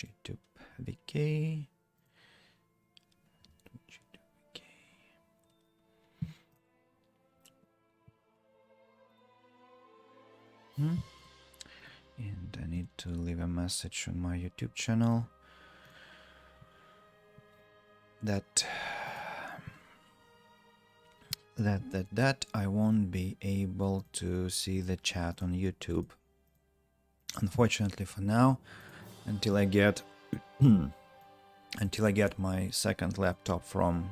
YouTube VK. And I need to leave a message on my YouTube channel that I won't be able to see the chat on YouTube, unfortunately, for now, until I get my second laptop from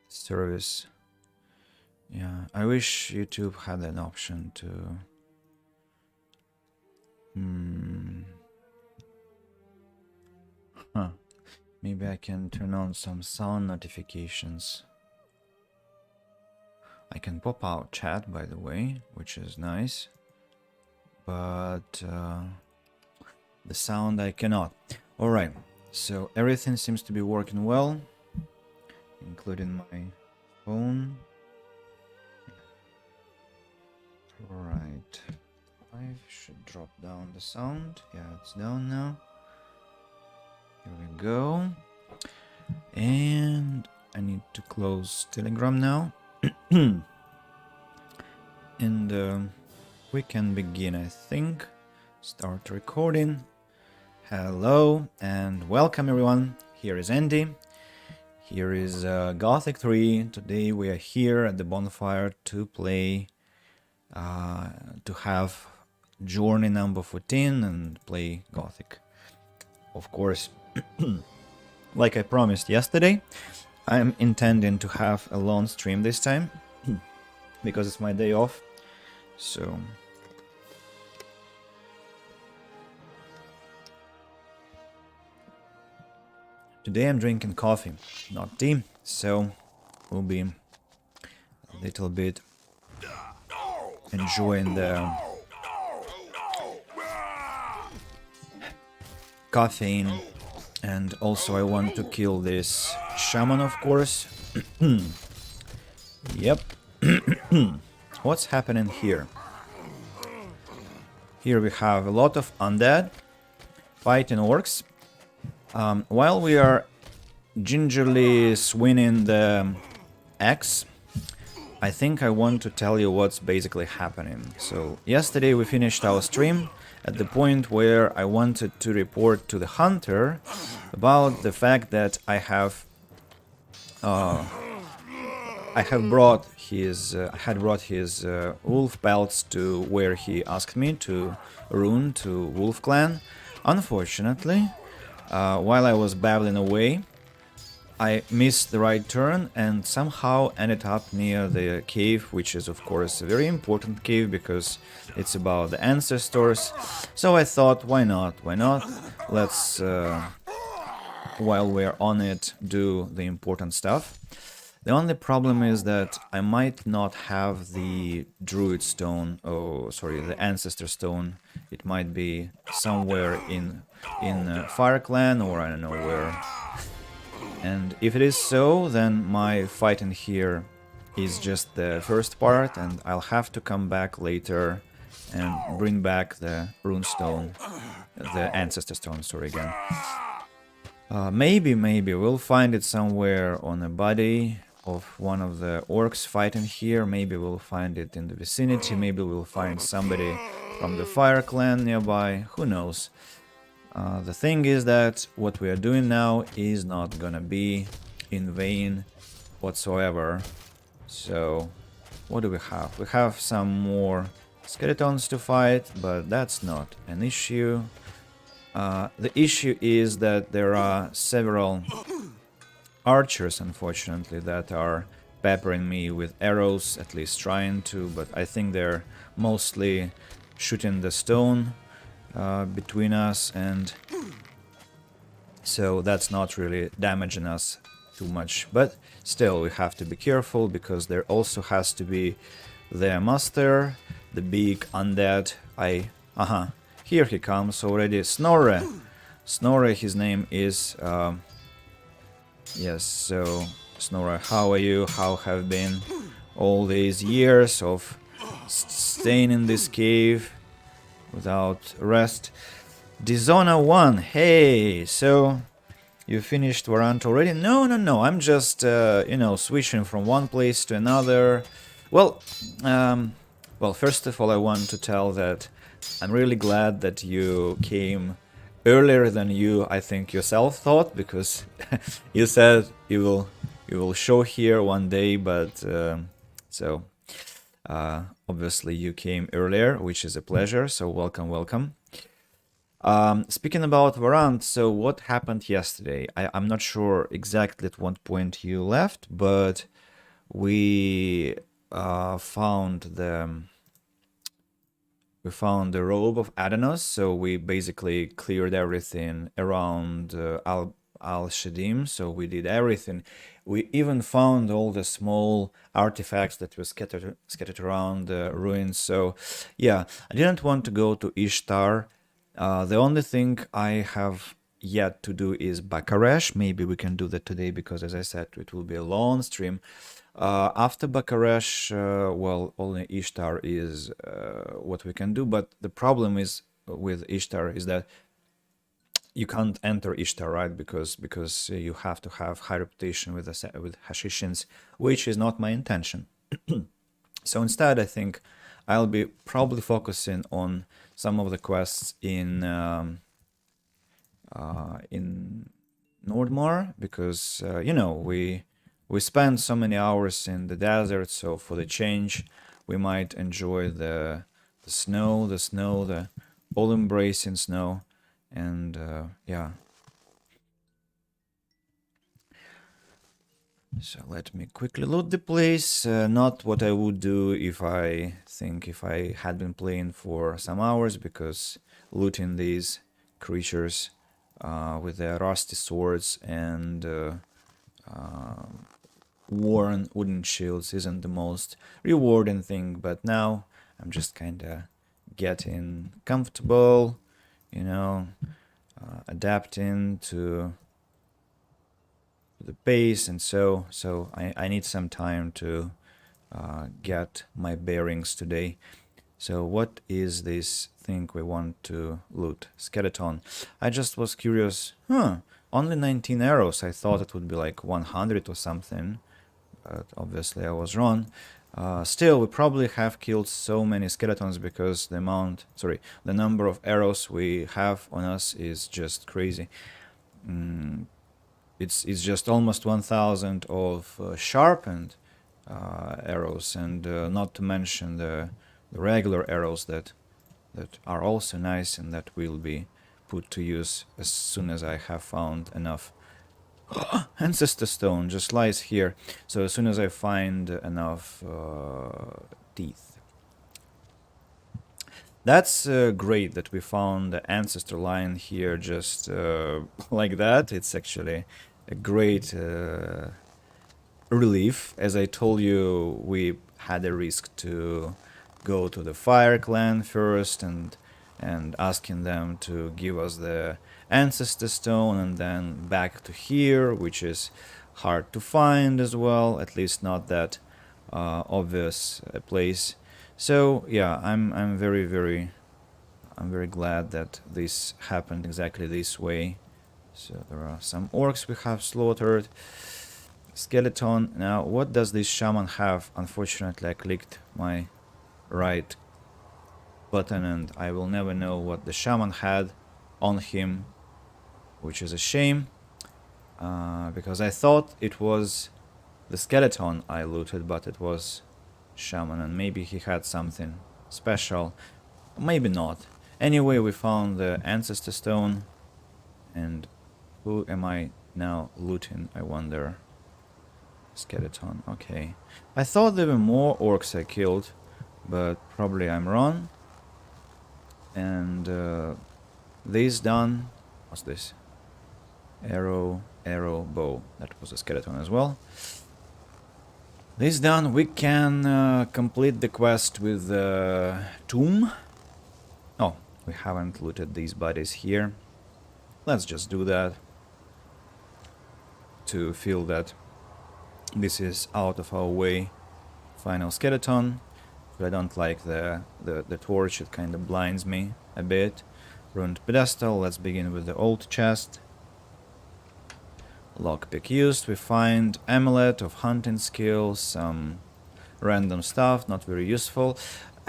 service. Yeah, I wish YouTube had an option to maybe I can turn on some sound notifications. I can pop out chat, by the way, which is nice, but the sound I cannot. Alright, so everything seems to be working well, including my phone. Alright, I should drop down the sound. Yeah, it's down now. Here we go. And I need to close Telegram now. And we can begin, I think. Start recording. Hello and welcome everyone. Here is Andy. Here is Gothic 3. Today we are here at the bonfire to play, to have journey number 14 and play Gothic. Of course, like I promised yesterday, I'm intending to have a long stream this time because it's my day off. So today I'm drinking coffee, not tea, so we'll be a little bit enjoying the caffeine. And also I want to kill this shaman, of course. Yep. What's happening here? Here we have a lot of undead fighting orcs. While we are gingerly swinging the axe, I think I want to tell you what's basically happening. So yesterday we finished our stream at the point where I wanted to report to the hunter about the fact that I had brought his wolf pelts to where he asked me to rune to Wolf Clan. Unfortunately, while I was babbling away, I missed the right turn and somehow ended up near the cave, which is of course a very important cave because it's about the ancestors. So I thought, why not? Let's, while we're on it, do the important stuff. The only problem is that I might not have the druid stone, the ancestor stone. It might be somewhere in Fire Clan, or I don't know where. And if it is so, then my fighting here is just the first part, and I'll have to come back later and bring back the rune stone, the ancestor stone, sorry again. Maybe we'll find it somewhere on a body of one of the orcs fighting here. Maybe we'll find it in the vicinity. Maybe we'll find somebody from the Fire Clan nearby. Who knows? The thing is that what we are doing now is not gonna be in vain whatsoever. So, what do we have? We have some more skeletons to fight, but that's not an issue. The issue is that there are several archers, unfortunately, that are peppering me with arrows, at least trying to, but I think they're mostly shooting the stone between us, and so that's not really damaging us too much. But still, we have to be careful because there also has to be the master, the big undead. Here he comes already. Snorre, his name is. Yes, so Snorre, how are you? How have been all these years of staying in this cave? without rest. Dishonor 1, hey, so you finished Varant already? No, I'm just, switching from one place to another. Well, first of all, I want to tell that I'm really glad that you came earlier than you, I think, yourself thought, because you said you will show here one day, but so obviously you came earlier, which is a pleasure. So welcome. Speaking about Varant, so what happened yesterday? I'm not sure exactly at what point you left, but we found the robe of Adanos, so we basically cleared everything around Al Shadim, so we did everything. We even found all the small artifacts that were scattered around the ruins. So yeah, I didn't want to go to Ishtar. The only thing I have yet to do is Bakaresh. Maybe we can do that today because, as I said, it will be a long stream. After Bakaresh, only Ishtar is what we can do. But the problem is with Ishtar is that you can't enter Ishtar, right? Because you have to have high reputation with Hashishins, which is not my intention. So instead, I think I'll be probably focusing on some of the quests in Nordmar, because we spend so many hours in the desert. So for the change, we might enjoy the snow, the all-embracing snow, and yeah. So let me quickly loot the place. Not what I would do if I had been playing for some hours, because looting these creatures with their rusty swords and worn wooden shields isn't the most rewarding thing. But now I'm just kind of getting comfortable, adapting to the pace, and so I need some time to get my bearings today. So what is this thing we want to loot? Skeleton. I just was curious. Only 19 arrows. I thought it would be like 100 or something, but obviously I was wrong. Still, we probably have killed so many skeletons because the number of arrows we have on us is just crazy. It's just almost 1,000 of sharpened arrows, and not to mention the regular arrows that are also nice and that will be put to use as soon as I have found enough. Ancestor stone just lies here, so as soon as I find enough teeth. That's great that we found the ancestor line here just like that. It's actually a great relief. As I told you, we had a risk to go to the Fire Clan first and asking them to give us the ancestor stone, and then back to here, which is hard to find as well, at least not that obvious place. So yeah, I'm very glad that this happened exactly this way. So there are some orcs we have slaughtered. Skeleton. Now, what does this shaman have? Unfortunately, I clicked my right button and I will never know what the shaman had on him, which is a shame, because I thought it was the skeleton I looted, but it was shaman, and maybe he had something special, maybe not. Anyway, we found the ancestor stone, and who am I now looting, I wonder? Skeleton, okay. I thought there were more orcs I killed, but probably I'm wrong. And this done. What's this? Arrow, bow. That was a skeleton as well. This done, we can complete the quest with the tomb. Oh, we haven't looted these bodies here. Let's just do that to feel that this is out of our way. Final skeleton. but I don't like the torch. It kind of blinds me a bit. Ruined pedestal. Let's begin with the old chest. Lockpick used. We find amulet of hunting skills, some random stuff, not very useful.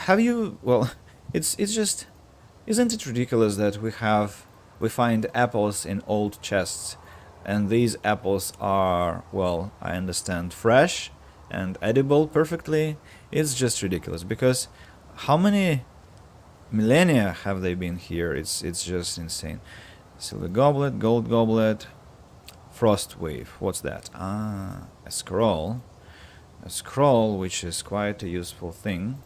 Have you? Well, it's just, isn't it ridiculous that we find apples in old chests, and these apples are, well, I understand, fresh and edible perfectly. It's just ridiculous because how many millennia have they been here? It's just insane. Silver goblet, gold goblet. Frost wave, what's that? Ah, a scroll. A scroll, which is quite a useful thing.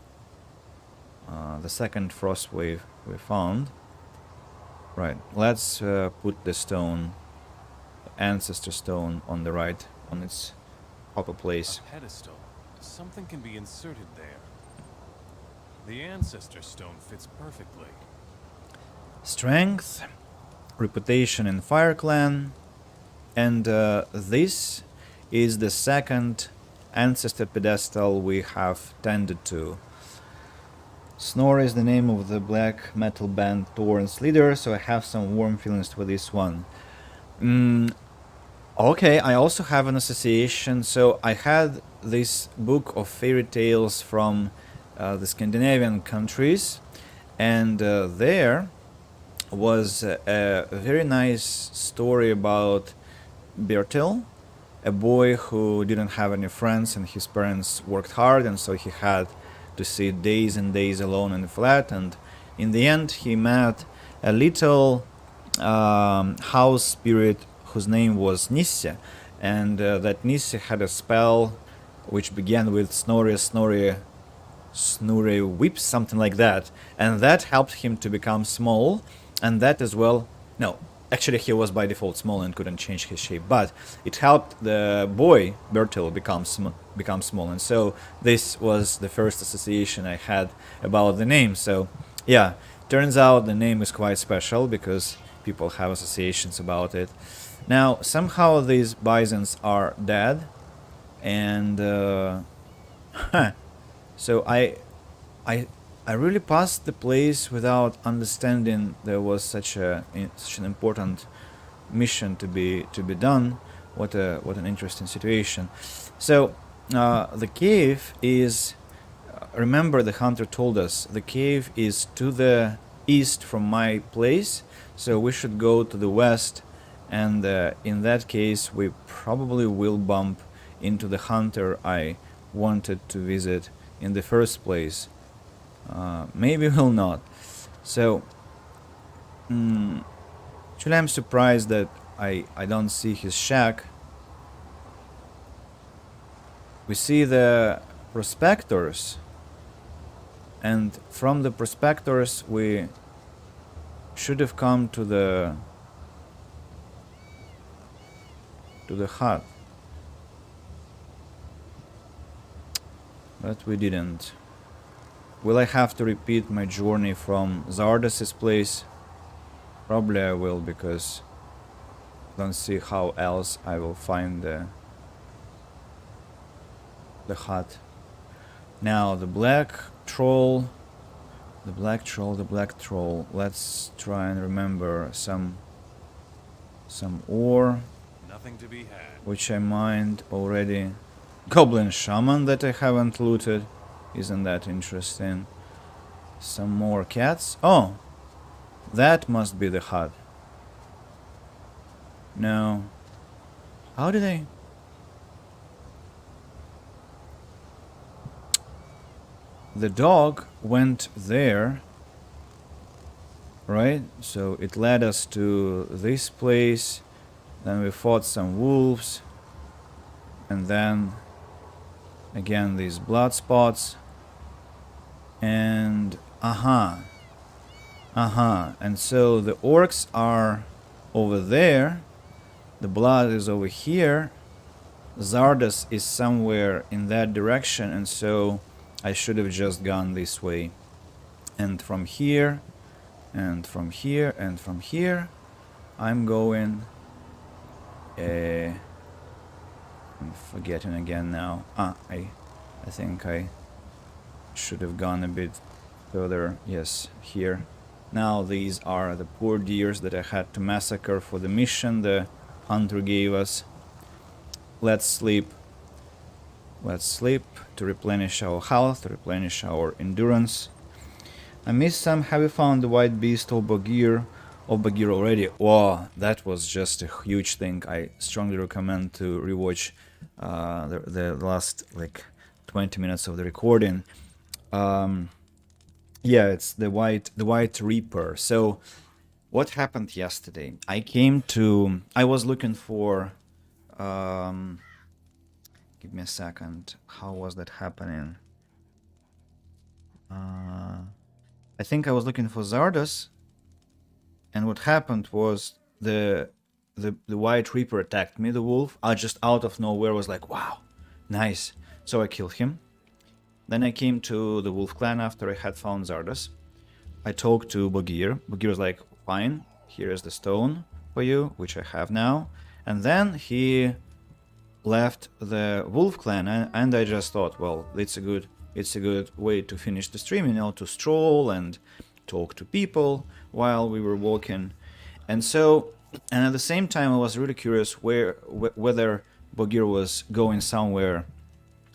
The second frost wave we found. Right, let's put the stone, ancestor stone, on the right, on its proper place. A pedestal. Something can be inserted there. The ancestor stone fits perfectly. Strength, reputation in Fire Clan. And this is the second ancestor pedestal we have tended to. Snorri is the name of the black metal band Thorn's leader, so I have some warm feelings for this one. Okay, I also have an association. So I had this book of fairy tales from the Scandinavian countries, and there was a very nice story about Bertil, a boy who didn't have any friends, and his parents worked hard, and so he had to sit days and days alone in the flat, and in the end he met a little house spirit whose name was Nisse, and that Nisse had a spell which began with Snorri whips, something like that, and that helped him to become small, and that as well, no, actually, he was by default small and couldn't change his shape, but it helped the boy, Bertil, become small. And so this was the first association I had about the name. So, yeah, turns out the name is quite special because people have associations about it. Now, somehow these bisons are dead, and so I really passed the place without understanding there was such an important mission to be done. What an interesting situation. So the cave is. Remember, the hunter told us the cave is to the east from my place, so we should go to the west, and in that case we probably will bump into the hunter I wanted to visit in the first place. Maybe we'll not. So, actually I'm surprised that I don't see his shack. We see the prospectors, and from the prospectors we should have come to the hut, but we didn't. Will I have to repeat my journey from Zardas's place? Probably I will, because I don't see how else I will find the hut. Now the black troll. Let's try and remember some ore, Nothing to be had. which I mined already. Goblin shaman that I haven't looted. Isn't that interesting? Some more cats. Oh, that must be the hut. No. How did I? The dog went there, right? So it led us to this place. Then we fought some wolves, and then again these blood spots. And and so the orcs are over there, the blood is over here, Zardas is somewhere in that direction, and so I should have just gone this way. And from here, and from here, and from here, I'm going. I'm forgetting again now. I think I should have gone a bit further. Yes, here. Now these are the poor deers that I had to massacre for the mission the hunter gave us. Let's sleep. Let's sleep to replenish our health, to replenish our endurance. I missed some. Have you found the white beast of Bagir already? Wow, that was just a huge thing. I strongly recommend to rewatch the last like 20 minutes of the recording. Yeah, it's the white reaper. So what happened yesterday? I was looking for give me a second. How was that happening? I think I was looking for Zardos, and what happened was the white reaper attacked me, the wolf. I just out of nowhere was like, wow, nice. So I killed him. Then I came to the wolf clan after I had found Zardos. I talked to Bagir. Bagir was like, fine, here is the stone for you, which I have now. And then he left the wolf clan, and I just thought, well, it's a good way to finish the stream, you know, to stroll and talk to people while we were walking. And at the same time, I was really curious whether Bagir was going somewhere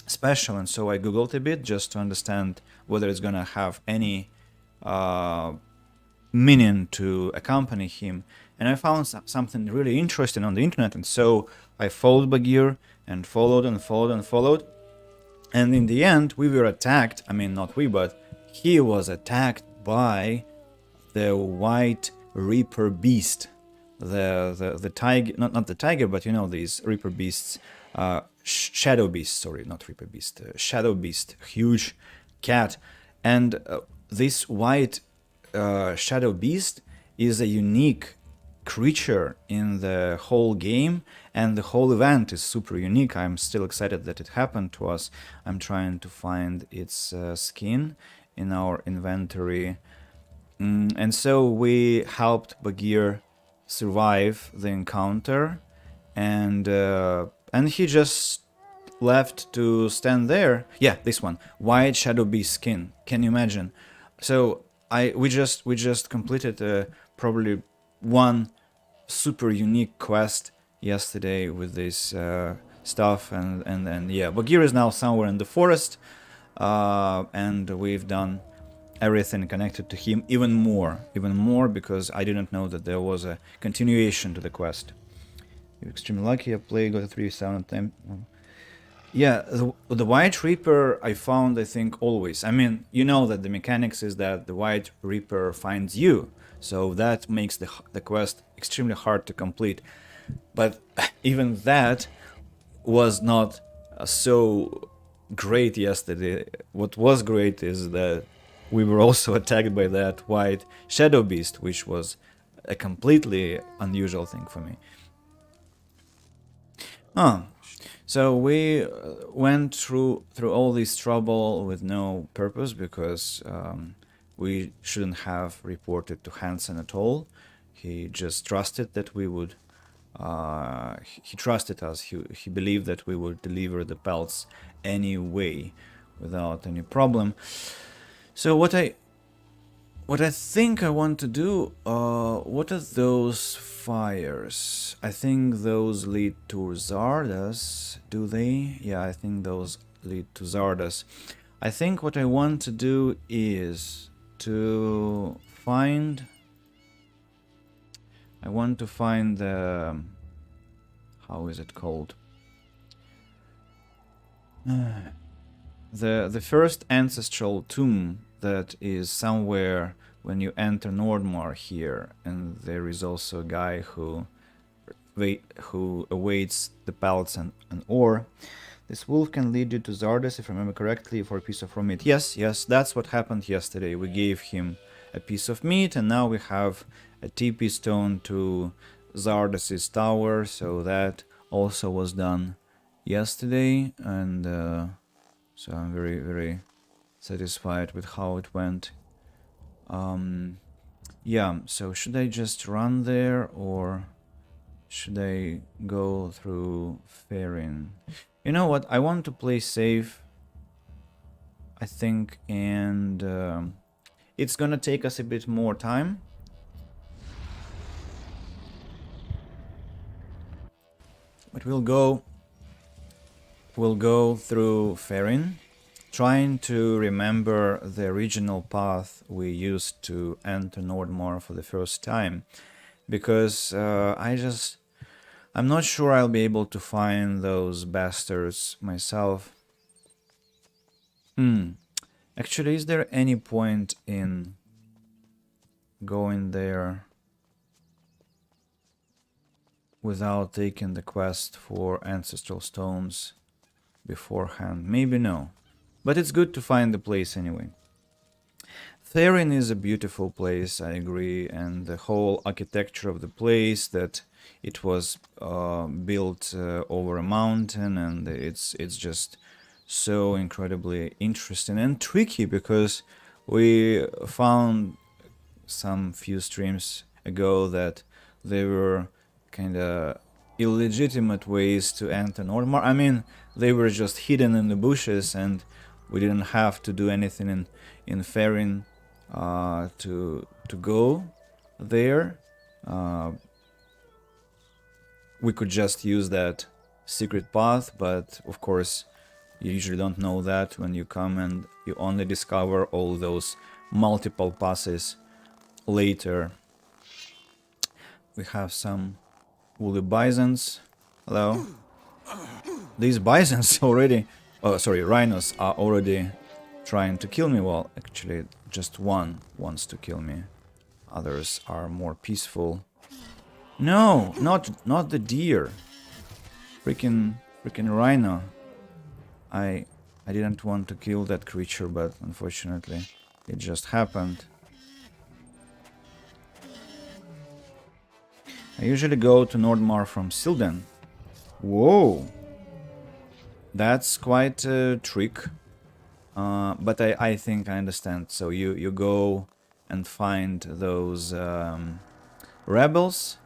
special, and so I googled a bit just to understand whether it's gonna have any meaning to accompany him. And I found something really interesting on the internet, and so I followed Bagir and followed and followed and followed. And in the end, we were attacked. I mean, not we, but he was attacked by the white reaper beast, the tiger, not the tiger, but you know these reaper beasts, shadow beast. Sorry, not reaper beast, shadow beast, huge cat, and this white shadow beast is a unique creature in the whole game, and the whole event is super unique. I'm still excited that it happened to us. I'm trying to find its skin in our inventory. And so we helped Bagir survive the encounter, and he just left to stand there. Yeah, this one, white shadow beast skin. Can you imagine? So we just completed probably one super unique quest yesterday with this stuff, and yeah, Bagir is now somewhere in the forest, and we've done everything connected to him even more because I didn't know that there was a continuation to the quest. You're extremely lucky. I played Gothic 3 7 time. Yeah, the White Reaper I found, I think, always. I mean, you know that the mechanics is that the White Reaper finds you, so that makes the quest extremely hard to complete. But even that was not so great yesterday. What was great is that we were also attacked by that white shadow beast, which was a completely unusual thing for me. So we went through all this trouble with no purpose because we shouldn't have reported to Hansen at all. He just trusted that we would. He trusted us. He believed that we would deliver the pelts anyway, without any problem. So what I think I want to do, what are those fires? I think those lead to Zardas, do they? Yeah, I think those lead to Zardas. I think what I want to do is to find... I want to find the... how is it called? The first ancestral tomb that is somewhere when you enter Nordmar here, and there is also a guy who awaits the pelts and ore. This wolf can lead you to Zardes, if I remember correctly, for a piece of raw meat. Yes, that's what happened yesterday. We gave him a piece of meat, and now we have a TP stone to Zardes' tower, so that also was done yesterday, and so I'm very, very satisfied with how it went. Yeah, so should I just run there, or should I go through Farin? You know what, I want to play safe. I think, and it's gonna take us a bit more time. But we'll go through Ferrin, trying to remember the original path we used to enter Nordmar for the first time, because I'm not sure I'll be able to find those bastards myself. Actually, is there any point in going there without taking the quest for ancestral stones beforehand? Maybe no. But it's good to find the place anyway. Therin is a beautiful place, I agree, and the whole architecture of the place, that it was built over a mountain, and it's just so incredibly interesting and tricky, because we found some few streams ago that there were kind of illegitimate ways to enter Nordmar. I mean, they were just hidden in the bushes, and we didn't have to do anything in Ferrin to go there. We could just use that secret path, but of course you usually don't know that when you come, and you only discover all those multiple passes later. We have some woolly bisons. Hello. These bisons already, oh sorry, rhinos are already trying to kill me. Well, actually just one wants to kill me. Others are more peaceful. No, not the deer. Freaking rhino. I didn't want to kill that creature, but unfortunately it just happened. I usually go to Nordmar from Silden. Whoa! That's quite a trick. But I think I understand. So you go and find those rebels,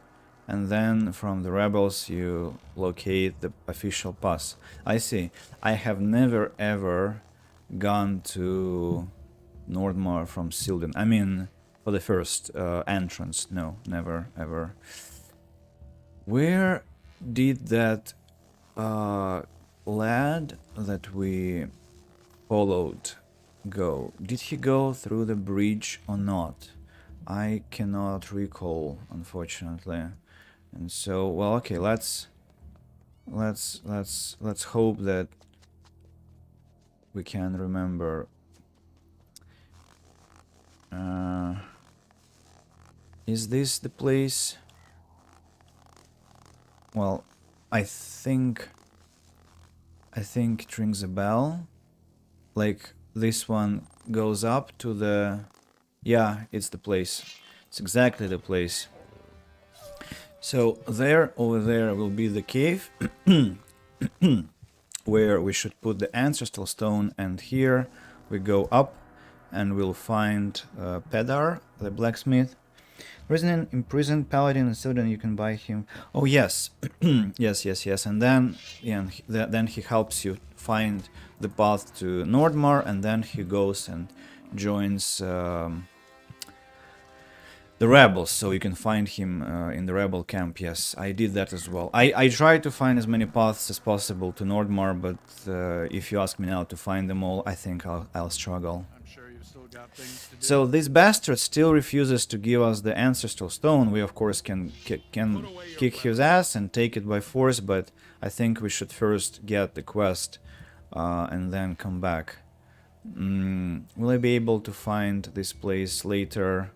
and then from the rebels you locate the official pass. I see. I have never ever gone to Nordmar from Silden. I mean, for the first entrance. No, never ever. Where did that lad that we followed go? Did he go through the bridge or not? I cannot recall, unfortunately. And so, well, okay, let's hope that we can remember. Is this the place? Well, I think it rings a bell. Like, this one goes up to the... Yeah, it's the place. It's exactly the place. So there, over there, will be the cave where we should put the ancestral stone, and here we go up and we'll find Pedar, the blacksmith. There is an imprisoned paladin in Silden, you can buy him. Oh yes, yes. And then, yeah, then he helps you find the path to Nordmar, and then he goes and joins the rebels, so you can find him in the rebel camp. Yes, I did that as well. I tried to find as many paths as possible to Nordmar, but if you ask me now to find them all, I think I'll struggle. So this bastard still refuses to give us the ancestral stone. We of course can kick his ass and take it by force, but I think we should first get the quest and then come back. Will I be able to find this place later?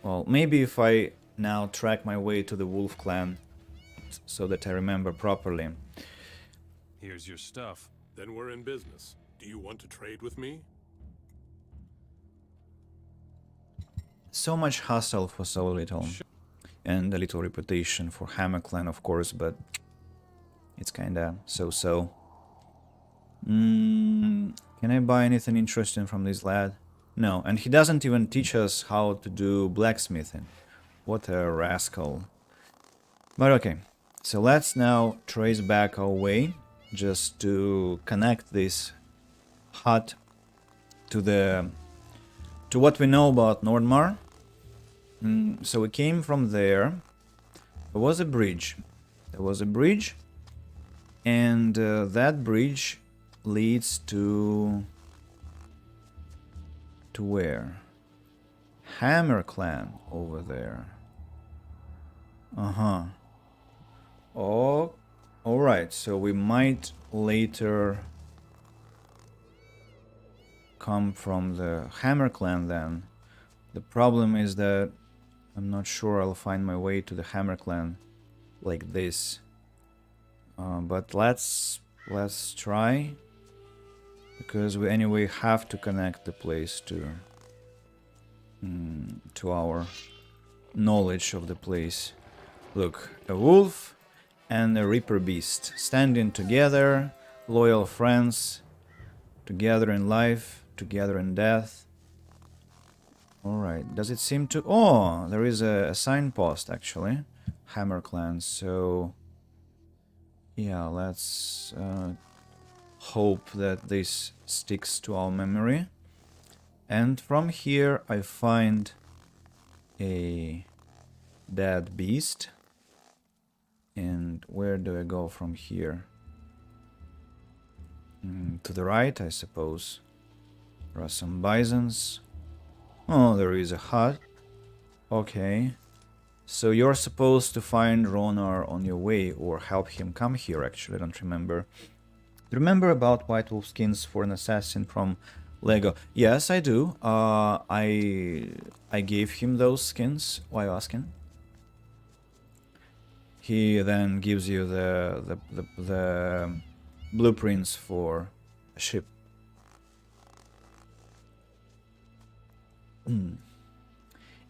Well, maybe if I now track my way to the Wolf Clan so that I remember properly. Here's your stuff. Then we're in business. Do you want to trade with me? So much hustle for so little. And a little reputation for Hammer Clan, of course, but it's kinda so-so. Can I buy anything interesting from this lad? No, and he doesn't even teach us how to do blacksmithing. What a rascal. But okay, so let's now trace back our way just to connect this hut to what we know about Nordmar. So we came from there. There was a bridge. And that bridge leads to where? Hammer Clan over there. Oh, all right. So we might later come from the Hammer Clan then. The problem is that I'm not sure I'll find my way to the Hammer Clan like this. But let's try, because we anyway have to connect the place to our knowledge of the place. Look, a wolf and a reaper beast standing together, loyal friends, together in life, together in death. Alright, does it seem to... Oh, there is a signpost actually. Hammer Clan, so... Yeah, let's hope that this sticks to our memory. And from here I find a dead beast. And where do I go from here? To the right, I suppose. There are some bisons. Oh, there is a hut. Okay. So you're supposed to find Ronar on your way, or help him come here, actually, I don't remember. Do you remember about White Wolf skins for an assassin from Lego? Yes, I do. I gave him those skins. Why are you asking? He then gives you the blueprints for a ship.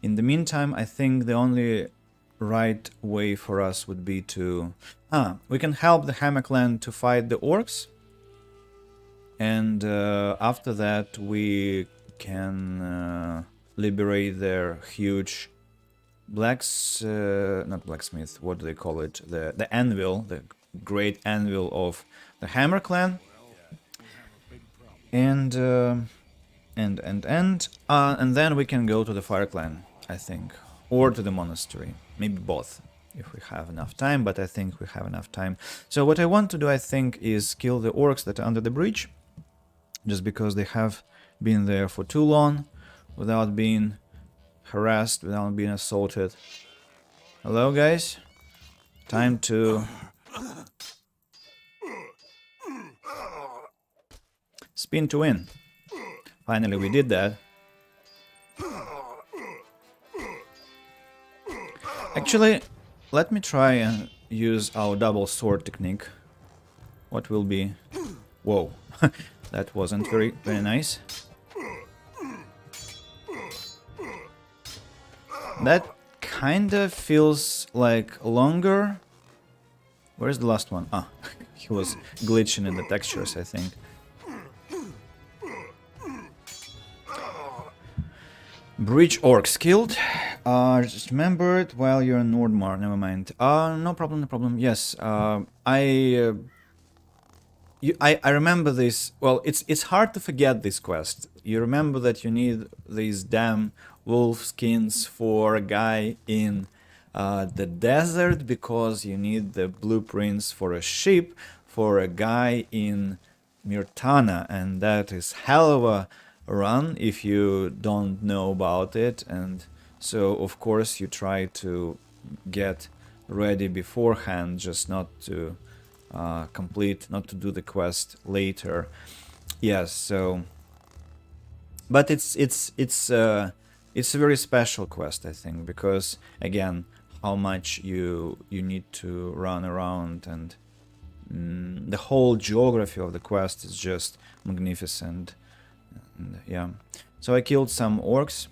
In the meantime, I think the only right way for us would be to... we can help the Hammer Clan to fight the orcs. And after that we can liberate their huge not blacksmith, what do they call it? The anvil, the great anvil of the Hammer Clan. And then we can go to the Fire Clan, I think, or to the monastery, maybe both, if we have enough time, but I think we have enough time. So what I want to do, I think, is kill the orcs that are under the bridge, just because they have been there for too long, without being harassed, without being assaulted. Hello, guys. Time to... spin to win. Finally, we did that. Actually, let me try and use our double sword technique. What will be... Whoa, that wasn't very nice. That kinda feels like longer. Where's the last one? Ah, he was glitching in the textures, I think. Bridge orcs killed. Just remembered while you're in Nordmar. Never mind. No problem, no problem. Yes, I remember this. Well, it's hard to forget this quest. You remember that you need these damn wolf skins for a guy in the desert, because you need the blueprints for a ship for a guy in Mirtana, and that is hell of a run if you don't know about it. And so of course you try to get ready beforehand, just not to not to do the quest later. Yes, so but it's a very special quest, I think, because again, how much you need to run around, and the whole geography of the quest is just magnificent. And, yeah, so I killed some orcs.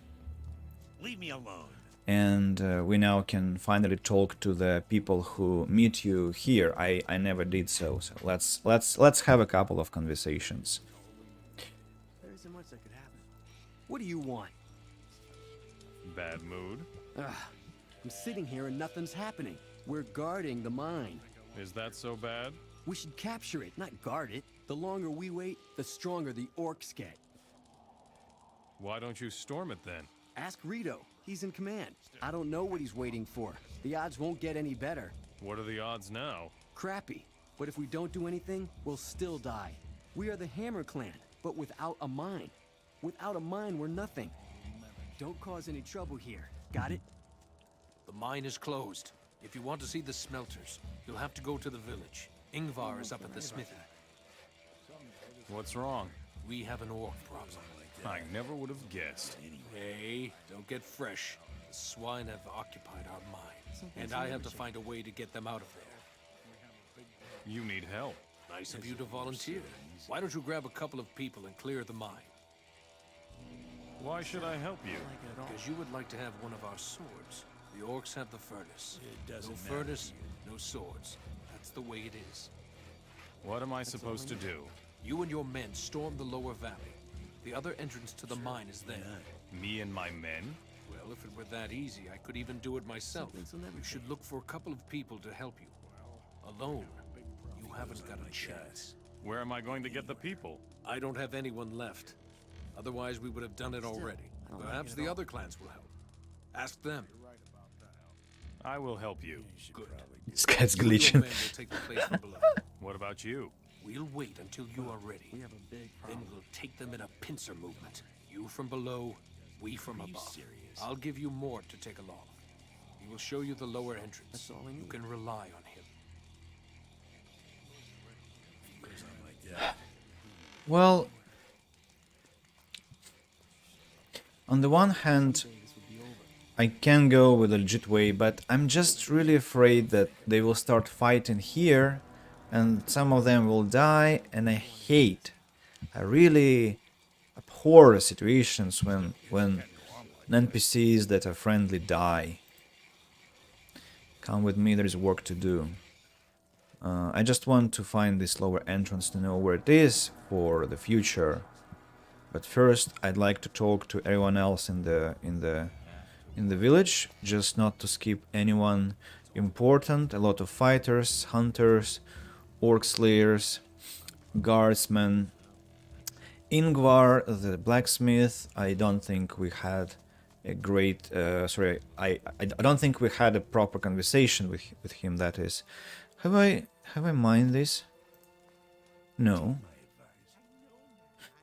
Leave me alone. And we now can finally talk to the people who meet you here. I never did so. So let's have a couple of conversations. There isn't much that could happen. What do you want? Bad mood? I'm sitting here and nothing's happening. We're guarding the mine. Is that so bad? We should capture it, not guard it. The longer we wait, the stronger the orcs get. Why don't you storm it then? Ask Rito. He's in command. I don't know what he's waiting for. The odds won't get any better. What are the odds now? Crappy. But if we don't do anything, we'll still die. We are the Hammer Clan, but without a mine. Without a mine, we're nothing. Don't cause any trouble here. Got it? The mine is closed. If you want to see the smelters, you'll have to go to the village. Ingvar is up at the smithy. What's wrong? We have an orc problem. I never would have guessed. Hey, don't get fresh. The swine have occupied our mine, and I have to find a way to get them out of there. You need help. Nice of you to volunteer. Why don't you grab a couple of people and clear the mine? Why should I help you? Because you would like to have one of our swords. The orcs have the furnace. No furnace, no swords. That's the way it is. What am I supposed to do? You and your men storm the lower valley. The other entrance to the mine is there. Me and my men? Well, if it were that easy, I could even do it myself. You should look for a couple of people to help you. Alone, you haven't got a chance. Where am I going to get the people? I don't have anyone left. Otherwise, we would have done it already. Perhaps the other clans will help. Ask them. I will help you. Good. This guy's You and your glitching. men will take the place from below. What about you? We'll wait until you are ready. Then we'll take them in a pincer movement. You from below, we from above. I'll give you Mort to take along. He will show you the lower entrance. You can rely on him. Well, on the one hand, I can go with a legit way, but I'm just really afraid that they will start fighting here and some of them will die, and I really abhor situations when NPCs that are friendly die. Come with me, there's work to do. I just want to find this lower entrance to know where it is for the future. But first, I'd like to talk to everyone else in the village, just not to skip anyone important. A lot of fighters, hunters, orc slayers, guardsmen. Ingvar, the blacksmith. I don't think we had a great. I don't think we had a proper conversation with him. That is. Have I mined this? No.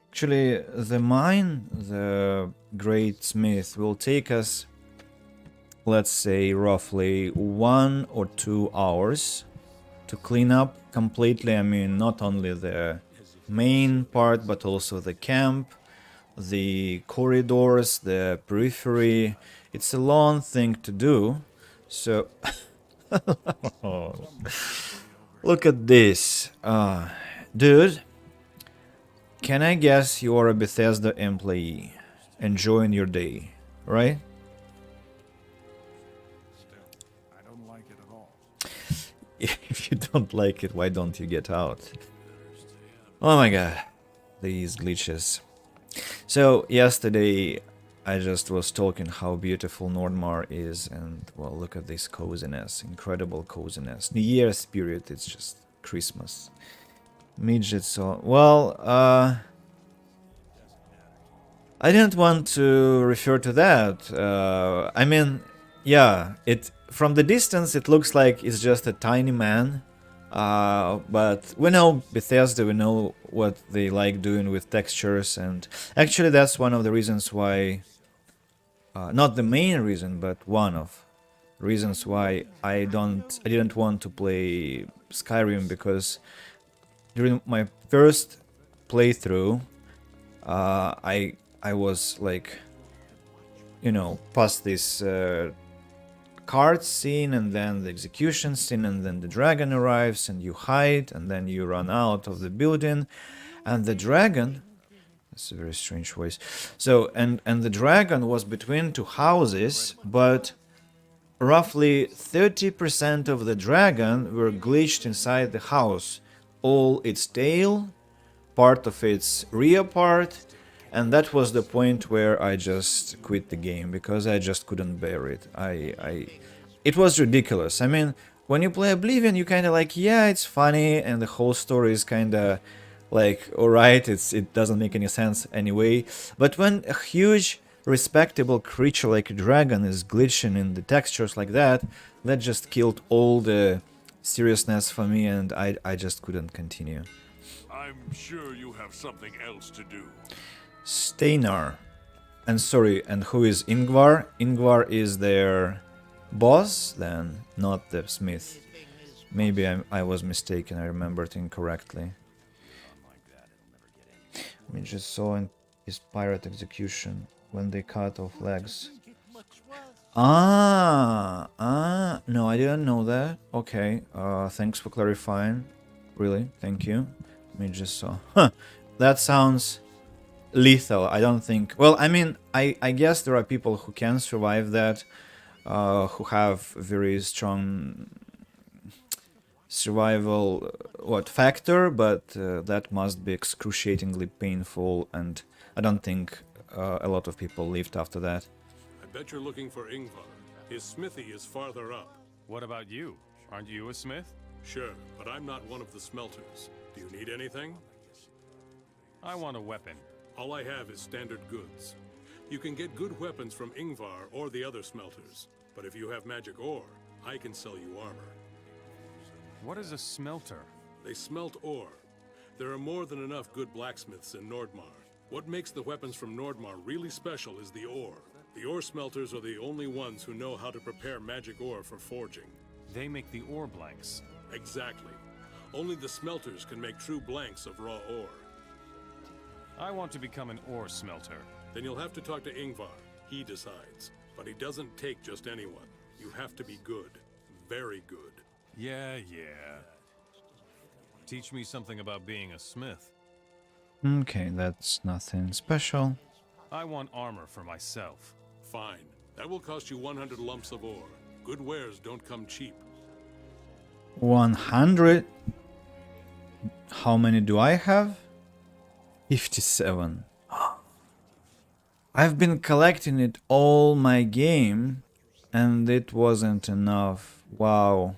Actually, the mine, the great smith, will take us, let's say, roughly 1 or 2 hours to clean up completely. I mean, not only the main part, but also the camp, the corridors, the periphery. It's a long thing to do, so... Look at this. Dude, can I guess you are a Bethesda employee enjoying your day, right? I don't like it at all. If you don't like it, why don't you get out? Oh my god, these glitches. So, yesterday I just was talking how beautiful Nordmar is, and well, look at this coziness, incredible coziness. New Year's spirit, it's just Christmas. Midgets, well, I didn't want to refer to that. I mean, yeah, from the distance it looks like it's just a tiny man. But we know Bethesda, we know what they like doing with textures, and actually that's one of the reasons why, not the main reason, but one of reasons why I didn't want to play Skyrim, because during my first playthrough, I was like, you know, past this card scene, and then the execution scene, and then the dragon arrives, and you hide, and then you run out of the building, and the dragon... That's a very strange voice. So, and the dragon was between two houses, but roughly 30% of the dragon were glitched inside the house. All its tail, part of its rear part, and that was the point where I just quit the game, because I just couldn't bear it. It was ridiculous. I mean, when you play Oblivion, you kind of like, yeah, it's funny, and the whole story is kind of Like, alright, it doesn't make any sense anyway. But when a huge, respectable creature like a dragon is glitching in the textures like that, that just killed all the seriousness for me, and I just couldn't continue. I'm sure you have something else to do. Steinar. And sorry, and who is Ingvar? Ingvar is their boss, then, not the smith. Maybe I was mistaken, I remembered incorrectly. We just saw in his pirate execution when they cut off legs. No, I didn't know that. Okay, thanks for clarifying. Really, thank you. We just saw. Huh, that sounds lethal. I don't think. Well, I mean, I guess there are people who can survive that, who have very strong survival factor, but that must be excruciatingly painful, and I don't think a lot of people lived after that. I bet you're looking for Ingvar. His smithy is farther up. What about you? Aren't you a smith? Sure, but I'm not one of the smelters. Do you need anything? I want a weapon. All I have is standard goods. You can get good weapons from Ingvar or the other smelters, but if you have magic ore, I can sell you armor. What is a smelter? They smelt ore. There are more than enough good blacksmiths in Nordmar. What makes the weapons from Nordmar really special is the ore. The ore smelters are the only ones who know how to prepare magic ore for forging. They make the ore blanks. Exactly. Only the smelters can make true blanks of raw ore. I want to become an ore smelter. Then you'll have to talk to Ingvar. He decides. But he doesn't take just anyone. You have to be good. Very good. Yeah. Teach me something about being a smith. Okay, that's nothing special. I want armor for myself. Fine. That will cost you 100 lumps of ore. Good wares don't come cheap. 100? How many do I have? 57. I've been collecting it all my game, and it wasn't enough. Wow.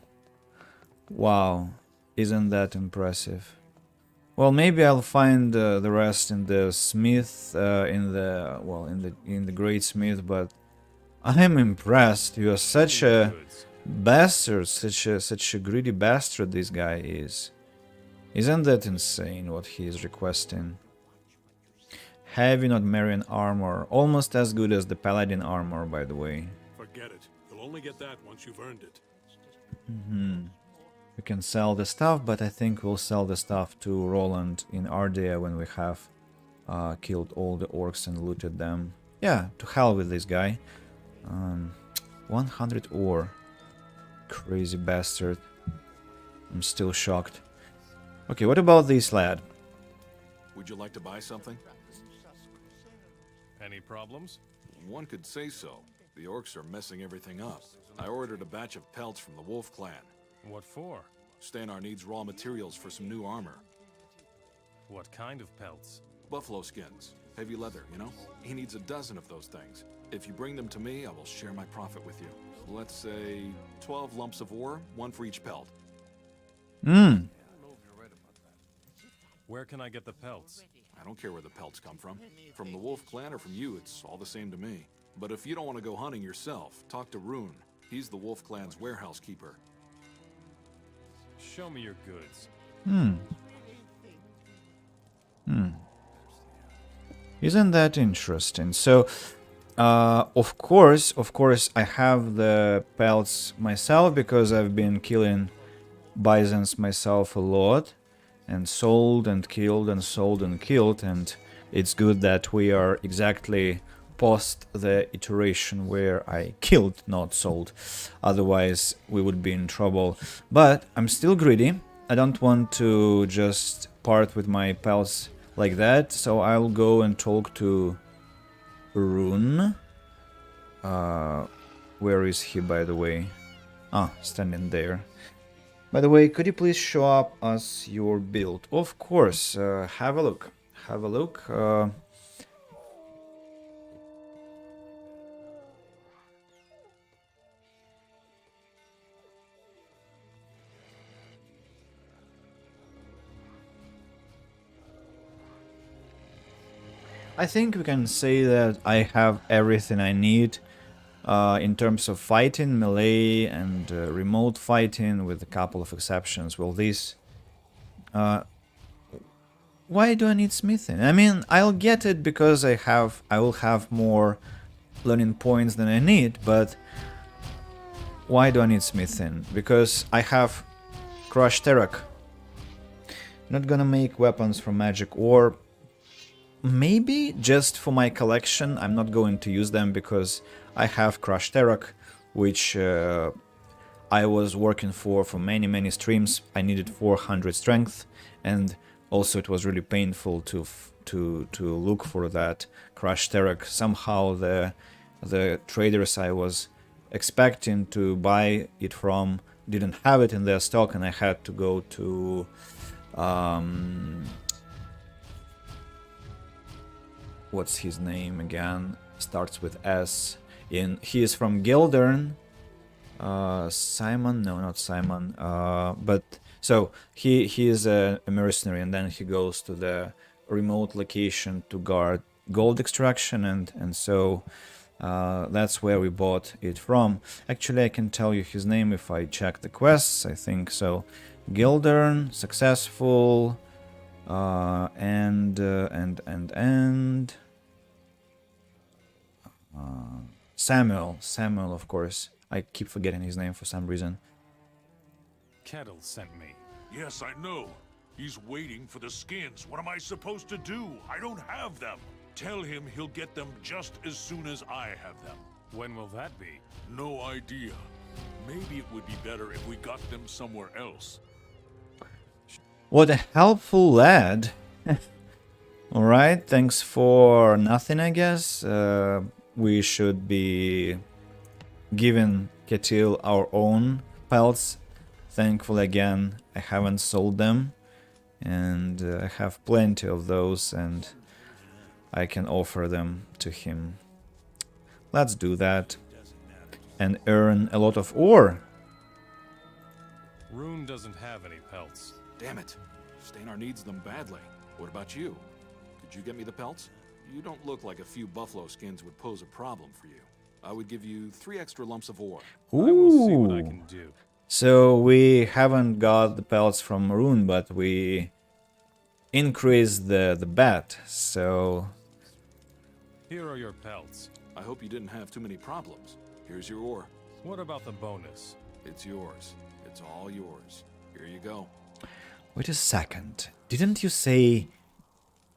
Wow. Isn't that impressive? Well, maybe I'll find the rest in the smith, in the great smith, but I'm impressed. You are such a bastard, such a greedy bastard this guy is. Isn't that insane what he is requesting? Heavy Nordmarian armor, almost as good as the paladin armor, by the way. Forget it. You'll only get that once you've earned it. We can sell the stuff, but I think we'll sell the stuff to Roland in Ardea when we have killed all the orcs and looted them. Yeah, to hell with this guy. 100 ore. Crazy bastard. I'm still shocked. Okay, what about this lad? Would you like to buy something? Any problems? One could say so. The orcs are messing everything up. I ordered a batch of pelts from the Wolf clan. What for? Steinar needs raw materials for some new armor. What kind of pelts? Buffalo skins. Heavy leather, you know? He needs a dozen of those things. If you bring them to me, I will share my profit with you. Let's say 12 lumps of ore, one for each pelt. Where can I get the pelts? I don't care where the pelts come from. From the Wolf clan or from you, it's all the same to me. But if you don't want to go hunting yourself, talk to Rune. He's the Wolf clan's warehouse keeper. Show me your goods. Isn't that interesting? So, of course, I have the pelts myself because I've been killing bisons myself a lot, and sold and killed and sold and killed, and it's good that we are exactly post the iteration where I killed, not sold. Otherwise, we would be in trouble. But I'm still greedy. I don't want to just part with my pelts like that, so I'll go and talk to Rune. Where is he, by the way? Ah, standing there. By the way, could you please show up us your build? Of course, have a look. Have a look. I think we can say that I have everything I need in terms of fighting, melee, and remote fighting, with a couple of exceptions. Well, this... why do I need smithing? I mean, I'll get it because I will have more learning points than I need, but why do I need smithing? Because I have crushed Terak. Not gonna make weapons from magic ore. Maybe just for my collection. I'm not going to use them because I have crushed Terak, which I was working for many streams. I needed 400 strength, and also it was really painful to look for that crushed Terak. Somehow the traders I was expecting to buy it from didn't have it in their stock, and I had to go to what's his name again? Starts with S. He is from Gildern. Simon? No, not Simon. But so he is a mercenary, and then he goes to the remote location to guard gold extraction, and so that's where we bought it from. Actually, I can tell you his name if I check the quests. I think so. Gildern, successful, and Samuel, of course. I keep forgetting his name for some reason. Kettle sent me. Yes, I know. He's waiting for the skins. What am I supposed to do? I don't have them. Tell him he'll get them just as soon as I have them. When will that be? No idea. Maybe it would be better if we got them somewhere else. What a helpful lad. Alright, thanks for nothing, I guess. We should be giving Ketil our own pelts. Thankfully, again, I haven't sold them, and I have plenty of those, and I can offer them to him. Let's do that and earn a lot of ore. Rune doesn't have any pelts. Damn it. Steinar needs them badly. What about you? Could you get me the pelts? You don't look like a few buffalo skins would pose a problem for you. I would give you 3 extra lumps of ore. Ooh. I will see what I can do. So we haven't got the pelts from Rune, but we increased the bet, so... Here are your pelts. I hope you didn't have too many problems. Here's your ore. What about the bonus? It's yours. It's all yours. Here you go. Wait a second. Didn't you say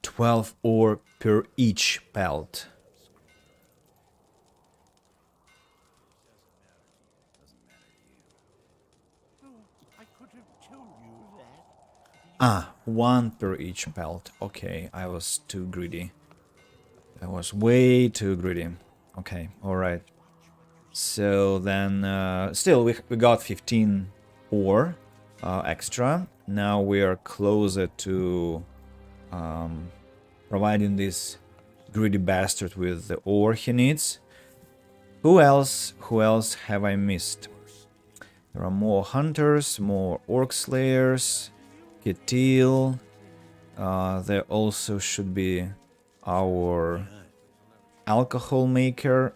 12 ore per each pelt? Ah, 1 per each pelt. Okay, I was too greedy. I was way too greedy. Okay, alright. So then, still, we got 15 ore extra. Now we are closer to providing this greedy bastard with the ore he needs. Who else have I missed? There are more hunters, more orc slayers, Ketil. There also should be our alcohol maker.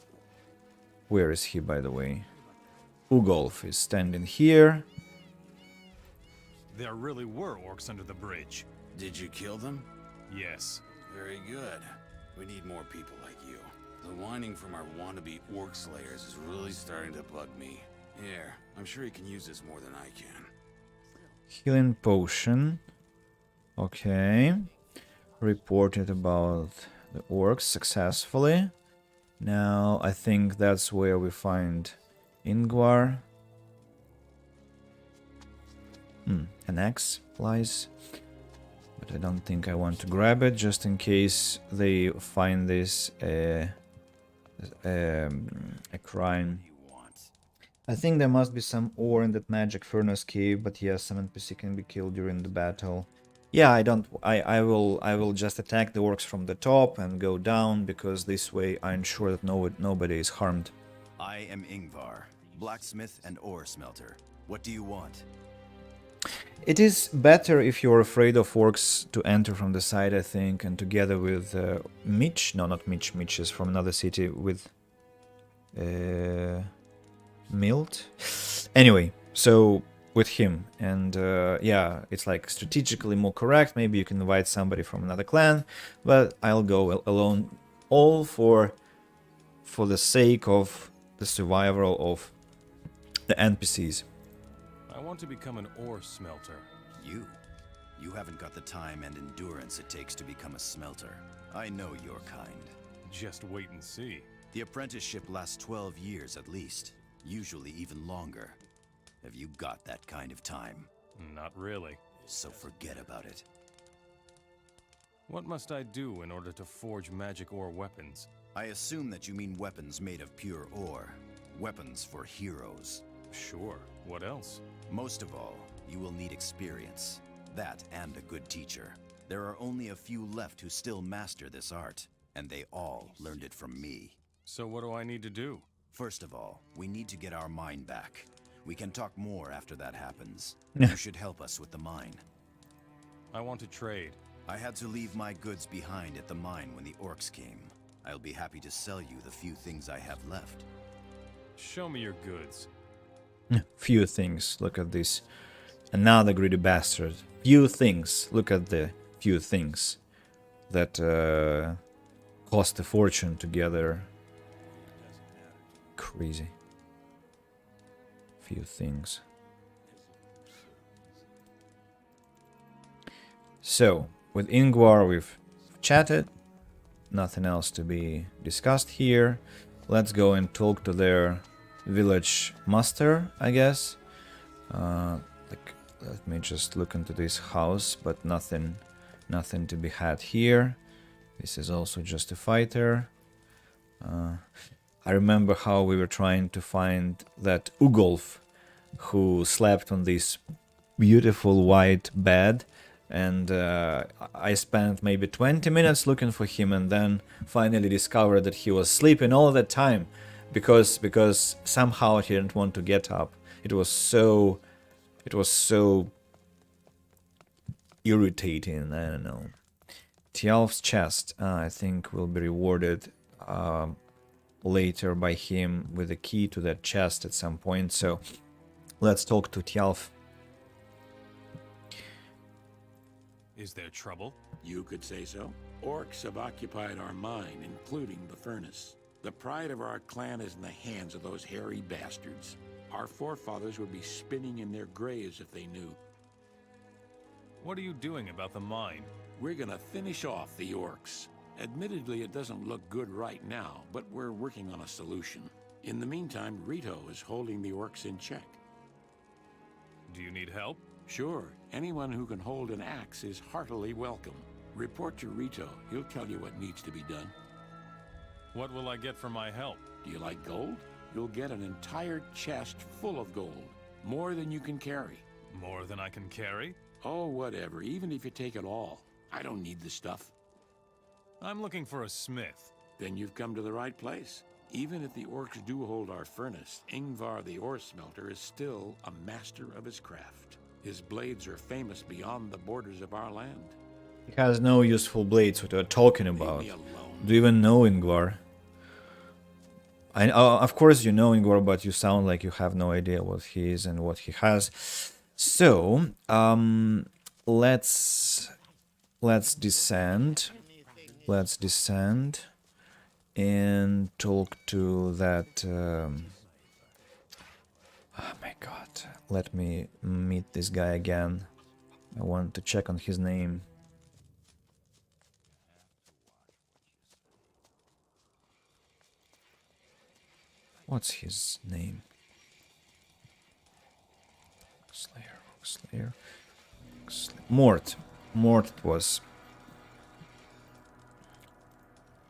Where is he, by the way? Ugolf is standing here. There really were orcs under the bridge. Did you kill them? Yes. Very good. We need more people like you. The whining from our wannabe orc slayers is really starting to bug me. Here, I'm sure he can use this more than I can. Healing potion. Okay. Reported about the orcs successfully. Now I think that's where we find Ingvar. An axe lies. But I don't think I want to grab it, just in case they find this a crime. I think there must be some ore in that magic furnace cave, but yes, some NPC can be killed during the battle. Yeah, I will just attack the orcs from the top and go down, because this way I ensure that nobody is harmed. I am Ingvar, blacksmith and ore smelter. What do you want? It is better if you're afraid of orcs to enter from the side, I think, and together with Mitch. No, not Mitch. Mitch is from another city with Milt. Anyway, so with him, and yeah, it's like strategically more correct. Maybe you can invite somebody from another clan, but I'll go alone, all for the sake of the survival of the NPCs. I want to become an ore smelter. You haven't got the time and endurance it takes to become a smelter. I know your kind. Just wait and see. The apprenticeship lasts 12 years at least, usually even longer. Have you got that kind of time? Not really. So forget about it. What must I do in order to forge magic ore weapons? I assume that you mean weapons made of pure ore. Weapons for heroes. Sure. What else? Most of all, you will need experience. That and a good teacher. There are only a few left who still master this art, and they all learned it from me. So what do I need to do? First of all, we need to get our mine back. We can talk more after that happens. You should help us with the mine. I want to trade. I had to leave my goods behind at the mine when the orcs came. I'll be happy to sell you the few things I have left. Show me your goods. Few things. Look at this. Another greedy bastard. Few things. Look at the few things that cost a fortune together. Crazy. Few things. So, with Ingvar we've chatted. Nothing else to be discussed here. Let's go and talk to their village master, I guess. Let me just look into this house, but nothing to be had here. This is also just a fighter. I remember how we were trying to find that Ugolf who slept on this beautiful white bed, and I spent maybe 20 minutes looking for him, and then finally discovered that he was sleeping all the time because somehow he didn't want to get up. It was so irritating. I don't know. Tjalf's chest, I think, will be rewarded later by him with a key to that chest at some point. So let's talk to Tjalf. Is there trouble? You could say so. Orcs have occupied our mine, including the furnace. The pride of our clan is in the hands of those hairy bastards. Our forefathers would be spinning in their graves if they knew. What are you doing about the mine? We're gonna finish off the orcs. Admittedly, it doesn't look good right now, but we're working on a solution. In the meantime, Rito is holding the orcs in check. Do you need help? Sure, anyone who can hold an axe is heartily welcome. Report to Rito. He'll tell you what needs to be done. What will I get for my help? Do you like gold? You'll get an entire chest full of gold. More than you can carry. More than I can carry? Oh, whatever. Even if you take it all. I don't need the stuff. I'm looking for a smith. Then you've come to the right place. Even if the orcs do hold our furnace, Ingvar the ore smelter is still a master of his craft. His blades are famous beyond the borders of our land. He has no useful blades. What you're talking about? Leave me alone. Do you even know Ingvar? Of course you know Ingvar, but you sound like you have no idea what he is and what he has. So, let's descend. Let's descend and talk to that. Oh my god! Let me meet this guy again. I want to check on his name. What's his name? Slayer. Mort it was.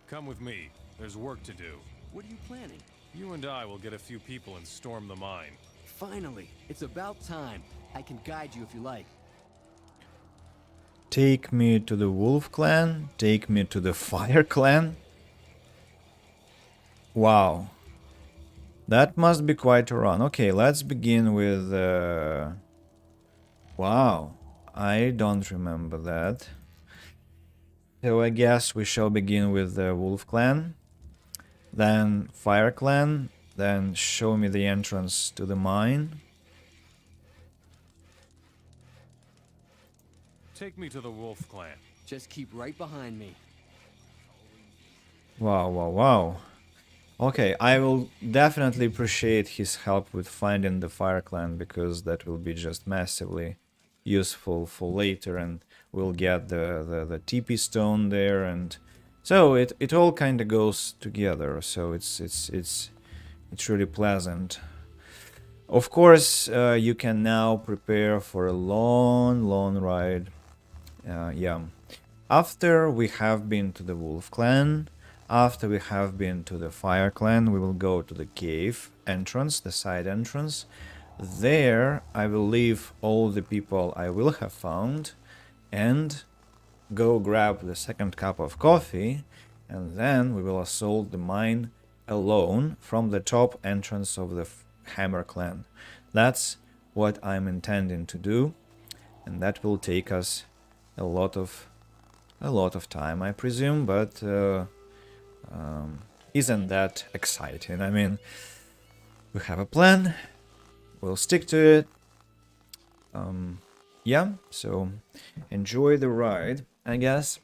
Come with me. There's work to do. What are you planning? You and I will get a few people and storm the mine. Finally, it's about time. I can guide you if you like. Take me to the Wolf Clan. Take me to the Fire Clan. Wow. That must be quite a run. Okay, let's begin with Wow, I don't remember that. So I guess we shall begin with the Wolf Clan, then Fire Clan, then show me the entrance to the mine. Take me to the Wolf Clan. Just keep right behind me. Wow, wow, wow. Okay, I will definitely appreciate his help with finding the Fire Clan, because that will be just massively useful for later, and we'll get the TP stone there, and so it all kind of goes together. So it's really pleasant. Of course, you can now prepare for a long ride. Yeah. After we have been to the Wolf Clan, after we have been to the Fire Clan, we will go to the cave entrance, the side entrance. There, I will leave all the people I will have found and go grab the second cup of coffee, and then we will assault the mine alone from the top entrance of the Hammer Clan. That's what I'm intending to do, and that will take us a lot of time, I presume, but isn't that exciting? I mean, we have a plan, we'll stick to it. Yeah, so enjoy the ride, I guess,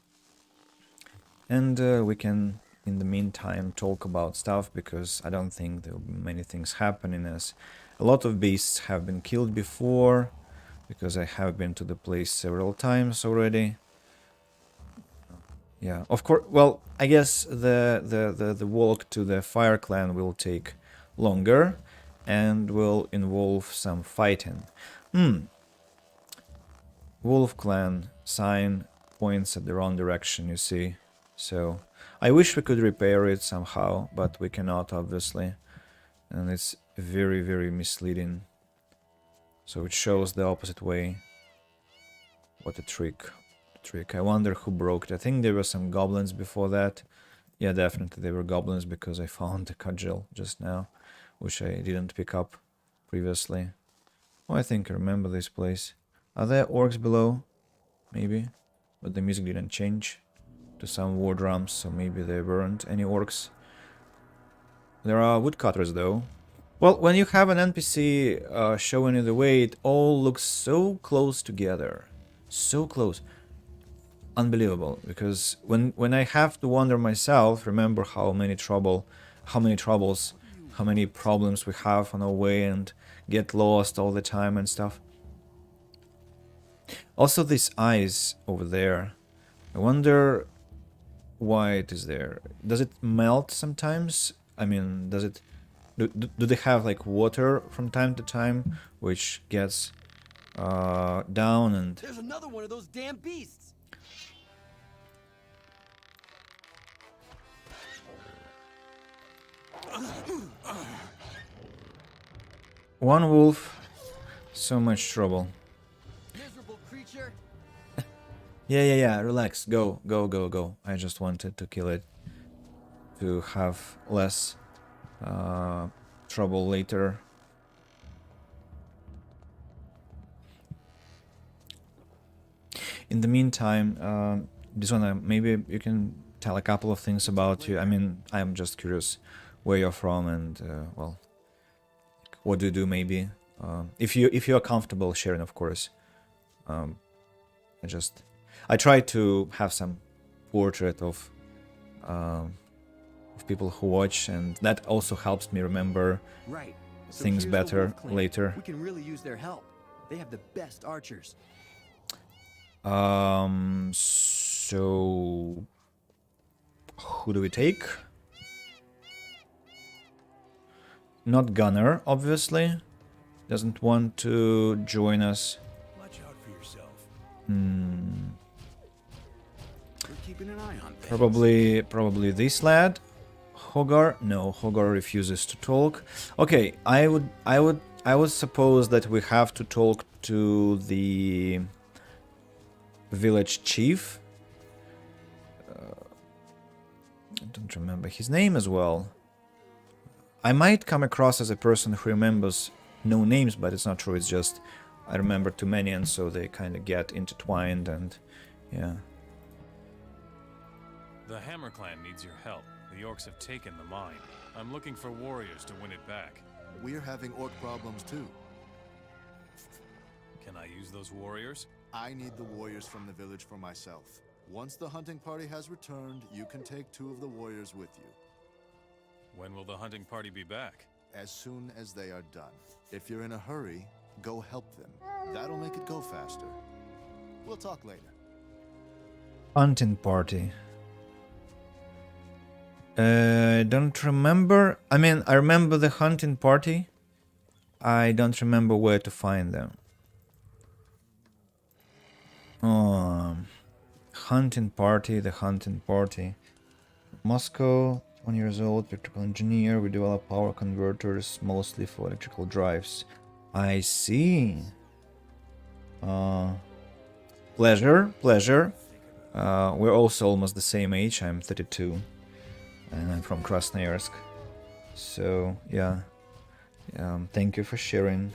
and we can in the meantime talk about stuff, because I don't think there will be many things happening, as a lot of beasts have been killed before, because I have been to the place several times already. Yeah, of course. Well, I guess the walk to the Fire Clan will take longer and will involve some fighting. Wolf Clan sign points at the wrong direction, you see. So I wish we could repair it somehow, but we cannot, obviously, and it's very misleading. So it shows the opposite way. What a trick. I wonder who broke it. I think there were some goblins before that. Yeah, definitely there were goblins, because I found the cudgel just now, which I didn't pick up previously. Oh, I think I remember this place. Are there orcs below? Maybe. But the music didn't change to some war drums, so maybe there weren't any orcs. There are woodcutters though. Well, when you have an NPC showing you the way, it all looks so close together. So close. Unbelievable, because when I have to wander myself, remember how many problems, how many problems we have on our way, and get lost all the time and stuff. Also, these eyes over there, I wonder why it is there. Does it melt sometimes? I mean, does it? Do they have like water from time to time, which gets down and? There's another one of those damn beasts. One wolf, so much trouble. Miserable creature. Yeah. Relax. Go. I just wanted to kill it to have less trouble later. In the meantime, Dishonor, maybe you can tell a couple of things about you. I mean, I'm just curious where you're from and well, what do you do? Maybe if you are comfortable sharing, of course. I try to have some portrait of people who watch, and that also helps me remember things better later. We can really use their help. They have the best archers. So who do we take? Not Gunner, obviously. Doesn't want to join us. Watch out for yourself. We're keeping an eye on things. Probably this lad. Hogar? No, Hogar refuses to talk. Okay, I would suppose that we have to talk to the village chief. I don't remember his name as well. I might come across as a person who remembers no names, but it's not true. It's just I remember too many, and so they kind of get intertwined, and yeah. The Hammer Clan needs your help. The orcs have taken the mine. I'm looking for warriors to win it back. We're having orc problems too. Can I use those warriors? I need the warriors from the village for myself. Once the hunting party has returned, you can take 2 of the warriors with you. When will the hunting party be back? As soon as they are done. If you're in a hurry, go help them. That'll make it go faster. We'll talk later. Hunting party. I don't remember. I mean, I remember the hunting party. I don't remember where to find them. Hunting party, the hunting party. Moscow, 1 years old, electrical engineer. We develop power converters mostly for electrical drives. I see. Pleasure. We're also almost the same age. I'm 32. And I'm from Krasnoyarsk. So, yeah. Thank you for sharing.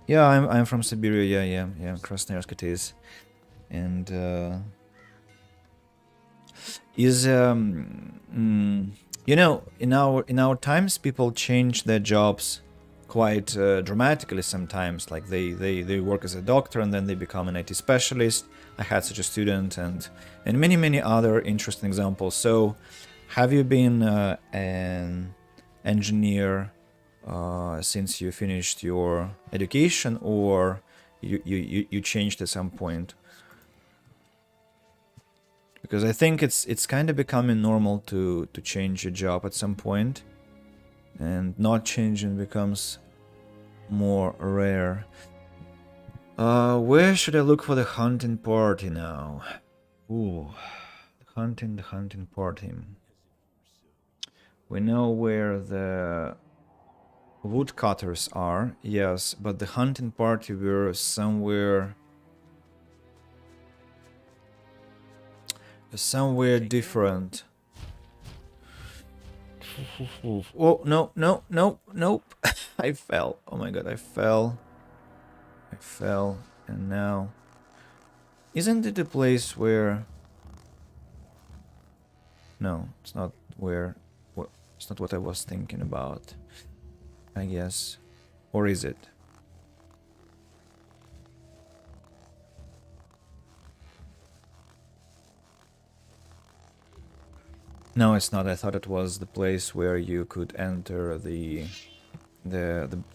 Yeah, I'm from Siberia. Yeah. Krasnoyarsk it is. And you know, in our times, people change their jobs quite dramatically sometimes. Like they work as a doctor and then they become an IT specialist. I had such a student, and many other interesting examples. So, have you been an engineer since you finished your education, or you changed at some point? Because I think it's kind of becoming normal to change your job at some point, and not changing becomes more rare. Where should I look for the hunting party now? Ooh, the hunting party. We know where the woodcutters are, yes, but the hunting party were somewhere different. Oh, nope. I fell. Oh my god, I fell. And now... Isn't it a place where... No, it's not where... It's not what I was thinking about, I guess. Or is it? No, it's not. I thought it was the place where you could enter the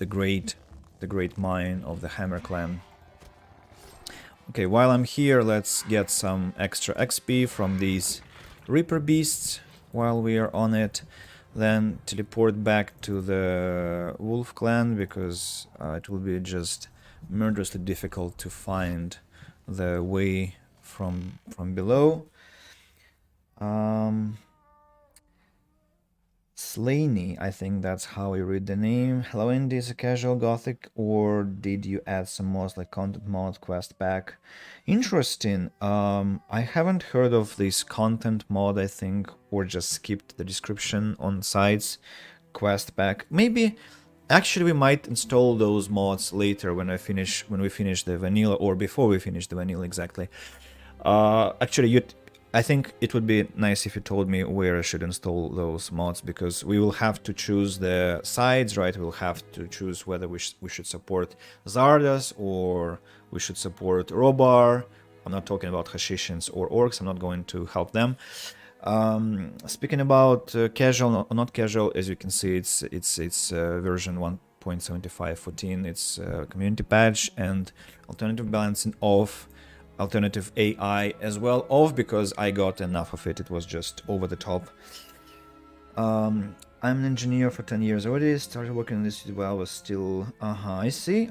great mine of the Hammer Clan. Okay, while I'm here, let's get some extra XP from these Reaper beasts while we are on it. Then teleport back to the Wolf Clan, because it will be just murderously difficult to find the way from below. Slaney, I think that's how you read the name. Hello Indy, is a casual Gothic, or did you add some mods like content mod, quest pack? Interesting. I haven't heard of this content mod, I think, or just skipped the description on sites. Quest pack. Maybe, actually, we might install those mods later when we finish the vanilla, or before we finish the vanilla exactly. Actually, I think it would be nice if you told me where I should install those mods, because we will have to choose the sides, right? We'll have to choose whether we should support Zardas or we should support Robar. I'm not talking about Hashishins or Orcs, I'm not going to help them. Speaking about casual or not casual, as you can see, it's version 1.75.14, it's community patch, and alternative balancing off. Alternative AI as well off, because I got enough of it. It was just over the top. I'm an engineer for 10 years already. Started working in this while I was still. I see.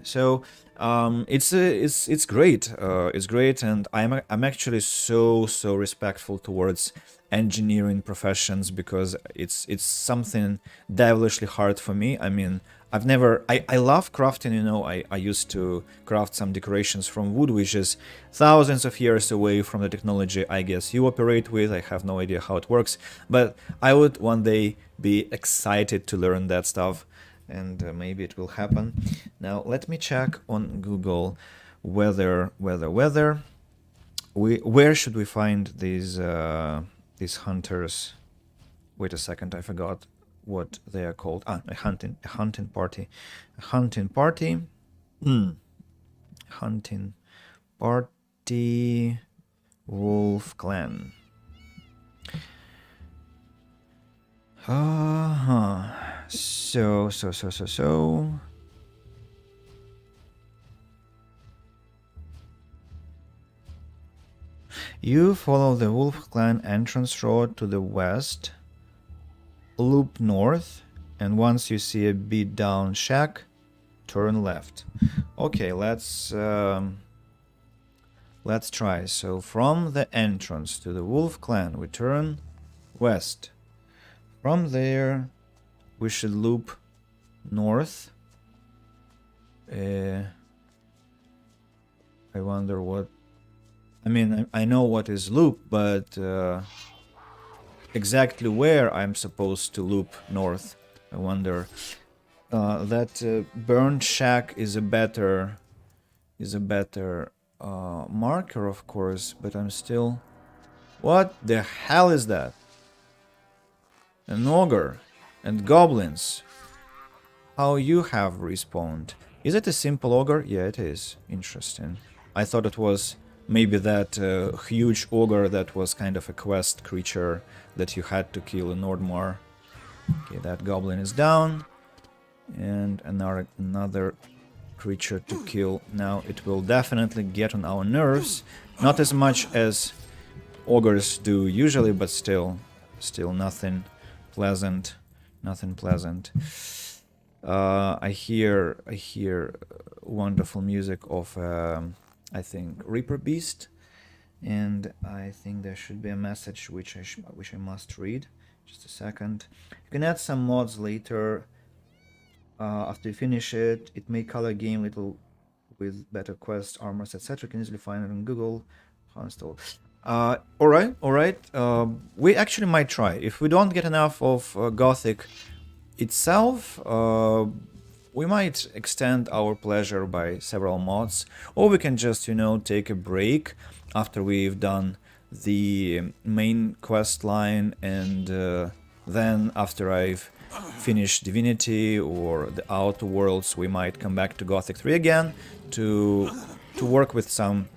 So it's great. It's great, and I'm actually so respectful towards engineering professions, because it's something devilishly hard for me. I mean, I love crafting, you know. I used to craft some decorations from wood, which is thousands of years away from the technology I guess you operate with. I have no idea how it works, but I would one day be excited to learn that stuff. and maybe it will happen. Now let me check on Google weather. Where should we find these hunters? Wait a second, I forgot what they are called. A hunting party. A hunting party. Hunting party wolf clan. So. You follow the Wolf Clan entrance road to the west, loop north, and once you see a beat down shack, turn left. Okay, let's try. So from the entrance to the Wolf Clan, we turn west. From there, we should loop north. I wonder what... I mean, I know what is loop, but exactly where I'm supposed to loop north, I wonder. That burned shack is a better marker, of course, but I'm still... What the hell is that? An ogre and goblins. How you have respawned. Is it a simple ogre? Yeah, it is. Interesting. I thought it was maybe that huge ogre that was kind of a quest creature that you had to kill in Nordmar. Okay, that goblin is down. And another creature to kill. Now it will definitely get on our nerves. Not as much as ogres do usually, but still nothing pleasant. Nothing pleasant. I hear wonderful music of I think Reaper Beast, and I think there should be a message which I must read. Just a second. You can add some mods later. After you finish it, it may color game little with better quests, armors, etc. You can easily find it on Google. How install? Alright. We actually might try. If we don't get enough of Gothic itself, we might extend our pleasure by several mods, or we can just, take a break after we've done the main quest line, and then after I've finished Divinity or the Outer Worlds, we might come back to Gothic 3 again to work with some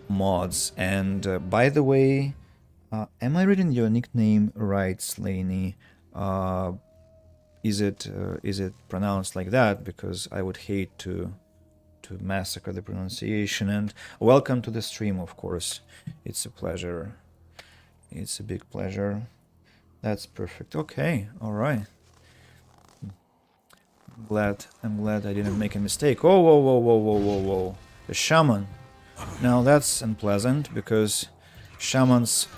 mods. And by the way, am I reading your nickname right, Slaney? Is it pronounced like that? Because I would hate to massacre the pronunciation. And welcome to the stream, of course. It's a pleasure. It's a big pleasure. That's perfect. Okay, all right. I'm glad I didn't make a mistake. Oh, whoa. The shaman. Now that's unpleasant because shamans,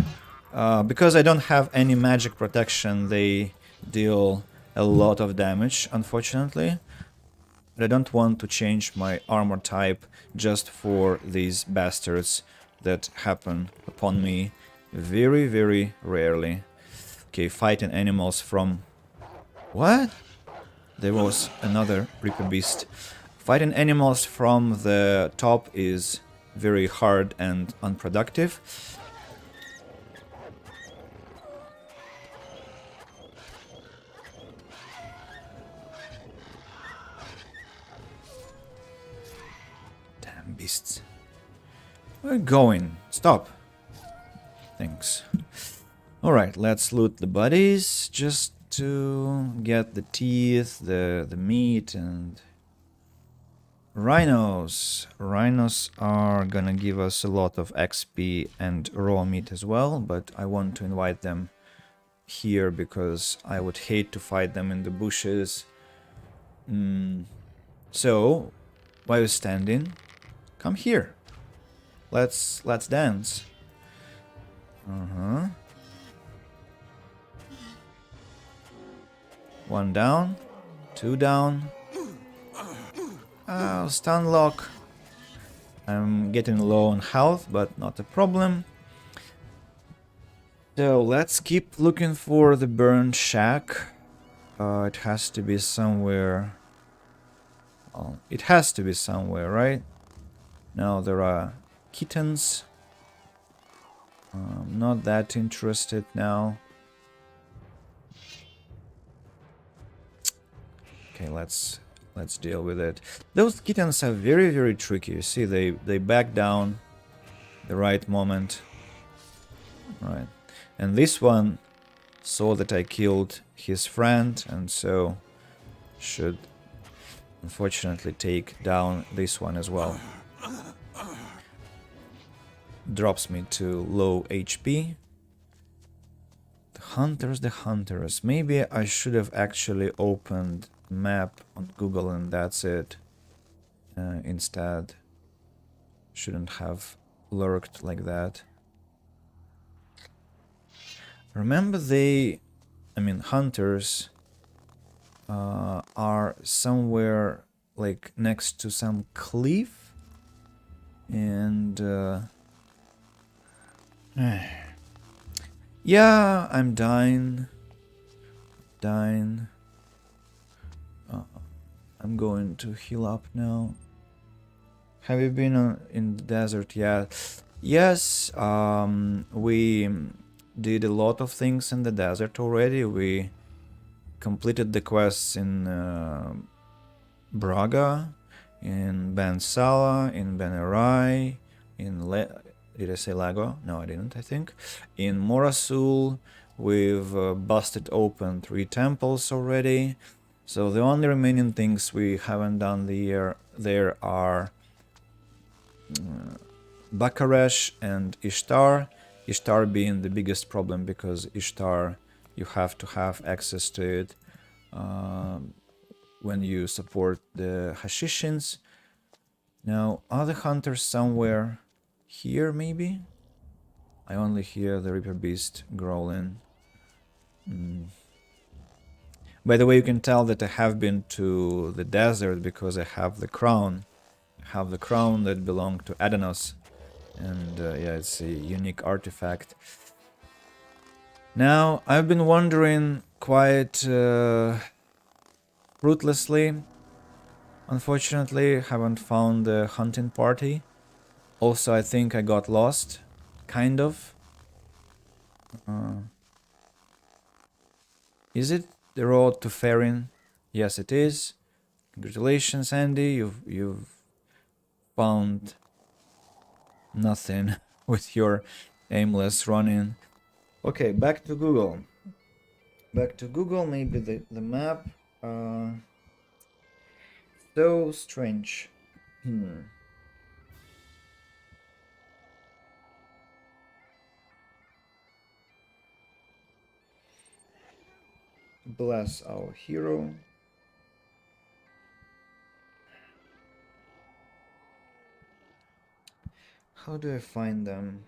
because I don't have any magic protection, they deal a lot of damage, unfortunately. But I don't want to change my armor type just for these bastards that happen upon me very, very rarely. Okay, fighting animals from... What? There was another Reaper Beast. Fighting animals from the top is very hard and unproductive. Damn beasts. We're going. Stop. Thanks. Alright, let's loot the bodies just to get the teeth, the meat, and rhinos. Rhinos are gonna give us a lot of XP and raw meat as well, but I want to invite them here because I would hate to fight them in the bushes. So, while you're standing, come here. Let's dance. One down, two down. Stun lock. I'm getting low on health, but not a problem. So let's keep looking for the burned shack. It has to be somewhere. Well, it has to be somewhere, right? Now there are kittens. I'm not that interested now. Okay, let's deal with it. Those kittens are very tricky. You see, they back down the right moment. Right. And this one saw that I killed his friend, and so should unfortunately take down this one as well. Drops me to low HP. The hunters. Maybe I should have actually opened map on Google and that's it. Instead, shouldn't have lurked like that. Remember hunters are somewhere like next to some cliff, and yeah, I'm dying. I'm going to heal up now. Have you been in the desert yet? Yes, we did a lot of things in the desert already. We completed the quests in Braga, in Ben Sala, in Benerai, in did I say Lago? No, I didn't, I think. In Morasul, we've busted open 3 temples already. So the only remaining things we haven't done there are Bakaresh and Ishtar. Ishtar being the biggest problem because Ishtar, you have to have access to it when you support the Hashishins. Now, are the hunters somewhere here, maybe? I only hear the Reaper Beast growling. By the way, you can tell that I have been to the desert because I have the crown. I have the crown that belonged to Adanos. And yeah, it's a unique artifact. Now, I've been wandering quite fruitlessly. Unfortunately, haven't found the hunting party. Also, I think I got lost. Kind of. Is it the road to Farin? Yes, it is. Congratulations, Andy. You've found nothing with your aimless running. Okay, back to Google. Back to Google, maybe the map. So strange. Bless our hero. How do I find them?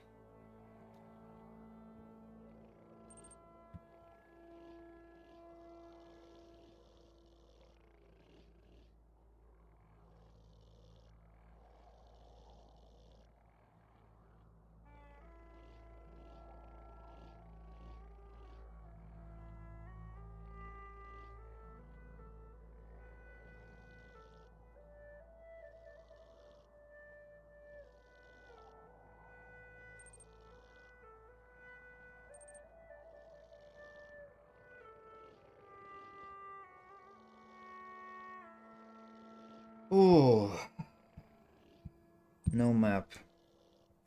Oh, no map.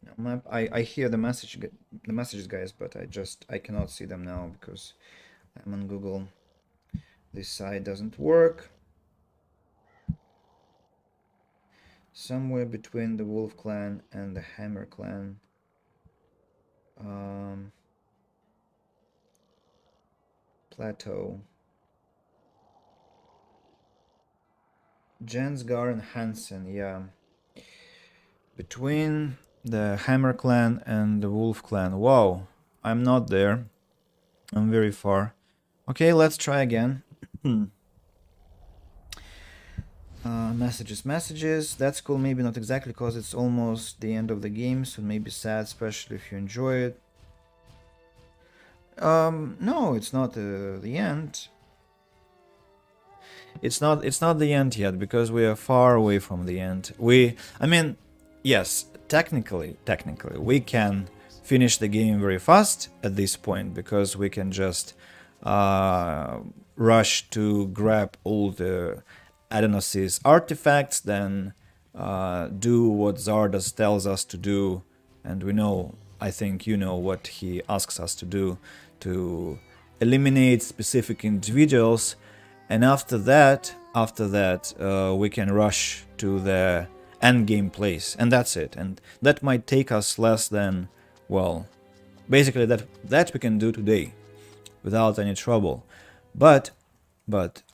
No map. I hear the messages, guys, but I cannot see them now because I'm on Google. This side doesn't work. Somewhere between the Wolf Clan and the Hammer Clan. Plateau. Jensgar and Hansen, yeah. Between the Hammer Clan and the Wolf Clan. Wow, I'm not there. I'm very far. Okay, let's try again. Messages. That's cool. Maybe not exactly because it's almost the end of the game, so maybe sad, especially if you enjoy it. No, it's not the end. It's not the end yet, because we are far away from the end. I mean, yes, technically, we can finish the game very fast at this point, because we can just rush to grab all the Adonis's artifacts, then do what Zardas tells us to do, and we know, I think you know what he asks us to do, to eliminate specific individuals, and after that, we can rush to the end game place, and that's it. And that might take us less than, well, basically that we can do today without any trouble. But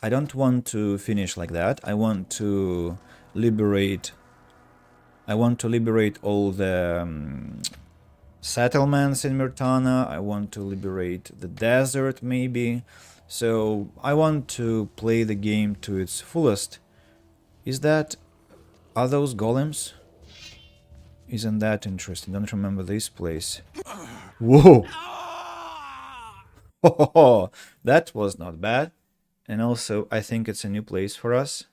I don't want to finish like that. I want to liberate all the settlements in Myrtana. I want to liberate the desert, maybe. So I want to play the game to its fullest. Are those golems? Isn't that interesting? Don't remember this place. Whoa! Oh, that was not bad. And also, I think it's a new place for us.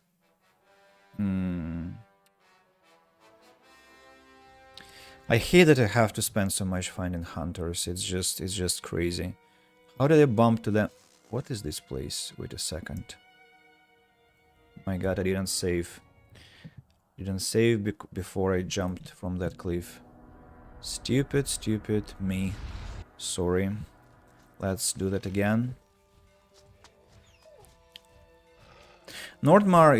I hate that I have to spend so much finding hunters. It's just crazy. How did I bump to them? What is this place? Wait a second. My god, I didn't save. Before I jumped from that cliff. Stupid me. Sorry. Let's do that again. Nordmar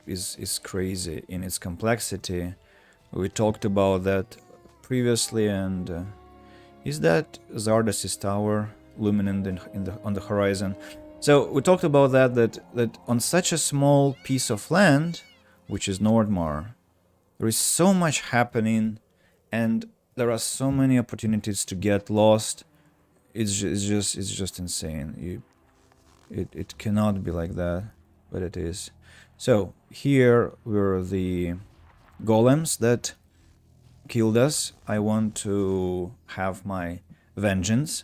is crazy in its complexity. We talked about that previously, and is that Zardas' tower luminant on the horizon? So we talked about that on such a small piece of land, which is Nordmar, there is so much happening, and there are so many opportunities to get lost. It's just insane. It cannot be like that, but it is. So here were the golems that killed us. I want to have my vengeance.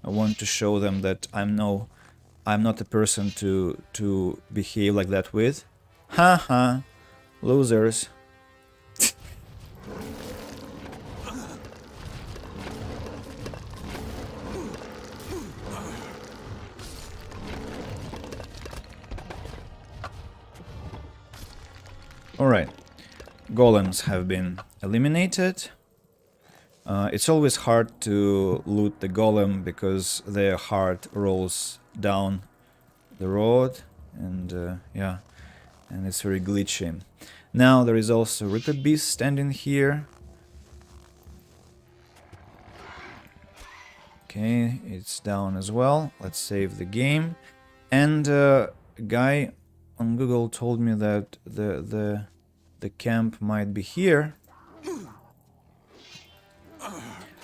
I want to show them that I'm not a person to behave like that with. Haha, losers. Alright, golems have been eliminated. It's always hard to loot the golem because their heart rolls down the road, and yeah, and it's very glitchy. Now there is also Reaper Beast standing here. Okay, it's down as well. Let's save the game. And a guy on Google told me that the camp might be here.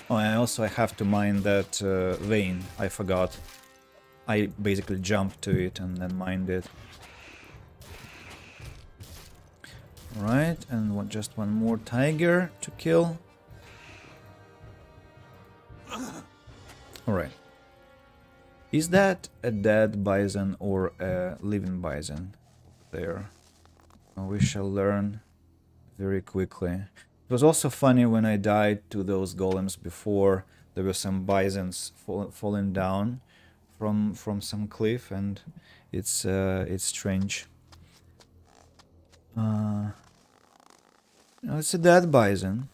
Oh, and also I have to mine that vein. I forgot. I basically jumped to it and then mined it. Right, and just one more tiger to kill. Alright. Is that a dead bison or a living bison there? We shall learn very quickly. It was also funny when I died to those golems before. There were some bisons falling down from some cliff, and it's strange. No, it's a dead bison.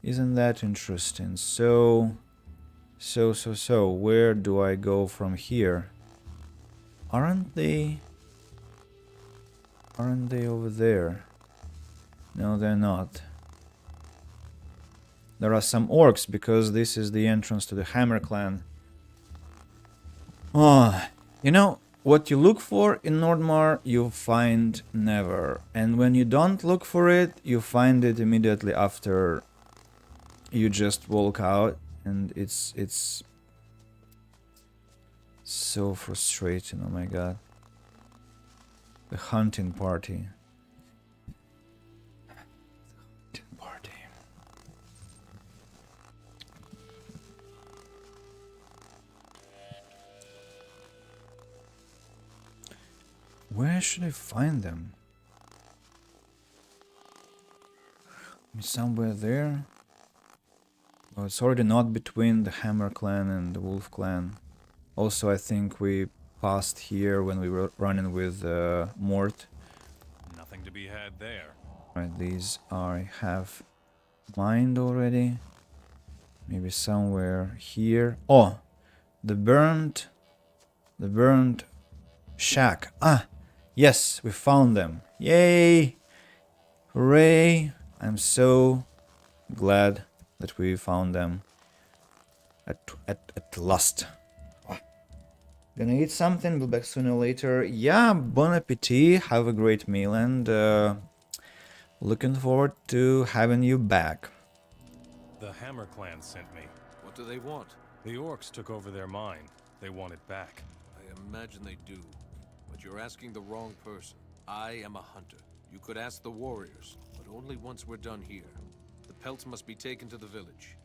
Isn't that interesting? So, where do I go from here? Aren't they over there? No, they're not. There are some orcs, because this is the entrance to the Hammer Clan. Oh, you know, what you look for in Nordmar, you find never. And when you don't look for it, you find it immediately after you just walk out. And it's so frustrating, oh my god. The hunting party. Where should I find them? Somewhere there? Oh, it's already not between the Hammer clan and the Wolf clan. Also, I think we passed here when we were running with Mort. Nothing to be had there. Right, these I have mined already. Maybe somewhere here. Oh, the burned shack. Ah, yes, we found them. Yay! Hooray! I'm so glad that we found them at last. Oh. Gonna eat something, be back sooner or later. Yeah, bon appetit, have a great meal, and looking forward to having you back. The Hammer clan sent me. What do they want? The orcs took over their mine. They want it back. I imagine they do. But you're asking the wrong person. I am a hunter. You could ask the warriors, but only once we're done here. The pelts must be taken to the village.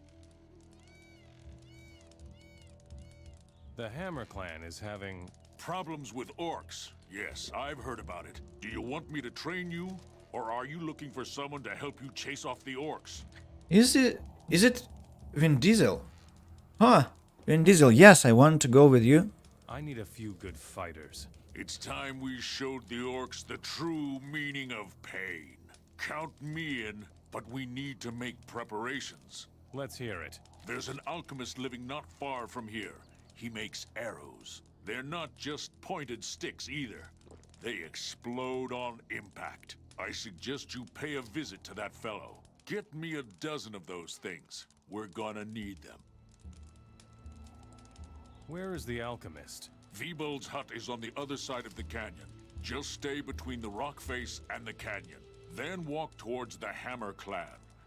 The Hammer clan is having Problems with orcs. Yes, I've heard about it. Do you want me to train you? Or are you looking for someone to help you chase off the orcs? Is it Vin Diesel? Huh, Vin Diesel, yes, I want to go with you. I need a few good fighters. It's time we showed the orcs the true meaning of pain. Count me in, but we need to make preparations. Let's hear it. There's an alchemist living not far from here. He makes arrows. They're not just pointed sticks either. They explode on impact. I suggest you pay a visit to that fellow. Get me a dozen of those things. We're gonna need them. Where is the alchemist? Vibold's hut is on the other side of the canyon. Just stay between the rock face and the canyon. Then walk towards the Hammer clan.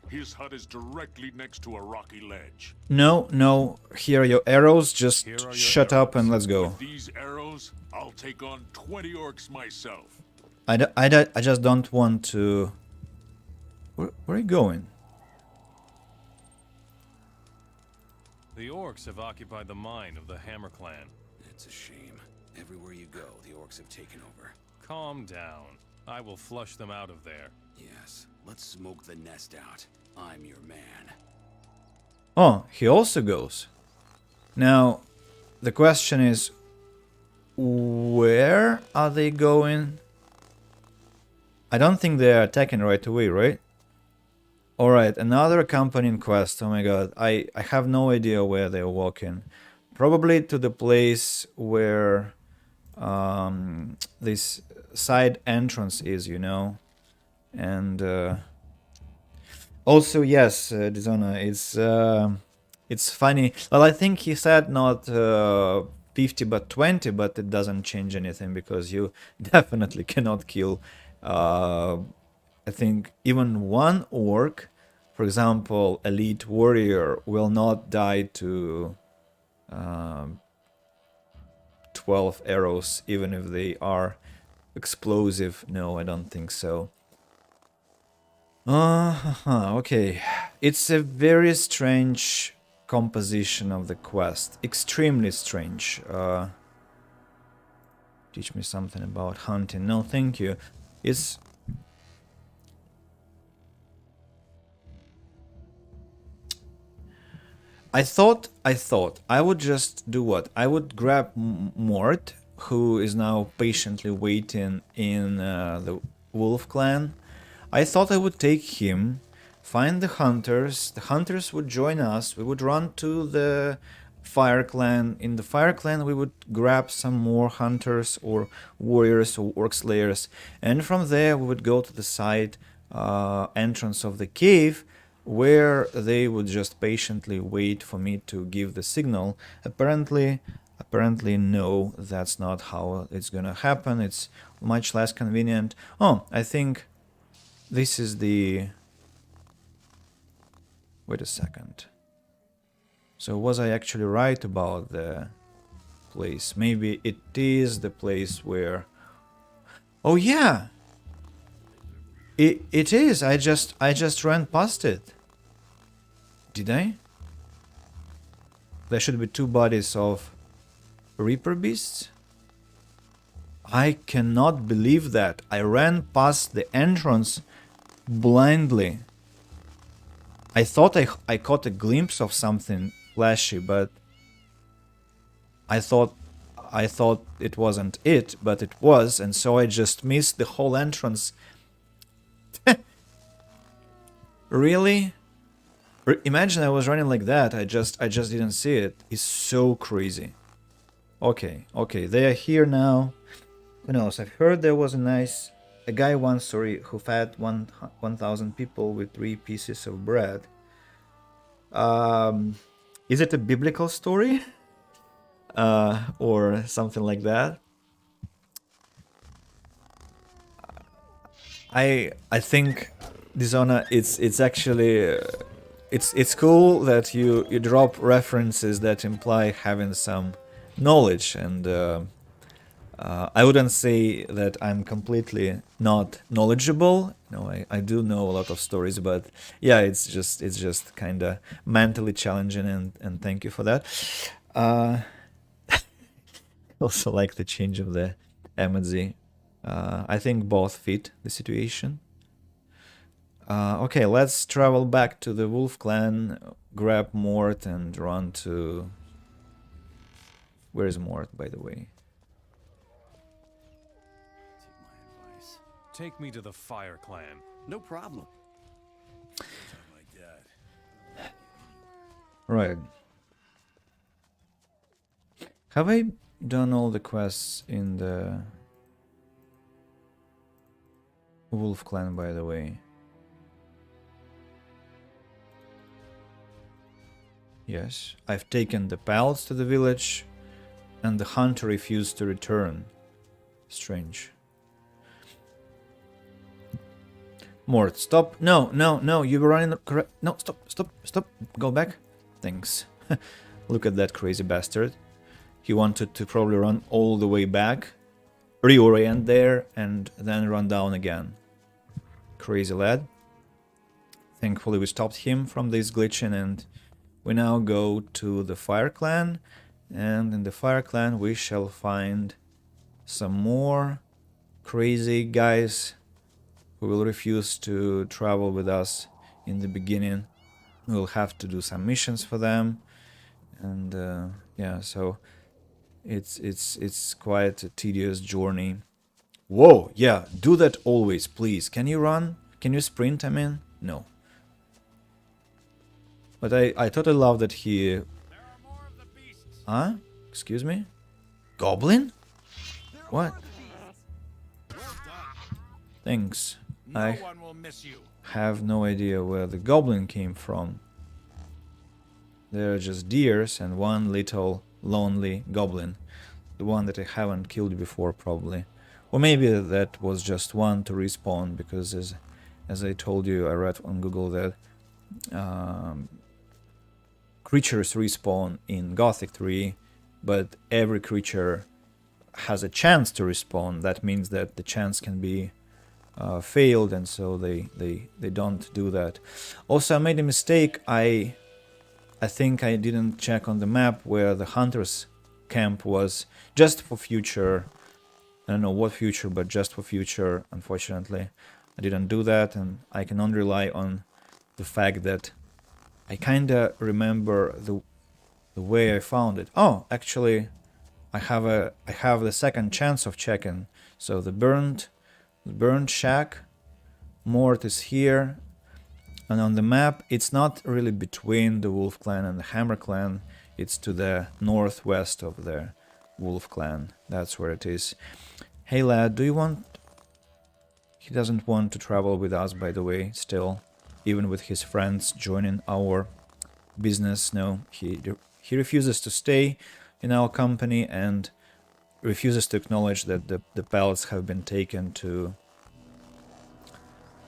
His hut is directly next to a rocky ledge. No, here are your arrows, just shut up and let's go. With these arrows, I'll take on 20 orcs myself. I just don't want to... Where are you going? The orcs have occupied the mine of the Hammer clan. It's a shame. Everywhere you go, the orcs have taken over. Calm down. I will flush them out of there. Yes, let's smoke the nest out. I'm your man. Oh, he also goes. Now, the question is, where are they going? I don't think they're attacking right away, right? Alright, another accompanying quest. Oh my god, I have no idea where they're walking. Probably to the place where this side entrance is, you know. And also, yes, Dishonor, it's funny. Well, I think he said not 50 but 20, but it doesn't change anything because you definitely cannot kill, I think, even one orc. For example, elite warrior will not die to 12 arrows, even if they are explosive. No, I don't think so. Okay. It's a very strange composition of the quest. Extremely strange. Teach me something about hunting. No, thank you. It's... I thought I would just do what? I would grab Mort, who is now patiently waiting in the Wolf clan. I thought I would take him, find the hunters would join us, we would run to the Fire clan. In the Fire clan we would grab some more hunters or warriors or orc slayers, and from there we would go to the side entrance of the cave, where they would just patiently wait for me to give the signal. Apparently no, that's not how it's gonna happen. It's much less convenient. Oh, I think this is the... Wait a second. So was I actually right about the place? Maybe it is the place where... Oh yeah! It is. I just ran past it. Did I? There should be two bodies of Reaper beasts. I cannot believe that. I ran past the entrance blindly. I thought I caught a glimpse of something flashy, but I thought it wasn't it, but it was, and so I just missed the whole entrance. Really? Imagine I was running like that. I just didn't see it. It's so crazy. Okay, they are here now. Who knows? I've heard there was a guy once, who fed 1,000 people with 3 pieces of bread. Is it a biblical story? Or something like that? I think Dishonor, it's actually it's cool that you drop references that imply having some knowledge, and I wouldn't say that I'm completely not knowledgeable. No, I do know a lot of stories, but yeah, it's just kind of mentally challenging, and thank you for that. Also like the change of the emoji. I think both fit the situation. Okay, let's travel back to the Wolf Clan, grab Mort, and run to... Where is Mort, by the way? Take my advice. Take me to the Fire Clan. No problem. Right. Have I done all the quests in the Wolf Clan, by the way? Yes, I've taken the pals to the village, and the hunter refused to return. Strange. Mort, stop. No, you were running the correct... No, stop. Go back. Thanks. Look at that crazy bastard. He wanted to probably run all the way back, reorient there, and then run down again. Crazy lad. Thankfully we stopped him from this glitching, and we now go to the Fire Clan, and in the Fire Clan we shall find some more crazy guys who will refuse to travel with us in the beginning. We'll have to do some missions for them, and yeah, so it's quite a tedious journey. Whoa, yeah, do that always, please. Can you run? Can you sprint, I mean? No. But I totally love that he... Huh? Excuse me? Goblin? What? Thanks. I have no idea where the goblin came from. They're just deers and one little lonely goblin. The one that I haven't killed before, probably. Or maybe that was just one to respawn, because as I told you, I read on Google that creatures respawn in Gothic 3, but every creature has a chance to respawn. That means that the chance can be failed, and so they don't do that. Also, I made a mistake. I think I didn't check on the map where the hunter's camp was, just for future. I don't know what future, but just for future. Unfortunately, I didn't do that, and I can only rely on the fact that I kinda remember the way I found it. Oh, actually, I have the second chance of checking. So the burned shack, Mort is here, and on the map it's not really between the Wolf Clan and the Hammer Clan. It's to the northwest of the Wolf Clan. That's where it is. Hey lad, do you want... He doesn't want to travel with us, by the way, still. Even with his friends joining our business. No, he refuses to stay in our company and refuses to acknowledge that the pallets have been taken to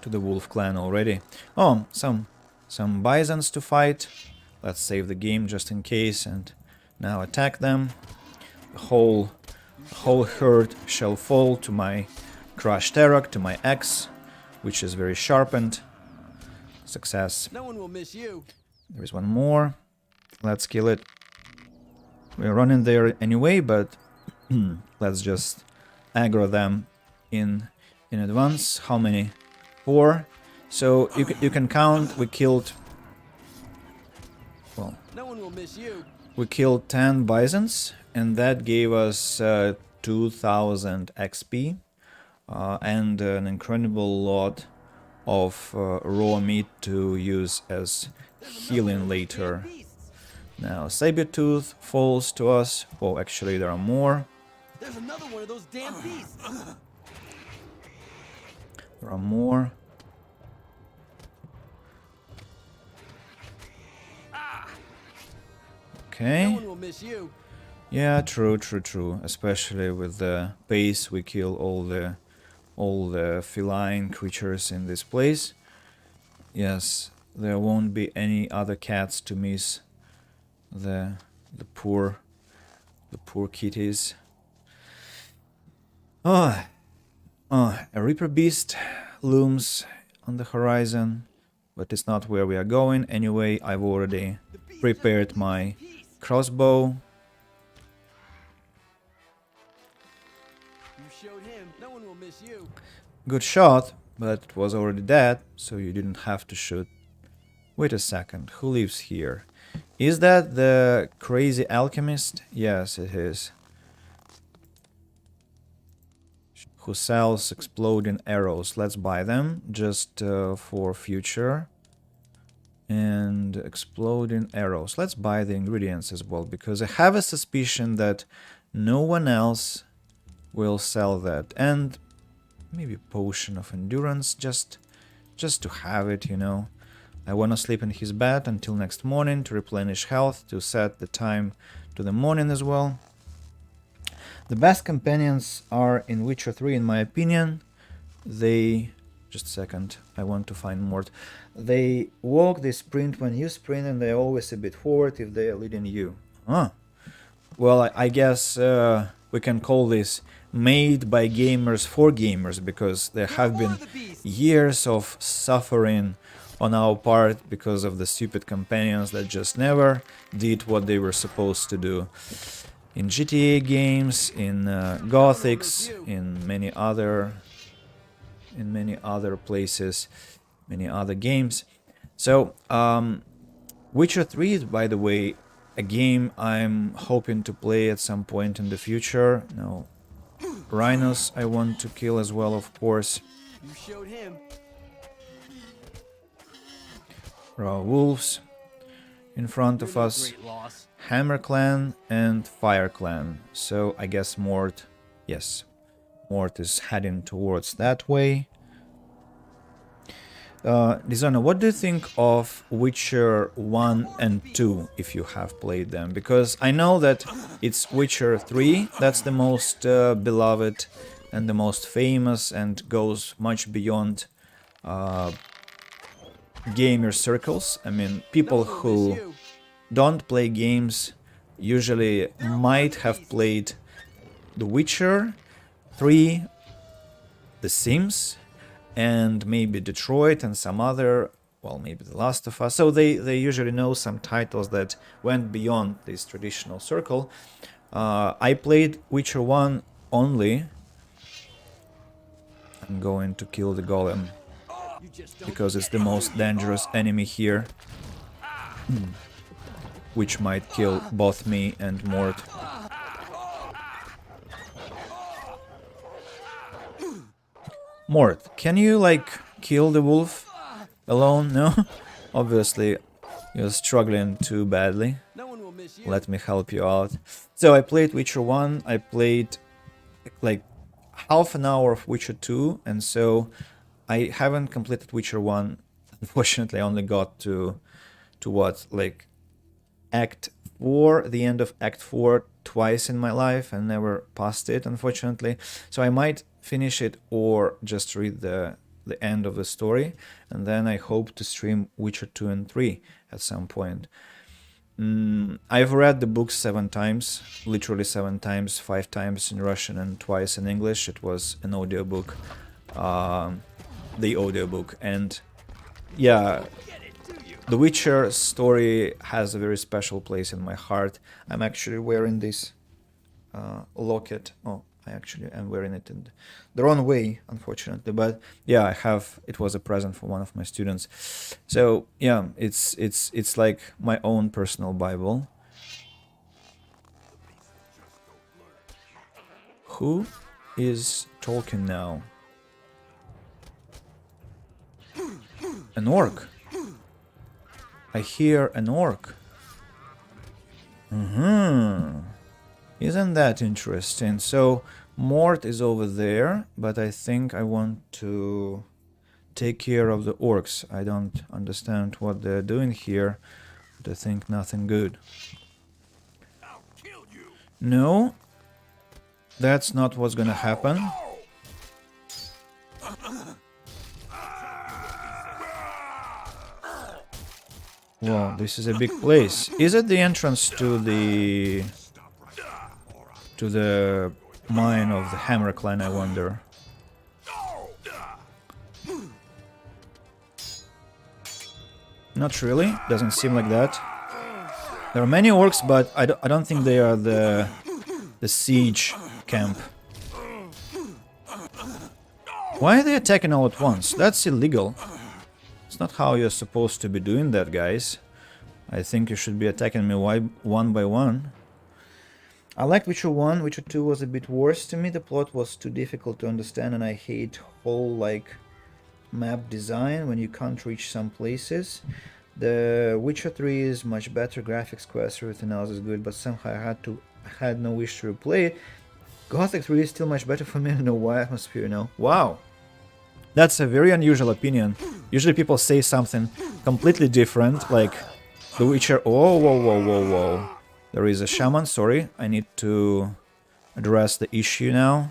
the Wolf Clan already. Oh, some bisons to fight. Let's save the game just in case and now attack them. The whole herd shall fall to my crushed Terok, to my axe, which is very sharpened. Success. No one will miss you. There is one more. Let's kill it. We're running there anyway, but let's just aggro them in advance. How many? 4. So you can count. We killed. Well, No one will miss you. we killed 10 bisons, and that gave us 2000 XP and an incredible lot of raw meat to use as healing later. Now Sabertooth falls to us. Oh, actually there are more. There's another one of those damn beasts. There are more. Okay. No one will miss you. Yeah, true. Especially with the pace we kill all the feline creatures in this place. Yes, there won't be any other cats to miss the poor kitties. A Reaper Beast looms on the horizon, but it's not where we are going. Anyway, I've already prepared my crossbow. You showed him. No one will miss you. Good shot, but it was already dead, so you didn't have to shoot. Wait a second, who lives here? Is that the crazy alchemist? Yes, it is. Who sells exploding arrows. Let's buy them, just for future. And exploding arrows. Let's buy the ingredients as well, because I have a suspicion that no one else will sell that. And maybe potion of endurance, just to have it, you know. I want to sleep in his bed until next morning to replenish health, to set the time to the morning as well. The best companions are in Witcher 3, in my opinion. They... just a second, I want to find Mort. They walk, they sprint when you sprint, and they're always a bit forward if they are leading you. Huh. Well, I guess we can call this made by gamers for gamers, because there have been years of suffering on our part because of the stupid companions that just never did what they were supposed to do. In GTA games, in Gothics, in many other places, many other games. So, Witcher 3 is, by the way, a game I'm hoping to play at some point in the future. No, rhinos I want to kill as well, of course. You showed him. Raw wolves in front of us. Hammer Clan and Fire Clan. So I guess Mort, yes, Mort is heading towards that way. Dishonour, what do you think of Witcher 1 and 2, if you have played them? Because I know that it's Witcher 3 that's the most beloved and the most famous and goes much beyond gamer circles. I mean, people who don't play games usually might have played The Witcher 3, The Sims, and maybe Detroit and some other, well, maybe The Last of Us. So they usually know some titles that went beyond this traditional circle. I played Witcher 1 only. I'm going to kill the golem, because it's the most dangerous enemy here, which might kill both me and Mort. Mort, can you, like, kill the wolf alone? No? Obviously, you're struggling too badly. Let me help you out. So I played Witcher 1, I played, like, half an hour of Witcher 2, and so I haven't completed Witcher 1. Unfortunately, I only got to what, like, Act 4, the end of Act 4 twice in my life, and never passed it, unfortunately. So I might finish it or just read the end of the story, and then I hope to stream Witcher 2 and 3 at some point. I've read the books 7 times, literally 7 times, 5 times in Russian and twice in English. It was an audiobook, the audiobook, and yeah, the Witcher story has a very special place in my heart. I'm actually wearing this locket. Oh, I actually am wearing it in the wrong way, unfortunately. But yeah, I have. It was a present for one of my students. So yeah, it's like my own personal Bible. Who is talking now? An orc. I hear an orc. Isn't that interesting? So Mort is over there, but I think I want to take care of the orcs. I don't understand what they're doing here, but I think nothing good. No, that's not what's gonna happen. Wow, this is a big place. Is it the entrance to the mine of the Hammer Clan, I wonder? Not really, doesn't seem like that. There are many orcs, but I don't think they are the siege camp. Why are they attacking all at once? That's illegal. It's not how you're supposed to be doing that, guys. I think you should be attacking me one by one. I liked Witcher 1, Witcher 2 was a bit worse to me. The plot was too difficult to understand and I hate whole like map design when you can't reach some places. The Witcher 3 is much better, graphics, quests, everything else is good, but somehow I had no wish to replay it. Gothic 3 is still much better for me, I don't know why, atmosphere, no. Wow! That's a very unusual opinion. Usually people say something completely different, like The Witcher... Oh, whoa, whoa, whoa, whoa. There is a shaman, sorry. I need to address the issue now.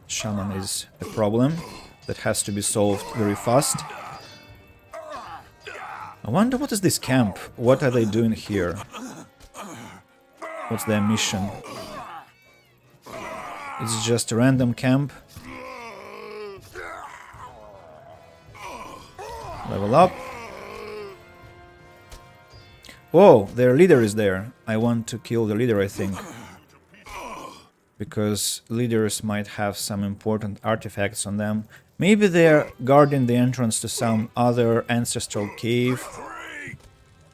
Shaman is a problem that has to be solved very fast. I wonder what is this camp? What are they doing here? What's their mission? It's just a random camp. Level up. Whoa, their leader is there. I want to kill the leader, I think. Because leaders might have some important artifacts on them. Maybe they're guarding the entrance to some other ancestral cave.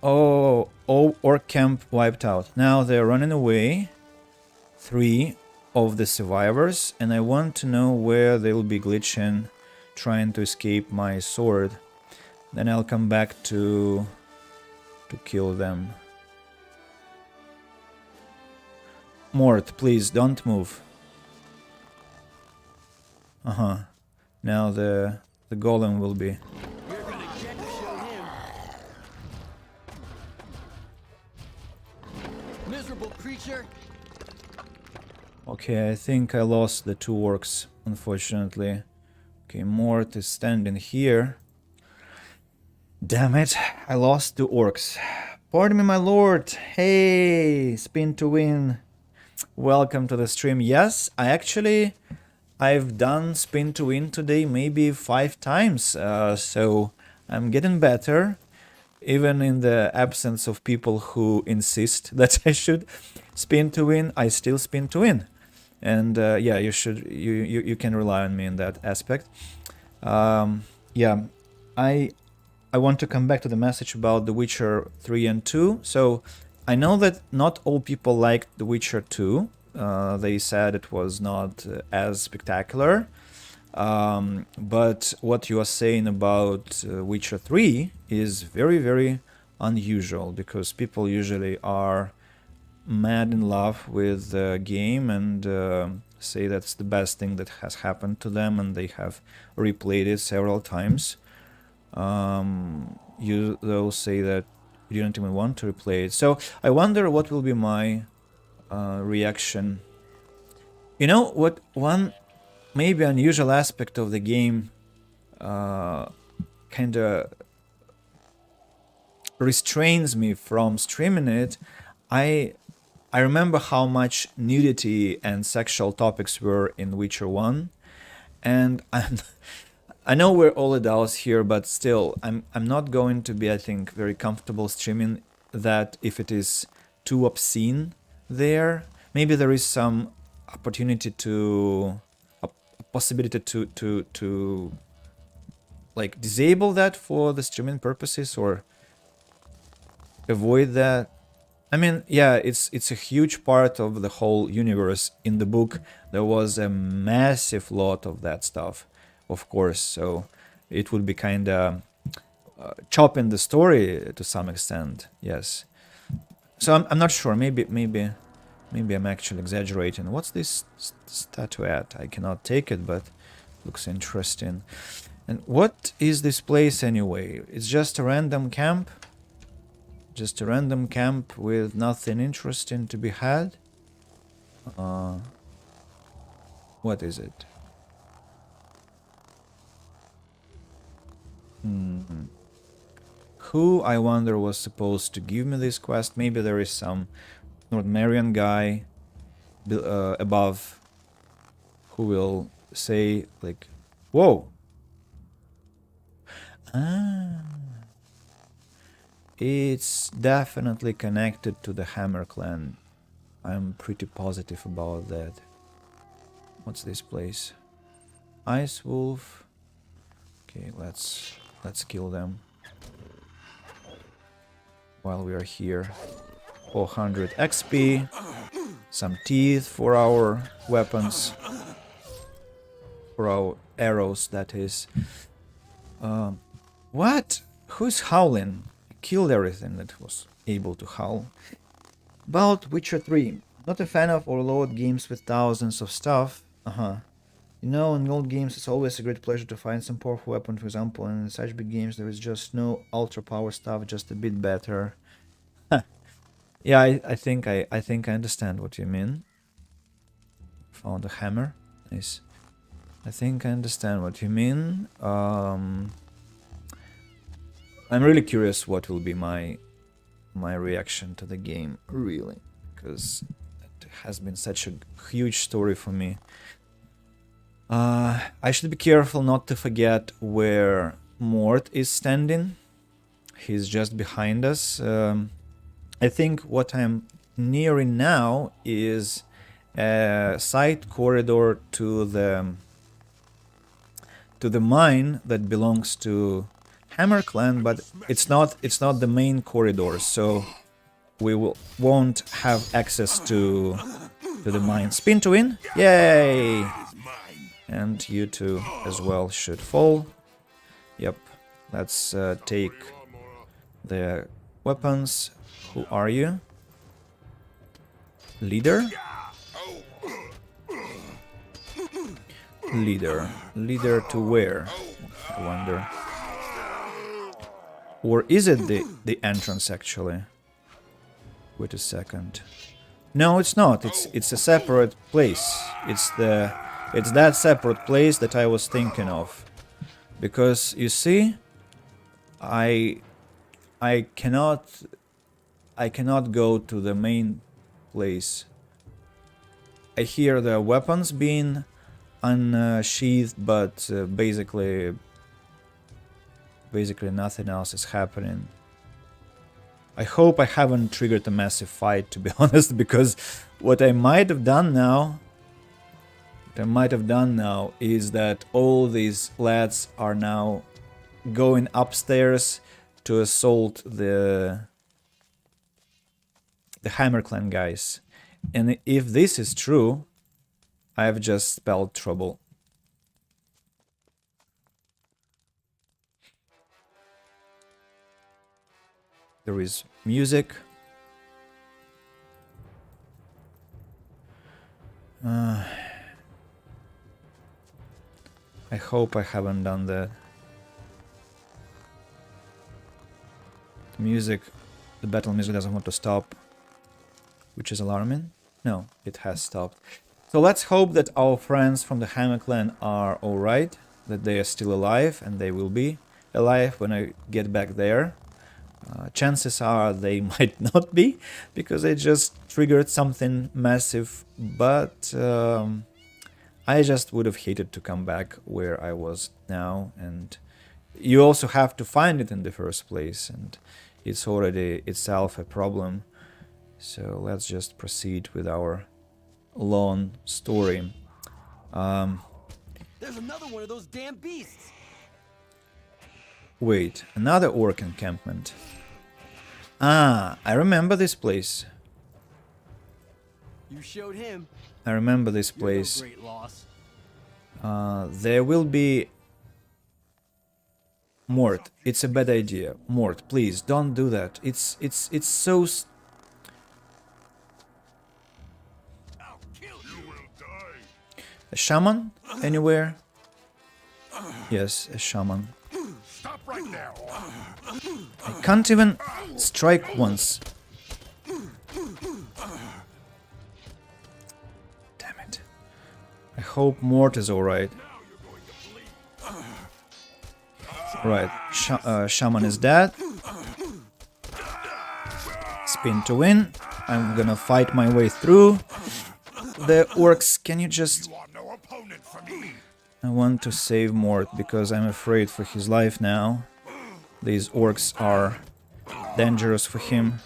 Oh, orc camp wiped out. Now they're running away. 3 of the survivors. And I want to know where they'll be glitching, trying to escape my sword. Then I'll come back to kill them. Mort, please don't move. Now the golem will be. You're gonna get to show him. Miserable creature. Okay, I think I lost the 2 orcs, unfortunately. Okay, Mort is standing here. Damn it, I lost 2 orcs. Pardon me, my lord. Hey, spin to win. Welcome to the stream. Yes, I've done spin to win today maybe 5 times. So I'm getting better. Even in the absence of people who insist that I should spin to win, I still spin to win. And yeah, you can rely on me in that aspect. Yeah, I want to come back to the message about The Witcher 3 and 2. So I know that not all people liked The Witcher 2. They said it was not as spectacular. But what you are saying about Witcher 3 is very, very unusual, because people usually are mad in love with the game and say that's the best thing that has happened to them, and they have replayed it several times. They'll say that you don't even want to replay it. So I wonder what will be my reaction. You know what? One maybe unusual aspect of the game kind of restrains me from streaming it. I remember how much nudity and sexual topics were in Witcher 1, and I know we're all adults here, but still, I'm not going to be, I think, very comfortable streaming that if it is too obscene there, maybe there is some opportunity to a possibility to like disable that for the streaming purposes or avoid that. I mean, yeah, it's a huge part of the whole universe. In the book there was a massive lot of that stuff, of course, so it would be kind of chopping the story to some extent, yes. So I'm not sure, maybe I'm actually exaggerating. What's this statuette? I cannot take it, but looks interesting. And what is this place anyway? It's just a random camp? Just a random camp with nothing interesting to be had? What is it? Who, I wonder, was supposed to give me this quest? Maybe there is some Nordmarian guy above who will say, like, whoa! Ah, it's definitely connected to the Hammer clan. I'm pretty positive about that. What's this place? Ice Wolf. Okay, let's kill them while we are here. 400 XP, some teeth for our weapons, for our arrows, that is. What? Who's howling? I killed everything that was able to howl. About Witcher 3. Not a fan of overload games with thousands of stuff. You know, in old games it's always a great pleasure to find some powerful weapon, for example, and in such big games there is just no ultra power stuff, just a bit better. Yeah, I think I understand what you mean. Found a hammer. Nice. I think I understand what you mean. I'm really curious what will be my reaction to the game, really, because it has been such a huge story for me. I should be careful not to forget where Mort is standing. He's just behind us. I think what I'm nearing now is a side corridor to the mine that belongs to Hammer Clan, but it's not the main corridor, so we won't have access to the mine. Spin to win, yay! And you two as well should fall. Yep, let's take the weapons. Who are you? Leader? Leader to where? I wonder. Or is it the entrance actually? Wait a second. No, it's not. It's a separate place. It's that separate place that I was thinking of. Because you see, I cannot go to the main place. I hear the weapons being unsheathed, but basically nothing else is happening. I hope I haven't triggered a massive fight, to be honest, because what I might have done now is that all these lads are now going upstairs to assault the Hammer Clan guys. And if this is true, I've just spelled trouble. There is music. I hope I haven't done that. The battle music doesn't want to stop, which is alarming. No, it has stopped. So let's hope that our friends from the Hammer Clan are alright, that they are still alive, and they will be alive when I get back there. Chances are they might not be, because I just triggered something massive, but I just would have hated to come back where I was now, and you also have to find it in the first place, and it's already itself a problem. So let's just proceed with our long story. There's another one of those damn beasts. Wait, another orc encampment. Ah, I remember this place. You showed him. I remember this You're no place. great loss. There will be... Mort, it's a bad idea. Mort, please, don't do that. It's so... A shaman? Anywhere? Yes, a shaman. Stop right there. I can't even strike once. Damn it. I hope Mort is alright. Right, shaman is dead. Spin to win. I'm gonna fight my way through. The orcs, can you just... I want to save Mort because I'm afraid for his life now. These orcs are dangerous for him,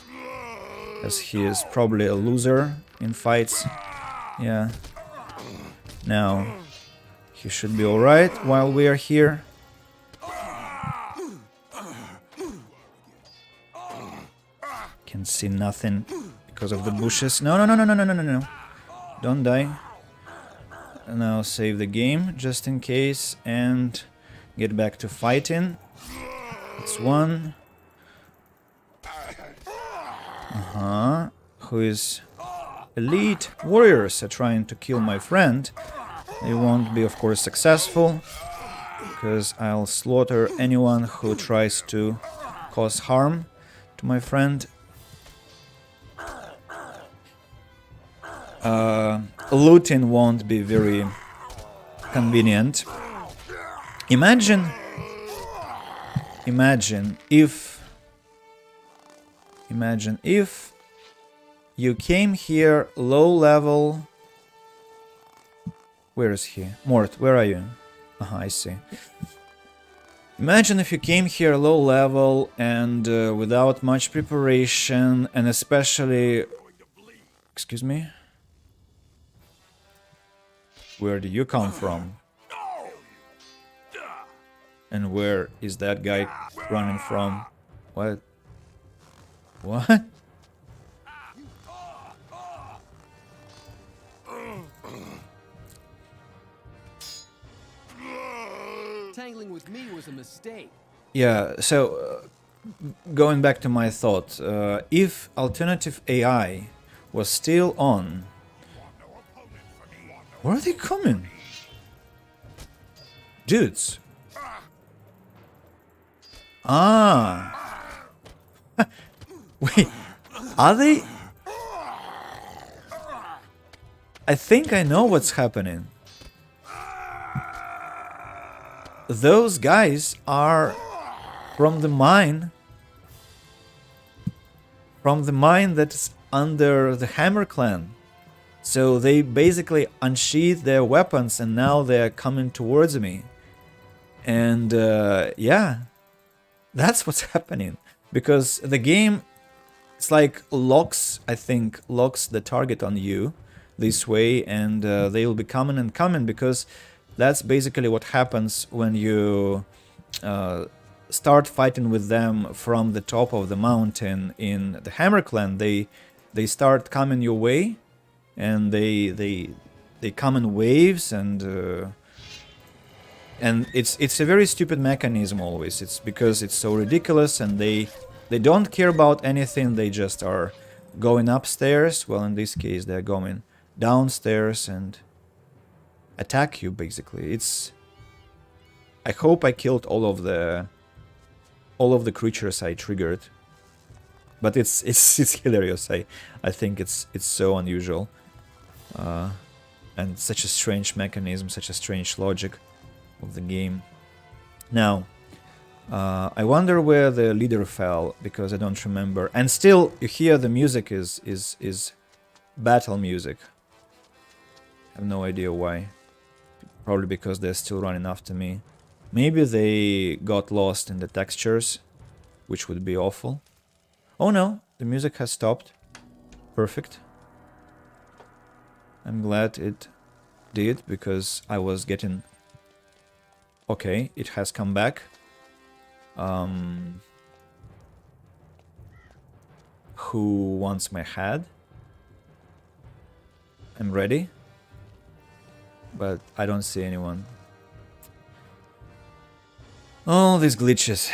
as he is probably a loser in fights. Yeah. Now, he should be alright while we are here. Can see nothing because of the bushes. No, no, no, no, no, no, no, no. Don't die. Now save the game just in case and get back to fighting. It's one. Who is elite warriors are trying to kill my friend. They won't be, of course, successful because I'll slaughter anyone who tries to cause harm to my friend. Looting won't be very convenient. Imagine if you came here low level. Where is he? Mort, where are you? I see. Imagine if you came here low level and without much preparation, and especially... Excuse me? Where do you come from? And where is that guy running from? What? What? Tangling with me was a mistake. Yeah, so going back to my thought, if alternative AI was still on, where are they coming? Dudes. Ah. Wait, are they? I think I know what's happening. Those guys are from the mine. From the mine that's under the Hammer clan. So they basically unsheathed their weapons and now they're coming towards me. And yeah, that's what's happening. Because the game, it's like locks the target on you this way, and they'll be coming and coming, because that's basically what happens when you start fighting with them from the top of the mountain in the Hammer clan. They start coming your way. And they come in waves, and it's a very stupid mechanism always. It's because it's so ridiculous, and they don't care about anything. They just are going upstairs. Well, in this case, they're going downstairs and attack you. Basically, it's. I hope I killed all of the creatures I triggered, but it's hilarious. I think it's so unusual. And such a strange mechanism, such a strange logic of the game. Now, I wonder where the leader fell, because I don't remember. And still, you hear the music is battle music. I have no idea why. Probably because they're still running after me. Maybe they got lost in the textures, which would be awful. Oh no, the music has stopped. Perfect. I'm glad it did, because I was getting... Okay, it has come back. Who wants my head? I'm ready. But I don't see anyone. Oh, these glitches.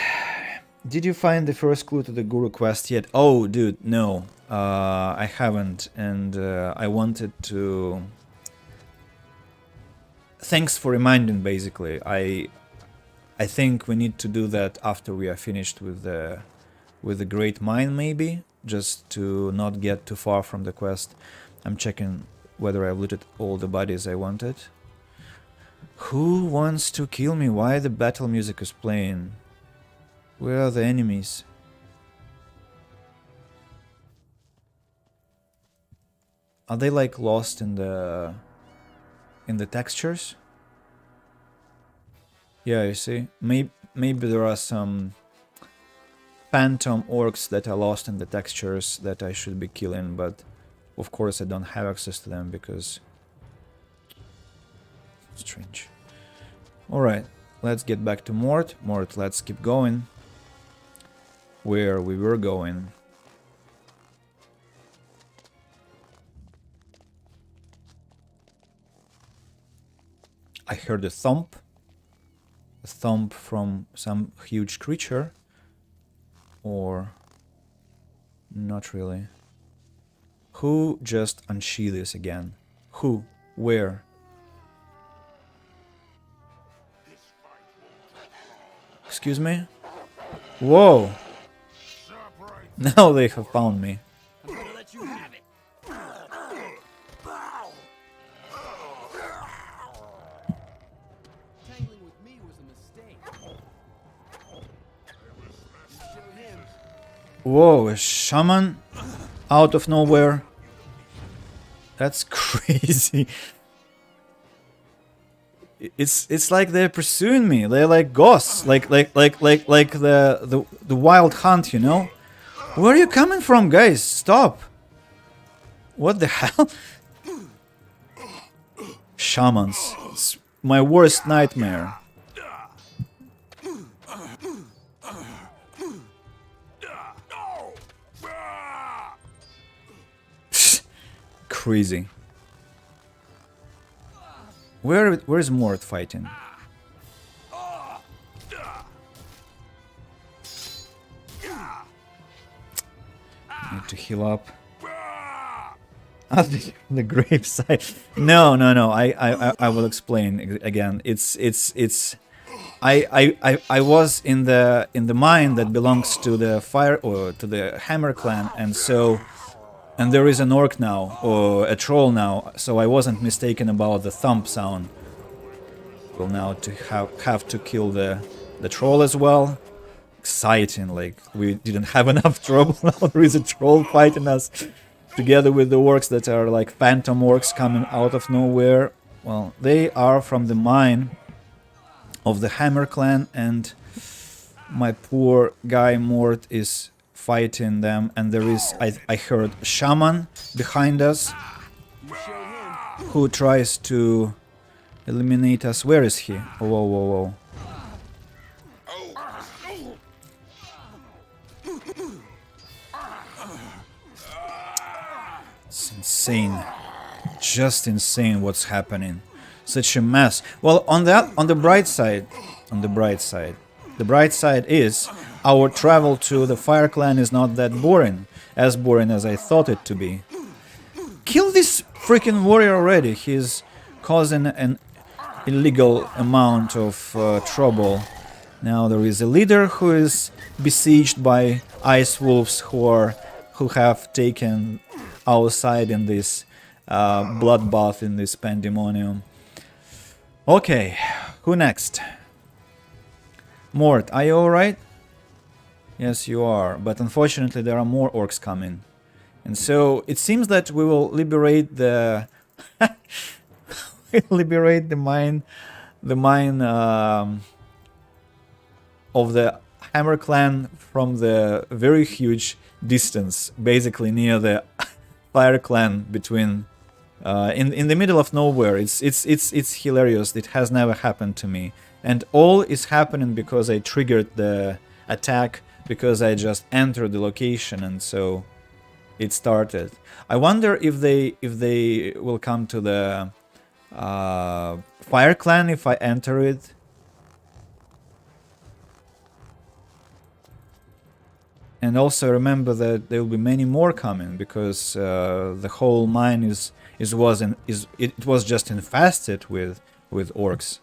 Did you find the first clue to the Guru quest yet? Oh, dude, no. I haven't, and I wanted to... Thanks for reminding, basically. I think we need to do that after we are finished with the Great Mine, maybe, just to not get too far from the quest. I'm checking whether I've looted all the bodies I wanted. Who wants to kill me? Why the battle music is playing? Where are the enemies? Are they like lost in the textures? Yeah, you see, maybe there are some phantom orcs that are lost in the textures that I should be killing, but of course I don't have access to them because... Strange. Alright, let's get back to Mort. Mort, let's keep going where we were going. I heard a thump from some huge creature, or not really. Who just unsheathed this again? Who? Where? Excuse me? Whoa! Now they have found me. I'm gonna let you have it. Tangling with me was a mistake. Show him. Whoa, a shaman out of nowhere. That's crazy. It's like they're pursuing me. They're like ghosts, like the wild hunt, you know? Where are you coming from, guys? Stop. What the hell? Shamans. It's my worst nightmare. Crazy. Where's Mort fighting? Need to heal up. The graveside. No. I will explain again. I was in the mine that belongs to the fire or to the Hammer clan, and there is an orc now, or a troll now, so I wasn't mistaken about the thump sound. We'll now have to kill the troll as well. Exciting, like we didn't have enough trouble, now there is a troll fighting us, together with the orcs that are like phantom orcs coming out of nowhere. Well, they are from the mine of the Hammer clan, and my poor guy Mort is fighting them, and there is, I heard, a shaman behind us who tries to eliminate us. Where is he? Whoa. It's insane. Just insane what's happening. Such a mess. Well, on the bright side, the bright side is our travel to the Fire Clan is not that boring. As boring as I thought it to be. Kill this freaking warrior already. He's causing an illegal amount of trouble. Now there is a leader who is besieged by ice wolves who have taken our side in this bloodbath, in this pandemonium. Okay, who next? Mort, are you alright? Yes, you are, but unfortunately there are more orcs coming. And so it seems that we will liberate the liberate the mine of the Hammer clan from the very huge distance, basically near the Fire Clan between in the middle of nowhere. It's hilarious. It has never happened to me, and all is happening because I triggered the attack because I just entered the location, and so it started. I wonder if they will come to the Fire Clan if I enter it. And also remember that there will be many more coming because the whole mine it was just infested with orcs.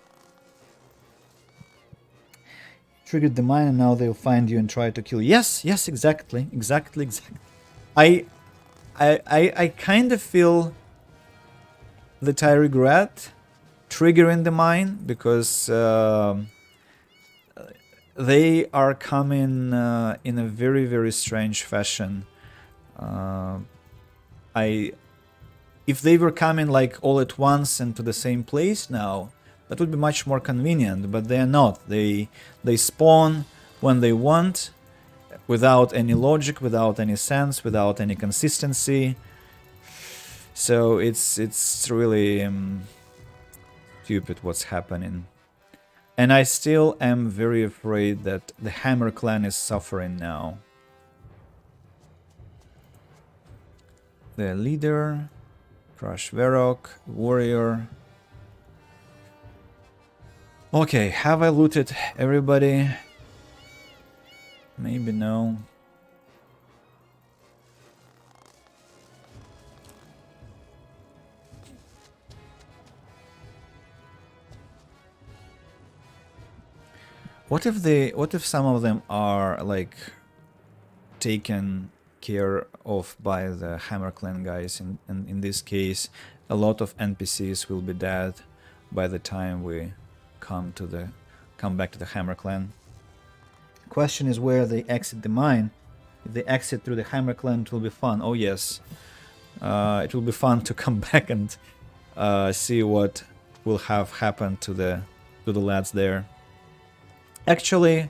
Triggered the mine and now they'll find you and try to kill you. Yes, exactly. I kind of feel that I regret triggering the mine because they are coming in a very, very strange fashion. If they were coming like all at once and to the same place now, that would be much more convenient, but they are not. They spawn when they want, without any logic, without any sense, without any consistency. So it's really stupid what's happening. And I still am very afraid that the Hammer Clan is suffering now. The leader, Crush Verok, warrior. Okay, have I looted everybody? Maybe no. What if some of them are like taken care of by the Hammer Clan guys? In this case, a lot of NPCs will be dead by the time we come back to the Hammer Clan. Question is where they exit the mine. If they exit through the Hammer Clan, it will be fun. Oh yes, it will be fun to come back and see what will have happened to the lads there. Actually,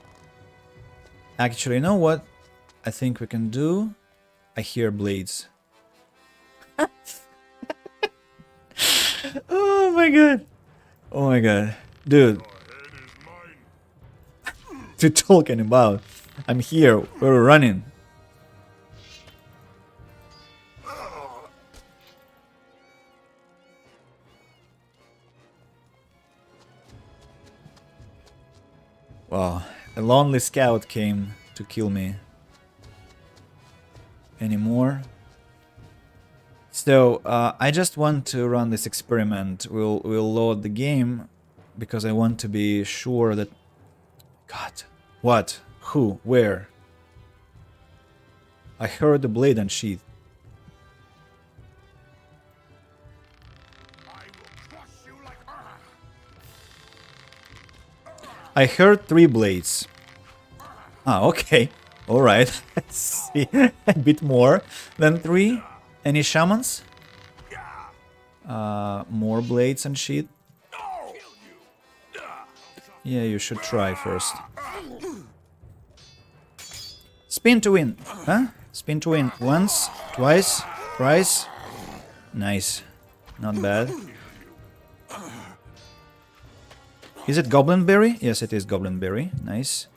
you know what I think we can do? I hear blades. Oh my god. Dude. What you talking about? I'm here. We're running. Wow, a lonely scout came to kill me. Anymore? So, I just want to run this experiment. We'll load the game because I want to be sure that... God, what? Who? Where? I heard the blade and sheath. I heard 3 blades. Ah, okay. Alright. Let's see. A bit more than 3. Any shamans? More blades and shit. Yeah, you should try first. Spin to win. Huh? Spin to win. Once, twice, thrice. Nice. Not bad. Is it Goblin Berry? Yes, it is Goblin Berry. Nice.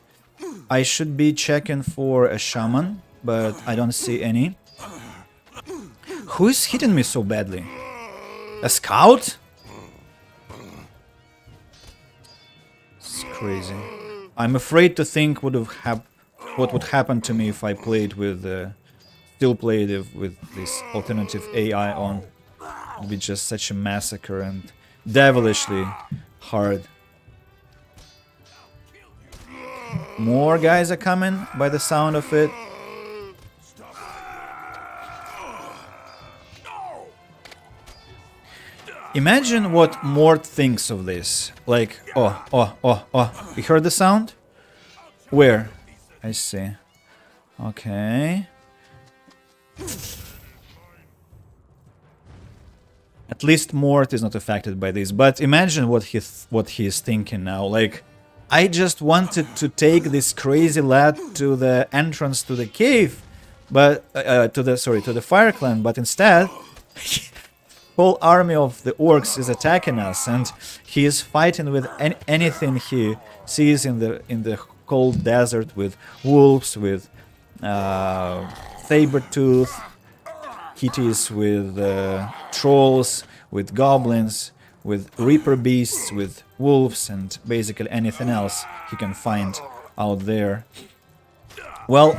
I should be checking for a shaman, but I don't see any. Who is hitting me so badly? A scout? It's crazy. I'm afraid to think what would happen to me if I played with still played with this alternative AI on. It would be just such a massacre and devilishly hard. More guys are coming by the sound of it. Imagine what Mort thinks of this. Like, oh. You heard the sound? Where? I see. Okay. At least Mort is not affected by this, but imagine what he is thinking now. Like, I just wanted to take this crazy lad to the entrance to the cave, but to the Fire Clan. But instead, whole army of the orcs is attacking us, and he is fighting with anything he sees in the cold desert, with wolves, with saber-tooth kitties, with trolls, with goblins, with reaper beasts, with wolves, and basically anything else he can find out there. Well,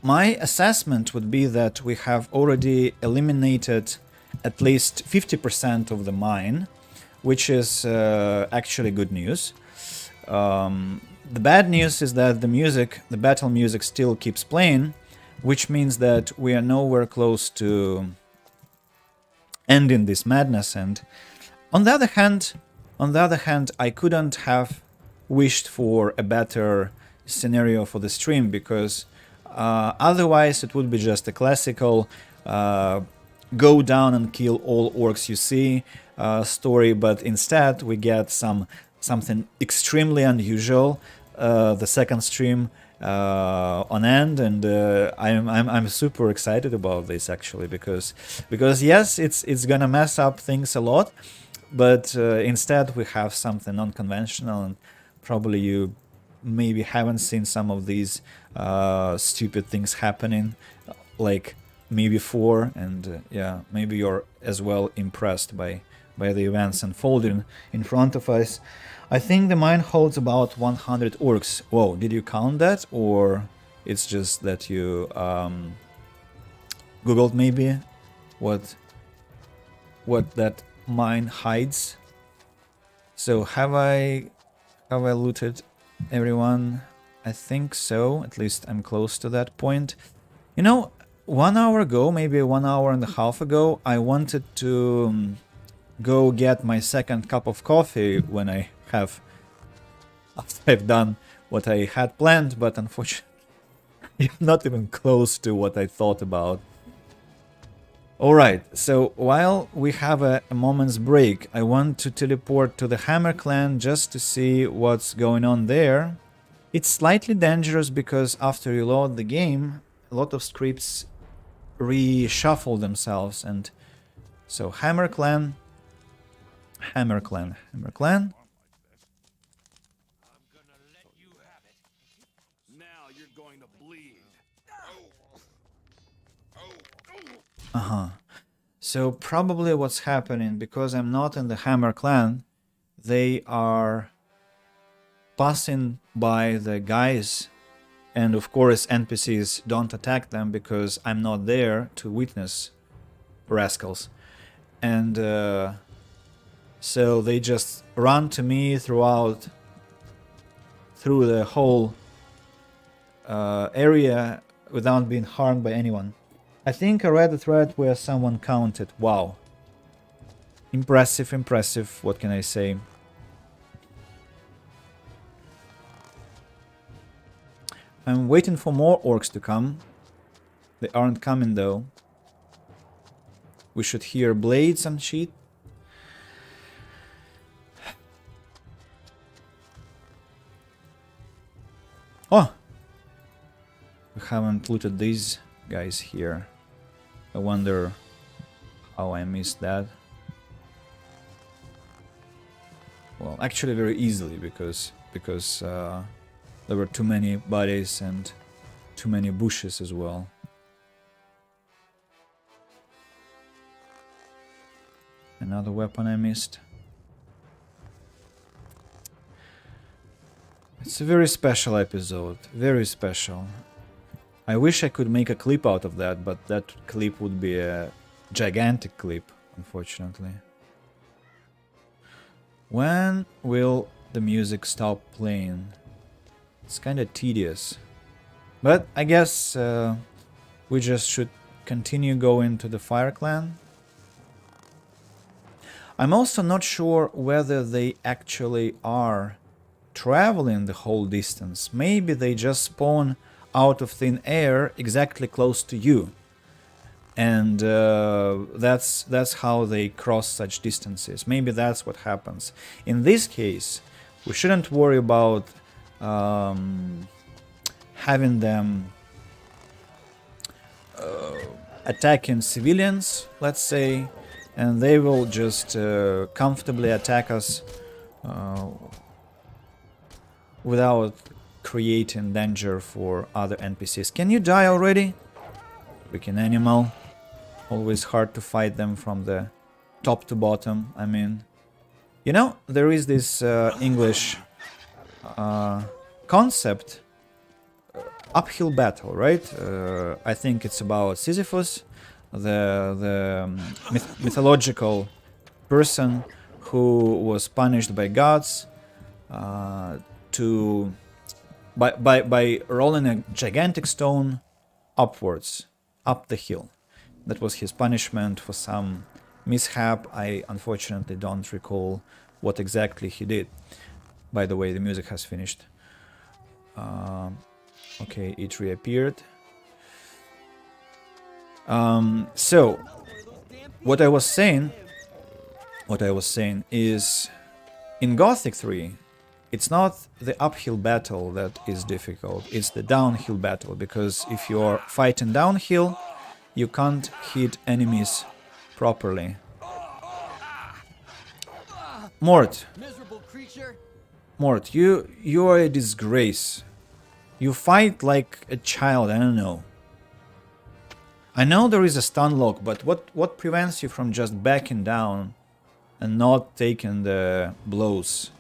my assessment would be that we have already eliminated at least 50% of the mine, which is actually good news. The bad news is that the battle music still keeps playing, which means that we are nowhere close to ending this madness. And on the other hand, I couldn't have wished for a better scenario for the stream, because otherwise it would be just a classical go down and kill all orcs you see story, but instead we get something extremely unusual the second stream on end, and I'm super excited about this actually, because yes, it's gonna mess up things a lot, but instead we have something unconventional, and probably you maybe haven't seen some of these stupid things happening like me before, and yeah, maybe you're as well impressed by the events unfolding in front of us. I think the mine holds about 100 orcs. Whoa, did you count that, or it's just that you googled maybe what that mine hides? So have I looted everyone? I think so. At least I'm close to that point. You know, 1 hour ago, maybe 1 hour and a half ago, I wanted to go get my second cup of coffee when after I've done what I had planned, but unfortunately, not even close to what I thought about. Alright, so while we have a moment's break, I want to teleport to the Hammer Clan just to see what's going on there. It's slightly dangerous because after you load the game, a lot of scripts reshuffle themselves, and so Hammer Clan. So probably what's happening, because I'm not in the Hammer Clan, they are passing by the guys, and of course NPCs don't attack them because I'm not there to witness rascals. And so they just run to me through the whole area without being harmed by anyone. I think I read a thread where someone counted. Wow. Impressive, impressive. What can I say? I'm waiting for more orcs to come. They aren't coming though. We should hear blades and shit. Oh! We haven't looted these guys here. I wonder how I missed that. Well, actually very easily, because there were too many bodies and too many bushes as well. Another weapon I missed. It's a very special episode, very special. I wish I could make a clip out of that, but that clip would be a gigantic clip, unfortunately. When will the music stop playing? It's kind of tedious. But I guess we just should continue going to the Fire Clan. I'm also not sure whether they actually are traveling the whole distance. Maybe they just spawn out of thin air exactly close to you, and that's how they cross such distances. Maybe that's what happens. In this case, we shouldn't worry about having them attacking civilians, let's say, and they will just comfortably attack us without creating danger for other NPCs. Can you die already? Freaking animal. Always hard to fight them from the top to bottom, I mean. You know, there is this English concept, uphill battle, right? I think it's about Sisyphus, the mythological person who was punished by gods by rolling a gigantic stone upwards, up the hill. That was his punishment for some mishap. I unfortunately don't recall what exactly he did. By the way, the music has finished. Okay, it reappeared. So, what I was saying is, in Gothic 3, it's not the uphill battle that is difficult, it's the downhill battle, because if you're fighting downhill, you can't hit enemies properly. Mort, you are a disgrace. You fight like a child, I don't know. I know there is a stun lock, but what prevents you from just backing down and not taking the blows?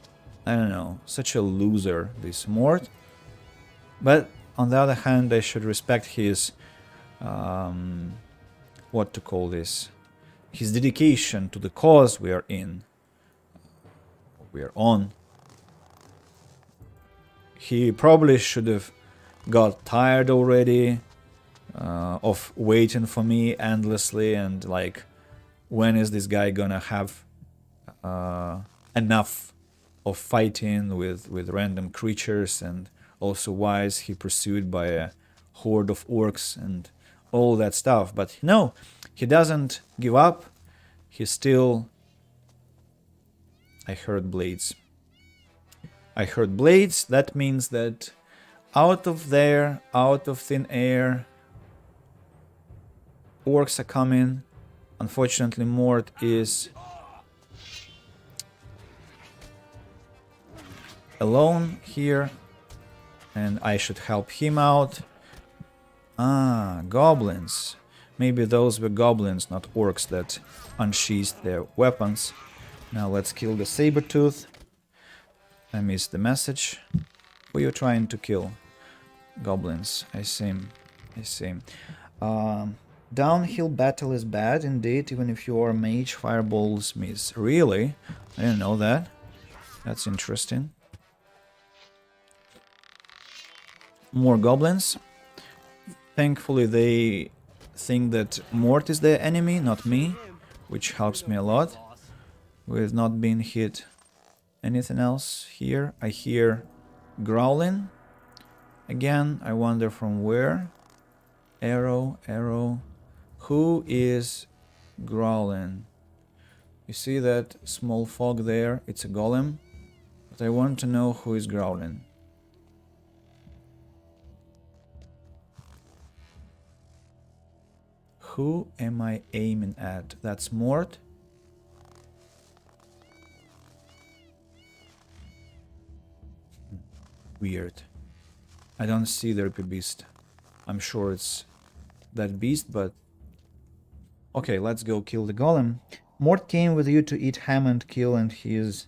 I don't know, such a loser, this Mort. But on the other hand, I should respect his, what to call this, his dedication to the cause we are in, we are on. He probably should have got tired already of waiting for me endlessly and like, when is this guy gonna have enough of fighting with random creatures, and also why is he pursued by a horde of orcs and all that stuff. But no, he doesn't give up. He still... I heard blades. I heard blades. That means that out of there, out of thin air, orcs are coming. Unfortunately, Mort is alone here, and I should help him out. Ah, goblins. Maybe those were goblins, not orcs, that unsheathed their weapons. Now let's kill the saber-tooth. I missed the message. Who are you trying to kill? Goblins. I see. Downhill battle is bad indeed, even if you are mage, fireballs miss. Really? I didn't know that. That's interesting. More goblins. Thankfully they think that Mort is their enemy, not me, which helps me a lot with not being hit. Anything else here? I hear growling. Again, I wonder from where. Arrow. Who is growling? You see that small fog there? It's a golem. But I want to know who is growling. Who am I aiming at? That's Mort. Weird. I don't see the Ripper Beast. I'm sure it's that beast, but... Okay, let's go kill the golem. Mort came with you to eat ham and kill, and he is...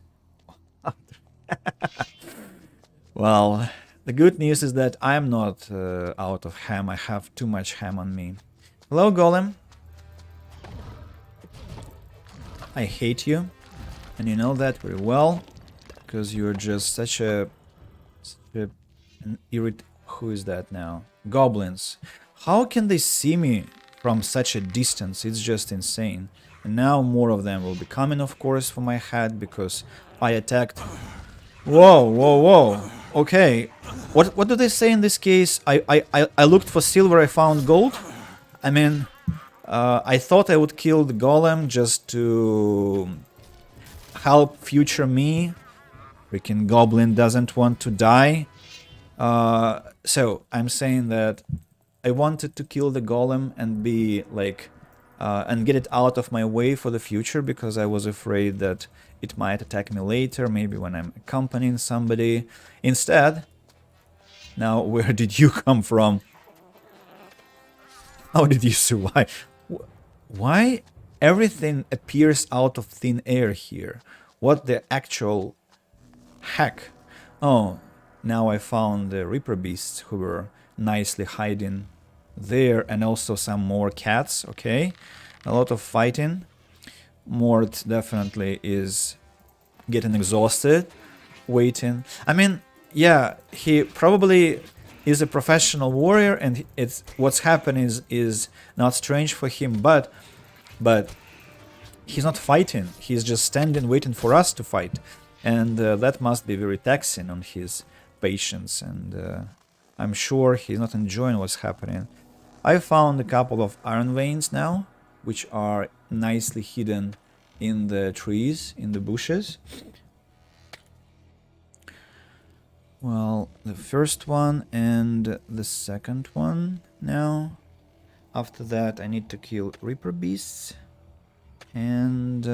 Well, the good news is that I'm not out of ham. I have too much ham on me. Hello, golem. I hate you, and you know that very well, because you're just such an Who is that now? Goblins. How can they see me from such a distance? It's just insane. And now more of them will be coming, of course, for my head, because I attacked... Whoa. Okay. What do they say in this case? I looked for silver, I found gold? I mean, I thought I would kill the golem just to help future me. Freaking goblin doesn't want to die. So, I'm saying that I wanted to kill the golem and be like and get it out of my way for the future, because I was afraid that it might attack me later, maybe when I'm accompanying somebody. Instead, now where did you come from? How did you survive? Why everything appears out of thin air here? What the actual heck? Oh, now I found the Reaper beasts who were nicely hiding there, and also some more cats. Okay, a lot of fighting. Mort definitely is getting exhausted waiting. I mean, yeah, he probably is a professional warrior, and it's what's happening is not strange for him, but he's not fighting. He's just standing waiting for us to fight, and that must be very taxing on his patience, and I'm sure he's not enjoying what's happening. I found a couple of iron veins now, which are nicely hidden in the trees, in the bushes. Well, the first one and the second one now. After that, I need to kill Reaper beasts and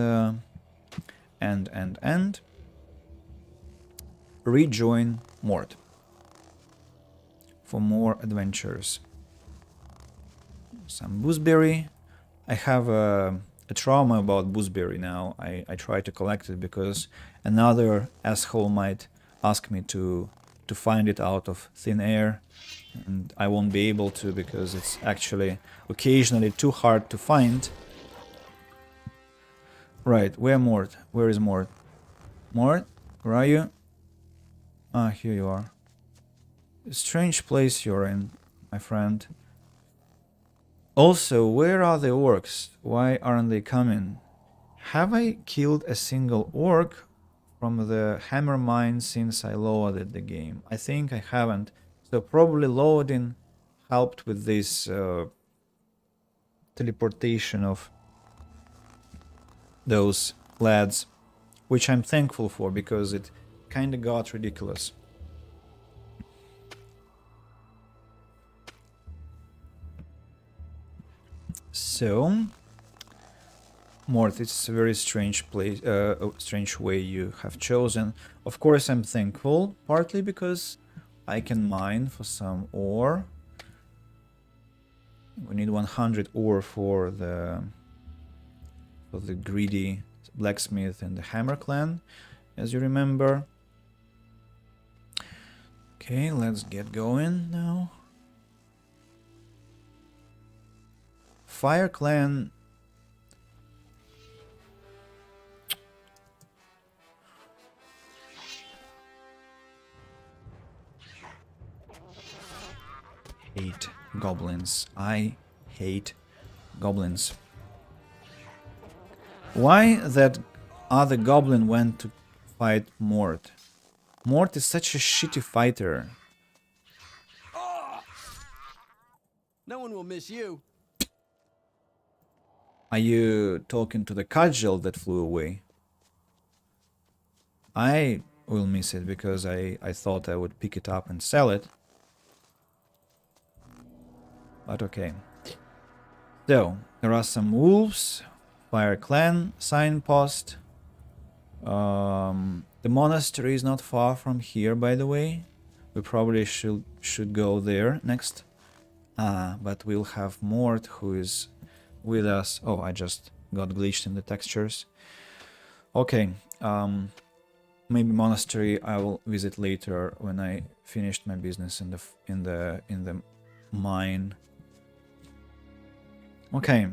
rejoin Mort for more adventures. Some gooseberry. I have a trauma about gooseberry now. I try to collect it because another asshole might ask me to find it out of thin air, and I won't be able to because it's actually occasionally too hard to find. Right, where Mort? Where is Mort? Mort, where are you? Ah, here you are. A strange place you're in, my friend. Also, where are the orcs? Why aren't they coming? Have I killed a single orc from the hammer mine since I loaded the game? I think I haven't. So probably loading helped with this teleportation of those lads, which I'm thankful for because it kinda got ridiculous. So, Mort, it's a very strange place, strange way you have chosen. Of course, I'm thankful, partly because I can mine for some ore. We need 100 ore for the greedy blacksmith and the hammer clan, as you remember. Okay, let's get going now. Fire clan. Hate goblins. I hate goblins. Why that other goblin went to fight Mort? Mort is such a shitty fighter. No one will miss you. Are you talking to the cudgel that flew away? I will miss it because I thought I would pick it up and sell it. But okay. So, there are some wolves. Fire clan signpost. The monastery is not far from here, by the way. We probably should go there next. But we'll have Mort, who is with us. Oh, I just got glitched in the textures. Okay. Maybe monastery I will visit later when I finished my business in the mine. Okay.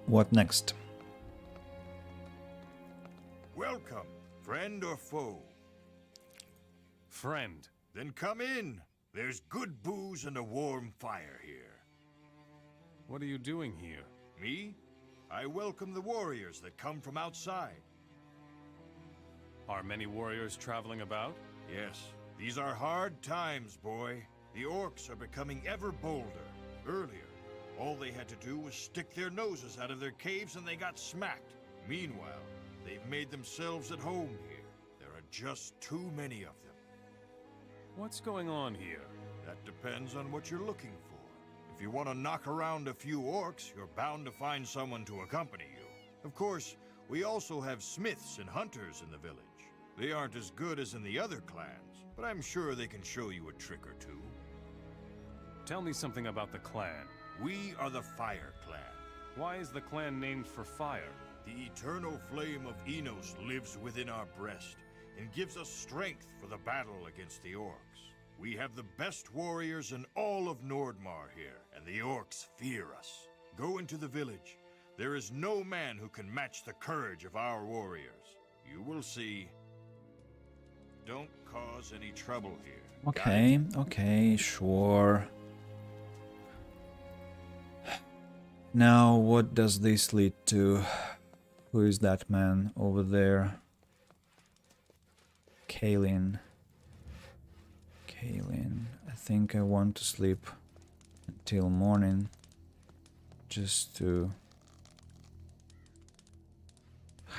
What next? Welcome, friend or foe. Friend. Then come in. There's good booze and a warm fire here. What are you doing here? Me? I welcome the warriors that come from outside. Are many warriors traveling about? Yes, these are hard times, boy. The orcs are becoming ever bolder. Earlier, all they had to do was stick their noses out of their caves and they got smacked. Meanwhile, they've made themselves at home here. There are just too many of them. What's going on here? That depends on what you're looking for. If you want to knock around a few orcs, you're bound to find someone to accompany you. Of course, we also have smiths and hunters in the village. They aren't as good as in the other clans, but I'm sure they can show you a trick or two. Tell me something about the clan. We are the Fire Clan. Why is the clan named for fire? The eternal flame of Enos lives within our breast and gives us strength for the battle against the orcs. We have the best warriors in all of Nordmar here, and the orcs fear us. Go into the village. There is no man who can match the courage of our warriors. You will see. Don't cause any trouble here. Okay, okay, sure. Now, what does this lead to? Who is that man over there? Kaelin. Kaelin. I think I want to sleep until morning. Just to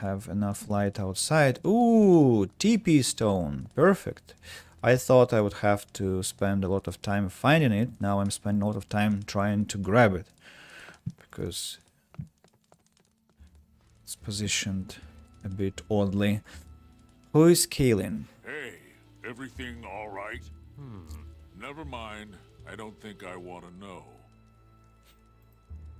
have enough light outside. Ooh, TP stone. Perfect. I thought I would have to spend a lot of time finding it. Now I'm spending a lot of time trying to grab it. Because it's positioned a bit oddly. Who is Kaelin? Hey, everything all right? Never mind. I don't think I want to know.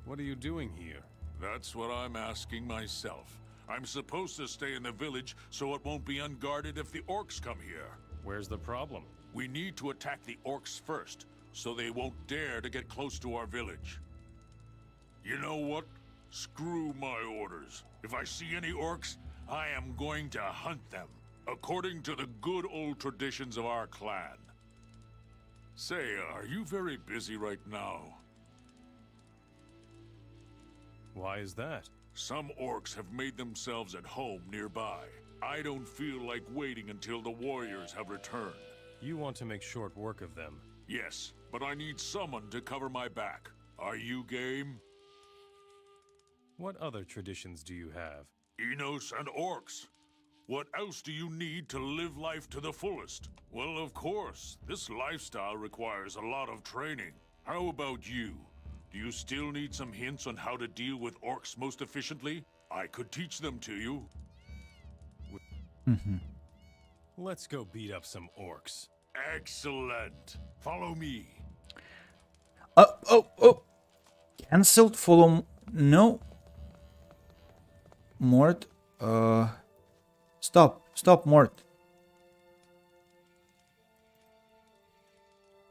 What are you doing here? That's what I'm asking myself. I'm supposed to stay in the village so it won't be unguarded if the orcs come here. Where's the problem? We need to attack the orcs first, so they won't dare to get close to our village. You know what? Screw my orders. If I see any orcs, I am going to hunt them, according to the good old traditions of our clan. Say, are you very busy right now? Why is that? Some orcs have made themselves at home nearby. I don't feel like waiting until the warriors have returned. You want to make short work of them. Yes, but I need someone to cover my back. Are you game? What other traditions do you have? Enos and orcs. What else do you need to live life to the fullest? Well, of course, this lifestyle requires a lot of training. How about you? Do you still need some hints on how to deal with orcs most efficiently? I could teach them to you. Let's go beat up some orcs. Excellent. Follow me. Oh. Cancelled, follow... No. Mort. Stop, Mort.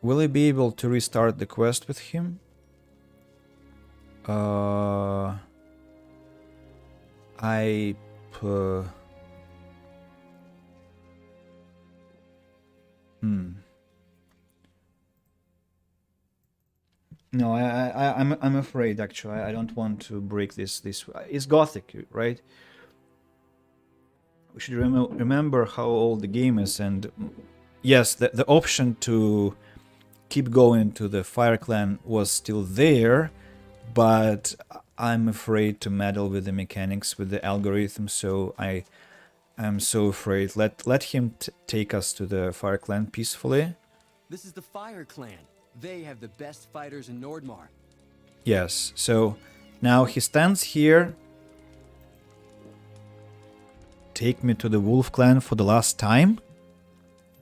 Will I be able to restart the quest with him? No, I'm afraid actually. I don't want to break this. It's Gothic, right? We should remember how old the game is, and yes, the option to keep going to the Fire Clan was still there, but I'm afraid to meddle with the mechanics, with the algorithm, so I am so afraid. Let him take us to the Fire Clan peacefully. This is the Fire Clan. They have the best fighters in Nordmar. Yes, so now he stands here. Take me to the Wolf Clan for the last time?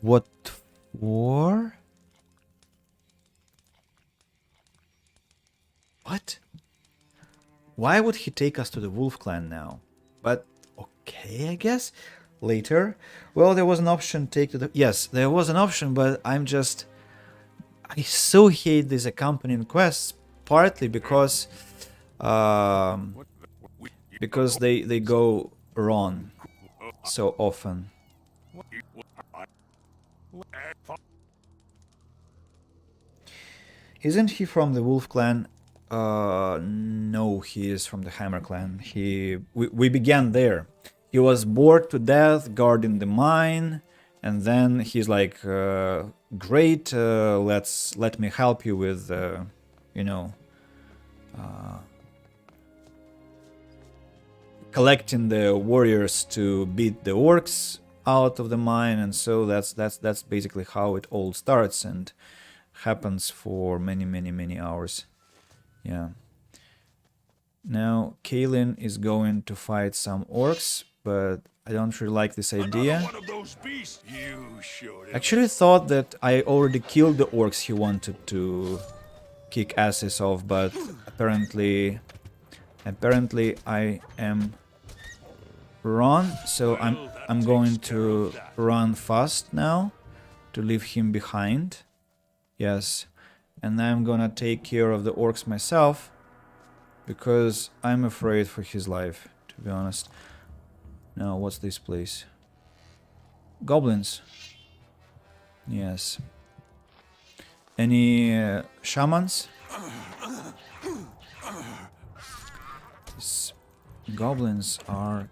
What for? What? Why would he take us to the Wolf Clan now? But okay, I guess. Later. Well, there was an option, take to the... Yes, there was an option, but I'm just... I so hate these accompanying quests, partly because... because they go wrong so often. Isn't he from the Wolf Clan? No, he is from the Hammer Clan. We began there. He was bored to death guarding the mine, and then he's like, great, let me help you with, collecting the warriors to beat the orcs out of the mine, and so that's basically how it all starts. And happens for many hours. Yeah. Now Kaelin is going to fight some orcs, but I don't really like this idea. One of those beasts. You showed it. Actually thought that I already killed the orcs he wanted to kick asses off, but apparently I am wrong, so I'm going to run fast now to leave him behind. Yes, and I'm gonna take care of the orcs myself because I'm afraid for his life, to be honest. Now, what's this place? Goblins. Yes. Any shamans? These goblins are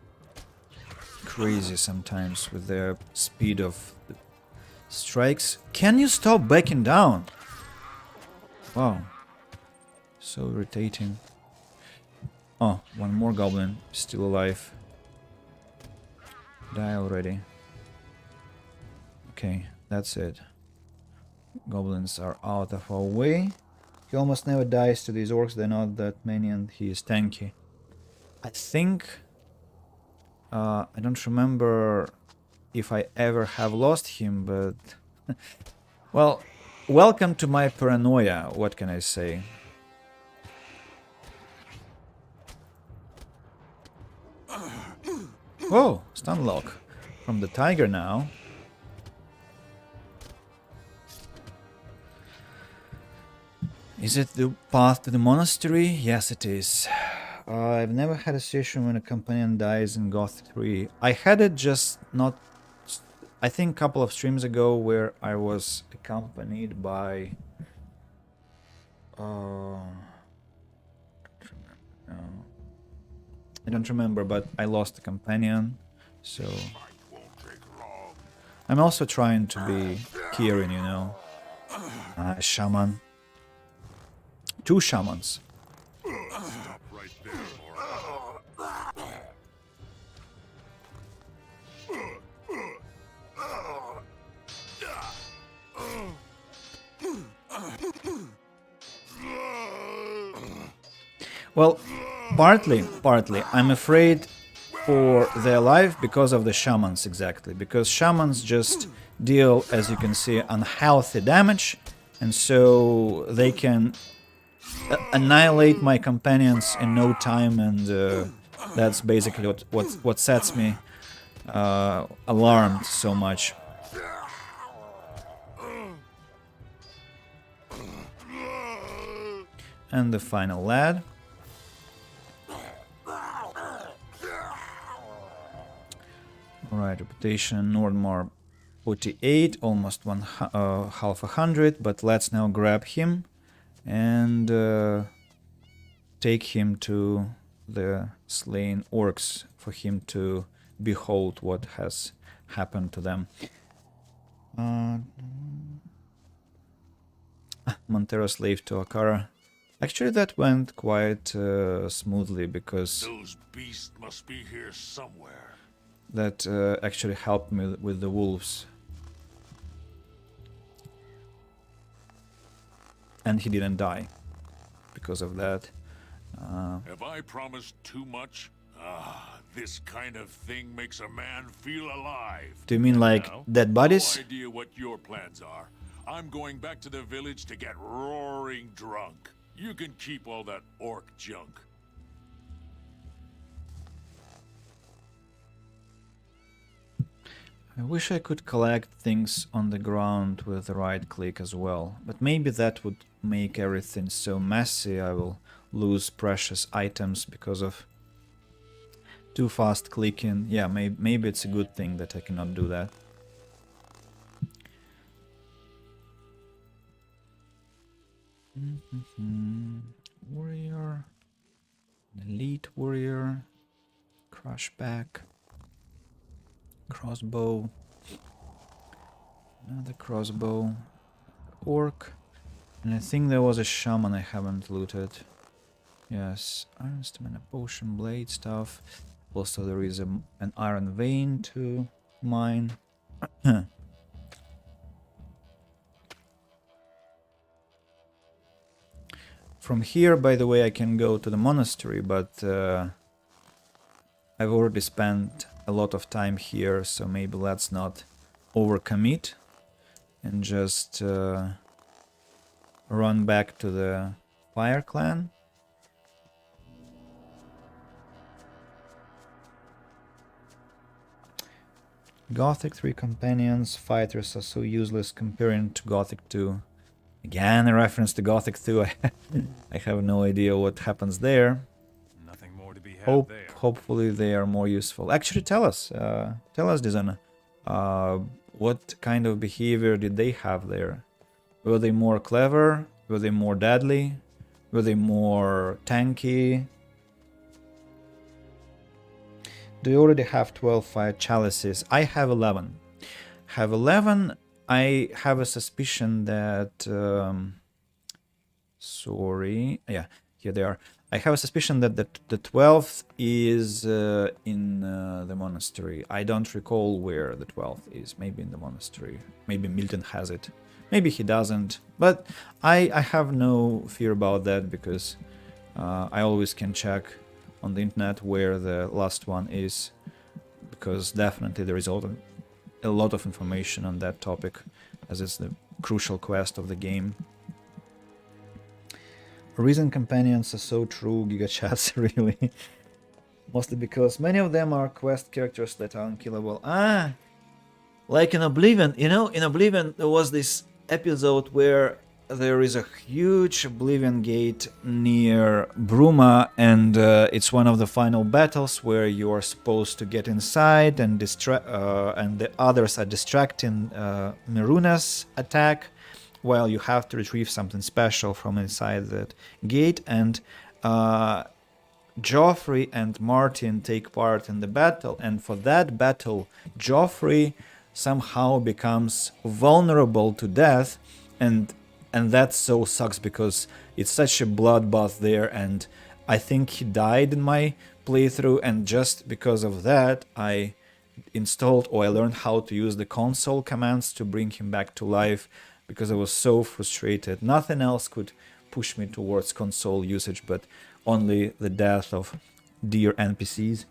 crazy sometimes with their speed of strikes. Can you stop backing down? Wow. So irritating. Oh, one more goblin still alive. Die already. Okay, that's it. Goblins are out of our way. He almost never dies to these orcs, they're not that many, and he is tanky. I think... I don't remember if I ever have lost him, but... well, welcome to my paranoia, what can I say? Whoa, stun lock from the tiger now. Is it the path to the monastery? Yes, it is. I've never had a situation when a companion dies in Gothic 3. I had it just not... I think a couple of streams ago where I was accompanied by... I don't remember, but I lost a companion, so... I'm also trying to be Kieran, you know. Shaman. 2 shamans. Well, partly. I'm afraid for their life because of the shamans, exactly. Because shamans just deal, as you can see, unhealthy damage, and so they can annihilate my companions in no time, and that's basically what sets me alarmed so much. And the final lad. Alright, reputation, Nordmar 48, almost half 100, but let's now grab him and take him to the slain orcs for him to behold what has happened to them. Montero slave to Akara. Actually, that went quite smoothly because those beasts must be here somewhere. That actually helped me with the wolves. And he didn't die because of that. Have I promised too much? This kind of thing makes a man feel alive. Do you mean like dead bodies? No idea what your plans are. I'm going back to the village to get roaring drunk. You can keep all that orc junk. I wish I could collect things on the ground with the right click as well, but maybe that would make everything so messy I will lose precious items because of too fast clicking. Yeah, maybe it's a good thing that I cannot do that. Warrior, elite warrior, crushback, crossbow, another crossbow, orc, and I think there was a shaman I haven't looted. Yes, iron stamina potion, blade stuff. Also there is an iron vein to mine. From here, by the way, I can go to the monastery, but I've already spent a lot of time here, so maybe let's not overcommit and just run back to the Fire Clan. Gothic 3 companions, fighters are so useless comparing to Gothic 2. Again, a reference to Gothic 2. I have no idea what happens there. Nothing more to be had there. Hopefully they are more useful. Actually, tell us, designer, what kind of behavior did they have there? Were they more clever? Were they more deadly? Were they more tanky? Do you already have 12 fire chalices? I have 11. I have a suspicion that... sorry. Yeah, here they are. I have a suspicion that the 12th is in the monastery. I don't recall where the 12th is. Maybe in the monastery. Maybe Milton has it. Maybe he doesn't. But I have no fear about that, because I always can check on the internet where the last one is, because definitely there is a lot of information on that topic, as it's the crucial quest of the game. Reason companions are so true, gigachats, really. Mostly because many of them are quest characters that are unkillable. Ah! Like in Oblivion, you know, in Oblivion there was this episode where there is a huge Oblivion gate near Bruma, and it's one of the final battles where you are supposed to get inside and and the others are distracting Miruna's attack, while you have to retrieve something special from inside that gate, and Joffrey and Martin take part in the battle, and for that battle Joffrey somehow becomes vulnerable to death, and that so sucks because it's such a bloodbath there, and I think he died in my playthrough, and just because of that I installed, or I learned how to use the console commands to bring him back to life, because I was so frustrated. Nothing else could push me towards console usage, but only the death of dear NPCs.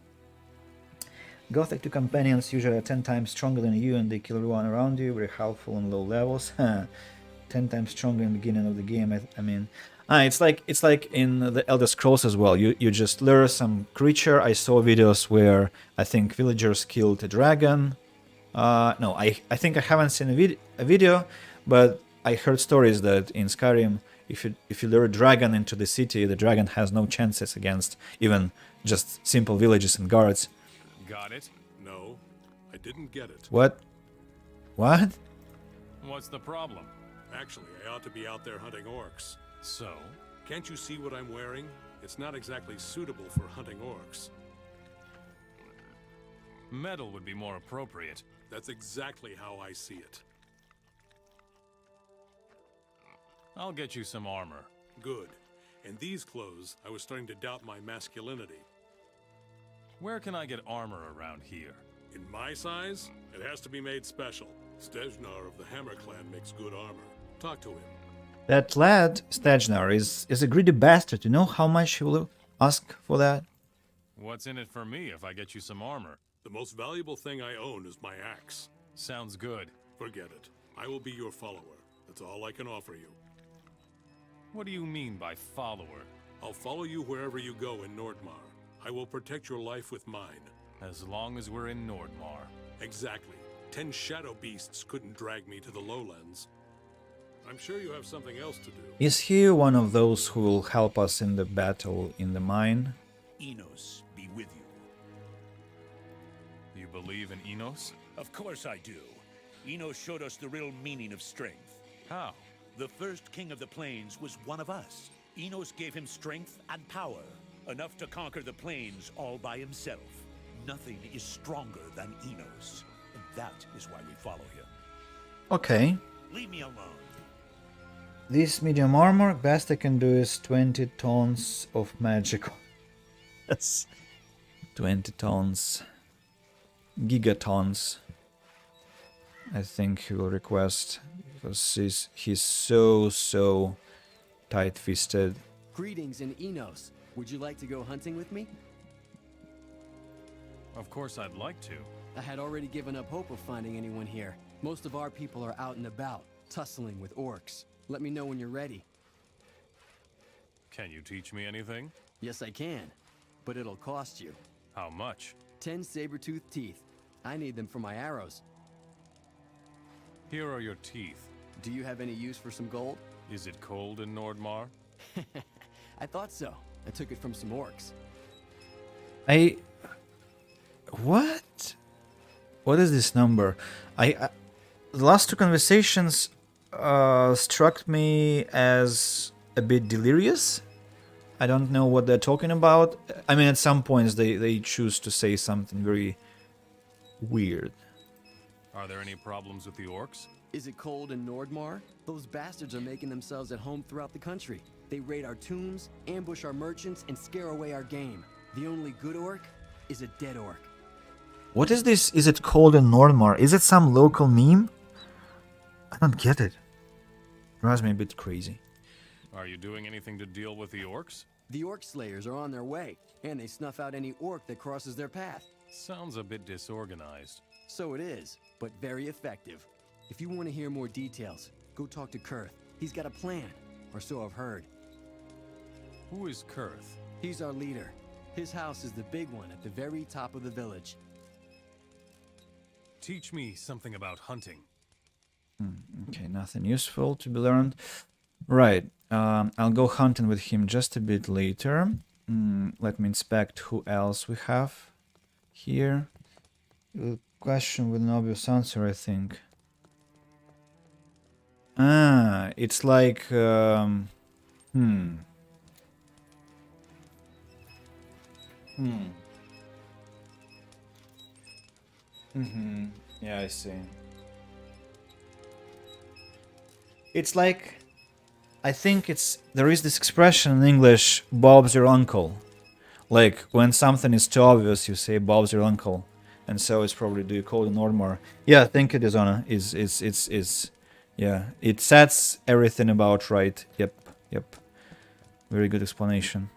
Gothic 2 companions usually are 10 times stronger than you, and they kill everyone around you, very helpful on low levels. 10 times stronger in the beginning of the game. I mean, it's like in the Elder Scrolls as well. You just lure some creature. I saw videos where I think villagers killed a dragon. No, I think I haven't seen a video, but I heard stories that in Skyrim, if you lure a dragon into the city, the dragon has no chances against even just simple villages and guards. Got it? No, I didn't get it. What? What? What's the problem? Actually, I ought to be out there hunting orcs. So? Can't you see what I'm wearing? It's not exactly suitable for hunting orcs. Metal would be more appropriate. That's exactly how I see it. I'll get you some armor. Good. In these clothes, I was starting to doubt my masculinity. Where can I get armor around here? In my size, it has to be made special. Stejnar of the Hammer Clan makes good armor. Talk to him. That lad, Stejnar, is a greedy bastard. You know how much he will ask for that? What's in it for me if I get you some armor? The most valuable thing I own is my axe. Sounds good. Forget it. I will be your follower. That's all I can offer you. What do you mean by follower? I'll follow you wherever you go in Nordmar. I will protect your life with mine. As long as we're in Nordmar. Exactly. 10 shadow beasts couldn't drag me to the lowlands. I'm sure you have something else to do. Is he one of those who will help us in the battle in the mine? Enos be with you. You believe in Enos? Of course I do. Enos showed us the real meaning of strength. How? The first king of the plains was one of us. Enos gave him strength and power, enough to conquer the plains all by himself. Nothing is stronger than Enos, and that is why we follow him. Okay. Leave me alone. This medium armor, best I can do is 20 tons of magical. Yes. 20 tons. Gigatons. I think he will request, because he's so tight-fisted. Greetings in Enos. Would you like to go hunting with me? Of course I'd like to. I had already given up hope of finding anyone here. Most of our people are out and about, tussling with orcs. Let me know when you're ready. Can you teach me anything? Yes, I can. But it'll cost you. How much? 10 saber-toothed teeth. I need them for my arrows. Here are your teeth. Do you have any use for some gold? Is it cold in Nordmar? I thought so. I took it from some orcs. What? What is this number? The last two conversations struck me as a bit delirious. I don't know what they're talking about. I mean, at some points they choose to say something very weird. Are there any problems with the orcs? Is it cold in Nordmar? Those bastards are making themselves at home throughout the country. They raid our tombs, ambush our merchants, and scare away our game. The only good orc is a dead orc. What is this? Is it cold in Nordmar? Is it some local meme? I don't get it. Drives me a bit crazy. Are you doing anything to deal with the orcs? The orc slayers are on their way, and they snuff out any orc that crosses their path. Sounds a bit disorganized. So it is, but very effective. If you want to hear more details, go talk to Kurth. He's got a plan, or so I've heard. Who is Kurth? He's our leader. His house is the big one at the very top of the village. Teach me something about hunting. Okay, nothing useful to be learned. Right, I'll go hunting with him just a bit later. Let me inspect who else we have here. A question with an obvious answer, I think. It's like... Yeah, I see. It's like... I think there is this expression in English, Bob's your uncle. Like, when something is too obvious, you say Bob's your uncle. And so it's probably, do you call it Nordmar? Yeah, I think it is, Anna. Yeah, it sets everything about right. Yep. Very good explanation.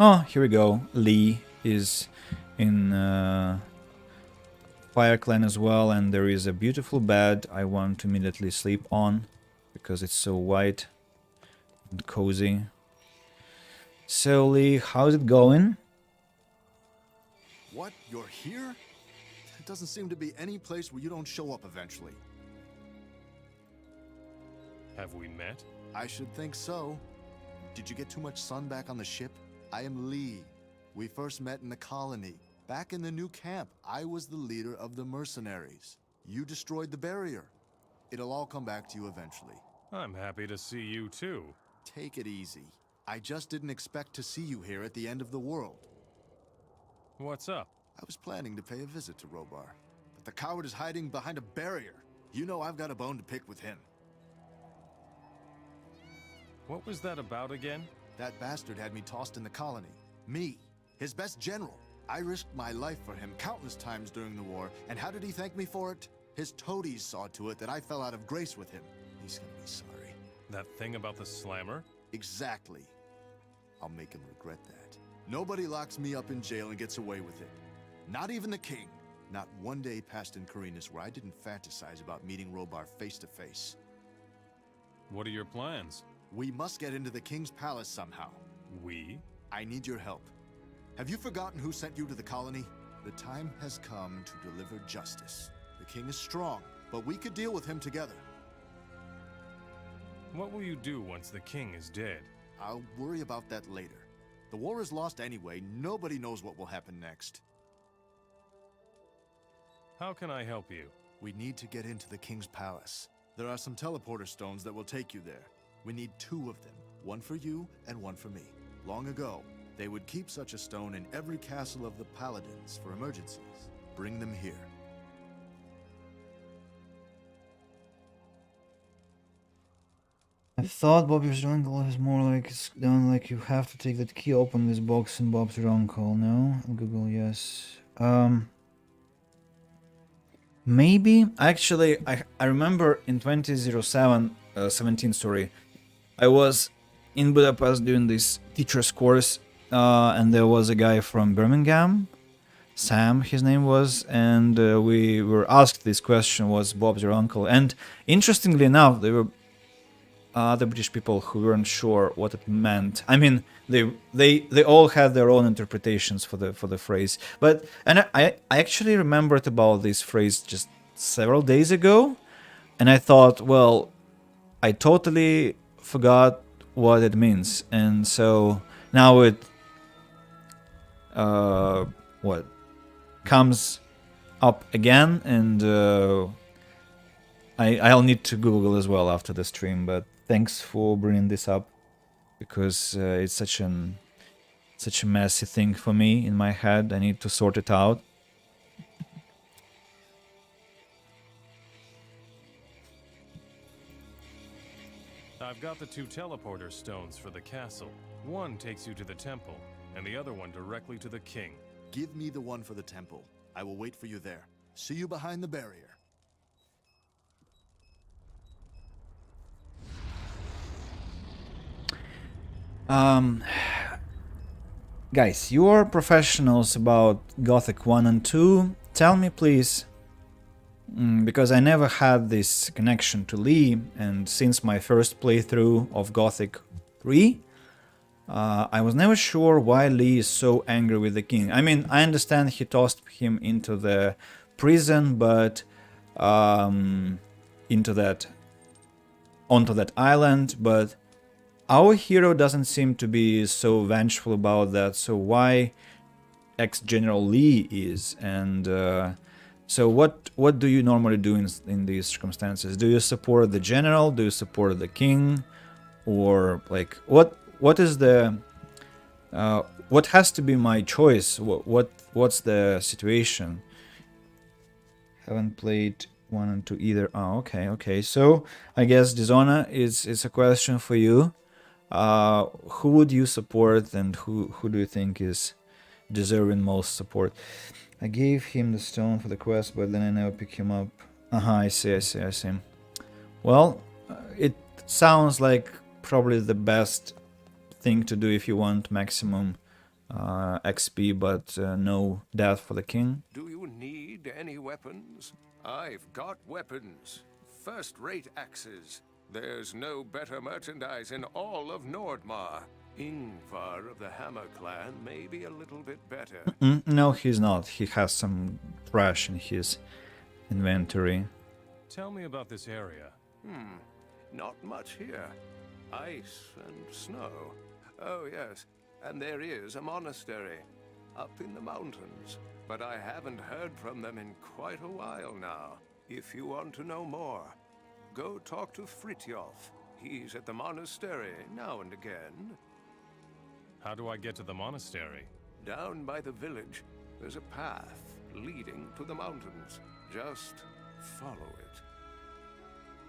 Oh, here we go. Lee is in Fire Clan as well, and there is a beautiful bed I want to immediately sleep on because it's so white and cozy. So Lee, how's it going? What? You're here? It doesn't seem to be any place where you don't show up eventually. Have we met? I should think so. Did you get too much sun back on the ship? I am Lee. We first met in the colony. Back in the new camp, I was the leader of the mercenaries. You destroyed the barrier. It'll all come back to you eventually. I'm happy to see you too. Take it easy. I just didn't expect to see you here at the end of the world. What's up? I was planning to pay a visit to Robar, but the coward is hiding behind a barrier. You know I've got a bone to pick with him. What was that about again? That bastard had me tossed in the colony. Me, his best general. I risked my life for him countless times during the war, and how did he thank me for it? His toadies saw to it that I fell out of grace with him. He's gonna be sorry. That thing about the slammer? Exactly. I'll make him regret that. Nobody locks me up in jail and gets away with it. Not even the king. Not one day passed in Carinus where I didn't fantasize about meeting Robar face to face. What are your plans? We must get into the king's palace somehow. We? I need your help. Have you forgotten who sent you to the colony? The time has come to deliver justice. The king is strong, but we could deal with him together. What will you do once the king is dead? I'll worry about that later. The war is lost anyway. Nobody knows what will happen next. How can I help you? We need to get into the king's palace. There are some teleporter stones that will take you there. We need 2 of them. One for you and one for me. Long ago, they would keep such a stone in every castle of the paladins for emergencies. Bring them here. I thought Bob's your uncle is more like it's done like you have to take that key, open this box, and Bob's your uncle. No? Google yes. Maybe actually, I remember in 17, sorry, I was in Budapest doing this teacher's course, and there was a guy from Birmingham, Sam, his name was, and we were asked this question: "Was Bob your uncle?" And interestingly enough, there were other British people who weren't sure what it meant. I mean, they all had their own interpretations for the phrase. But I actually remembered about this phrase just several days ago, and I thought, well, I totally forgot what it means, and so now it what comes up again, and I'll need to Google as well after the stream. But thanks for bringing this up, because it's such a messy thing for me in my head. I need to sort it out. I've got the 2 teleporter stones for the castle. One takes you to the temple, and the other one directly to the king. Give me the one for the temple. I will wait for you there. See you behind the barrier. Guys, you are professionals about Gothic 1 and 2. Tell me, please, because I never had this connection to Lee, and since my first playthrough of Gothic 3, I was never sure why Lee is so angry with the king. I mean, I understand he tossed him into the prison, but onto that island, but our hero doesn't seem to be so vengeful about that. So why ex-General Lee is? And so what do you normally do in these circumstances? Do you support the general? Do you support the king? Or like what is the what has to be my choice? What's the situation? Haven't played 1 and 2 either. Oh, okay. So I guess Dishonor is a question for you. Who would you support, and who do you think is deserving most support? I gave him the stone for the quest, but then I never picked him up. I see. Well, it sounds like probably the best thing to do if you want maximum XP, but no death for the king. Do you need any weapons? I've got weapons. First-rate axes. There's no better merchandise in all of Nordmar. Ingvar of the Hammer clan may be a little bit better. No, he's not. He has some trash in his inventory. Tell me about this area. Not much here. Ice and snow. Oh, yes. And there is a monastery up in the mountains. But I haven't heard from them in quite a while now. If you want to know more, go talk to Fritjof. He's at the monastery now and again. How do I get to the monastery? Down by the village, there's a path leading to the mountains. Just follow it.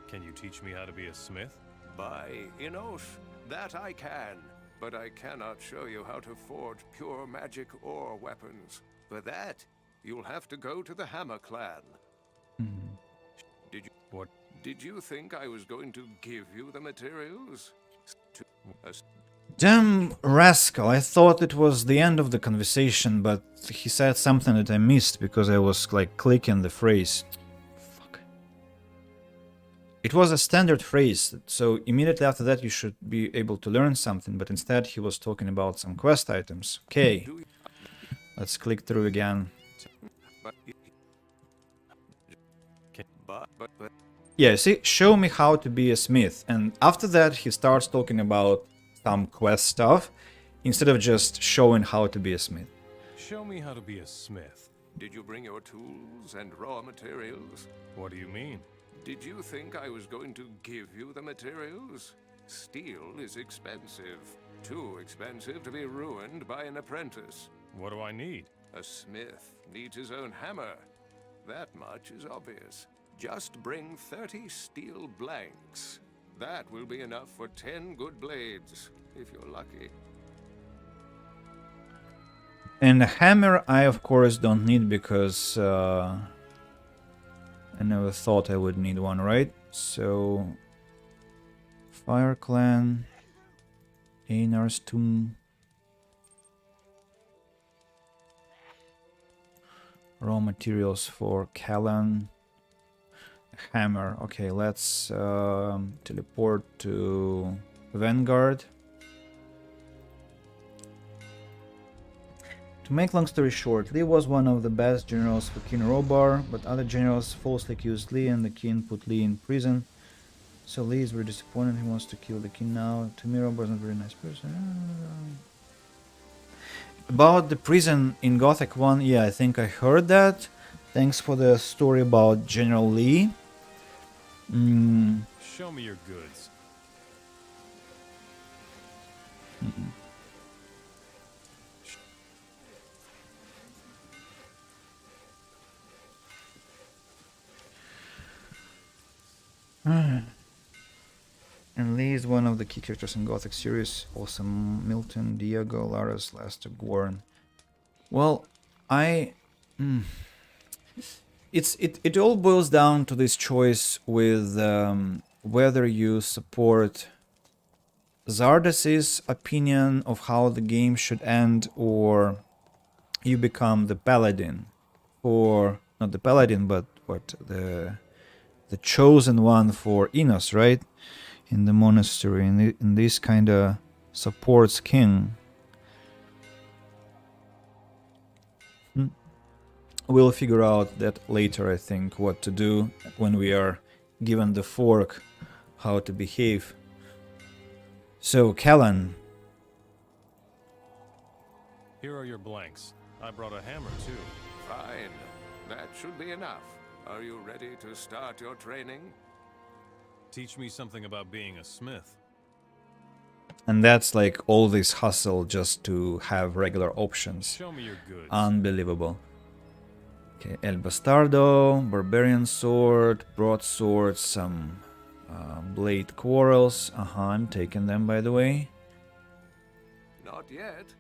Can you teach me how to be a smith? By Inos, that I can. But I cannot show you how to forge pure magic ore weapons. For that, you'll have to go to the Hammer clan. Did you think I was going to give you the materials? Damn rascal, I thought it was the end of the conversation, but he said something that I missed because I was like clicking the phrase. Fuck. It was a standard phrase, so immediately after that you should be able to learn something, but instead he was talking about some quest items. Okay, let's click through again. Yeah, see, show me how to be a smith, and after that he starts talking about some quest stuff, instead of just showing how to be a smith. Show me how to be a smith. Did you bring your tools and raw materials? What do you mean? Did you think I was going to give you the materials? Steel is expensive. Too expensive to be ruined by an apprentice. What do I need? A smith needs his own hammer. That much is obvious. Just bring 30 steel blanks. That will be enough for 10 good blades, if you're lucky. And a hammer I of course don't need because I never thought I would need one, right? So Fire Clan, Einar's Tomb, raw materials for Callan, hammer. Okay, let's teleport to Vanguard. To make long story short, Lee was one of the best generals for King Robar, but other generals falsely accused Lee and the king put Lee in prison. So Lee is very disappointed. He wants to kill the king now. To me, Robar is not a very nice person. About the prison in Gothic 1, yeah, I think I heard that. Thanks for the story about General Lee. Show me your goods. And Lee is one of the key characters in Gothic series. Also Milton, Diego, Laras, Lester, Gorn. Well, it all boils down to this choice with whether you support Zardas's opinion of how the game should end, or you become the paladin, or not the paladin, but what, the chosen one for Enos, right? In the monastery, in this kind of supports king. We'll figure out that later, I think, what to do when we are given the fork, how to behave. So, Callan. Here are your blanks. I brought a hammer too. Fine. That should be enough. Are you ready to start your training? Teach me something about being a smith. And that's like all this hustle just to have regular options. Show me your goods. Unbelievable. Okay, El Bastardo, Barbarian Sword, Broadsword, some Blade Quarrels. I'm taking them, by the way. Not yet.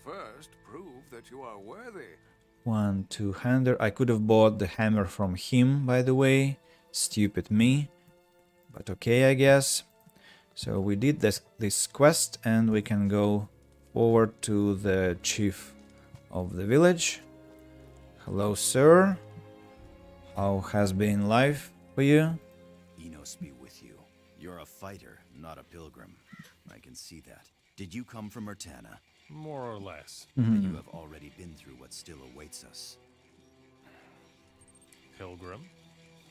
First, prove that you are worthy. One two-hander. I could have bought the hammer from him, by the way. Stupid me. But okay, I guess. So we did this quest, and we can go forward to the chief of the village. Hello, sir. How has been life for you? Enos be with you. You're a fighter, not a pilgrim. I can see that. Did you come from Murtana? More or less. Then you have already been through what still awaits us. Pilgrim?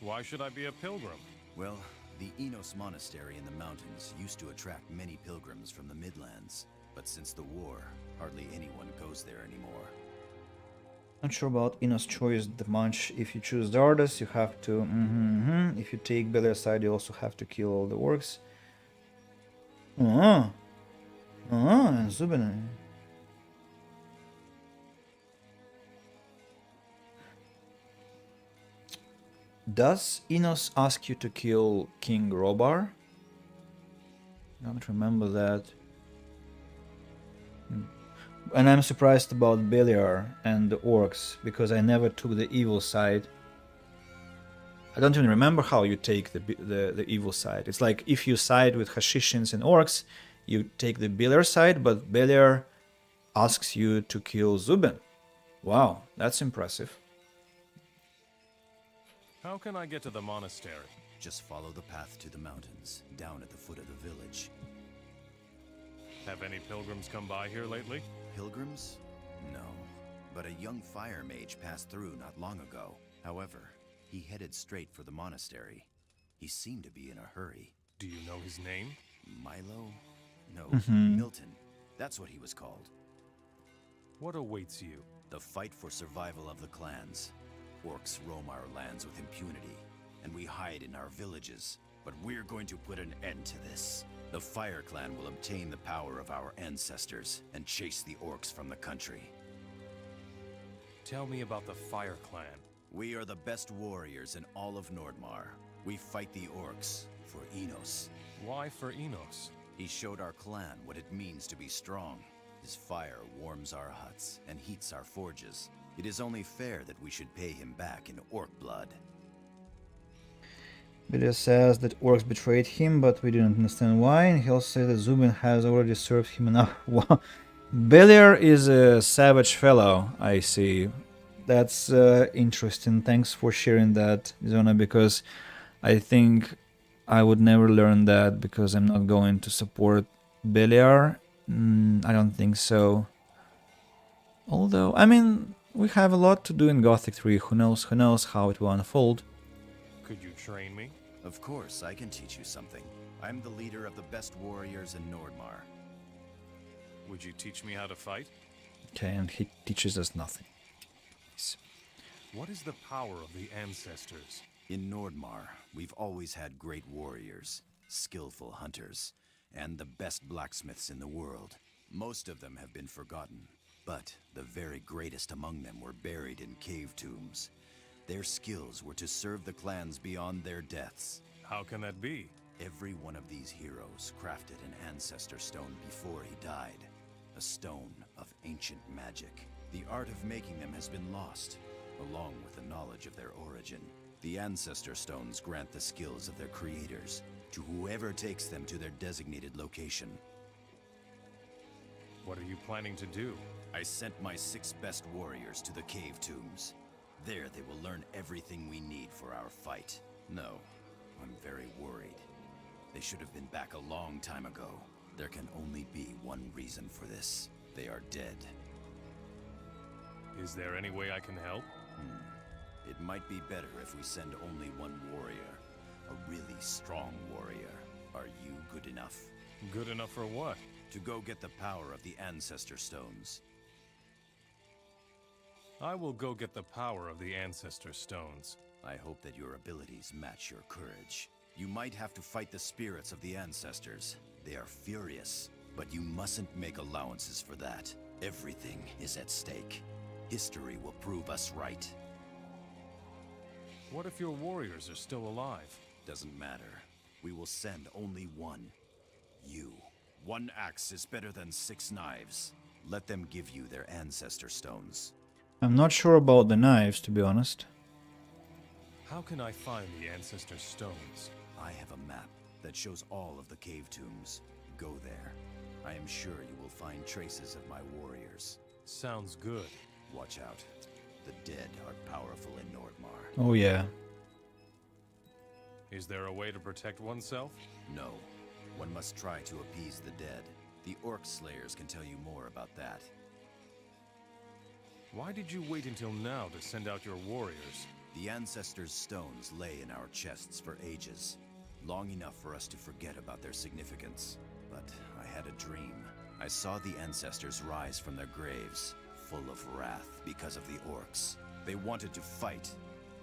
Why should I be a pilgrim? Well, the Enos Monastery in the mountains used to attract many pilgrims from the Midlands, but since the war, hardly anyone goes there anymore. Not sure about Enos' choice that much. If you choose Dardas, you have to... If you take Beliar side, you also have to kill all the orcs. And Zubin. Does Enos ask you to kill King Robar? I don't remember that. And I'm surprised about Beliar and the orcs, because I never took the evil side. I don't even remember how you take the evil side. It's like if you side with Hashishins and orcs, you take the Beliar side, but Beliar asks you to kill Zubin. Wow, that's impressive. How can I get to the monastery? Just follow the path to the mountains, down at the foot of the village. Have any pilgrims come by here lately? Pilgrims? No. But a young fire mage passed through not long ago. However, he headed straight for the monastery. He seemed to be in a hurry. Do you know his name? Milo? No, Milton. That's what he was called. What awaits you? The fight for survival of the clans. Orcs roam our lands with impunity, and we hide in our villages. But we're going to put an end to this. The Fire Clan will obtain the power of our ancestors and chase the orcs from the country. Tell me about the Fire Clan. We are the best warriors in all of Nordmar. We fight the orcs for Enos. Why for Enos? He showed our clan what it means to be strong. His fire warms our huts and heats our forges. It is only fair that we should pay him back in orc blood. Beliar says that orcs betrayed him, but we didn't understand why, and he also says that Zubin has already served him enough. Wow. Beliar is a savage fellow, I see. That's interesting. Thanks for sharing that, Zona, because I think I would never learn that because I'm not going to support Beliar. I don't think so. Although, I mean, we have a lot to do in Gothic 3. Who knows how it will unfold. Could you train me? Of course, I can teach you something. I'm the leader of the best warriors in Nordmar. Would you teach me how to fight? Okay, and he teaches us nothing. What is the power of the ancestors? In Nordmar, we've always had great warriors, skillful hunters, and the best blacksmiths in the world. Most of them have been forgotten, but the very greatest among them were buried in cave tombs. Their skills were to serve the clans beyond their deaths. How can that be? Every one of these heroes crafted an ancestor stone before he died. A stone of ancient magic. The art of making them has been lost, along with the knowledge of their origin. The ancestor stones grant the skills of their creators to whoever takes them to their designated location. What are you planning to do? I sent my 6 best warriors to the cave tombs. There they will learn everything we need for our fight. No, I'm very worried. They should have been back a long time ago. There can only be one reason for this. They are dead. Is there any way I can help? It might be better if we send only one warrior. A really strong warrior. Are you good enough? Good enough for what? To go get the power of the ancestor stones. I will go get the power of the ancestor stones. I hope that your abilities match your courage. You might have to fight the spirits of the ancestors. They are furious, but you mustn't make allowances for that. Everything is at stake. History will prove us right. What if your warriors are still alive? Doesn't matter. We will send only one. You. 1 axe is better than 6 knives. Let them give you their ancestor stones. I'm not sure about the knives, to be honest. How can I find the ancestor stones? I have a map that shows all of the cave tombs. Go there. I am sure you will find traces of my warriors. Sounds good. Watch out. The dead are powerful in Nordmar. Oh yeah. Is there a way to protect oneself? No. One must try to appease the dead. The orc slayers can tell you more about that. Why did you wait until now to send out your warriors? The ancestors' stones lay in our chests for ages. Long enough for us to forget about their significance. But I had a dream. I saw the ancestors rise from their graves, full of wrath because of the orcs. They wanted to fight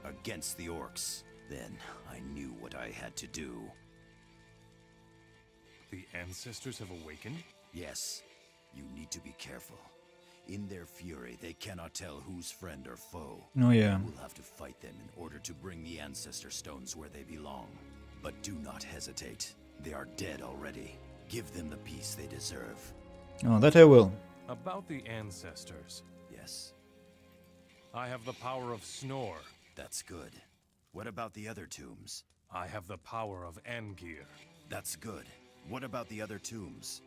against the orcs. Then I knew what I had to do. The ancestors have awakened? Yes. You need to be careful. In their fury, they cannot tell who's friend or foe. Oh yeah. You will have to fight them in order to bring the ancestor stones where they belong. But do not hesitate. They are dead already. Give them the peace they deserve. Oh, that I will. About the ancestors. Yes. I have the power of Snore. That's good. What about the other tombs? I have the power of Angir. That's good. What about the other tombs?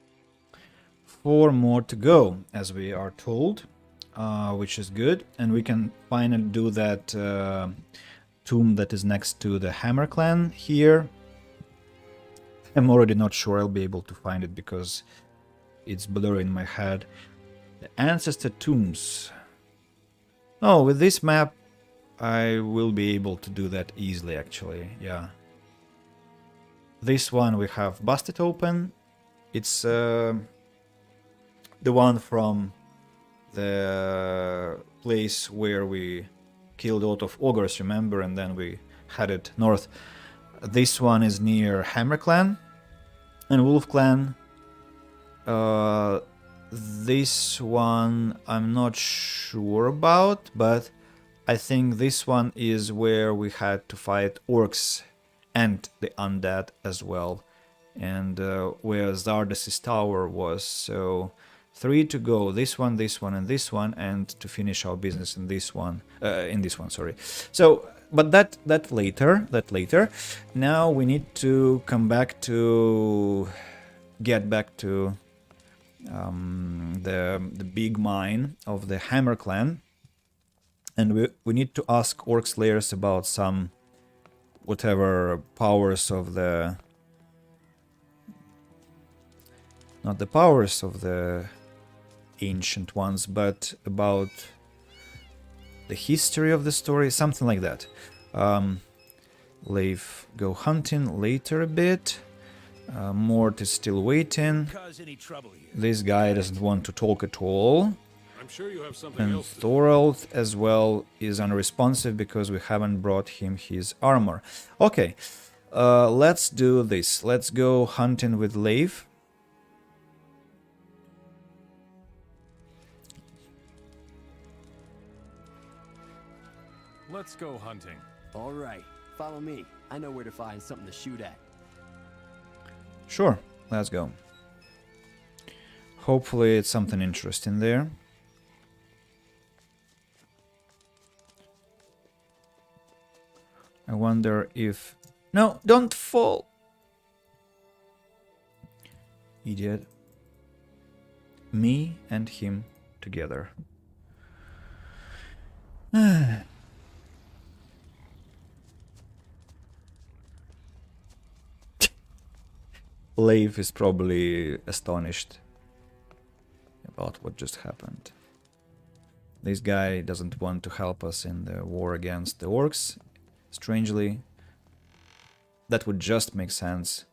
4 more to go, as we are told, which is good. And we can finally do that tomb that is next to the Hammer Clan here. I'm already not sure I'll be able to find it because it's blurry in my head. The Ancestor Tombs. Oh, with this map, I will be able to do that easily, actually, yeah. This one we have busted open. It's the one from the place where we killed a lot of ogres, remember, and then we headed north. This one is near Hammer Clan and Wolf Clan. This one I'm not sure about, but I think this one is where we had to fight orcs and the undead as well, and where Zardes' tower was. So 3 to go. This one, and this one, and to finish our business in this one. Sorry. So, but that later. Now we need to come back to get back to the big mine of the Hammer Clan, and we need to ask Orc Slayers about some whatever powers of the, not the powers of the ancient ones, but about the history of the story, something like that. Leif go hunting later a bit. Mort is still waiting. This guy doesn't want to talk at all. I'm sure you have something And else to Thorald as well is unresponsive because we haven't brought him his armor. Okay, let's do this. Let's go hunting with Leif. Let's go hunting. All right, follow me. I know where to find something to shoot at. Sure, let's go. Hopefully it's something interesting there. I wonder if... No, don't fall! Idiot. Me and him together. Leif is probably astonished about what just happened. This guy doesn't want to help us in the war against the orcs. Strangely, that would just make sense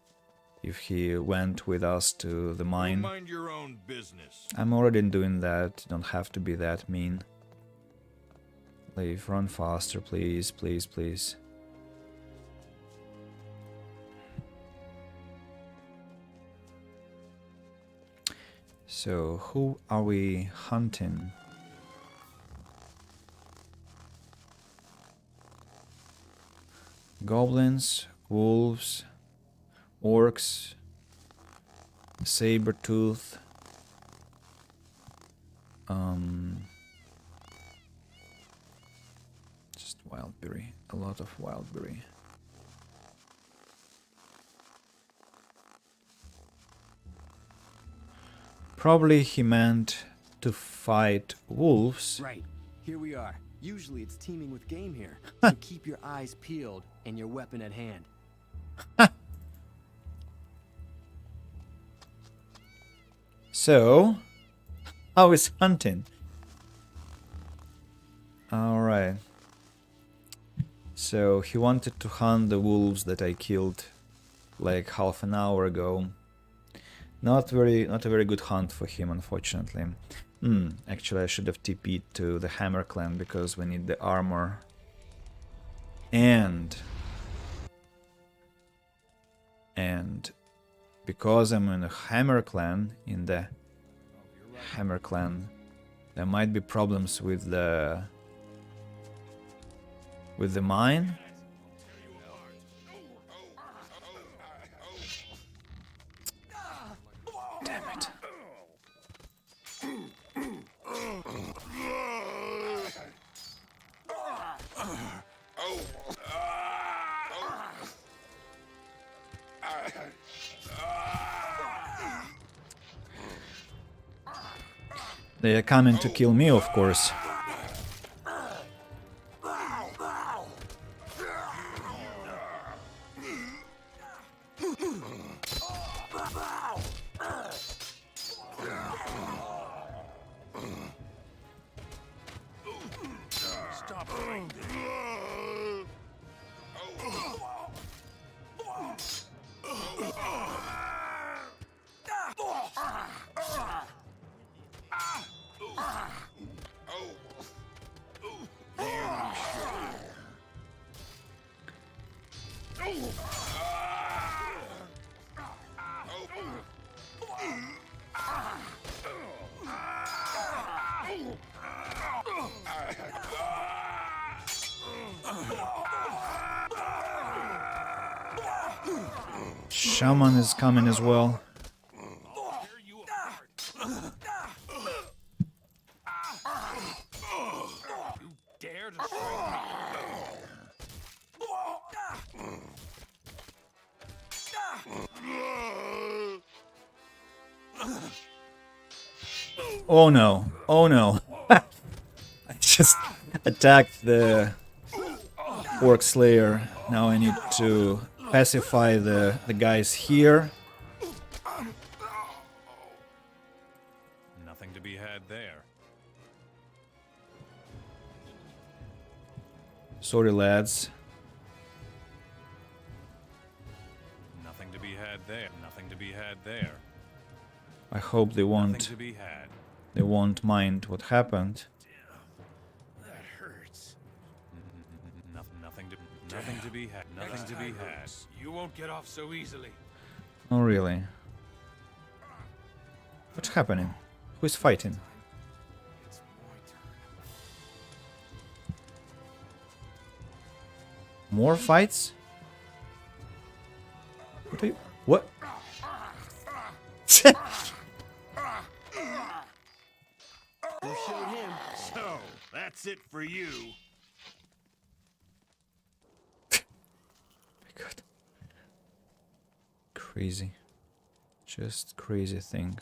if he went with us to the mine. Mind your own business. I'm already doing that. Don't have to be that mean. Leif, run faster, please, please, please. So, who are we hunting? Goblins, wolves, orcs, saber-tooth, just wildberry, a lot of wildberry. Probably he meant to fight wolves. Right, here we are. Usually it's teeming with game here. So keep your eyes peeled and your weapon at hand. So, how is hunting? Alright. So, he wanted to hunt the wolves that I killed like half an hour ago. Not a very good hunt for him, unfortunately. Actually, I should have TP'd to the Hammer Clan because we need the armor. And because I'm in the Hammer Clan, there might be problems with the mine. Damn it. They are coming to kill me, of course. Shaman is coming as well. Oh no. Oh no. I just attacked the Orc Slayer. Now I need to pacify the guys here. Nothing to be had there. Sorry, lads. Nothing to be had there. Nothing to be had there. I hope they Nothing won't. to be had. They won't mind what happened. That hurts. Nothing to be had. Nothing to be had. You won't get off so easily. Oh, really? What's happening? Who's fighting? More fights? What are you... What? You showed him. So, that's it for you. My God. Crazy. Just crazy thing.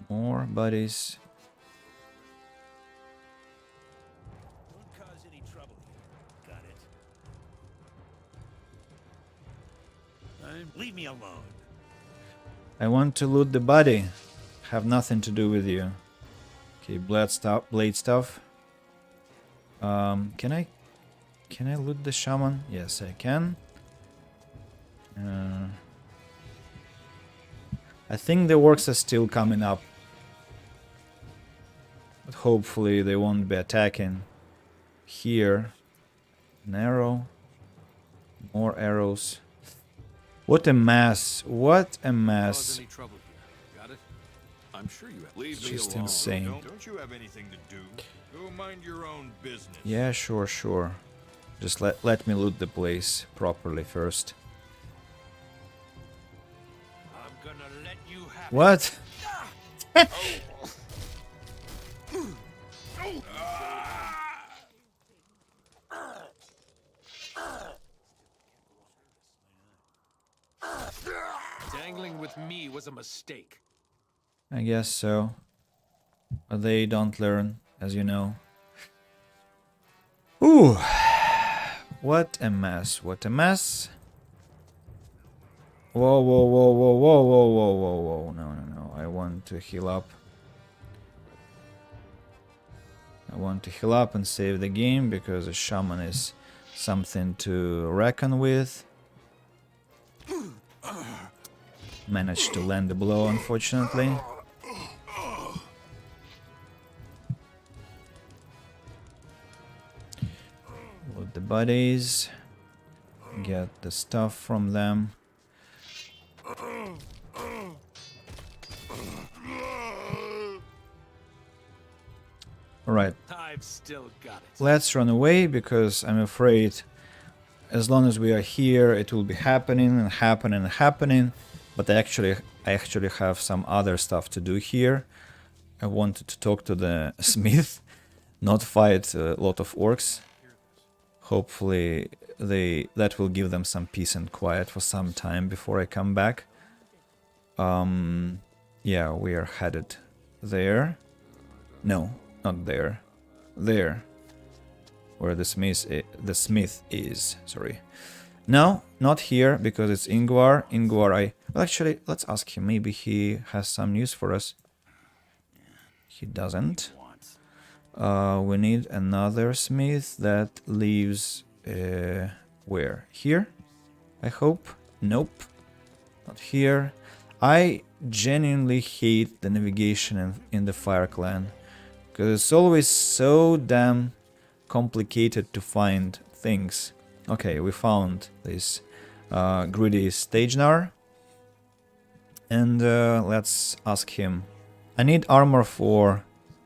More buddies. Don't cause any trouble here. Got it? Leave me alone. I want to loot the body. Have nothing to do with you. Okay, blade stuff. Can I loot the shaman? Yes, I can. I think the orcs are still coming up. But hopefully they won't be attacking. Here. An arrow. More arrows. What a mess. What a mess. Any trouble here. Got it? I'm sure you have. It's just insane. Don't you have anything to do? Go mind your own business. Yeah, sure. Just let me loot the place properly first. I'm gonna let you have What? Dangling with me was a mistake. I guess so. But they don't learn, as you know. Ooh. What a mess. What a mess. Whoa. No. I want to heal up. I want to heal up and save the game because a shaman is something to reckon with. Managed to land a blow, unfortunately. Loot the bodies. Get the stuff from them. Alright. I've still got it. Let's run away because I'm afraid as long as we are here it will be happening. But I actually have some other stuff to do here. I wanted to talk to the smith, not fight a lot of orcs. Hopefully that will give them some peace and quiet for some time before I come back. Yeah, we are headed there. No, not there. There. Where the smith is, sorry. No, not here, because it's Ingvar. Well, actually, let's ask him. Maybe he has some news for us. He doesn't. We need another smith that lives... where? Here? I hope? Nope. Not here. I genuinely hate the navigation in the Fire Clan. Because it's always so damn complicated to find things. Okay, we found this greedy Stagenar. And let's ask him. I need armor for...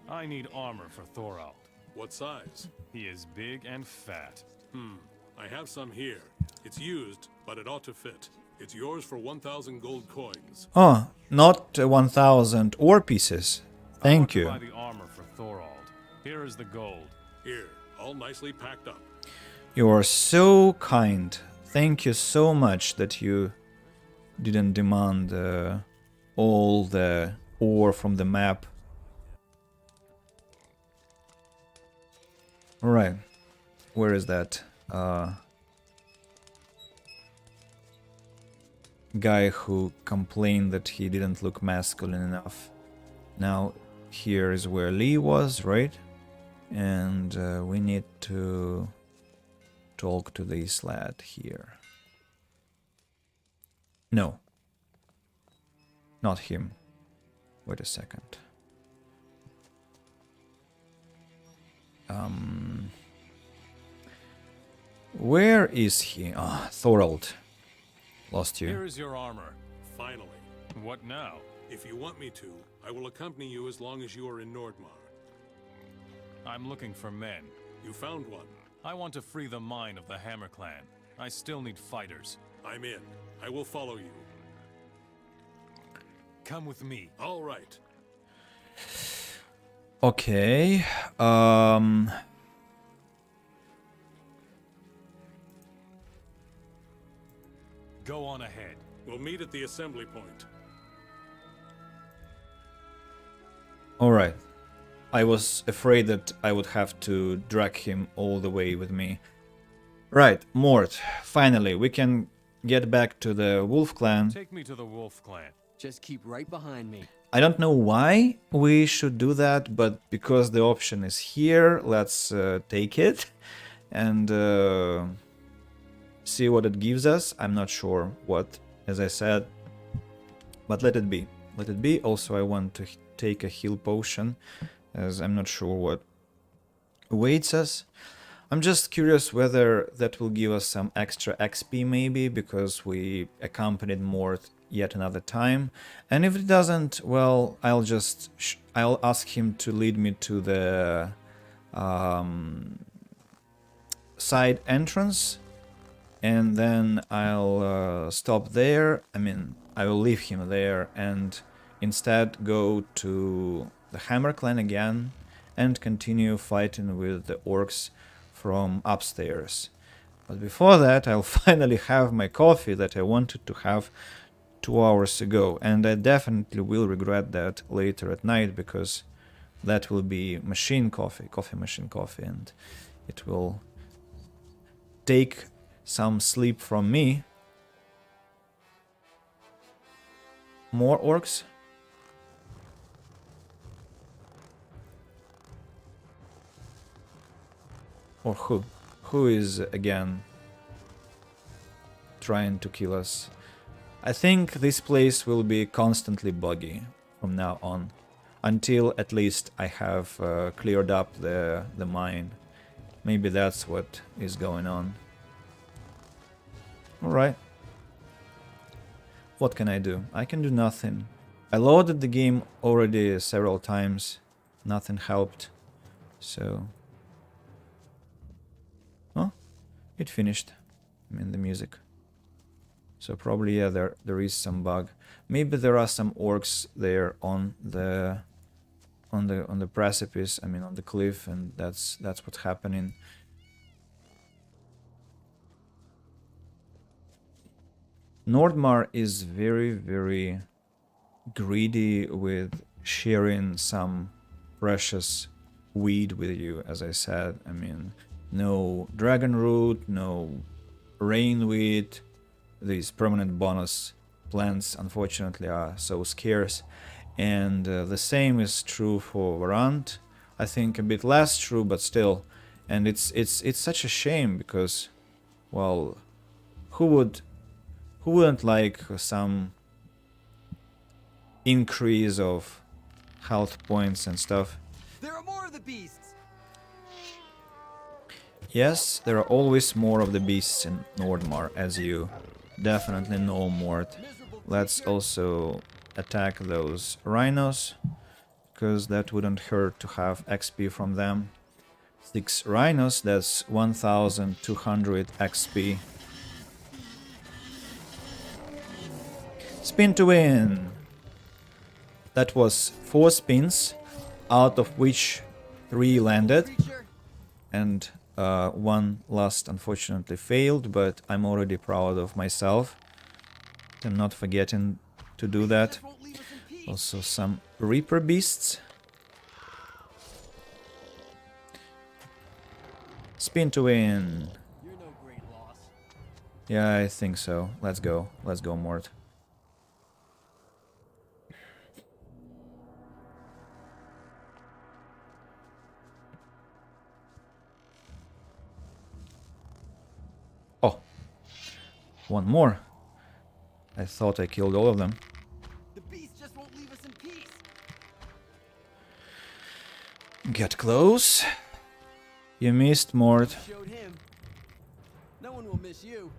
I need armor for Thorald. What size? He is big and fat. I have some here. It's used, but it ought to fit. It's yours for 1,000 gold coins. Oh, not 1,000 ore pieces. Thank you. Buy the armor for Thorald. Here is the gold. Here, all nicely packed up. You are so kind. Thank you so much that you didn't demand all the ore from the map. Alright, where is that guy who complained that he didn't look masculine enough? Now here is where Lee was, right? And we need to talk to this lad here. No, not him. Wait a second. Where is he? Ah, Thorold. Lost you. Here is your armor. Finally. What now? If you want me to, I will accompany you as long as you are in Nordmar. I'm looking for men. You found one. I want to free the mine of the Hammer Clan. I still need fighters. I'm in. I will follow you. Come with me. All right. Okay. Go on ahead. We'll meet at the assembly point. Alright. I was afraid that I would have to drag him all the way with me. Right, Mort. Finally, we can get back to the Wolf Clan. Take me to the Wolf Clan. Just keep right behind me. I don't know why we should do that, but because the option is here, let's take it and see what it gives us. I'm not sure what, as I said, but let it be. Let it be. Also, I want to take a heal potion, as I'm not sure what awaits us. I'm just curious whether that will give us some extra XP maybe, because we accompanied Mort yet another time. And if it doesn't, well, I'll ask him to lead me to the side entrance, and then I'll stop there. I mean, I will leave him there and instead go to the Hammer Clan again and continue fighting with the orcs from upstairs. But before that, I'll finally have my coffee that I wanted to have 2 hours ago, and I definitely will regret that later at night, because that will be machine coffee, coffee machine coffee, and it will take some sleep from me. More orcs? Or who? Who is again trying to kill us? I think this place will be constantly buggy from now on, until at least I have cleared up the mine. Maybe that's what is going on. Alright. What can I do? I can do nothing. I loaded the game already several times. Nothing helped. So... oh, it finished. I mean, the music. So probably, yeah, there is some bug. Maybe there are some orcs there on the precipice. I mean, on the cliff, and that's what's happening. Nordmar is very, very greedy with sharing some precious weed with you, as I said. I mean, no dragon root, no rainweed. These permanent bonus plants, unfortunately, are so scarce. And the same is true for Varant. I think a bit less true, but still. And it's such a shame, because, well, who wouldn't like some increase of health points and stuff? There are more of the beasts. Yes, there are always more of the beasts in Nordmar, as you definitely know, Mort. Let's also attack those rhinos, because that wouldn't hurt to have XP from them. 6 rhinos, that's 1200 XP. Spin to win! That was 4 spins, out of which 3 landed, and 1 last unfortunately failed, but I'm already proud of myself. I'm not forgetting to do that. Also some Reaper beasts. Spin to win. You're no great loss. Yeah, I think so. Let's go. Let's go, Mort. Oh. One more. I thought I killed all of them. The beast just won't leave us in peace. Get close. You missed, Mort. Showed him. No one will miss you.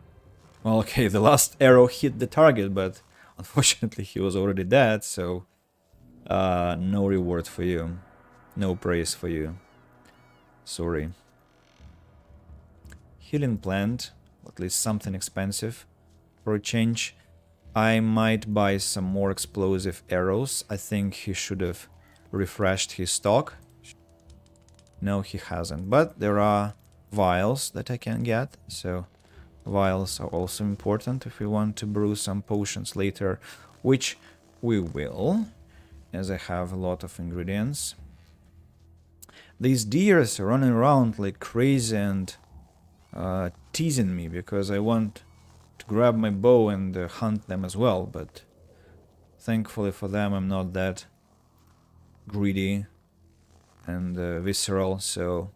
Well, okay, the last arrow hit the target, but unfortunately he was already dead, so no reward for you. No praise for you. Sorry. Healing plant, at least something expensive for a change. I might buy some more explosive arrows. I think he should have refreshed his stock. No, he hasn't. But there are vials that I can get, so vials are also important if we want to brew some potions later, which we will, as I have a lot of ingredients. These deers are running around like crazy and teasing me because I want to grab my bow and hunt them as well, but thankfully for them I'm not that greedy and visceral, so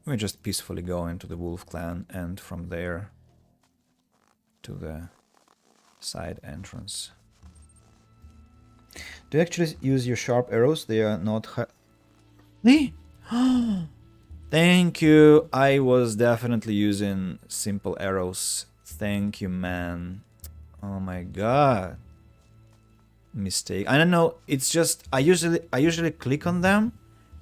we just peacefully go into the Wolf Clan and from there to the side entrance. Do you actually use your sharp arrows? They are not Thank you. I was definitely using simple arrows. Thank you, man. Oh my god. Mistake. I don't know. It's just I usually click on them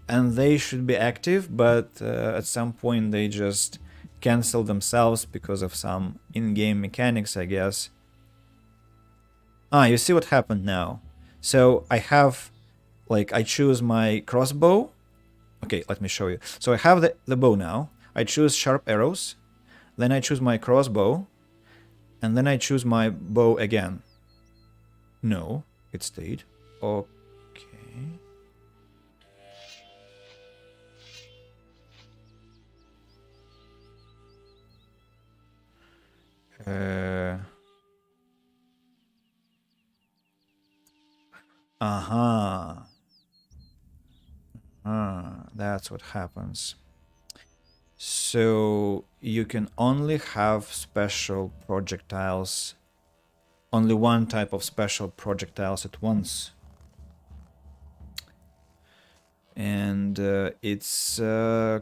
and they should be active, but at some point they just cancel themselves because of some in-game mechanics, I guess. Ah, you see what happened now. So I have, like, I choose my crossbow. Okay, let me show you. So I have the bow now. I choose sharp arrows. Then I choose my crossbow. And then I choose my bow again. No, it stayed. Okay. That's what happens. So you can only have special projectiles, only one type of special projectiles at once. And it's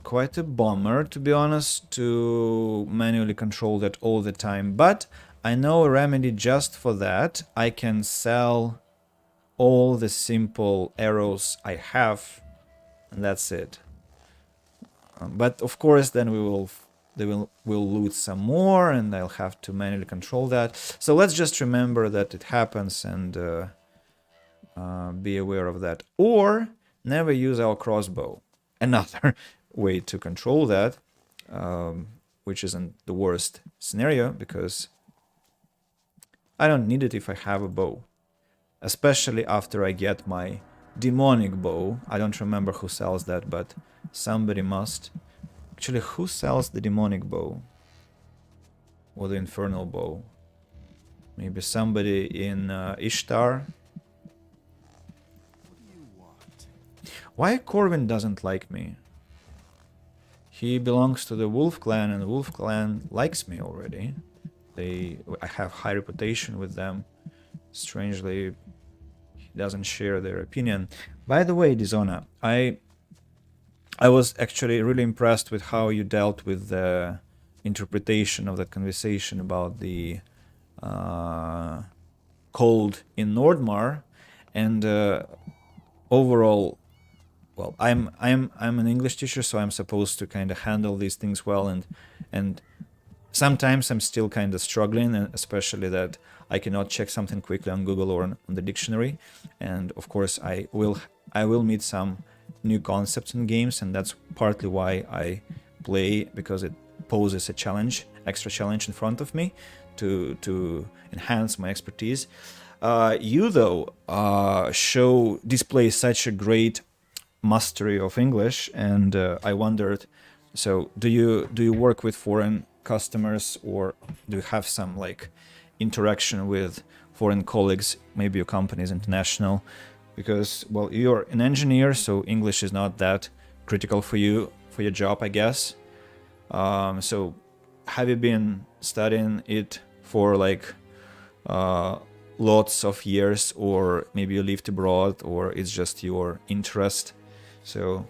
quite a bummer, to be honest, to manually control that all the time. But I know a remedy just for that. I can sell all the simple arrows I have, and that's it. But of course, then we'll loot some more, and I'll have to manually control that. So let's just remember that it happens and be aware of that. Or never use our crossbow. Another way to control that, which isn't the worst scenario, because I don't need it if I have a bow. Especially after I get my demonic bow. I don't remember who sells that, but somebody must. Actually, who sells the demonic bow? Or the infernal bow? Maybe somebody in Ishtar? Why Corvin doesn't like me? He belongs to the Wolf Clan, and the Wolf Clan likes me already. I have high reputation with them. Strangely, he doesn't share their opinion. By the way, Dizona, I was actually really impressed with how you dealt with the interpretation of that conversation about the cold in Nordmar, and overall, well, I'm an English teacher, so I'm supposed to kind of handle these things well, and sometimes I'm still kind of struggling, and especially that I cannot check something quickly on Google or on the dictionary. And of course, I will meet some new concepts in games, and that's partly why I play, because it poses a challenge, extra challenge in front of me to enhance my expertise. You though display such a great mastery of English, and I wondered, so do you work with foreign customers, or do you have some like interaction with foreign colleagues? Maybe your company is international, because well, you're an engineer, so English is not that critical for you for your job, I guess. So have you been studying it for like lots of years, or maybe you lived abroad, or it's just your interest? So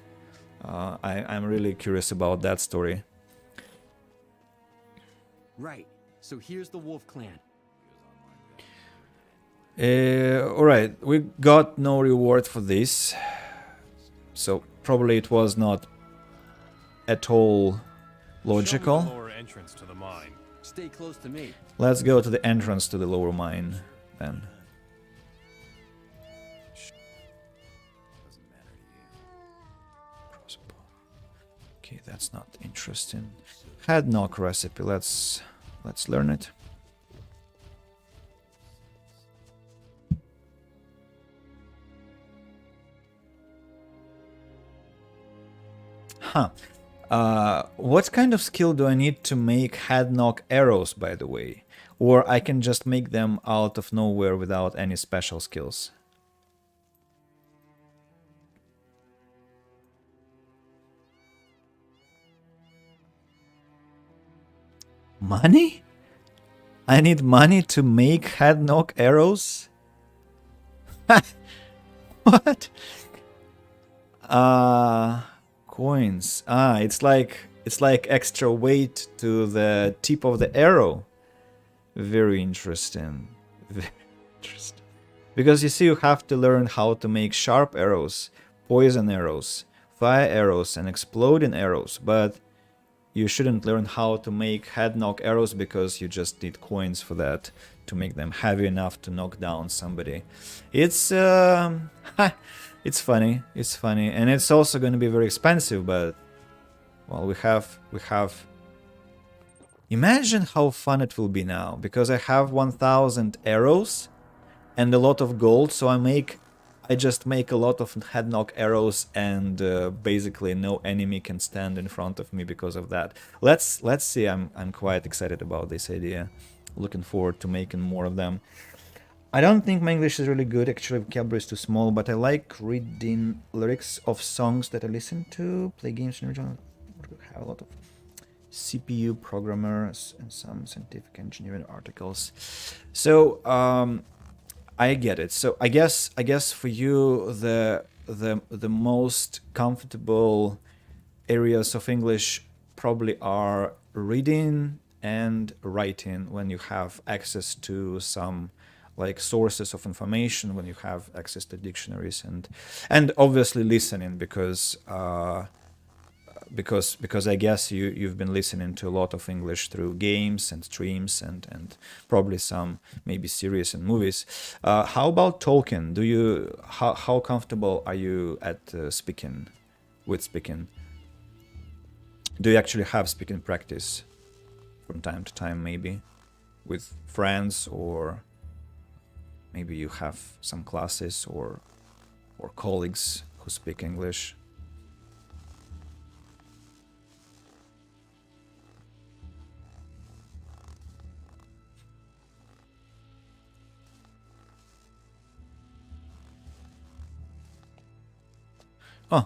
I'm really curious about that story. Right. So here's the Wolf Clan. Alright, we got no reward for this, so probably it was not at all logical. Show me the lower entrance to the mine. Stay close to me. Let's go to the entrance to the lower mine then. Okay, that's not interesting. Head knock recipe. Let's learn it. Huh. What kind of skill do I need to make head knock arrows, by the way? Or I can just make them out of nowhere without any special skills? Money? I need money to make head knock arrows? What? Coins. It's like extra weight to the tip of the arrow. Very interesting. Very interesting. Because you see, you have to learn how to make sharp arrows, poison arrows, fire arrows, and exploding arrows, but you shouldn't learn how to make head knock arrows because you just need coins for that to make them heavy enough to knock down somebody. It's it's funny, and it's also going to be very expensive, but well, we have imagine how fun it will be now, because I have 1000 arrows and a lot of gold, so I just make a lot of head knock arrows, and basically no enemy can stand in front of me because of that. Let's see. I'm quite excited about this idea. Looking forward to making more of them. I don't think my English is really good. Actually, vocabulary is too small, but I like reading lyrics of songs that I listen to, play games in original. Have a lot of CPU programmers and some scientific engineering articles. So I get it. So I guess for you the most comfortable areas of English probably are reading and writing, when you have access to some like sources of information, when you have access to dictionaries, and obviously listening, because I guess you've been listening to a lot of English through games and streams and probably some maybe series and movies. How about talking? How comfortable are you at speaking? Do you actually have speaking practice from time to time, maybe with friends, or maybe you have some classes or colleagues who speak English? Oh,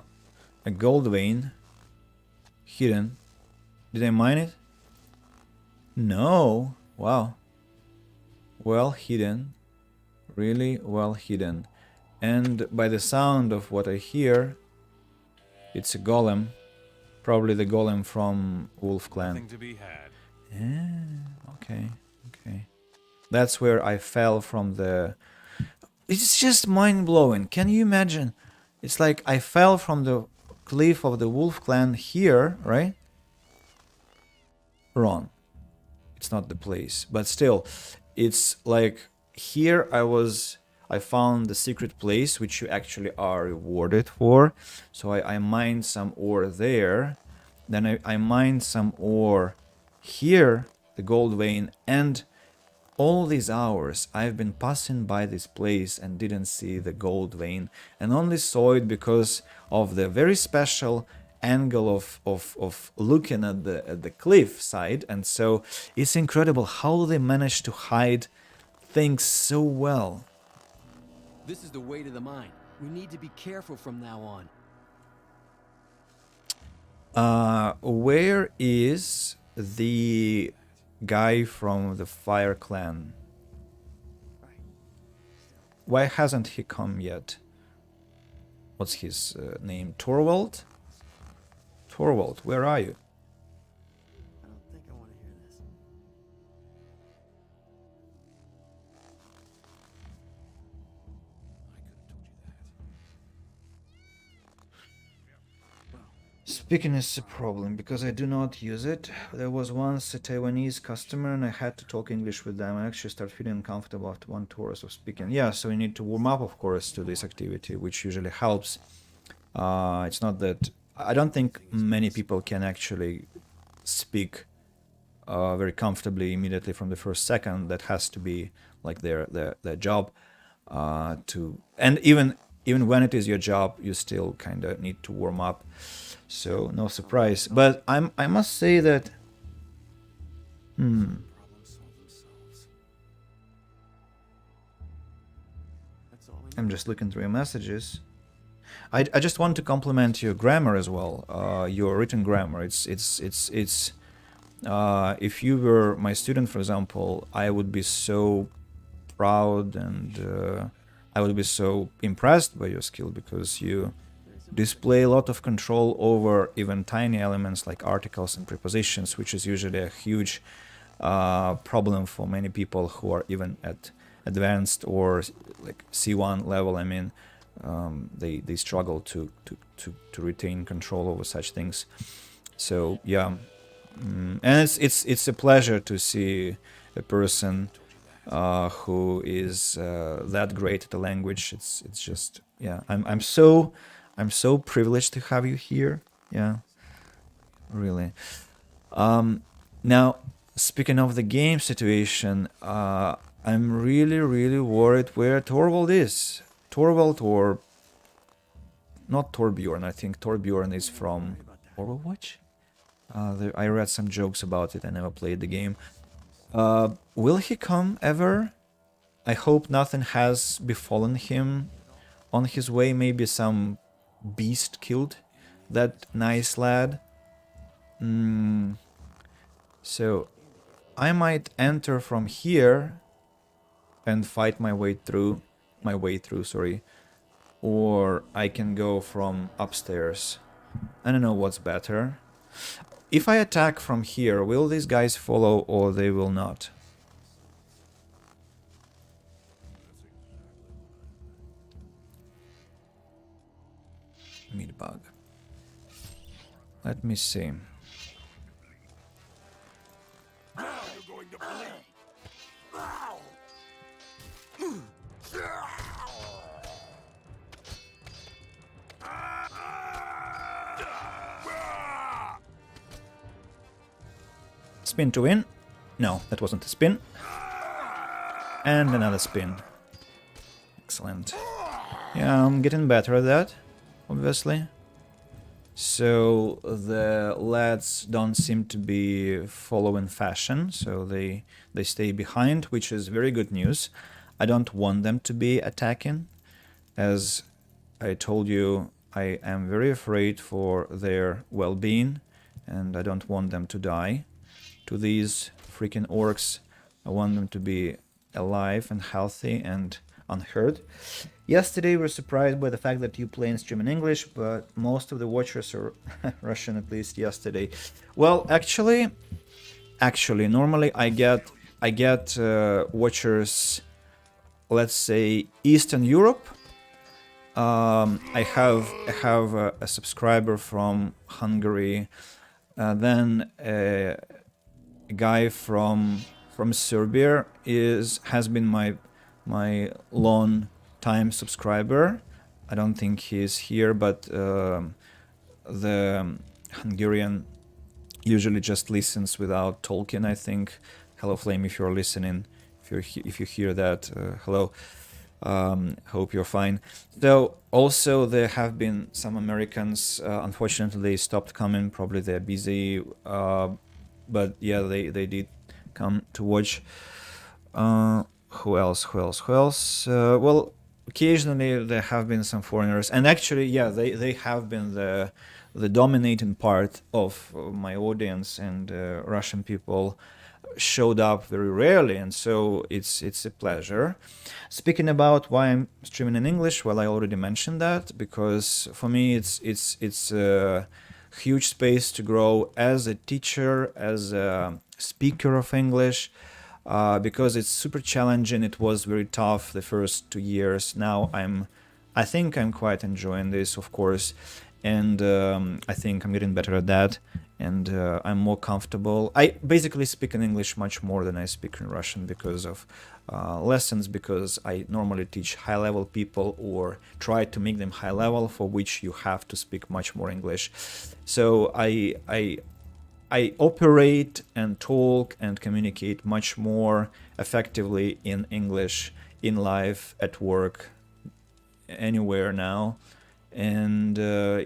a gold vein. Hidden. Did I mine it? No. Wow. Well hidden. Really well hidden. And by the sound of what I hear, it's a golem. Probably the golem from Wolf Clan. Nothing to be had. Yeah, okay. That's where I fell from the... It's just mind-blowing. Can you imagine? It's like I fell from the cliff of the Wolf Clan here, right? Wrong. It's not the place. But still, it's like here I found the secret place, which you actually are rewarded for. So I mined some ore there. Then I mined some ore here, the gold vein, and all these hours I've been passing by this place and didn't see the gold vein, and only saw it because of the very special angle of looking at the cliff side. And so it's incredible how they managed to hide things so well. This is the way to the mine. We need to be careful from now on. Where is the guy from the Fire Clan? Why hasn't he come yet? What's his name? Torvald? Torvald, where are you? I don't think I want to hear this. Speaking is a problem because I do not use it. There was once a Taiwanese customer and I had to talk English with them. I actually start feeling uncomfortable after 1 tour of speaking. Yeah, so you need to warm up, of course, to this activity, which usually helps. It's not that... I don't think many people can actually speak very comfortably immediately from the first second. That has to be like their job. And even when it is your job, you still kind of need to warm up. So no surprise. But I must say that I'm just looking through your messages. I just want to compliment your grammar as well. Your written grammar. It's if you were my student, for example, I would be so proud and I would be so impressed by your skill, because you display a lot of control over even tiny elements like articles and prepositions, which is usually a huge problem for many people who are even at advanced or like C1 level. I mean, they struggle to retain control over such things. So yeah, and it's a pleasure to see a person who is that great at the language. It's just, yeah, I'm so privileged to have you here. Yeah, really. Now, speaking of the game situation, I'm really worried where Torvald is. Torvald, or not Torbjorn. I think Torbjorn is from Overwatch. I read some jokes about it. I never played the game. Will he come ever? I hope nothing has befallen him on his way. Maybe some beast killed that nice lad. So I might enter from here and fight my way through. Sorry. Or I can go from upstairs. I don't know what's better. If I attack from here, will these guys follow or they will not? Meat bug. Let me see. Spin to win. No, that wasn't a spin. And another spin. Excellent. Yeah, I'm getting better at that, obviously. So the lads don't seem to be following fashion, so they stay behind, which is very good news. I don't want them to be attacking. As I told you, I am very afraid for their well-being, and I don't want them to die to these freaking orcs. I want them to be alive and healthy and unhurt. Yesterday we were surprised by the fact that you play and stream in English, but most of the watchers are Russian, at least yesterday. Well, actually, normally I get watchers, let's say Eastern Europe. I have a subscriber from Hungary, then a guy from Serbia has been my long time subscriber. I don't think he's here, but the Hungarian usually just listens without talking, I think. Hello Flame, if you're listening, if you hear that, hello. Hope you're fine. So also there have been some Americans. Unfortunately, they stopped coming. Probably they're busy. But yeah, they did come to watch. Who else? Well, occasionally there have been some foreigners, and actually, yeah, they have been the dominating part of my audience, and Russian people showed up very rarely, and so it's a pleasure. Speaking about why I'm streaming in English, well, I already mentioned that, because for me it's a huge space to grow as a teacher, as a speaker of English, because it's super challenging. It was very tough the first 2 years. Now I think I'm quite enjoying this, of course, and I think I'm getting better at that, and I'm more comfortable. I basically speak in English much more than I speak in Russian because of lessons, because I normally teach high-level people or try to make them high-level, for which you have to speak much more English. So I operate and talk and communicate much more effectively in English, in life, at work, anywhere now. And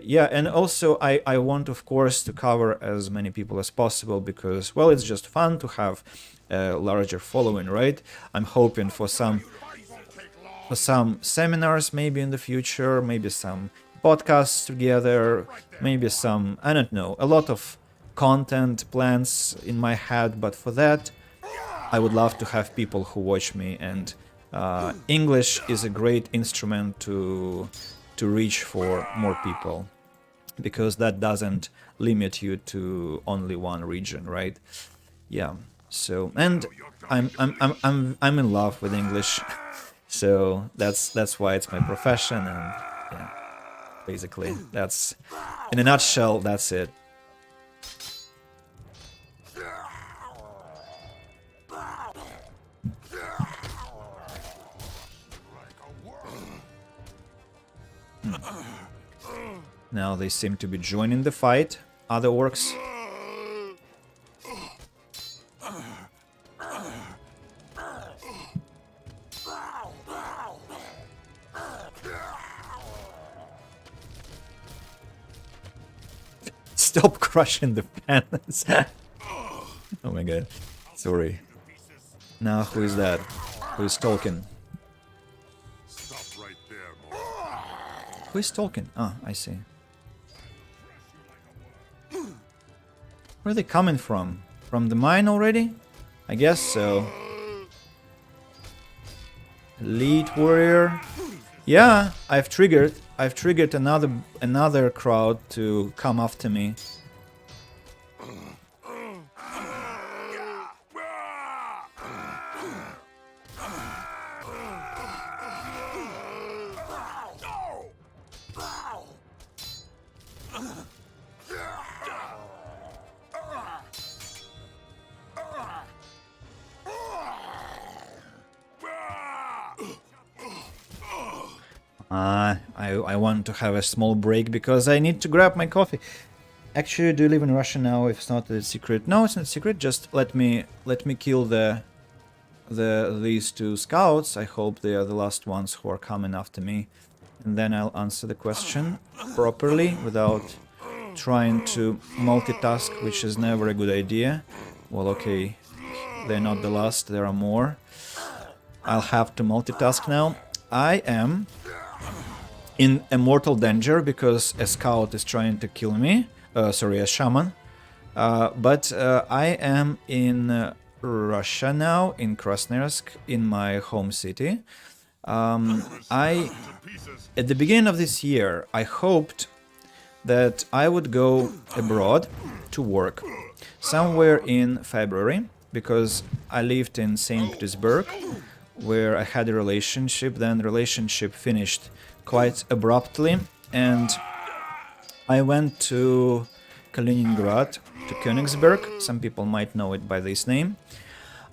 yeah, and also I want, of course, to cover as many people as possible, because, well, it's just fun to have a larger following, right? I'm hoping for some seminars maybe in the future, maybe some podcasts together, maybe some, I don't know, a lot of content plans in my head, but for that I would love to have people who watch me, and English is a great instrument to reach for more people, because that doesn't limit you to only one region, right? Yeah. So, and I'm in love with English, so that's why it's my profession, and yeah, basically that's, in a nutshell, that's it. Now they seem to be joining the fight, other orcs. Stop crushing the pants. Oh my god. Sorry. Now who is that? Who is talking? Who is talking? Ah, I see. Where are they coming from? From the mine already? I guess so. Elite warrior. Yeah, I've triggered another crowd to come after me. I want to have a small break because I need to grab my coffee. Actually, do you live in Russia now? If it's not a secret, no, it's not a secret. Just let me kill these two scouts. I hope they are the last ones who are coming after me, and then I'll answer the question properly without trying to multitask, which is never a good idea. Well, okay, they're not the last. There are more. I'll have to multitask now. I am in a mortal danger because a scout is trying to kill me. Sorry, a shaman. But I am in Russia now, in Krasnoyarsk, in my home city. At the beginning of this year, I hoped that I would go abroad to work somewhere in February, because I lived in St. Petersburg, where I had a relationship. Then the relationship finished quite abruptly, and I went to Kaliningrad, to Königsberg. Some people might know it by this name.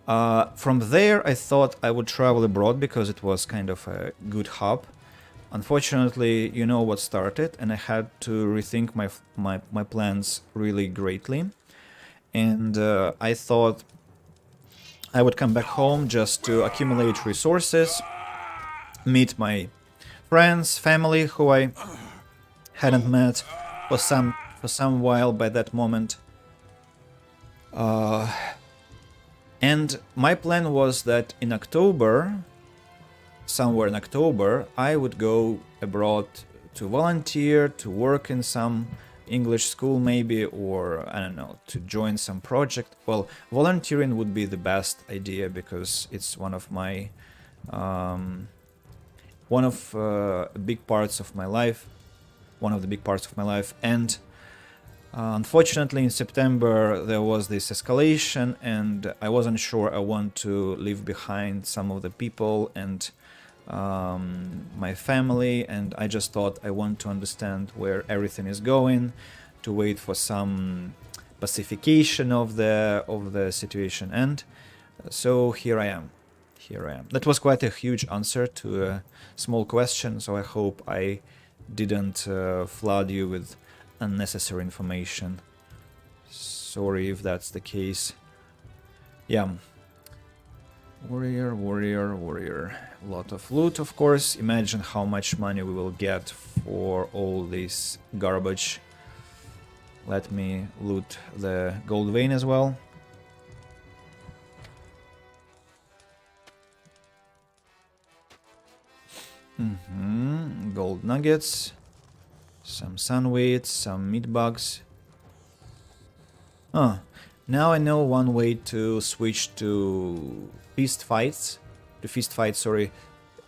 From there, I thought I would travel abroad because it was kind of a good hub. Unfortunately, you know what started, and I had to rethink my plans really greatly. And I thought I would come back home just to accumulate resources, meet my friends, family who I hadn't met for some while by that moment. And my plan was that in October, somewhere in October, I would go abroad to volunteer, to work in some English school maybe, or I don't know, to join some project. Well, volunteering would be the best idea because it's one of my big parts of my life, one of the big parts of my life. And unfortunately, in September there was this escalation, and I wasn't sure I want to leave behind some of the people and my family, and I just thought I want to understand where everything is going, to wait for some pacification of the situation, and so here I am. That was quite a huge answer to a small question, so I hope I didn't flood you with unnecessary information. Sorry if that's the case. Yeah. Warrior. A lot of loot, of course. Imagine how much money we will get for all this garbage. Let me loot the gold vein as well. Gold nuggets. Some sunweights, some meat bugs. Now I know one way to switch to feast fights.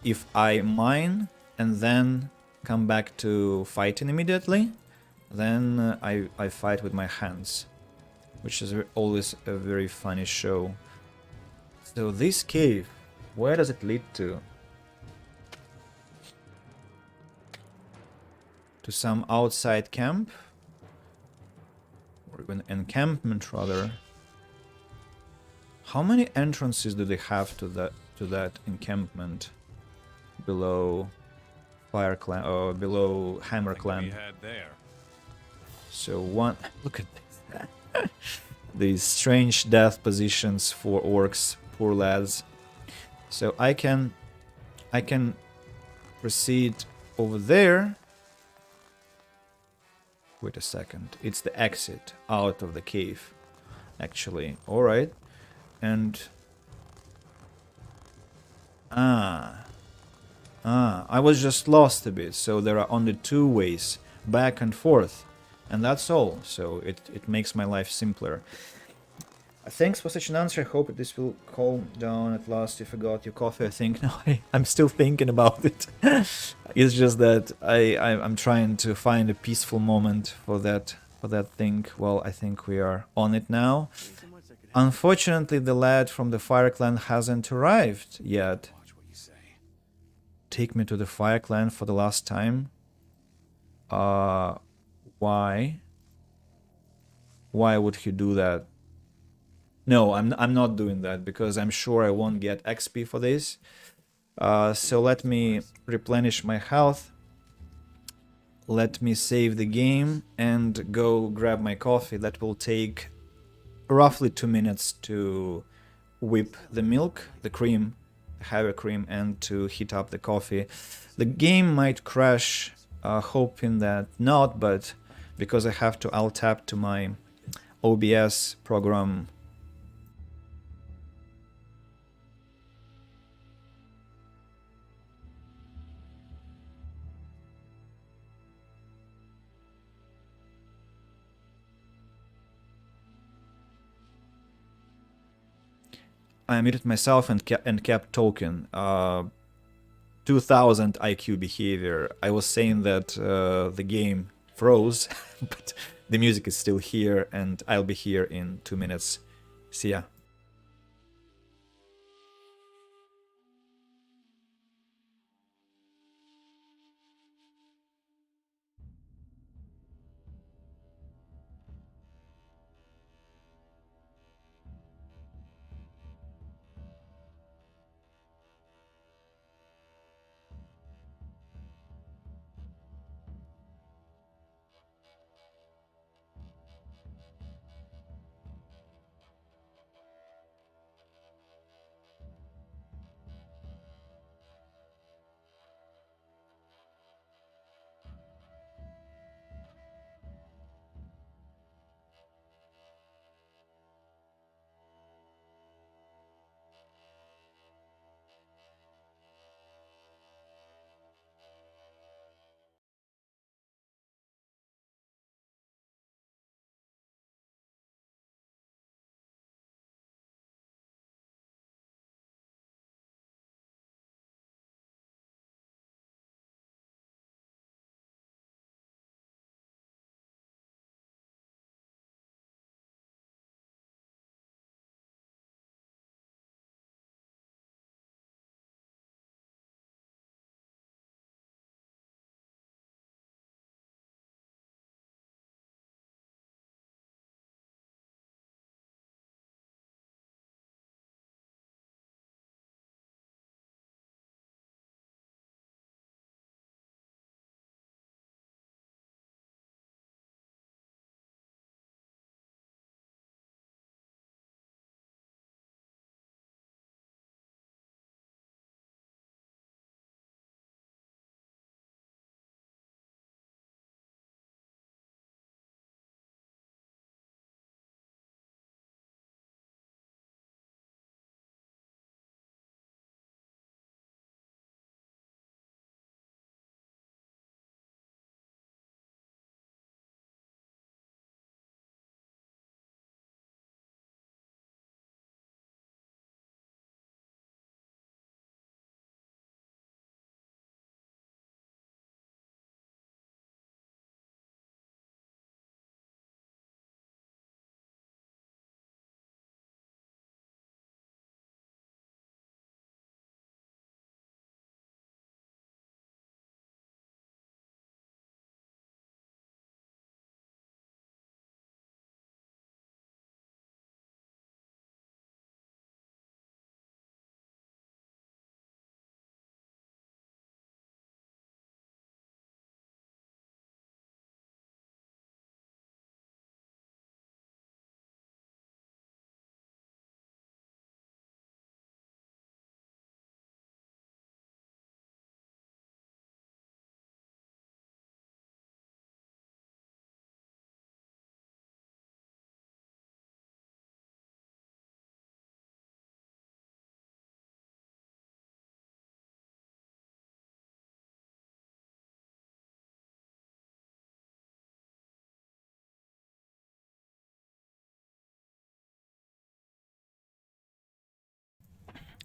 If I mine and then come back to fighting immediately, then I fight with my hands, which is always a very funny show. So this cave, where does it lead to? To some outside camp? Or even encampment, rather. How many entrances do they have to that encampment below Fire Clan or below Hammer Clan? So one. Look at this. These strange death positions for orcs, poor lads. So I can proceed over there. Wait a second. It's the exit out of the cave, actually. All right. And I was just lost a bit. So there are only two ways, back and forth, and that's all. So it makes my life simpler. Thanks for such an answer. I hope this will calm down at last. You forgot your coffee, I think. No, I'm still thinking about it. It's just that I'm trying to find a peaceful moment for that thing. Well, I think we are on it now. Unfortunately, the lad from the Fire Clan hasn't arrived yet. Take me to the Fire Clan for the last time. Why? Why would he do that? No, I'm not doing that because I'm sure I won't get XP for this. So let me replenish my health. Let me save the game and go grab my coffee. That will take roughly 2 minutes to whip the milk, the cream, heavy cream, and to heat up the coffee. The game might crash, hoping that not, but because I have to alt tab to my OBS program. I muted myself and kept talking. 2000 IQ behavior. I was saying that the game froze, but the music is still here, and I'll be here in 2 minutes. See ya.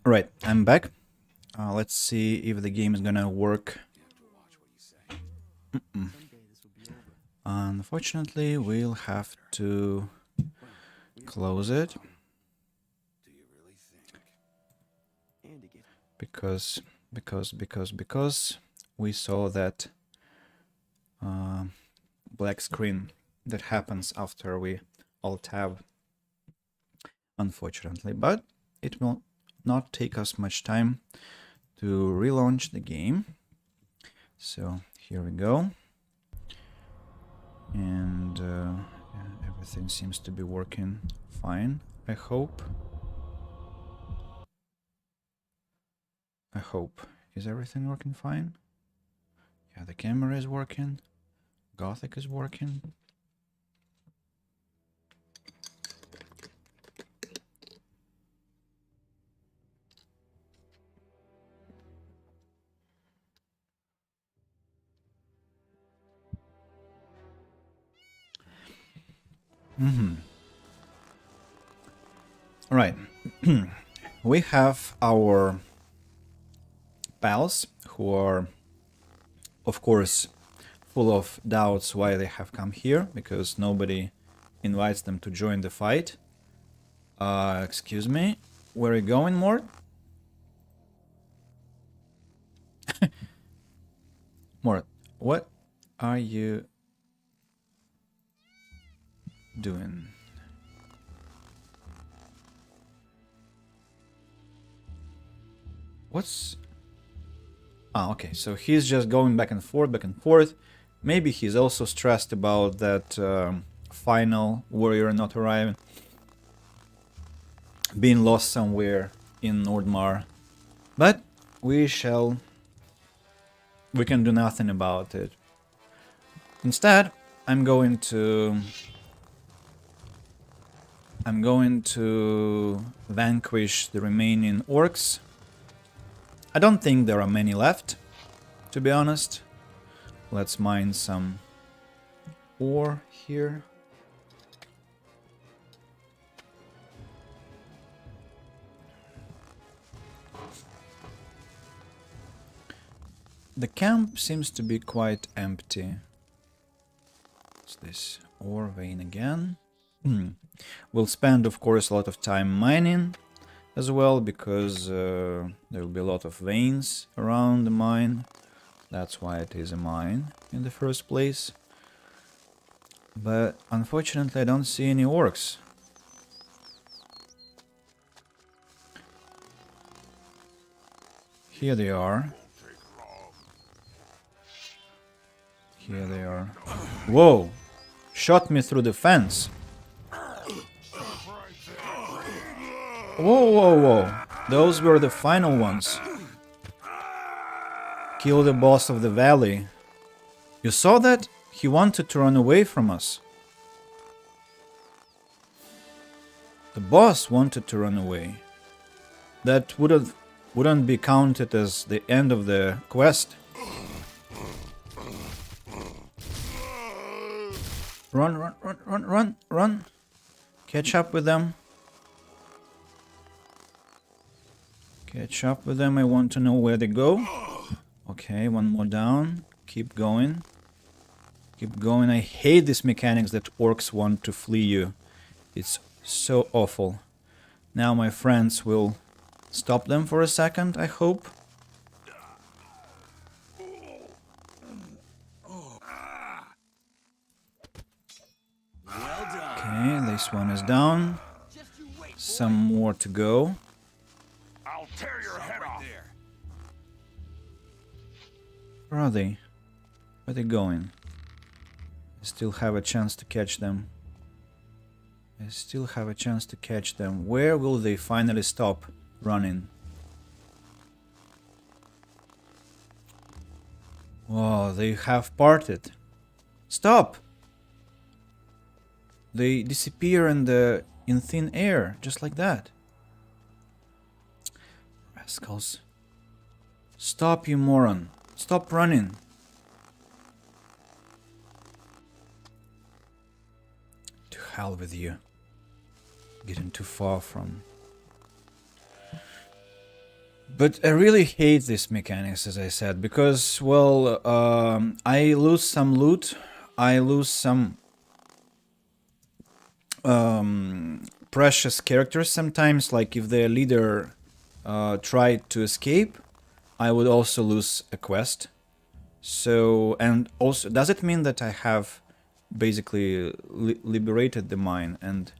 Alright, I'm back. Let's see if the game is gonna work. Unfortunately, we'll have to close it. Because we saw that black screen that happens after we alt-tab, unfortunately. But it will not take us much time to relaunch the game. So here we go. And everything seems to be working fine, I hope. Is everything working fine? Yeah, the camera is working. Gothic is working. All right. We have our pals who are, of course, full of doubts why they have come here, because nobody invites them to join the fight. Excuse me, where are you going, Mort? Mort, what are you doing? What's... Ah, okay, so he's just going back and forth, back and forth. Maybe he's also stressed about that final warrior not arriving, being lost somewhere in Nordmar. But we can do nothing about it. Instead, I'm going to vanquish the remaining orcs. I don't think there are many left, to be honest. Let's mine some ore here. The camp seems to be quite empty. What's this? Ore vein again. We'll spend, of course, a lot of time mining as well, because there will be a lot of veins around the mine. That's why it is a mine in the first place. But unfortunately, I don't see any orcs. Here they are. Here they are. Whoa! Shot me through the fence. Whoa, whoa, whoa. Those were the final ones. Kill the boss of the valley. You saw that? He wanted to run away from us. The boss wanted to run away. That wouldn't be counted as the end of the quest. Run, run, run, run, run, run. Catch up with them. Catch up with them. I want to know where they go. Okay, one more down. Keep going. Keep going. I hate these mechanics that orcs want to flee you. It's so awful. Now my friends will stop them for a second, I hope. Okay, this one is down. Some more to go. I'll tear your head off. Where are they? Where are they going? I still have a chance to catch them. I still have a chance to catch them. Where will they finally stop running? Oh, they have parted. Stop! They disappear in thin air, just like that. Rascals. Stop, you moron. Stop running. To hell with you. Getting too far from But I really hate this mechanics, as I said, because, well, I lose some loot, I lose some precious characters sometimes, like if the leader tried to escape, I would also lose a quest. So, and also, does it mean that I have basically liberated the mine? And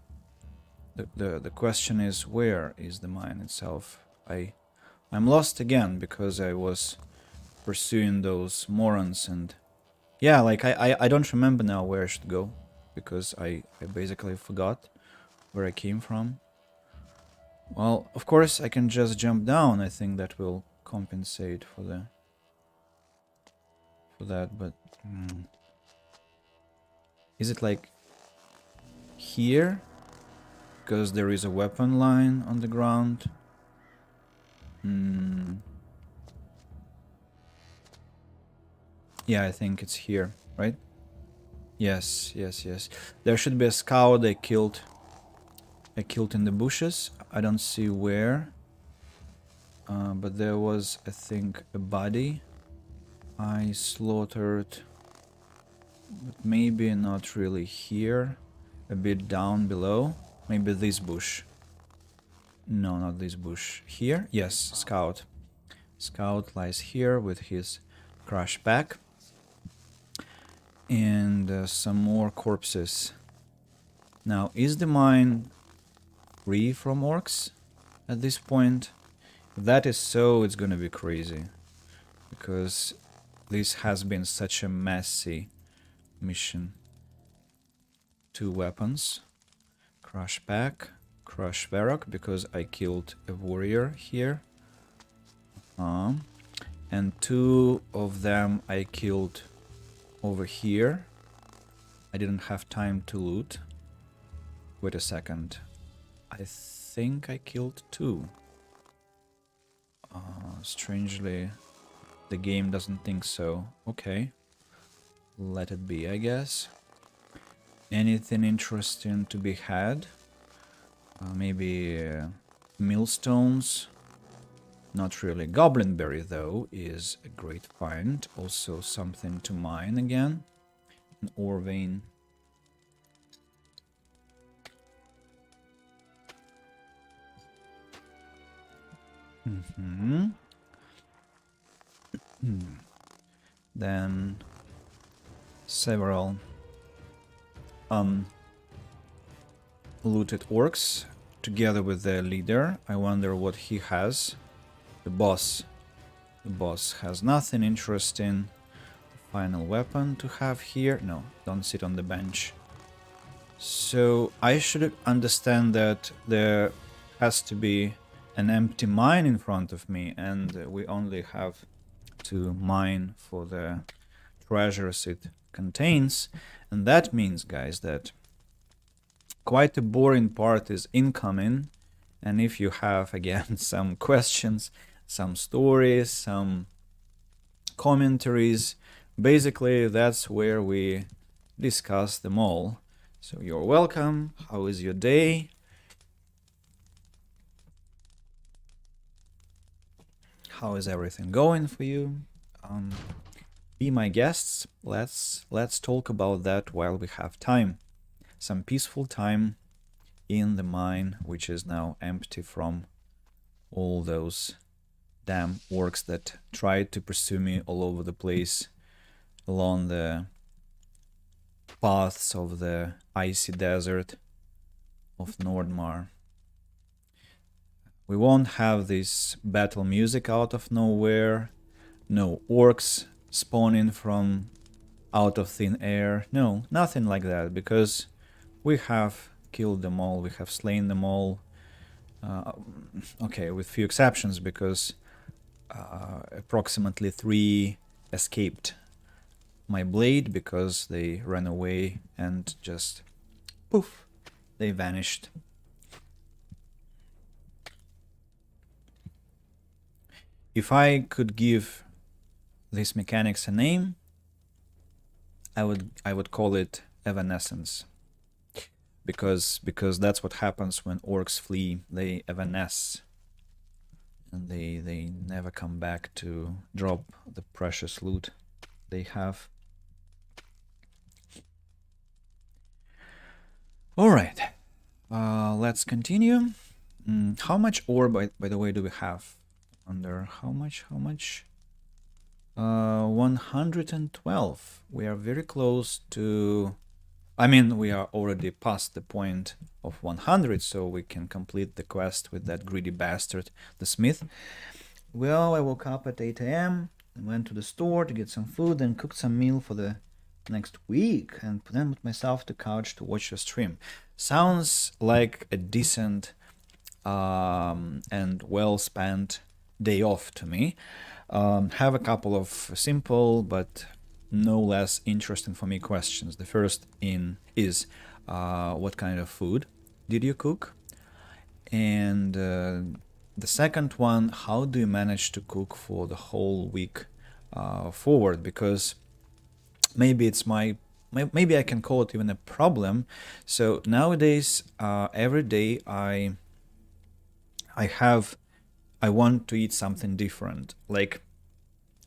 the question is, where is the mine itself? I'm lost again because I was pursuing those morons, and yeah, like I don't remember now where I should go because I basically forgot where I came from. Well, of course I can just jump down. I think that will compensate for that, but is it like here? Because there is a weapon line on the ground. Yeah, I think it's here, right? Yes, yes, yes. There should be a scout I killed in the bushes. I don't see where. But there was, I think, a body I slaughtered. But maybe not really here. A bit down below. Maybe this bush. No, not this bush. Here? Yes, scout. Scout lies here with his crush pack. And some more corpses. Now, is the mine free from orcs at this point? If that is so, it's gonna be crazy. Because this has been such a messy mission. 2 weapons. Crush pack. Crush Varrock, because I killed a warrior here. And 2 of them I killed over here. I didn't have time to loot. Wait a second. I think I killed 2. Strangely, the game doesn't think so. Okay. Let it be, I guess. Anything interesting to be had? Maybe millstones. Not really. Goblin berry, though, is a great find. Also something to mine again. An ore vein. Then several looted orcs together with their leader. I wonder what he has. The boss. The boss has nothing interesting. Final weapon to have here. No, don't sit on the bench. So I should understand that there has to be an empty mine in front of me, and we only have to mine for the treasures it contains. And that means, guys, that quite a boring part is incoming. And if you have, again, some questions, some stories, some commentaries, basically that's where we discuss them all. So you're welcome. How is your day? How is everything going for you? Be my guests. Let's talk about that while we have time. Some peaceful time in the mine, which is now empty from all those damn orcs that tried to pursue me all over the place along the paths of the icy desert of Nordmar. We won't have this battle music out of nowhere, no orcs spawning from out of thin air, no, nothing like that, because we have killed them all, we have slain them all, okay, with few exceptions, because approximately 3 escaped my blade because they ran away and just poof, they vanished. If I could give this mechanics a name, I would call it evanescence, because that's what happens when orcs flee. They evanesce, and they never come back to drop the precious loot they have. All right, let's continue. How much ore, by the way, do we have? Under how much? 112. We are very close to, I mean, we are already past the point of 100, so we can complete the quest with that greedy bastard, the smith. Well, I woke up at 8 a.m. and went to the store to get some food and cooked some meal for the next week, and then put myself to couch to watch your stream. Sounds like a decent and well-spent day off to me. Have a couple of simple but no less interesting for me questions. The first is what kind of food did you cook? And the second one, how do you manage to cook for the whole week forward? Because maybe it's maybe I can call it even a problem. So nowadays, every day I want to eat something different. Like,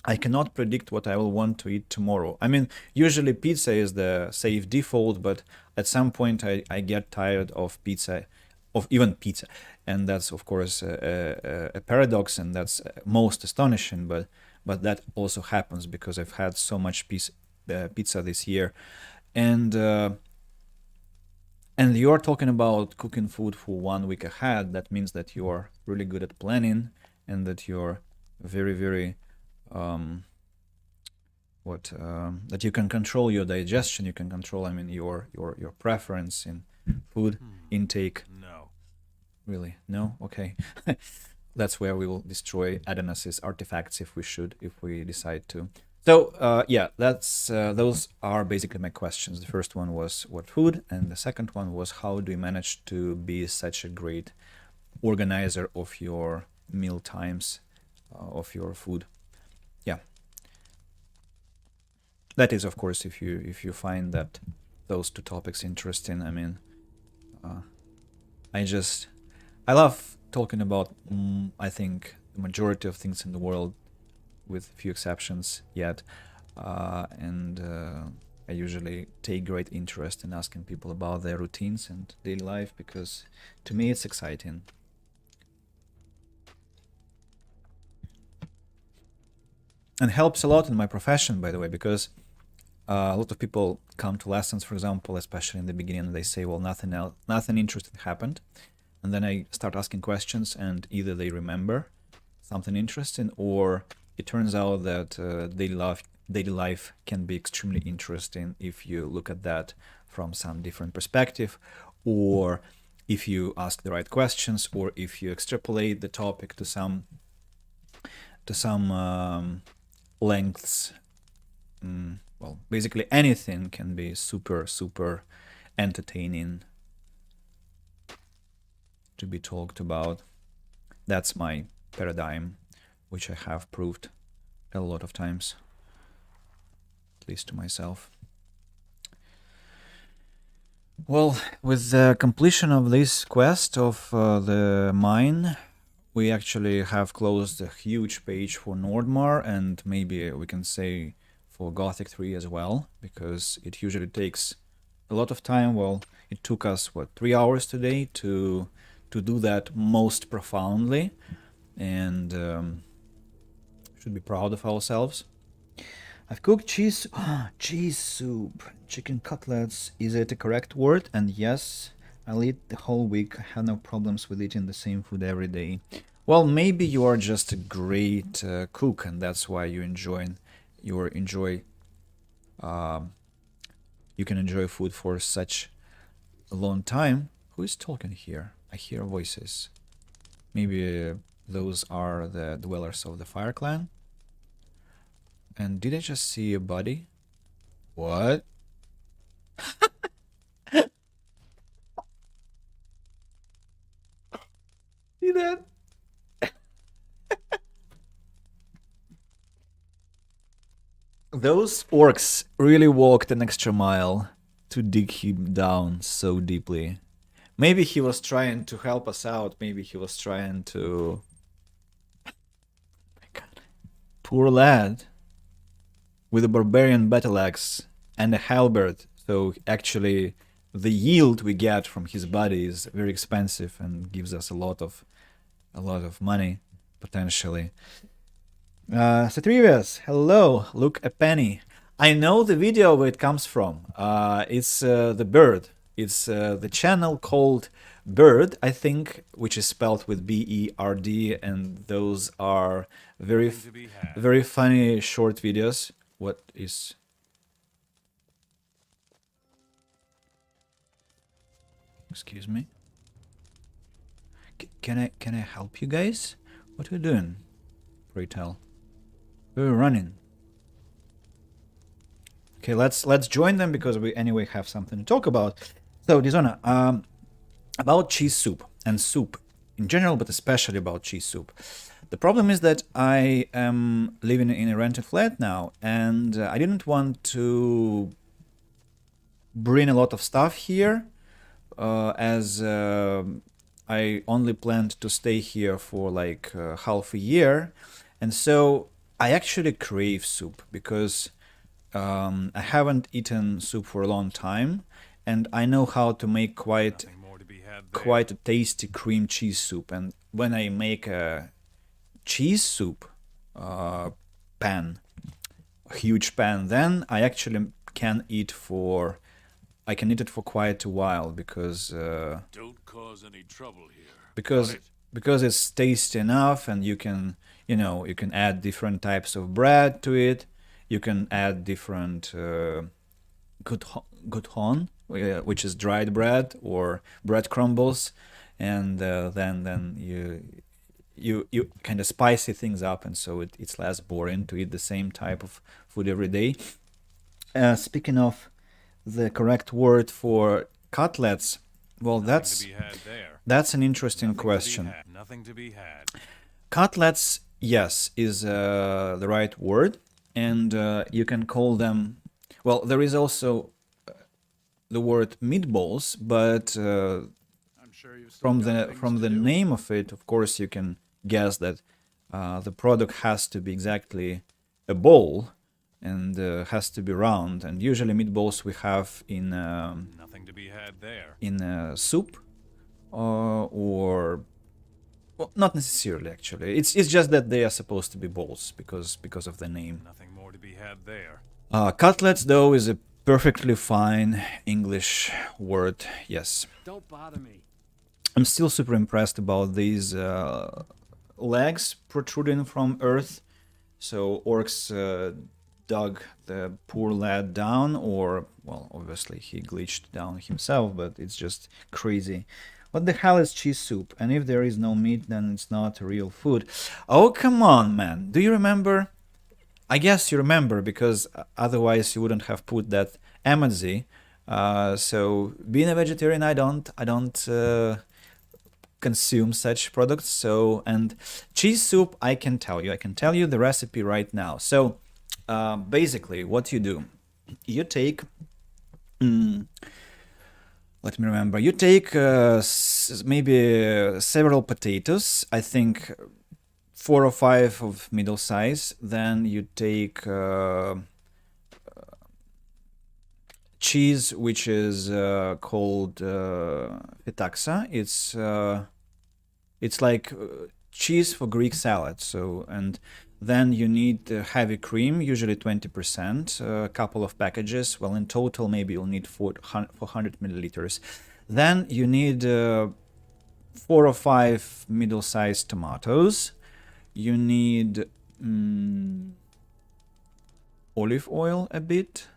I cannot predict what I will want to eat tomorrow. I mean, usually pizza is the safe default, but at some point I get tired of pizza, of even pizza. And that's, of course, a paradox, and that's most astonishing, but that also happens because I've had so much pizza this year. And you're talking about cooking food for 1 week ahead. That means that you're really good at planning, and that you're very, very that you can control your digestion. You can control, I mean, your preference in food intake. No. Really? No? Okay. That's where we will destroy Adonis's artifacts if we decide to. So yeah, that's those are basically my questions. The first one was what food, and the second one was how do you manage to be such a great organizer of your meal times, of your food. Yeah. That is, of course, if you find that those two topics interesting. I mean, I love talking about I think the majority of things in the world, with few exceptions yet, and I usually take great interest in asking people about their routines and daily life, because to me it's exciting. And helps a lot in my profession, by the way, because a lot of people come to lessons, for example, especially in the beginning, and they say, well, nothing interesting happened. And then I start asking questions, and either they remember something interesting, or it turns out that daily life can be extremely interesting if you look at that from some different perspective, or if you ask the right questions, or if you extrapolate the topic to some lengths. Well, basically anything can be super, super entertaining to be talked about. That's my paradigm, which I have proved a lot of times, at least to myself. Well, with the completion of this quest of the mine, we actually have closed a huge page for Nordmar, and maybe we can say for Gothic 3 as well, because it usually takes a lot of time. Well, it took us, 3 hours today to do that most profoundly, and should be proud of ourselves. I've cooked cheese soup, chicken cutlets. Is it a correct word? And yes, I'll eat the whole week. I have no problems with eating the same food every day. Well, maybe you are just a great cook, and that's why you can enjoy food for such a long time. Who is talking here? I hear voices. Maybe those are the dwellers of the Fire Clan. And did I just see a body? What? See that? Those orcs really walked an extra mile to dig him down so deeply. Maybe he was trying to help us out. Maybe he was trying to Poor lad. With a barbarian battle axe and a halberd. So actually the yield we get from his body is very expensive and gives us a lot of money potentially. Satrivius, hello, look a penny. I know the video where it comes from. It's the bird. It's the channel called Bird, I think, which is spelled with B-E-R-D, and those are very funny short videos. What is... Excuse me? Can I help you guys? What are you doing? Pray tell. We're running. Okay, let's join them because we anyway have something to talk about. So, Dishonor, about cheese soup and soup in general, but especially about cheese soup. The problem is that I am living in a rented flat now, and I didn't want to bring a lot of stuff here, as I only planned to stay here for like half a year, and so I actually crave soup because I haven't eaten soup for a long time, and I know how to make quite a tasty cream cheese soup. And when I make a cheese soup pan, a huge pan, then I actually can eat for it for quite a while because Don't cause any trouble here. because it's tasty enough, and you can add different types of bread to it. You can add different guthon, which is dried bread, or bread crumbles, and then you kind of spicy things up, and so it's less boring to eat the same type of food every day. Speaking of the correct word for cutlets, well, that's an interesting question. Nothing to be had. Cutlets, yes, is the right word, and you can call them. Well, there is also the word meatballs, but from the name of it, of course, you can guess that the product has to be exactly a bowl and has to be round. And usually meatballs we have in Nothing to be had there. in soup, or well, not necessarily actually. It's just that they are supposed to be balls because of the name. Nothing more to be had there. Cutlets, though, is a perfectly fine English word. Yes. Don't bother me. I'm still super impressed about these legs protruding from earth. So orcs dug the poor lad down, or, well, obviously he glitched down himself, but it's just crazy. What the hell is cheese soup? And if there is no meat, then it's not real food. Oh, come on, man. Do you remember? I guess you remember, because otherwise you wouldn't have put that emoji. So being a vegetarian, I don't consume such products. So, and cheese soup, I can tell you the recipe right now. So basically what you do, you take let me remember, you take maybe several potatoes, I think 4 or 5 of middle size. Then you take cheese, which is called fetaxa. It's like cheese for Greek salad. So, and then you need heavy cream, usually 20%, a couple of packages. Well, in total, maybe you'll need 400 milliliters. Then you need 4 or 5 middle-sized tomatoes. You need olive oil a bit.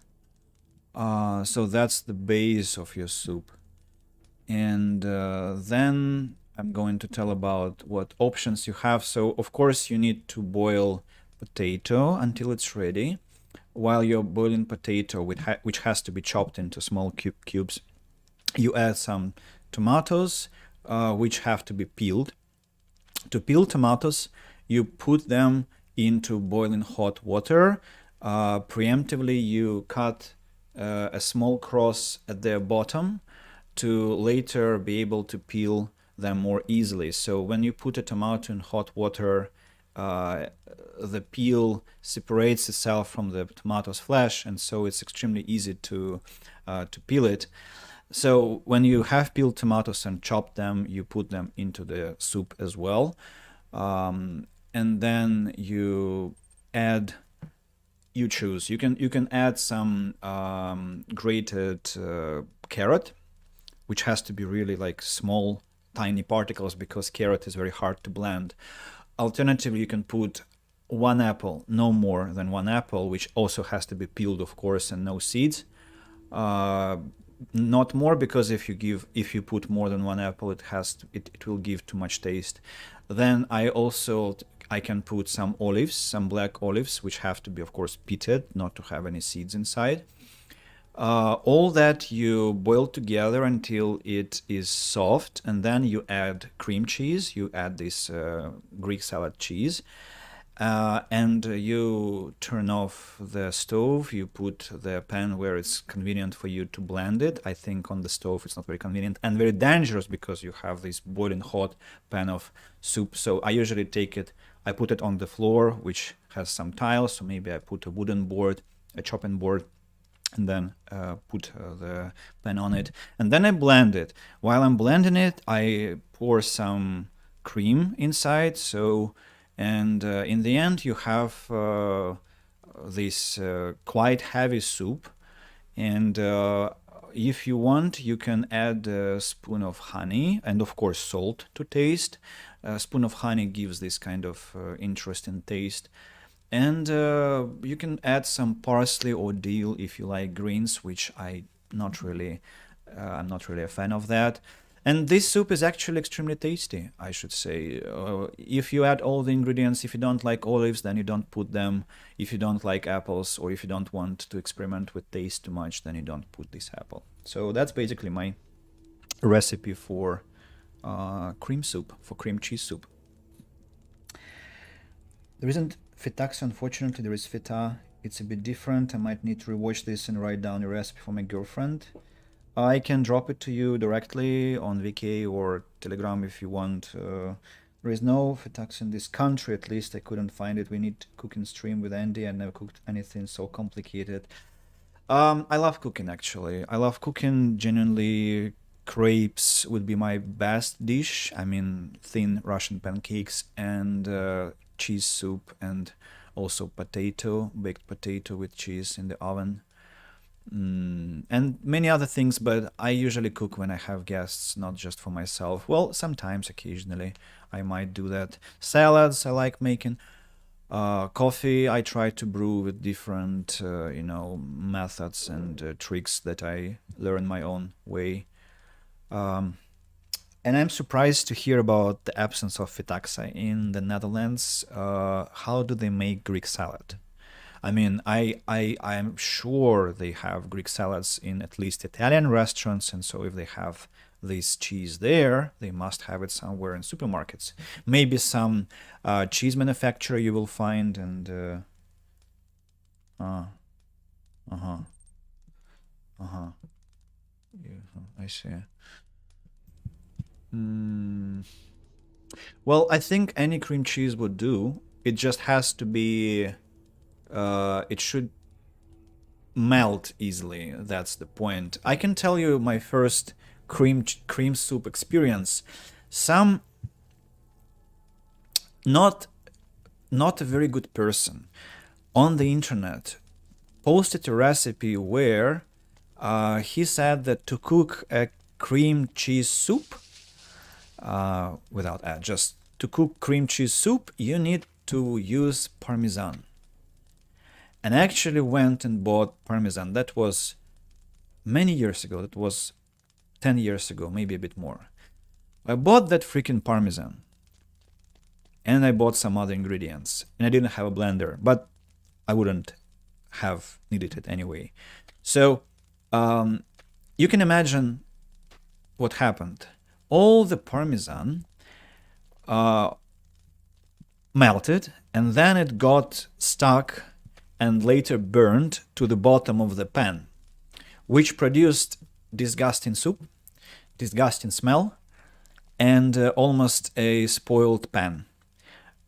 So that's the base of your soup. And then I'm going to tell about what options you have. So, of course, you need to boil potato until it's ready. While you're boiling potato, which has to be chopped into small cubes, you add some tomatoes, which have to be peeled. To peel tomatoes, you put them into boiling hot water. Preemptively, you cut a small cross at their bottom to later be able to peel them more easily. So when you put a tomato in hot water the peel separates itself from the tomato's flesh, and so it's extremely easy to peel it. So when you have peeled tomatoes and chopped them, you put them into the soup as well, and then you add. You choose. You can add some grated carrot, which has to be really like small, tiny particles because carrot is very hard to blend. Alternatively, you can put one apple, no more than one apple, which also has to be peeled, of course, and no seeds. Not more, because if you put more than one apple, it will give too much taste. Then I can put some olives, some black olives, which have to be, of course, pitted, not to have any seeds inside. All that you boil together until it is soft, and then you add cream cheese. You add this Greek salad cheese, and you turn off the stove. You put the pan where it's convenient for you to blend it. I think on the stove it's not very convenient and very dangerous because you have this boiling hot pan of soup. So I usually I put it on the floor, which has some tiles. So maybe I put a wooden board, a chopping board, and then put the pan on it. And then I blend it. While I'm blending it, I pour some cream inside. And in the end, you have this quite heavy soup. And if you want, you can add a spoon of honey and, of course, salt to taste. A spoon of honey gives this kind of interesting taste. And you can add some parsley or dill if you like greens, which I'm not really a fan of that. And this soup is actually extremely tasty, I should say. If you add all the ingredients, if you don't like olives, then you don't put them. If you don't like apples, or if you don't want to experiment with taste too much, then you don't put this apple. So that's basically my recipe for cream soup, for cream cheese soup. There isn't fetax, unfortunately. There is feta. It's a bit different. I might need to rewatch this and write down a recipe for my girlfriend. I can drop it to you directly on VK or Telegram if you want. There is no fetax in this country, at least I couldn't find it. We need to cook and stream with Andy. I never cooked anything so complicated. I love cooking, actually. I love cooking, genuinely. Crepes would be my best dish. I mean, thin Russian pancakes and cheese soup, and also baked potato with cheese in the oven. And many other things, but I usually cook when I have guests, not just for myself. Well, sometimes, occasionally, I might do that. Salads I like making. Coffee I try to brew with different, methods and tricks that I learn my own way. And I'm surprised to hear about the absence of fetaxa in the Netherlands. How do they make Greek salad? I mean, I'm sure they have Greek salads in at least Italian restaurants, and so if they have this cheese there, they must have it somewhere in supermarkets. Maybe some cheese manufacturer you will find, and I see. Well, I think any cream cheese would do. It just has to be. It should melt easily. That's the point. I can tell you my first cream soup experience. Some not a very good person on the internet posted a recipe where he said that to cook a cream cheese soup just to cook cream cheese soup, you need to use Parmesan. And I actually went and bought Parmesan. That was many years ago. That was 10 years ago, maybe a bit more. I bought that freaking Parmesan. And I bought some other ingredients. And I didn't have a blender, but I wouldn't have needed it anyway. So you can imagine what happened. All the Parmesan melted, and then it got stuck and later burned to the bottom of the pan, which produced disgusting soup, disgusting smell, and almost a spoiled pan.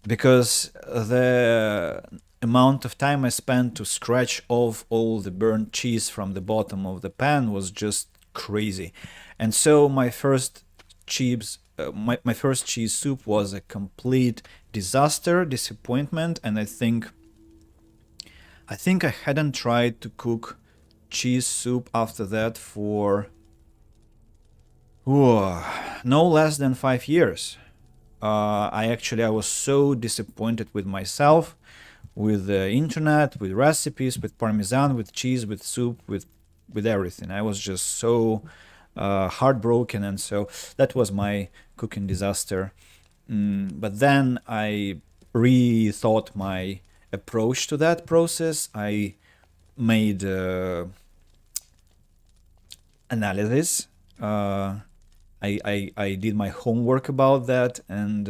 because the amount of time I spent to scratch off all the burnt cheese from the bottom of the pan was just crazy. And so my first my first cheese soup was a complete disaster, disappointment, and I think I hadn't tried to cook cheese soup after that for no less than 5 years. I was so disappointed with myself, with the internet, with recipes, with parmesan, with cheese, with soup, with everything. I was just so heartbroken, and so that was my cooking disaster. But then I rethought my approach to that process. I made analysis. I did my homework about that, and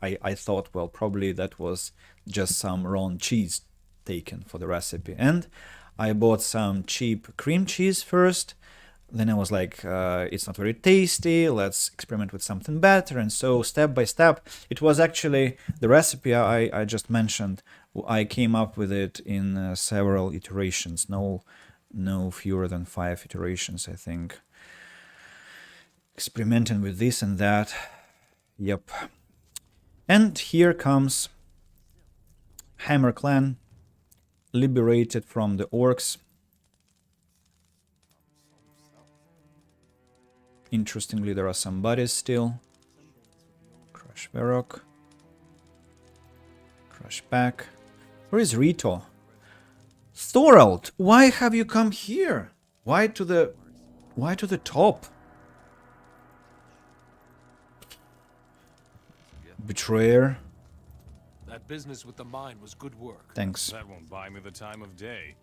I thought, well, probably that was just some wrong cheese taken for the recipe. And I bought some cheap cream cheese first. Then I was like, it's not very tasty, let's experiment with something better. And so step by step, it was actually the recipe I just mentioned. I came up with it in several iterations, no fewer than 5 iterations, I think. Experimenting with this and that. Yep. And here comes Hammer Clan, liberated from the orcs. Interestingly, there are some bodies still. Crush Varrock. Crush back. Where is Rito? Thorald, why have you come here? Why to the top? Betrayer. That business with the mine was good work. Thanks. That won't buy me the time of day.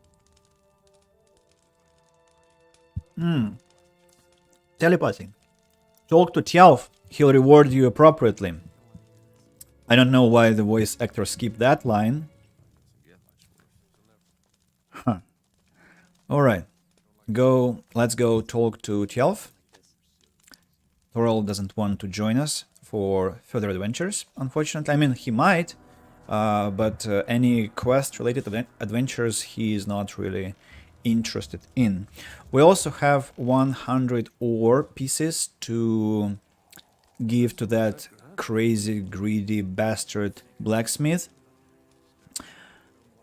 Telepathy. Talk to Tjalf. He'll reward you appropriately. I don't know why the voice actor skipped that line. Huh. Alright. Let's go talk to Tjalf. Thorald doesn't want to join us for further adventures, unfortunately. I mean, he might, but any quest-related adventures he is not really interested in. We also have 100 ore pieces to give to that crazy, greedy bastard blacksmith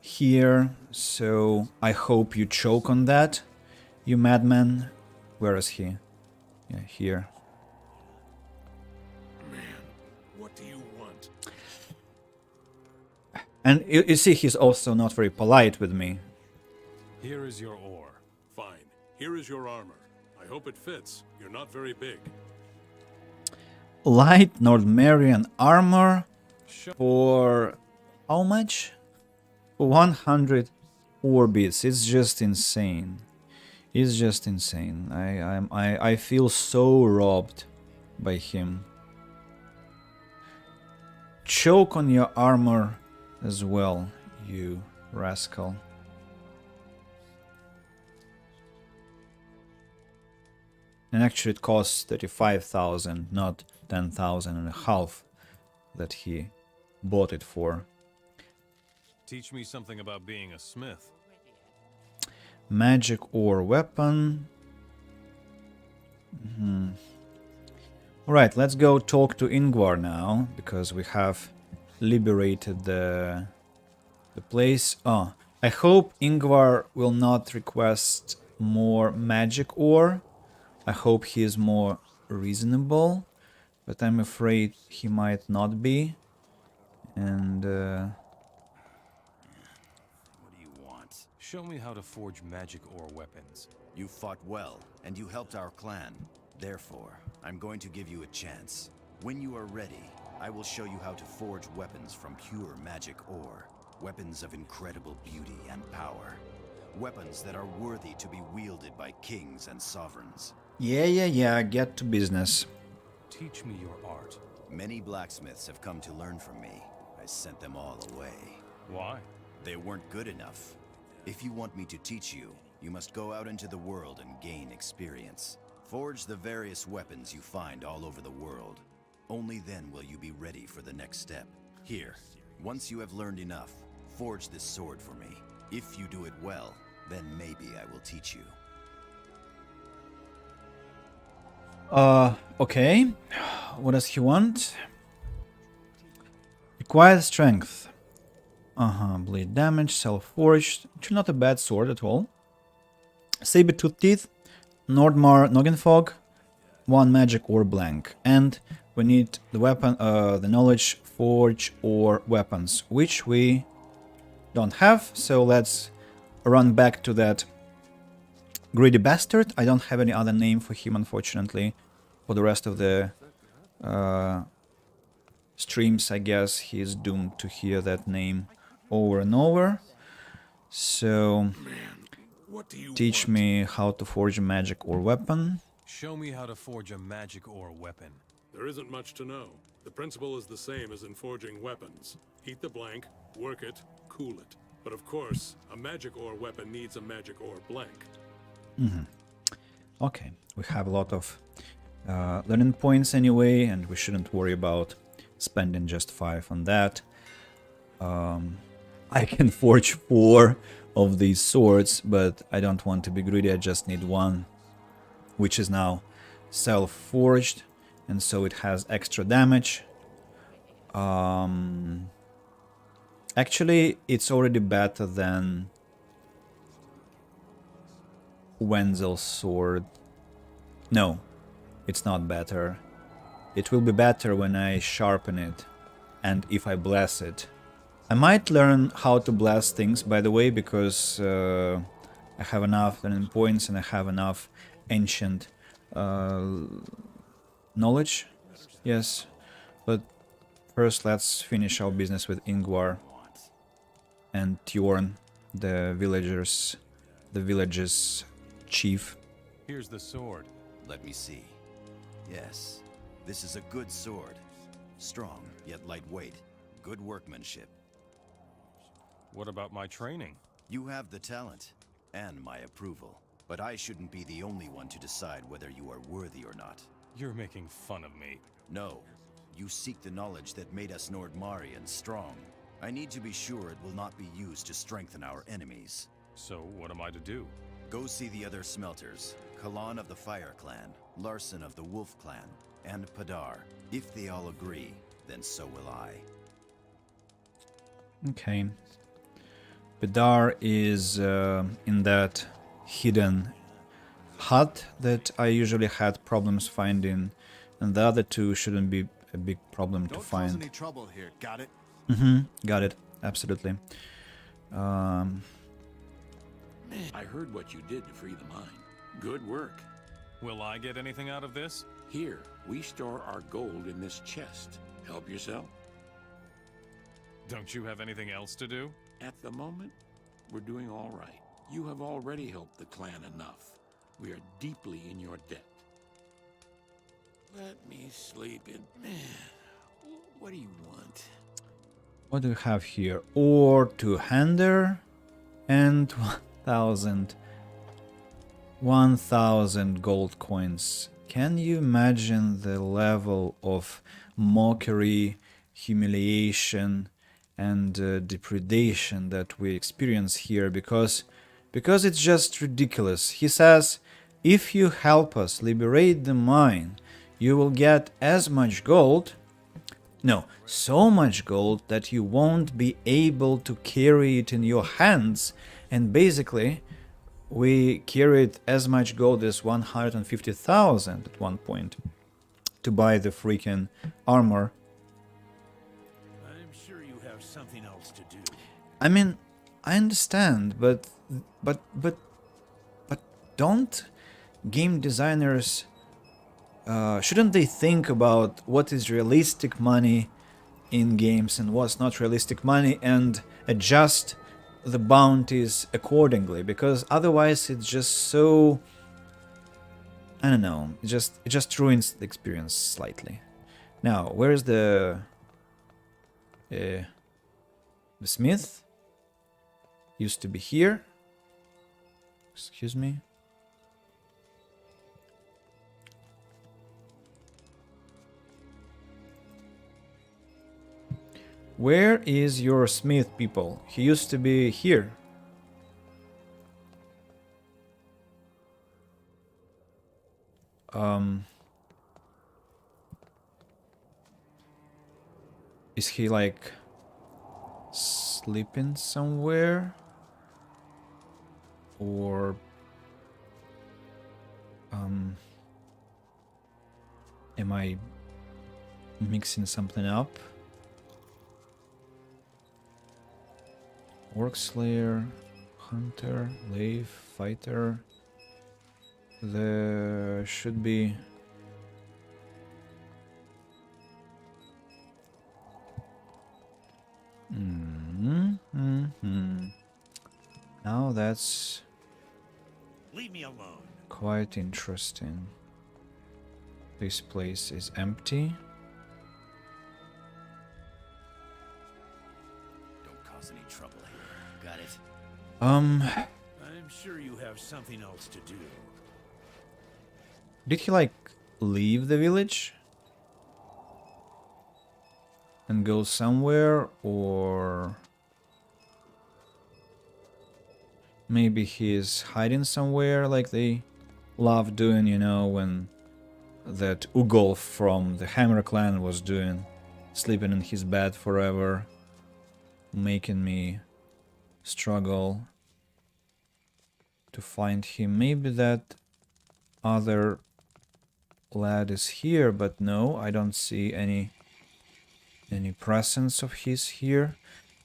here, so I hope you choke on that, you madman. Where is he? Yeah, here. What do you want? And you see, he's also not very polite with me. Here is your ore. Fine. Here is your armor. I hope it fits. You're not very big. Light Nordmerian armor for how much? 100 orbits. It's just insane. It's just insane. I feel so robbed by him. Choke on your armor as well, you rascal. And actually it costs 35,000, not 10,500 that he bought it for. Teach me something about being a smith. Magic ore weapon. Alright, let's go talk to Ingvar now, because we have liberated the place. Oh, I hope Ingvar will not request more magic ore. I hope he is more reasonable, but I'm afraid he might not be. And what do you want? Show me how to forge magic ore weapons. You fought well, and you helped our clan. Therefore, I'm going to give you a chance. When you are ready, I will show you how to forge weapons from pure magic ore. Weapons of incredible beauty and power. Weapons that are worthy to be wielded by kings and sovereigns. Yeah, get to business. Teach me your art. Many blacksmiths have come to learn from me. I sent them all away. Why? They weren't good enough. If you want me to teach you, you must go out into the world and gain experience. Forge the various weapons you find all over the world. Only then will you be ready for the next step. Here, Once you have learned enough, forge this sword for me. If you do it well, then maybe I will teach you. Okay. What does he want? Required strength. Bleed damage, self-forged. Actually not a bad sword at all. Saber-tooth teeth, Nordmar Noggenfog, 1 magic or blank. And we need the weapon, the knowledge, forge or weapons, which we don't have. So let's run back to that greedy bastard. I don't have any other name for him, unfortunately. For the rest of the streams, I guess he's doomed to hear that name over and over. So, teach me how to forge a magic or weapon. Show me how to forge a magic or weapon. There isn't much to know. The principle is the same as in forging weapons. Heat the blank, work it, cool it. But of course, a magic ore weapon needs a magic ore blank. Okay, we have a lot of learning points anyway, and we shouldn't worry about spending just 5 on that. I can forge 4 of these swords, but I don't want to be greedy. I just need 1, which is now self-forged, and so it has extra damage. Actually, it's already better than Wenzel's sword. No, it's not better. It will be better when I sharpen it and if I bless it. I might learn how to bless things, by the way, because I have enough learning points and I have enough ancient knowledge. Yes, but first let's finish our business with Ingvar and Tjorn, the village's chief. Here's the sword. Let me see. Yes, this is a good sword. Strong, yet lightweight. Good workmanship. What about my training? You have the talent, and my approval. But I shouldn't be the only one to decide whether you are worthy or not. You're making fun of me. No. You seek the knowledge that made us Nordmarians strong. I need to be sure it will not be used to strengthen our enemies. So what am I to do? Go see the other smelters. Kalan of the Fire Clan, Larson of the Wolf Clan, and Padar. If they all agree, then so will I. Okay. Padar is in that hidden hut that I usually had problems finding, and the other two shouldn't be a big problem to find. Don't cause any trouble here, got it? Got it. Absolutely. I heard what you did to free the mine. Good work. Will I get anything out of this? Here, we store our gold in this chest. Help yourself. Don't you have anything else to do? At the moment, we're doing all right. You have already helped the clan enough. We are deeply in your debt. Let me sleep in. What do you want? What do we have here? Ore to Hander and 1,000 gold coins. Can you imagine the level of mockery, humiliation, and depredation that we experience here? Because it's just ridiculous. He says, if you help us liberate the mine, you will get as much gold. No, so much gold that you won't be able to carry it in your hands. And basically, we carried as much gold as 150,000 at one point to buy the freaking armor. I'm sure you have something else to do. I mean, I understand, but don't game designers shouldn't they think about what is realistic money in games and what's not realistic money and adjust the bounties accordingly? Because otherwise it's just so, I don't know, it just ruins the experience slightly. Now, where's the smith? Used to be here. Excuse me. Where is your smith, people? He used to be here. Is he like sleeping somewhere? Or am I mixing something up? Orc Slayer, Hunter, Lave, Fighter. There should be... Now that's... Leave me alone. Quite interesting. This place is empty. Don't cause any trouble. Got it? I'm sure you have something else to do. Did he like leave the village? And go somewhere, or maybe he's hiding somewhere like they love doing, you know, when that Ugolf from the Hammer clan was doing, sleeping in his bed forever, making me struggle to find him. Maybe that other lad is here, but no, I don't see any presence of his here.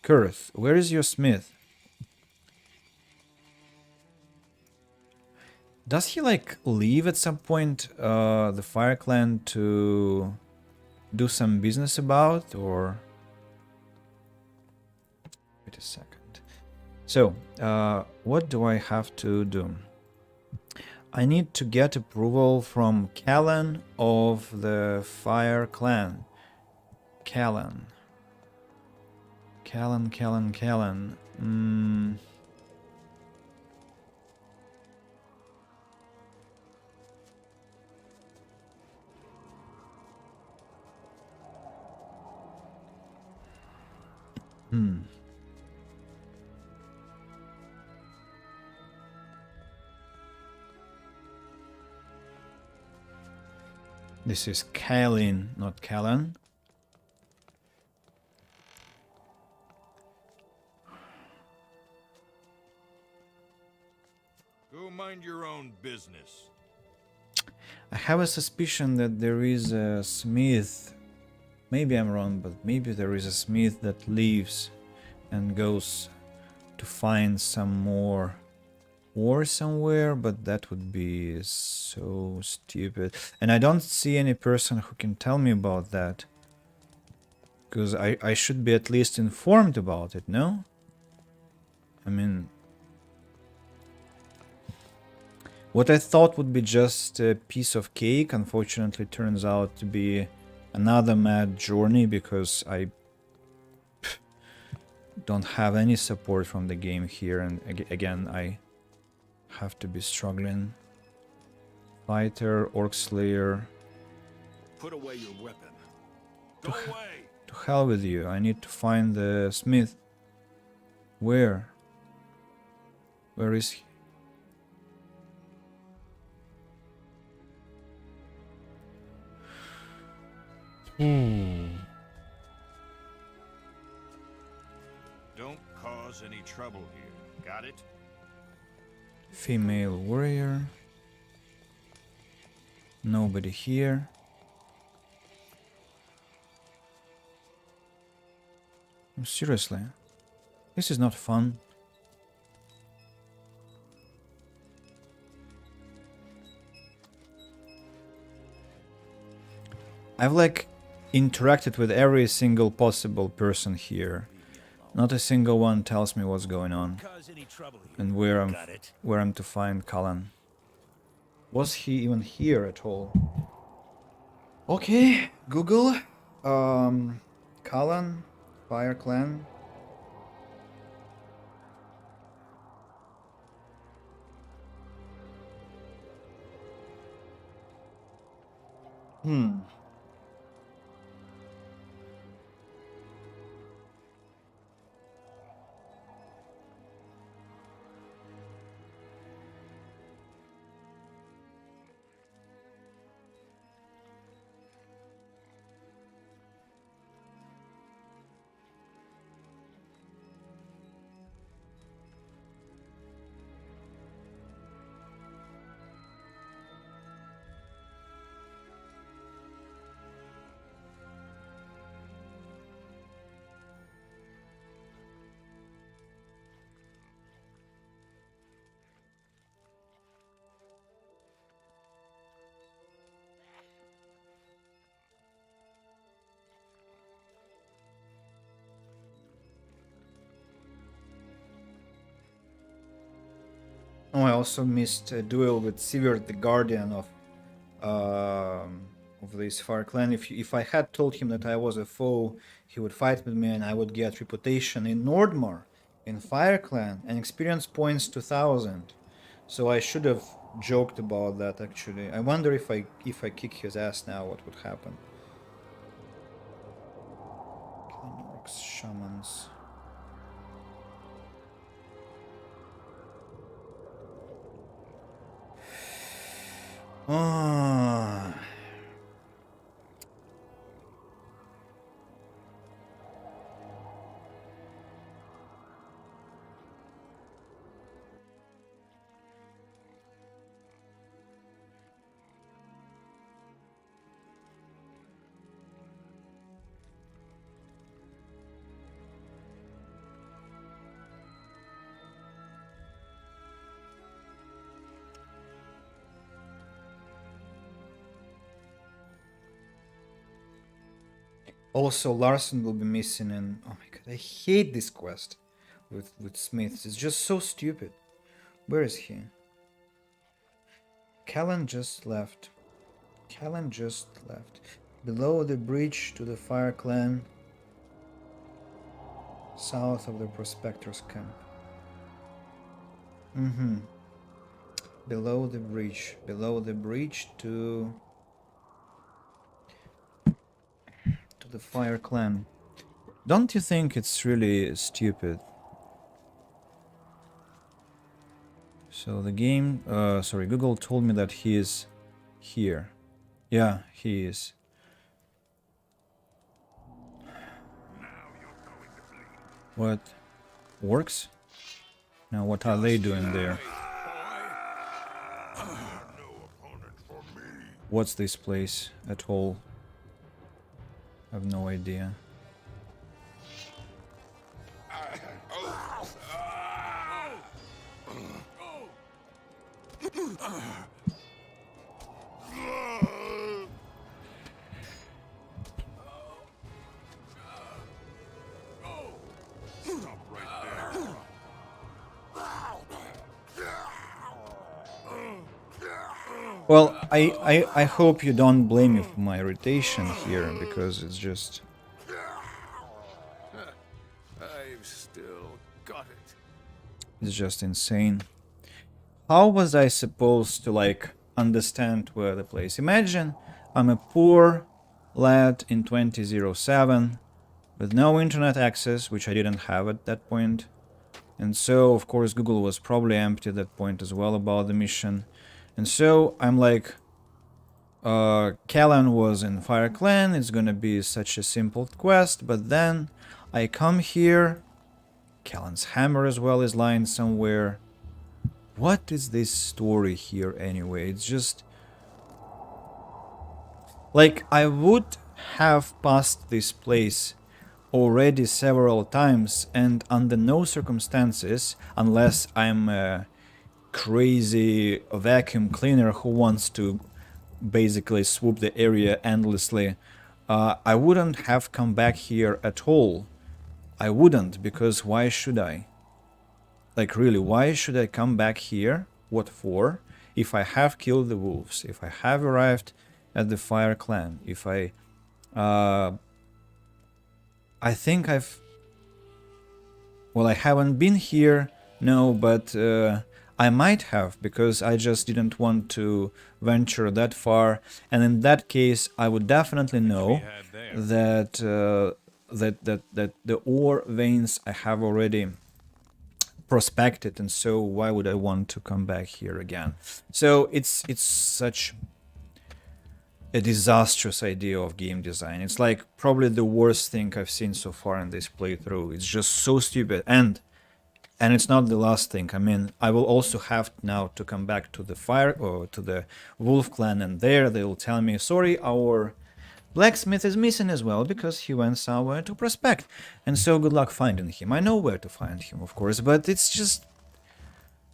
Kurth, where is your smith? Does he like leave at some point the Fire Clan to do some business about, or... Wait a second. So, what do I have to do? I need to get approval from Callan of the Fire Clan. Callan. This is Kalin, not Callan. Go mind your own business. I have a suspicion that there is a smith. Maybe I'm wrong, but maybe there is a smith that leaves and goes to find some more ore somewhere, but that would be so stupid. And I don't see any person who can tell me about that. Because I should be at least informed about it, no? I mean... What I thought would be just a piece of cake, unfortunately turns out to be another mad journey, because I don't have any support from the game here, and again I have to be struggling. Fighter, Orc Slayer. Put away your weapon. Go away! To hell with you, I need to find the smith. Where? Where is he? Don't cause any trouble here. Got it? Female warrior. Nobody here. Seriously, this is not fun. I've like interacted with every single possible person here. Not a single one tells me what's going on and where I'm to find Callan. Was he even here at all? Okay, Google, Callan, Fire Clan. also missed a duel with Sivert, the guardian of this Fire Clan. If I had told him that I was a foe, he would fight with me and I would get reputation in Nordmar, in Fire Clan, and experience points 2000. So I should have joked about that actually. I wonder if I kick his ass now, what would happen. Orcs, shamans. Ah. Also, Larson will be missing, and oh my god, I hate this quest with Smiths. It's just so stupid. Where is he? Callan just left. Callan just left. Below the bridge to the Fire Clan, south of the Prospector's camp. Below the bridge. Below the bridge to the Fire Clan. Don't you think it's really stupid? So the game, sorry, Google told me that he is here. Yeah, he is. What? Orcs? Now what are they doing there? What's this place at all? I have no idea. Well, I hope you don't blame me for my irritation here, because it's just... I've still got it. It's just insane. How was I supposed to, like, understand where the place? Imagine I'm a poor lad in 2007 with no internet access, which I didn't have at that point. And so, of course, Google was probably empty at that point as well about the mission. And so I'm like, Callan was in Fire Clan, it's gonna be such a simple quest, but then I come here, Callan's hammer as well is lying somewhere. What is this story here anyway? It's just... like, I would have passed this place already several times, and under no circumstances, unless I'm a crazy vacuum cleaner who wants to basically swoop the area endlessly, I wouldn't have come back here at all. I wouldn't, because why should I? Like, really, why should I come back here? What for? If I have killed the wolves, if I have arrived at the Fire Clan, if I think I've... well, I haven't been here, no, but I might have, because I just didn't want to venture that far, and in that case I would definitely know that that the ore veins I have already prospected, and so why would I want to come back here again? So it's such a disastrous idea of game design. It's like probably the worst thing I've seen so far in this playthrough. It's just so stupid, and it's not the last thing. I mean, I will also have now to come back to the fire or to the Wolf Clan, and there they will tell me, sorry, our blacksmith is missing as well because he went somewhere to prospect, and so good luck finding him. I know where to find him, of course, but it's just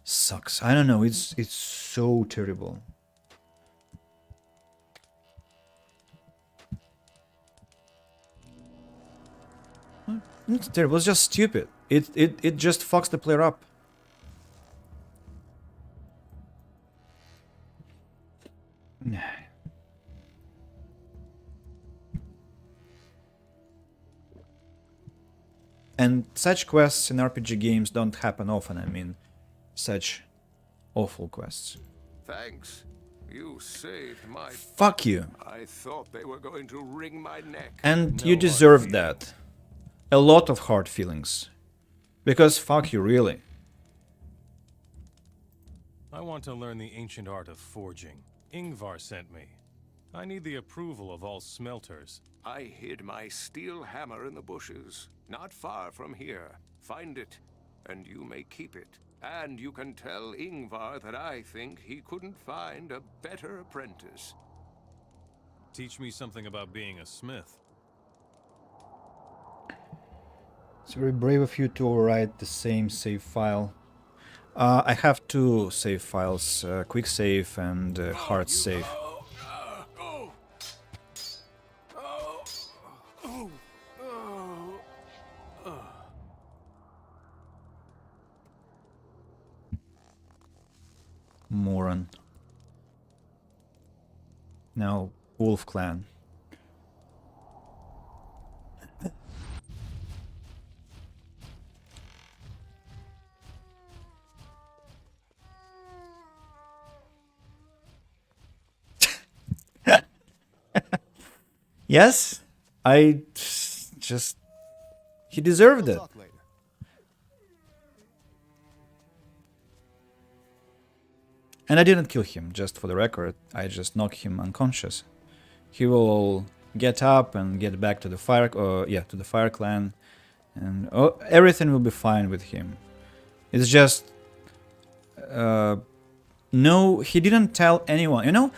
sucks. I don't know. It's so terrible. It's terrible. It's just stupid. It just fucks the player up. And such quests in RPG games don't happen often. I mean, such awful quests. Thanks. You saved my... Fuck you. I thought they were going to wring my neck. And you deserve that. A lot of hard feelings. Because fuck you, really. I want to learn the ancient art of forging. Ingvar sent me. I need the approval of all smelters. I hid my steel hammer in the bushes, not far from here. Find it, and you may keep it. And you can tell Ingvar that I think he couldn't find a better apprentice. Teach me something about being a smith. It's very brave of you to overwrite the same save file. I have two save files, quick save and hard save. Moron. Now, Wolf Clan. Yes, I just... He deserved it. And I didn't kill him, just for the record. I just knocked him unconscious. He will get up and get back to the fire, to the Fire Clan, and everything will be fine with him. It's just, no, he didn't tell anyone. You know,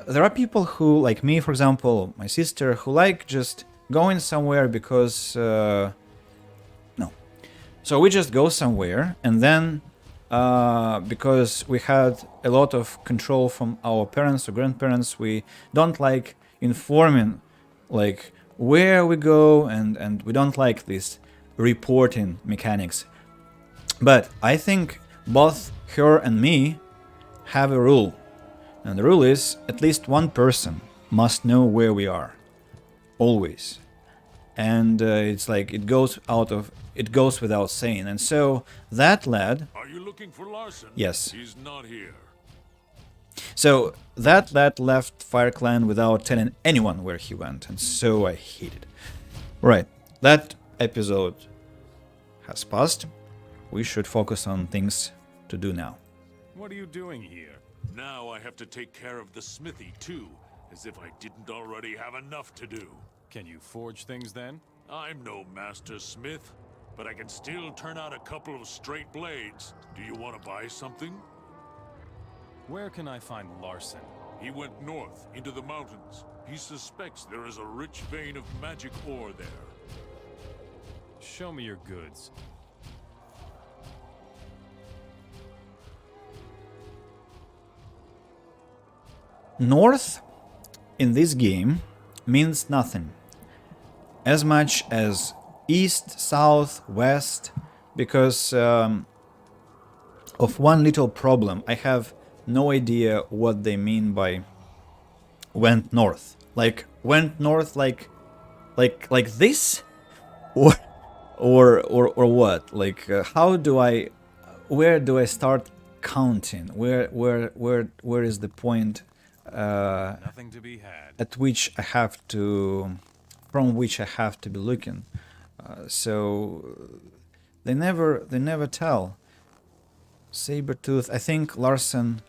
there are people who, like me, for example, my sister, who like just going somewhere because, no. So we just go somewhere, and then, because we had a lot of control from our parents or grandparents, we don't like informing, like, where we go, and we don't like this reporting mechanics. But I think both her and me have a rule. And the rule is, at least one person must know where we are. Always. And it's like, it goes without saying. And so, that lad... Are you looking for Larson? Yes. He's not here. So, that lad left Fire Clan without telling anyone where he went. And so I hate it. Right. That episode has passed. We should focus on things to do now. What are you doing here? Now I have to take care of the smithy too, as if I didn't already have enough to do. Can you forge things then? I'm no master smith, but I can still turn out a couple of straight blades. Do you want to buy something? Where can I find Larson? He went north, into the mountains. He suspects there is a rich vein of magic ore there. Show me your goods. North in this game means nothing. As much as east, south, west, because of one little problem. I have no idea what they mean by went north. Like went north like this? Or what? Like how do I, where do I start counting? Where is the point Nothing to be had. at which I have to, from which I have to be looking? So they never tell. Sabertooth, I think Larson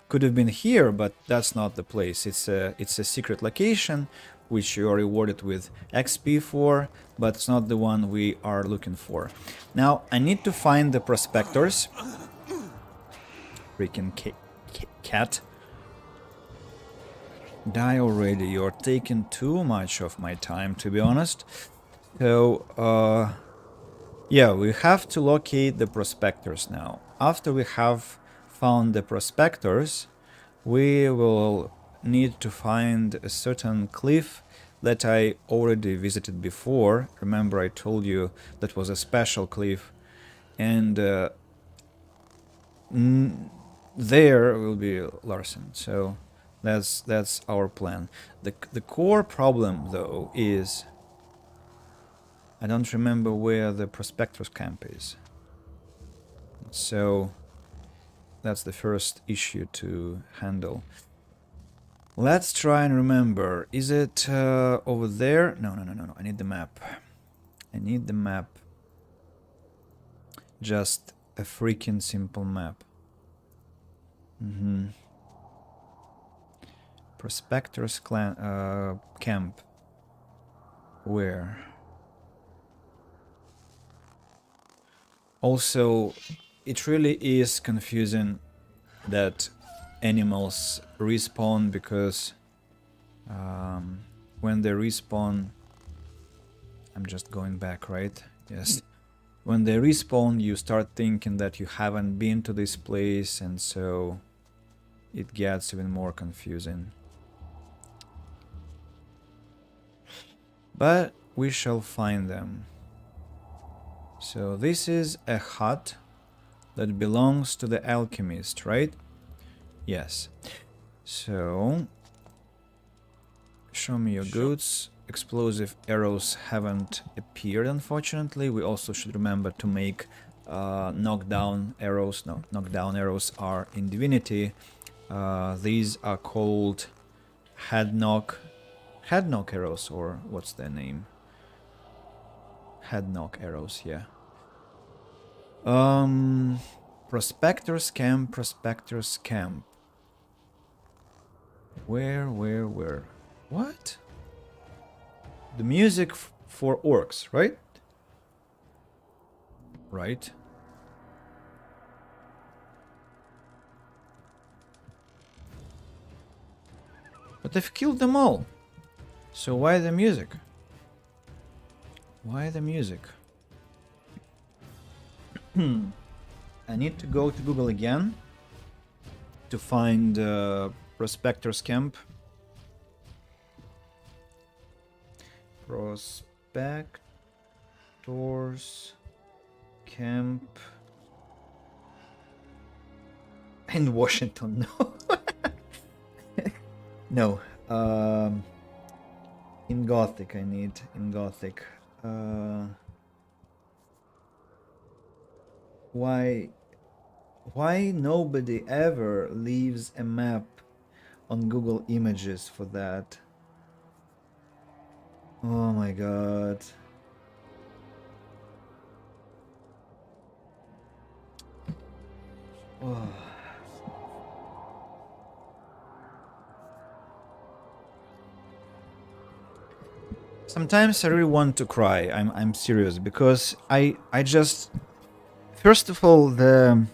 could have been here, but that's not the place. It's a secret location which you are rewarded with XP for, but it's not the one we are looking for. Now I need to find the prospectors. Freaking cat. Die already, you're taking too much of my time, to be honest. So, yeah, we have to locate the prospectors now. After we have found the prospectors, we will need to find a certain cliff that I already visited before. Remember, I told you that was a special cliff. And there will be Larson. So that's our plan. The core problem, though, is I don't remember where the prospector's camp is. So that's the first issue to handle. Let's try and remember. Is it over there? No. I need the map. I need the map. Just a freaking simple map. Prospector's clan camp. Where? Also, it really is confusing that animals respawn, because when they respawn, I'm just going back, right? Yes. When they respawn, you start thinking that you haven't been to this place, and so it gets even more confusing. But we shall find them. So this is a hut that belongs to the alchemist, right? Yes. So show me your goods. Explosive arrows haven't appeared, unfortunately. We also should remember to make knockdown arrows. No, knockdown arrows are in Divinity. These are called head knock arrows, or what's their name? Head knock arrows, yeah. Prospector's camp. Where? What? The music for orcs, right? Right. But they've killed them all. So why the music? Why the music? I need to go to Google again to find Prospector's camp. Prospector's camp in Washington. No. No. In Gothic, I need. In Gothic. Why nobody ever leaves a map on Google Images for that? Oh my god. Oh. Sometimes I really want to cry. I'm serious, because I just, first of all, the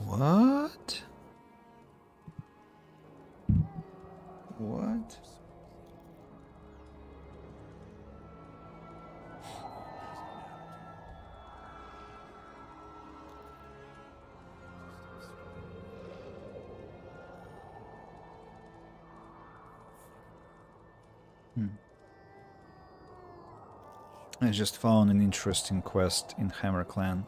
what? What? I just found an interesting quest in Hammer Clan.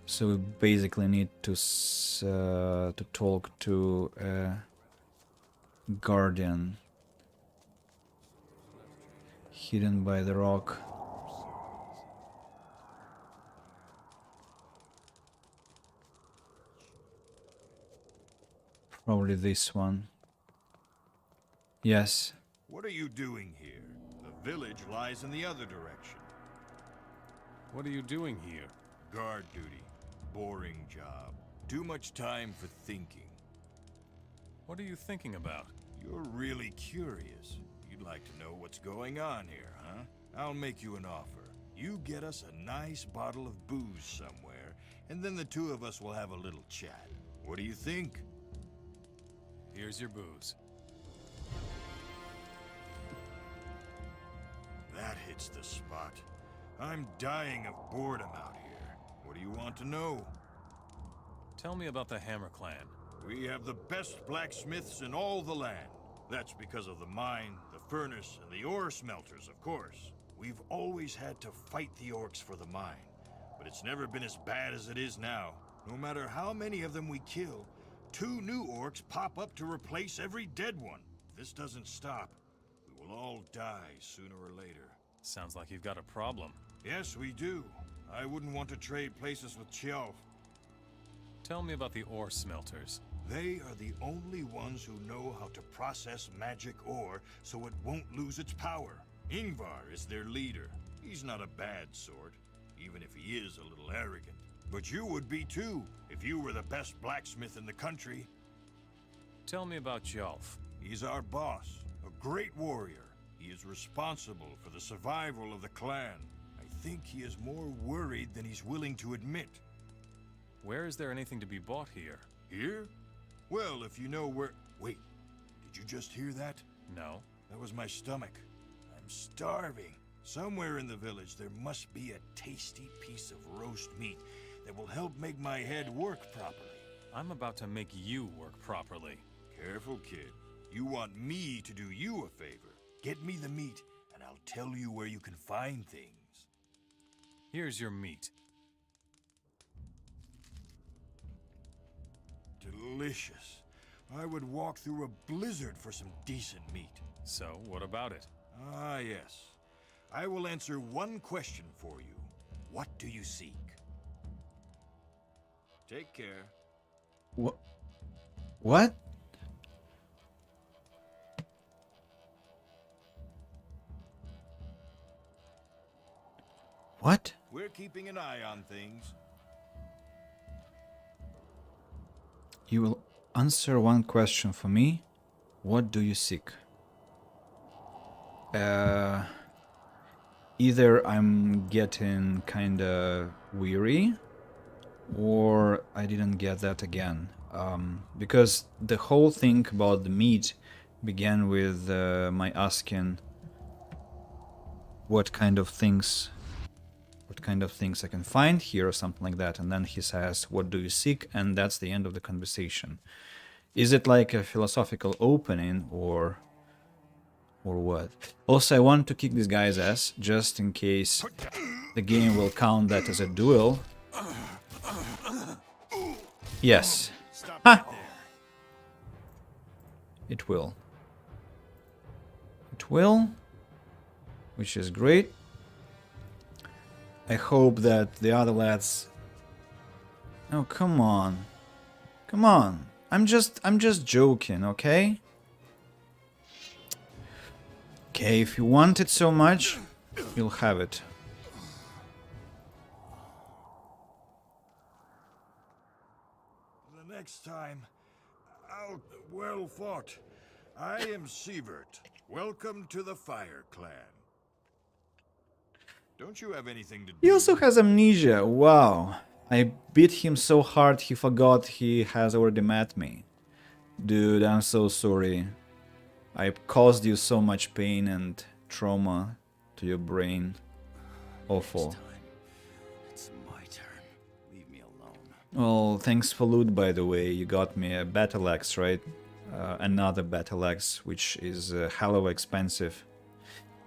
So we basically need to talk to a guardian hidden by the rock. Probably this one. Yes. What are you doing here? The village lies in the other direction. What are you doing here? Guard duty. Boring job. Too much time for thinking. What are you thinking about? You're really curious. You'd like to know what's going on here, huh? I'll make you an offer. You get us a nice bottle of booze somewhere, and then the two of us will have a little chat. What do you think? Here's your booze. That hits the spot. I'm dying of boredom out here. What do you want to know? Tell me about the Hammer Clan. We have the best blacksmiths in all the land. That's because of the mine, the furnace, and the ore smelters, of course. We've always had to fight the orcs for the mine, but it's never been as bad as it is now. No matter how many of them we kill, 2 new orcs pop up to replace every dead one. If this doesn't stop, we will all die sooner or later. Sounds like you've got a problem. Yes, we do. I wouldn't want to trade places with Chiao. Tell me about the ore smelters. They are the only ones who know how to process magic ore so it won't lose its power. Ingvar is their leader. He's not a bad sort, even if he is a little arrogant. But you would be too, if you were the best blacksmith in the country. Tell me about Jolf. He's our boss, a great warrior. He is responsible for the survival of the clan. I think he is more worried than he's willing to admit. Where is there anything to be bought here? Here? Well, if you know where... Wait, did you just hear that? No. That was my stomach. I'm starving. Somewhere in the village there must be a tasty piece of roast meat that will help make my head work properly. I'm about to make you work properly. Careful, kid. You want me to do you a favor. Get me the meat, and I'll tell you where you can find things. Here's your meat. Delicious. I would walk through a blizzard for some decent meat. So, what about it? Ah, yes. I will answer one question for you. What do you seek? Take care. What? What? What? We're keeping an eye on things. You will answer one question for me. What do you seek? Either I'm getting kinda weary, or I didn't get that again. Because the whole thing about the meat began with my asking what kind of things I can find here or something like that, and then he says, what do you seek? And that's the end of the conversation. Is it like a philosophical opening or what? Also, I want to kick this guy's ass just in case the game will count that as a duel. Yes. Ha! It will. It will, which is great. I hope that the other lads... Oh, come on. Come on. I'm just joking, okay? Okay, if you want it so much, you'll have it. The next time, I'll... Well fought. I am Sievert. Welcome to the Fire Clan. Don't you have anything to do? He also has amnesia. Wow. I beat him so hard he forgot he has already met me. Dude, I'm so sorry. I caused you so much pain and trauma to your brain. Awful. It's my turn. Leave me alone. Well, thanks for loot, by the way. You got me a battle axe, right? Another battle axe, which is hell of expensive.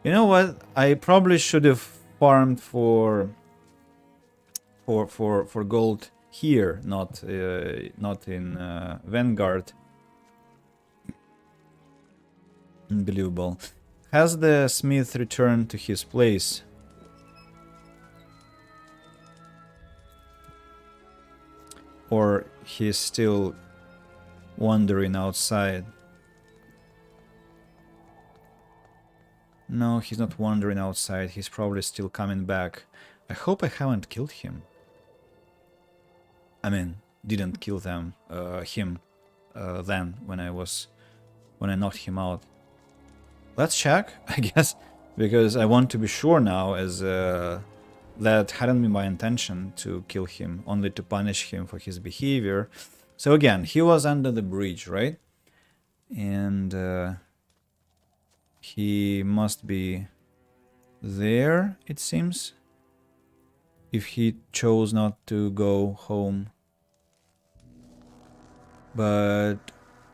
You know what? I probably should have farmed for gold here, not in Vanguard. Unbelievable. Has the smith returned to his place? Or he's still wandering outside? No, he's not wandering outside. He's probably still coming back. I hope I haven't killed him. I mean, didn't kill him then when I knocked him out. Let's check, I guess, because I want to be sure now, as that hadn't been my intention to kill him, only to punish him for his behavior. So again, he was under the bridge, right? And he must be there, it seems, if he chose not to go home. But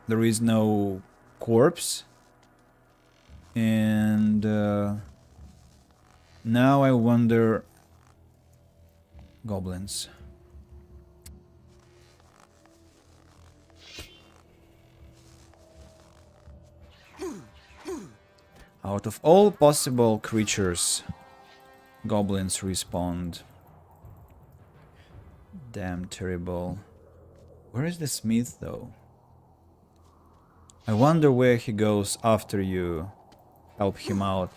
there is no corpse And now I wonder... Goblins. Out of all possible creatures, goblins respond. Damn terrible. Where is the smith, though? I wonder where he goes after you help him out.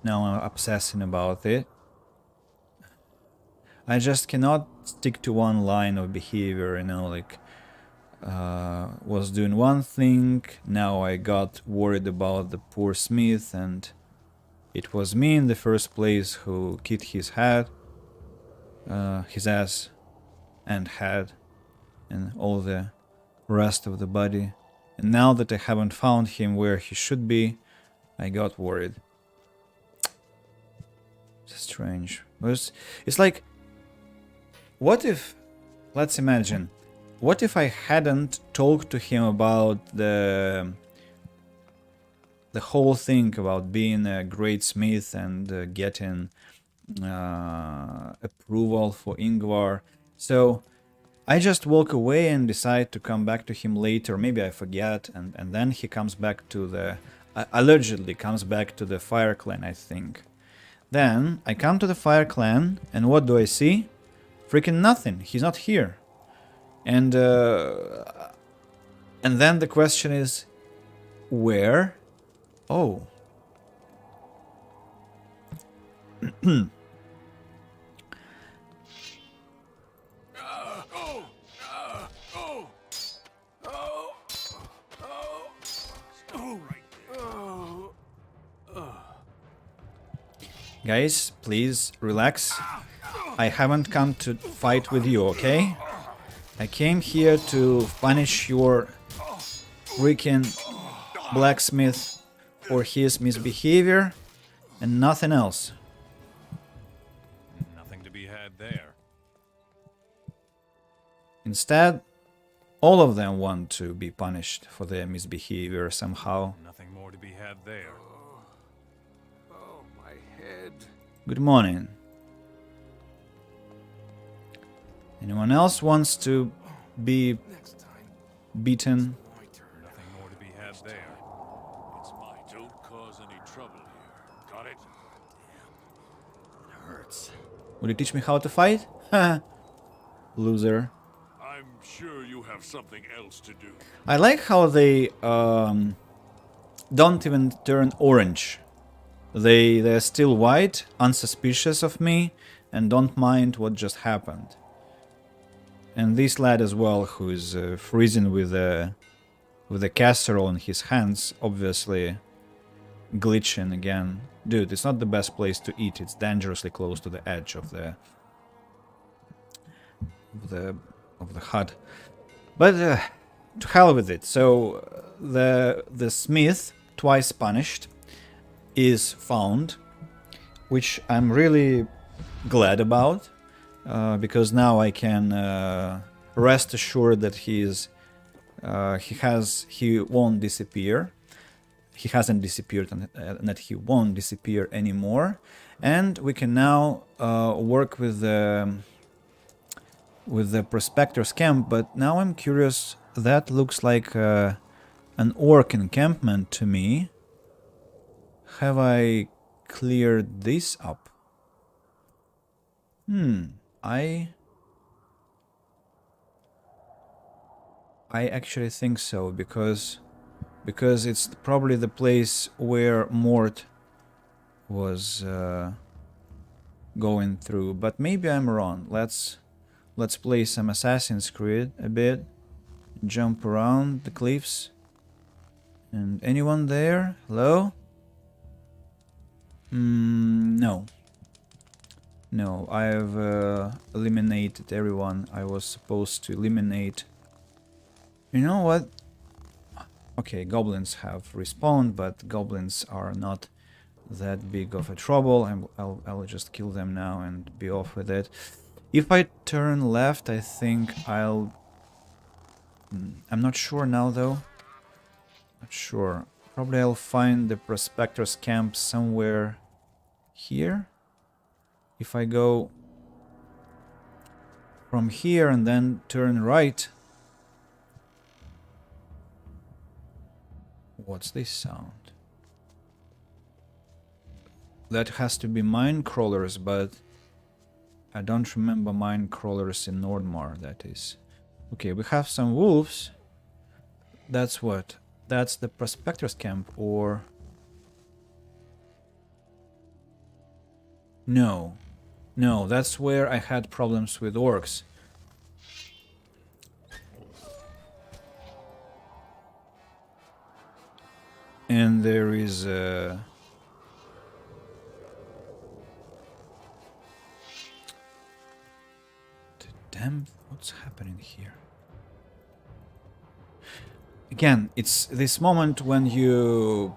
Now I'm obsessing about it. I just cannot stick to one line of behavior, you know, like was doing one thing, now I got worried about the poor smith, and it was me in the first place who kicked his head, his ass and head and all the rest of the body. And now that I haven't found him where he should be, I got worried. It's strange. It's like, what if, let's imagine, what if I hadn't talked to him about the whole thing about being a great smith and getting approval for Ingvar? So I just walk away and decide to come back to him later. Maybe I forget, and then he comes back to the... allegedly comes back to the Fire Clan, I think. Then I come to the Fire Clan, and what do I see? Freaking nothing. He's not here. And then the question is, where? Oh. Guys, please relax. I haven't come to fight with you, okay? I came here to punish your freaking blacksmith for his misbehavior and nothing else. Nothing to be had there. Instead, all of them want to be punished for their misbehavior somehow. Nothing more to be had there. Oh, my head. Good morning. Anyone else wants to be beaten? Nothing more to be had there. It's mine. Don't cause any trouble here. Got it? It hurts. Will you teach me how to fight? Ha! Loser. I'm sure you have something else to do. I like how they don't even turn orange. They're still white, unsuspicious of me, and don't mind what just happened. And this lad as well, who is freezing with a casserole in his hands, obviously glitching again. Dude, it's not the best place to eat. It's dangerously close to the edge of the hut. But to hell with it. So the smith, twice punished, is found, which I'm really glad about. Because now I can rest assured that he won't disappear. He hasn't disappeared, and that he won't disappear anymore. And we can now work with the prospector's camp. But now I'm curious. That looks like an orc encampment to me. Have I cleared this up? I actually think so, because it's probably the place where Mort was going through, but maybe I'm wrong. Let's play some Assassin's Creed a bit, jump around the cliffs. And anyone there? Hello? No. No, I've eliminated everyone I was supposed to eliminate. You know what? Okay, goblins have respawned, but goblins are not that big of a trouble. I'll just kill them now and be off with it. If I turn left, I think I'll I'm not sure now though. Not sure. Probably I'll find the prospector's camp somewhere here. If I go from here and then turn right. What's this sound? That has to be mine crawlers, but I don't remember mine crawlers in Nordmar, that is. Okay, we have some wolves. That's what? That's the prospector's camp, or... No. No, that's where I had problems with orcs. And there is a... Damn, what's happening here? Again, it's this moment when you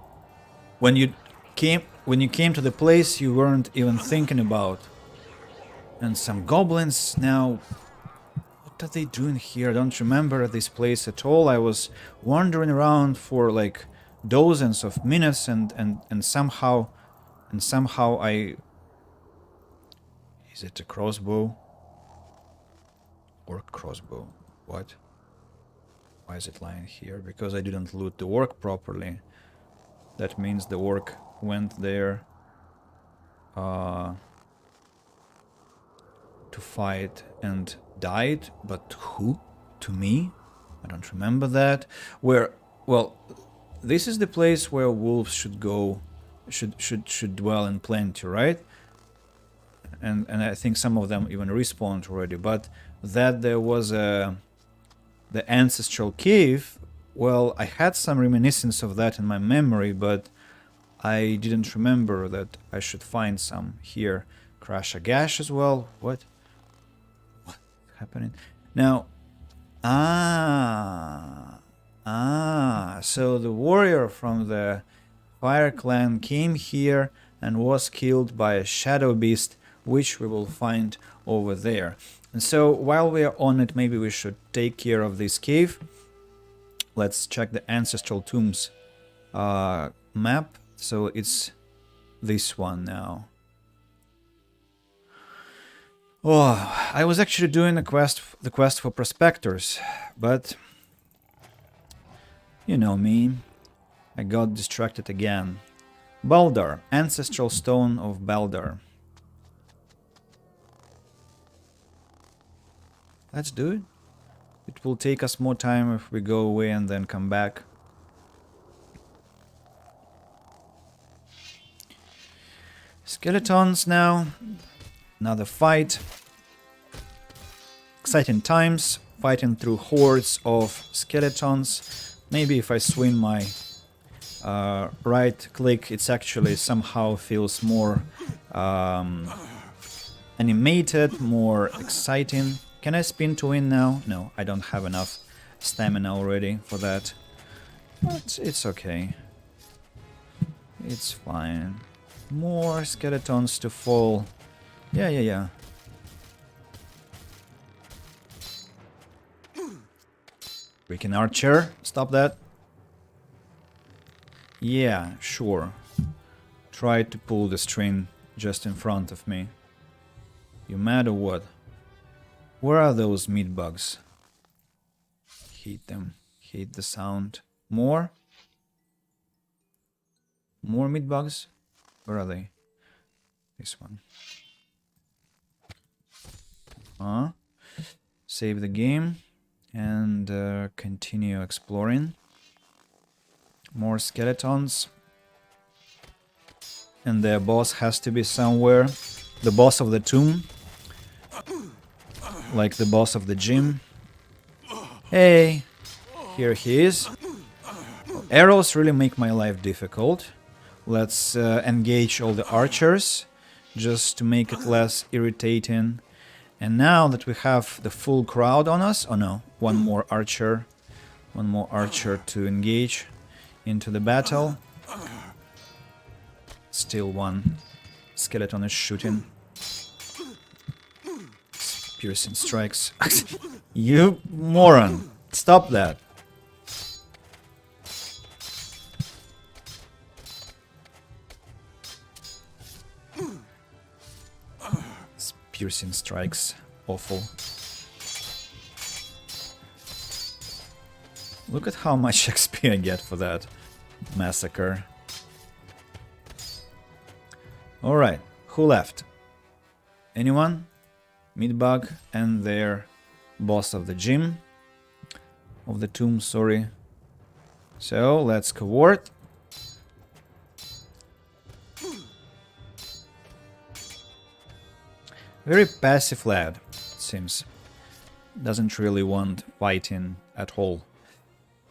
came to the place you weren't even thinking about. And some goblins now. What are they doing here? I don't remember this place at all. I was wandering around for like dozens of minutes and somehow I... Is it a crossbow? Orc crossbow. What? Why is it lying here? Because I didn't loot the orc properly. That means the orc went there to fight and died. But who? To me? I don't remember that. Where? Well, this is the place where wolves should go, should dwell in plenty, right? And I think some of them even respawned already. But that there was the ancestral cave, well, I had some reminiscence of that in my memory, but I didn't remember that I should find some here. Crash a gash as well. What's happening? Now, so the warrior from the Fire Clan came here and was killed by a shadow beast, which we will find over there. And so while we are on it, maybe we should take care of this cave. Let's check the ancestral tombs map. So it's this one now. Oh, I was actually doing the quest for prospectors, but you know me, I got distracted again. Baldar, ancestral stone of Baldar. Let's do it. It will take us more time if we go away and then come back. Skeletons now. Another fight. Exciting times. Fighting through hordes of skeletons. Maybe if I swing my right click, it's actually somehow feels more animated, more exciting. Can I spin to win now? No, I don't have enough stamina already for that. But it's okay. It's fine. More skeletons to fall. Yeah. Weaken archer. Stop that. Yeah, sure. Try to pull the string just in front of me. You mad or what? Where are those meat bugs? Hate them. Hate the sound. More? More meat bugs? Where are they? This one. Save the game and continue exploring. More skeletons. And the boss has to be somewhere. The boss of the tomb. Like the boss of the gym. Hey, here he is. Arrows really make my life difficult. Let's engage all the archers, just to make it less irritating. And now that we have the full crowd on us, oh no, one more archer to engage into the battle. Still one skeleton is shooting. Piercing strikes. You moron! Stop that. This piercing strikes. Awful. Look at how much XP I get for that massacre. Alright, who left? Anyone? Meatbug and their boss of the gym. Of the tomb, sorry. So, let's covert. Very passive lad, it seems. Doesn't really want fighting at all.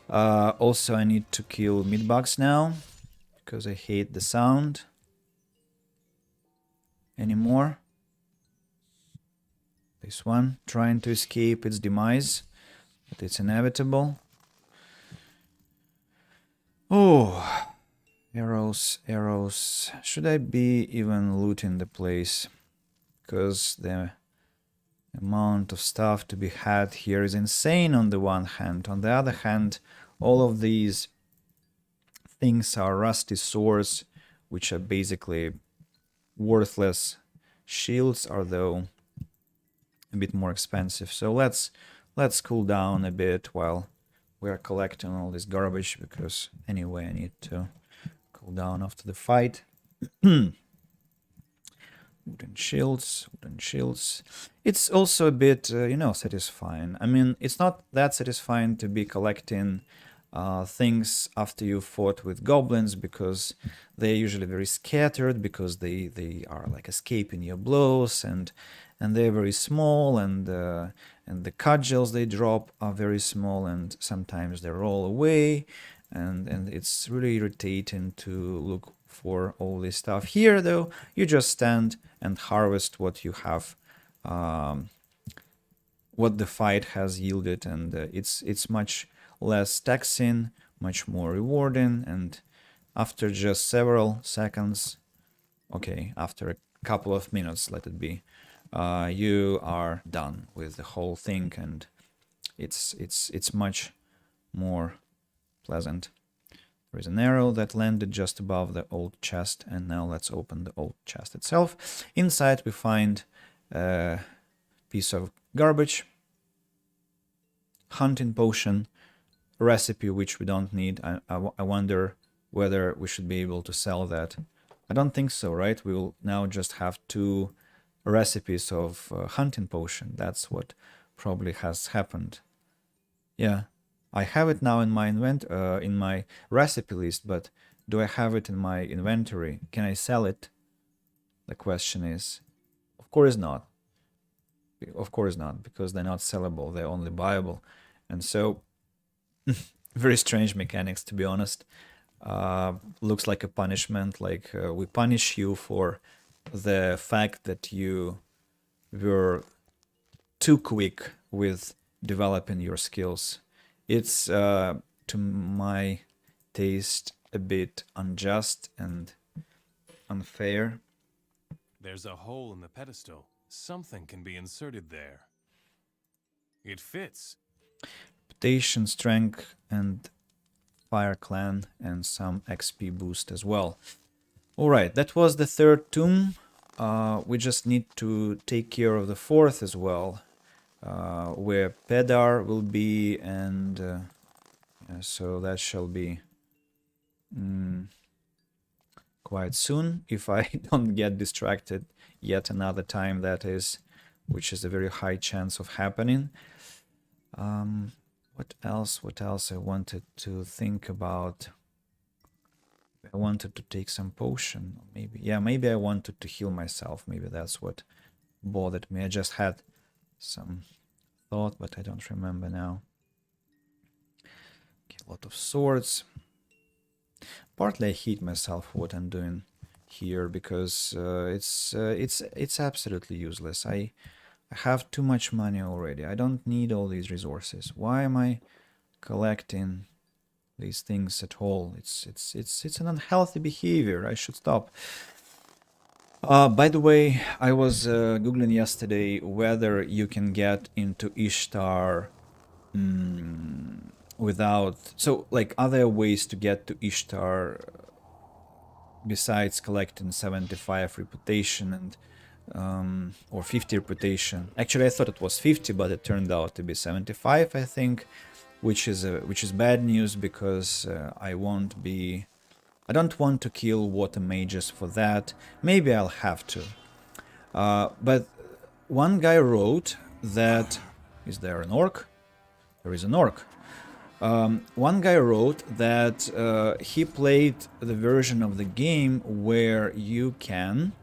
Also, I need to kill meatbugs now, because I hate the sound anymore. This one, trying to escape its demise, but it's inevitable. Oh, arrows, arrows. Should I be even looting the place? Because the amount of stuff to be had here is insane on the one hand. On the other hand, all of these things are rusty swords, which are basically worthless. Shields are, though, a bit more expensive. So let's cool down a bit while we're collecting all this garbage, because anyway I need to cool down after the fight. Wooden shields, wooden shields. It's also a bit, satisfying. I mean, it's not that satisfying to be collecting things after you fought with goblins, because they're usually very scattered, because they are like escaping your blows, and they're very small, and the cudgels they drop are very small, and sometimes they roll away, and it's really irritating to look for all this stuff. Here, though, you just stand and harvest what you have, what the fight has yielded, and it's much less taxing, much more rewarding, and after just several seconds, okay, after a couple of minutes, let it be, you are done with the whole thing, and it's much more pleasant. There is an arrow that landed just above the old chest, and now let's open the old chest itself. Inside we find a piece of garbage, hunting potion, recipe which we don't need. I wonder whether we should be able to sell that. I don't think so, right? We will now just have 2 recipes of hunting potion. That's what probably has happened. Yeah, I have it now in my in my recipe list, but do I have it in my inventory? Can I sell it? The question is, of course not. Of course not, because they're not sellable. They're only buyable, and so very strange mechanics, to be honest. Looks like a punishment, like we punish you for the fact that you were too quick with developing your skills. It's, to my taste, a bit unjust and unfair. There's a hole in the pedestal. Something can be inserted there. It fits. Reputation, strength, and fire clan, and some XP boost as well. Alright, that was the 3rd tomb. We just need to take care of the 4th as well, where Pedar will be, and so that shall be quite soon, if I don't get distracted yet another time, that is, which is a very high chance of happening. What else I wanted to think about? I wanted to take some potion, maybe I wanted to heal myself. Maybe that's what bothered me. I just had some thought, but I don't remember now. Okay, a lot of swords. Partly I hate myself for what I'm doing here, because it's absolutely useless. I have too much money already. I don't need all these resources. Why am I collecting these things at all? It's an unhealthy behavior. I should stop. By the way, I was googling yesterday whether you can get into Ishtar without... So, like, are there ways to get to Ishtar besides collecting 75 reputation and or 50 reputation? Actually, I thought it was 50, but it turned out to be 75, I think, which is bad news because I don't want to kill water mages for that. Maybe I'll have to. But one guy wrote that... Is there an orc? There is an orc. One guy wrote that he played the version of the game where you can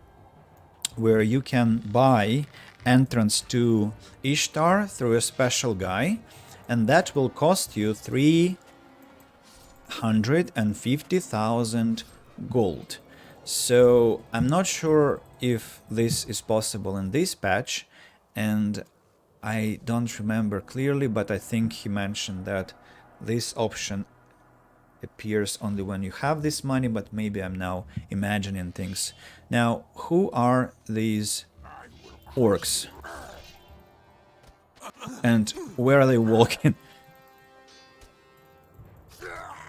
buy entrance to Ishtar through a special guy, and that will cost you 350,000 gold. So I'm not sure if this is possible in this patch, and I don't remember clearly, but I think he mentioned that this option appears only when you have this money, but maybe I'm now imagining things. Now, who are these orcs? And where are they walking?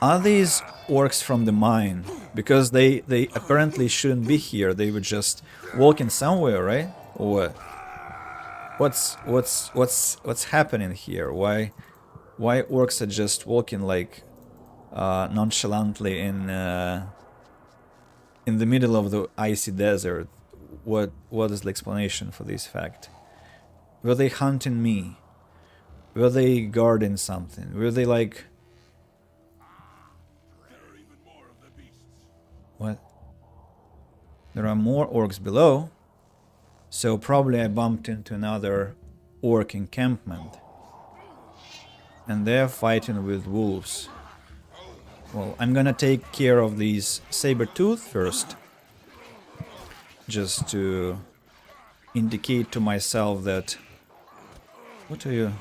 Are these orcs from the mine? Because they apparently shouldn't be here. They were just walking somewhere, right? Or what? What's happening here? Why orcs are just walking like nonchalantly in the middle of the icy desert? What is the explanation for this fact? Were they hunting me? Were they guarding something? Were they like... What? There are more orcs below. So probably I bumped into another orc encampment. And they're fighting with wolves. Well, I'm gonna take care of these saber-tooth first. Just to indicate to myself that... What are you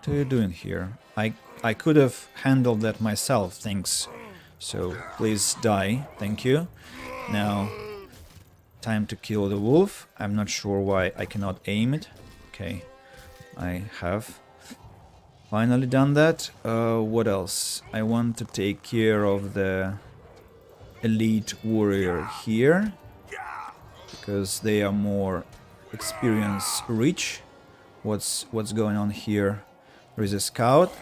doing here? I could have handled that myself, thanks. So please die, thank you. Now, time to kill the wolf. I'm not sure why I cannot aim it. Okay, I have finally done that. What else? I want to take care of the elite warrior here, because they are more experience rich. What's going on here? There is a scout.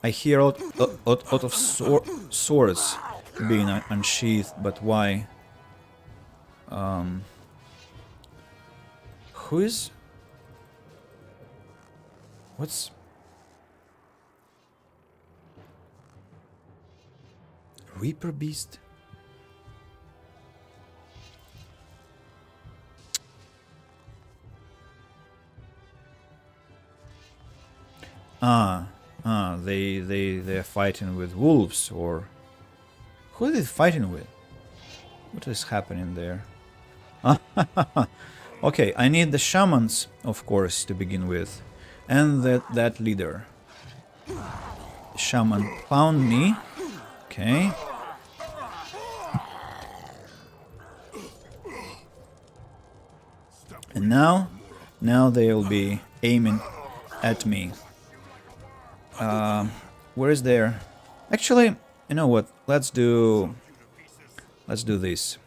I hear a lot of swords being unsheathed, but why? Who is... What's... Reaper Beast? They're fighting with wolves, or... Who are they fighting with? What is happening there? Okay, I need the shamans, of course, to begin with. And that leader. Shaman found me. Okay. And now they'll be aiming at me. Where is there? Actually, you know what? Let's do this.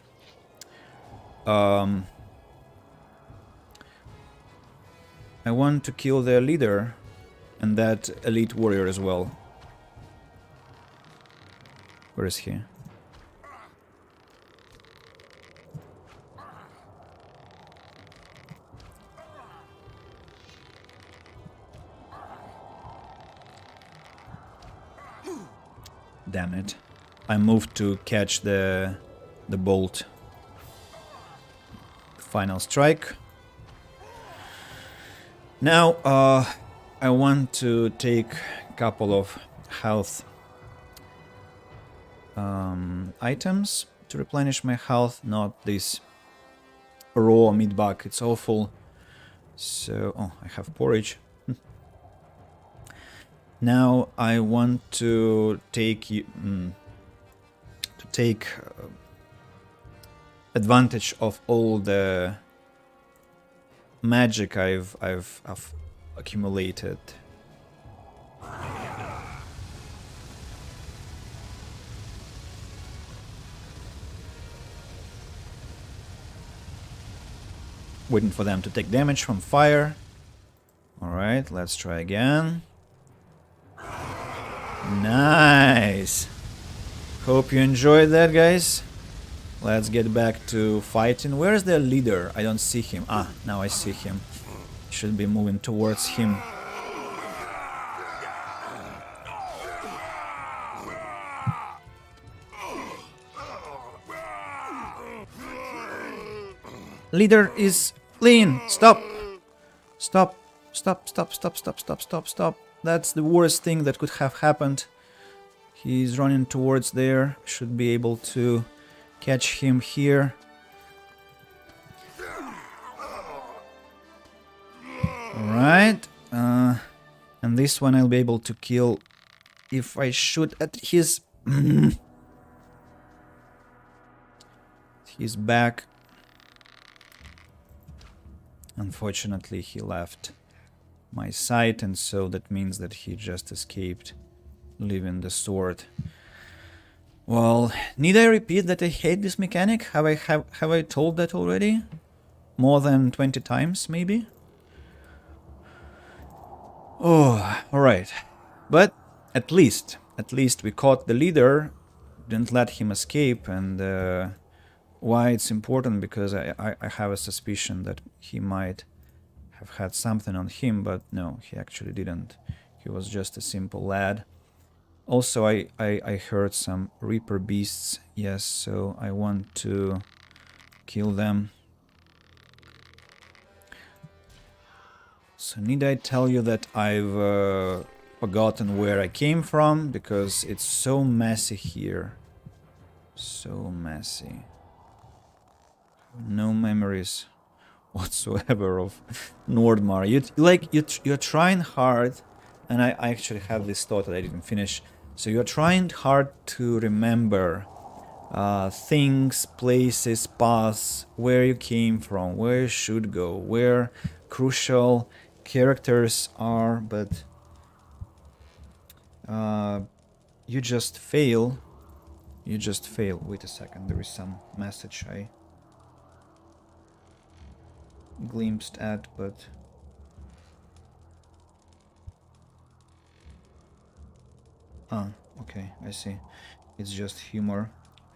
I want to kill their leader and that elite warrior as well. Where is he? Damn it. I moved to catch the bolt. Final strike. Now I want to take a couple of health items to replenish my health, not this raw meat bug, it's awful. So, oh, I have porridge. Now I want to take advantage of all the magic I've accumulated Waiting for them to take damage from fire. Alright, let's try again. Nice! Hope you enjoyed that, guys. Let's get back to fighting. Where is their leader? I don't see him. Ah, now I see him. Should be moving towards him. Leader is fleeing. Stop. Stop. Stop, stop, stop, stop, stop, stop, stop. That's the worst thing that could have happened. He's running towards there. Should be able to catch him here. Alright. And this one I'll be able to kill if I shoot at his... his back. Unfortunately, he left my sight, and so that means that he just escaped, leaving the sword. Well, need I repeat that I hate this mechanic? Have I told that already? More than 20 times, maybe? Oh, alright. But at least we caught the leader, didn't let him escape, and why it's important, because I have a suspicion that he might have had something on him, but no, he actually didn't. He was just a simple lad. Also, I heard some Reaper beasts, yes, so I want to kill them. So need I tell you that I've forgotten where I came from, because it's so messy here. So messy. No memories whatsoever of Nordmar. You're trying hard, and I actually have this thought that I didn't finish. So you're trying hard to remember things, places, paths, where you came from, where you should go, where crucial characters are, but you just fail. You just fail. Wait a second, there is some message I glimpsed at, but okay, I see. It's just humor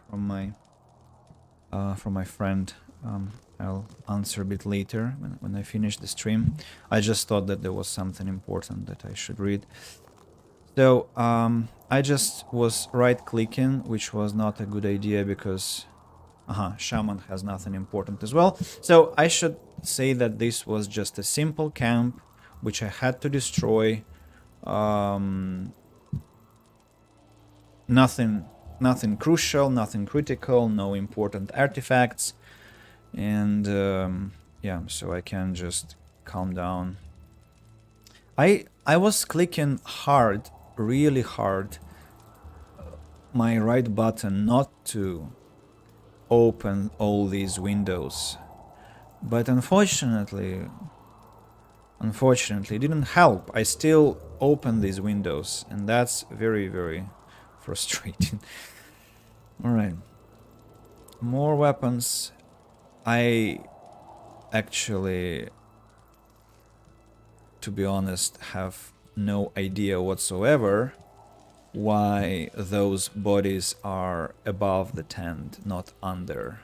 from my friend. I'll answer a bit later when I finish the stream. I just thought that there was something important that I should read. So I just was right-clicking, which was not a good idea because Shaman has nothing important as well. So I should say that this was just a simple camp which I had to destroy. Nothing crucial, nothing critical, no important artifacts, and yeah, so I can just calm down. I was clicking hard, really hard, my right button not to open all these windows, but unfortunately it didn't help. I still opened these windows, and that's very, very frustrating. Alright, more weapons. I actually, to be honest, have no idea whatsoever why those bodies are above the tent, not under.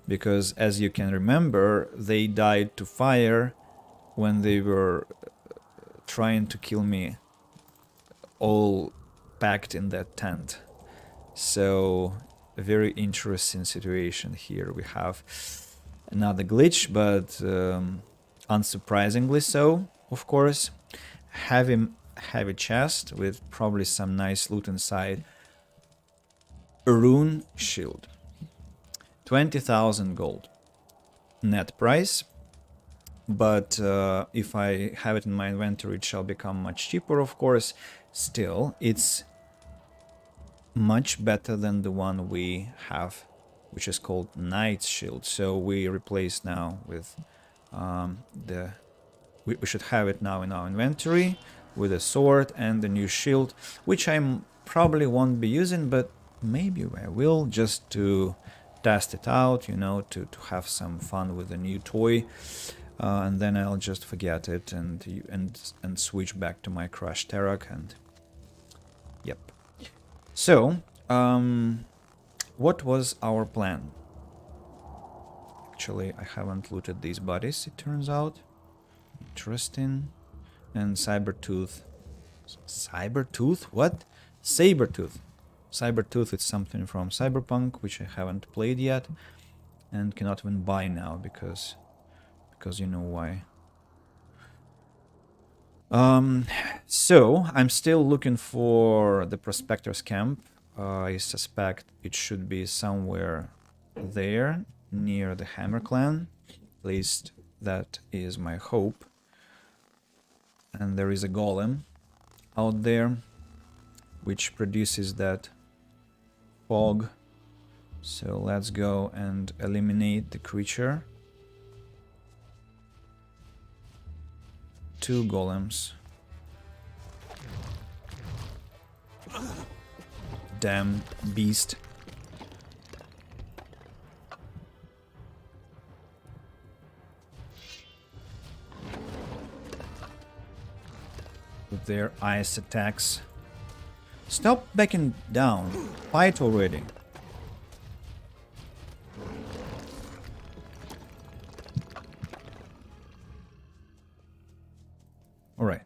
Because as you can remember, they died to fire when they were trying to kill me, all packed in that tent. So a very interesting situation here. We have another glitch, but unsurprisingly so, of course. Heavy chest with probably some nice loot inside. A rune shield. 20,000 gold. Net price. But if I have it in my inventory, it shall become much cheaper, of course. Still, it's much better than the one we have, which is called Knight's Shield. So we replace now with we should have it now in our inventory. with a sword and the new shield, which I probably won't be using, but maybe I will, just to test it out, you know, to have some fun with a new toy, and then I'll just forget it and switch back to my Crush Terrak, and yep. So, what was our plan? Actually, I haven't looted these bodies, it turns out. Interesting. And Cybertooth. Cybertooth? What? Sabertooth. Cybertooth is something from Cyberpunk, which I haven't played yet, and cannot even buy now, because you know why. So, I'm still looking for the Prospector's Camp. I suspect it should be somewhere there, near the Hammer Clan. At least that is my hope. And there is a golem out there, which produces that fog. So let's go and eliminate the creature. 2 golems. Damn beast. With their ice attacks. Stop backing down. Fight already. Alright.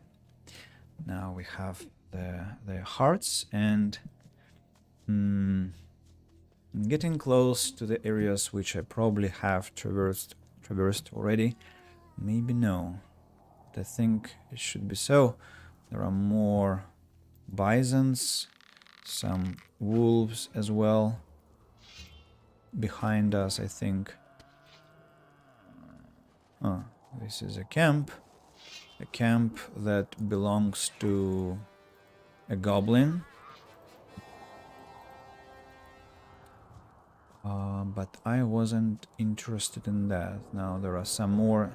Now we have the hearts, and getting close to the areas which I probably have traversed already. Maybe no. But I think it should be so. There are more bisons, some wolves as well behind us, I think. Oh, this is a camp that belongs to a goblin. But I wasn't interested in that. Now there are some more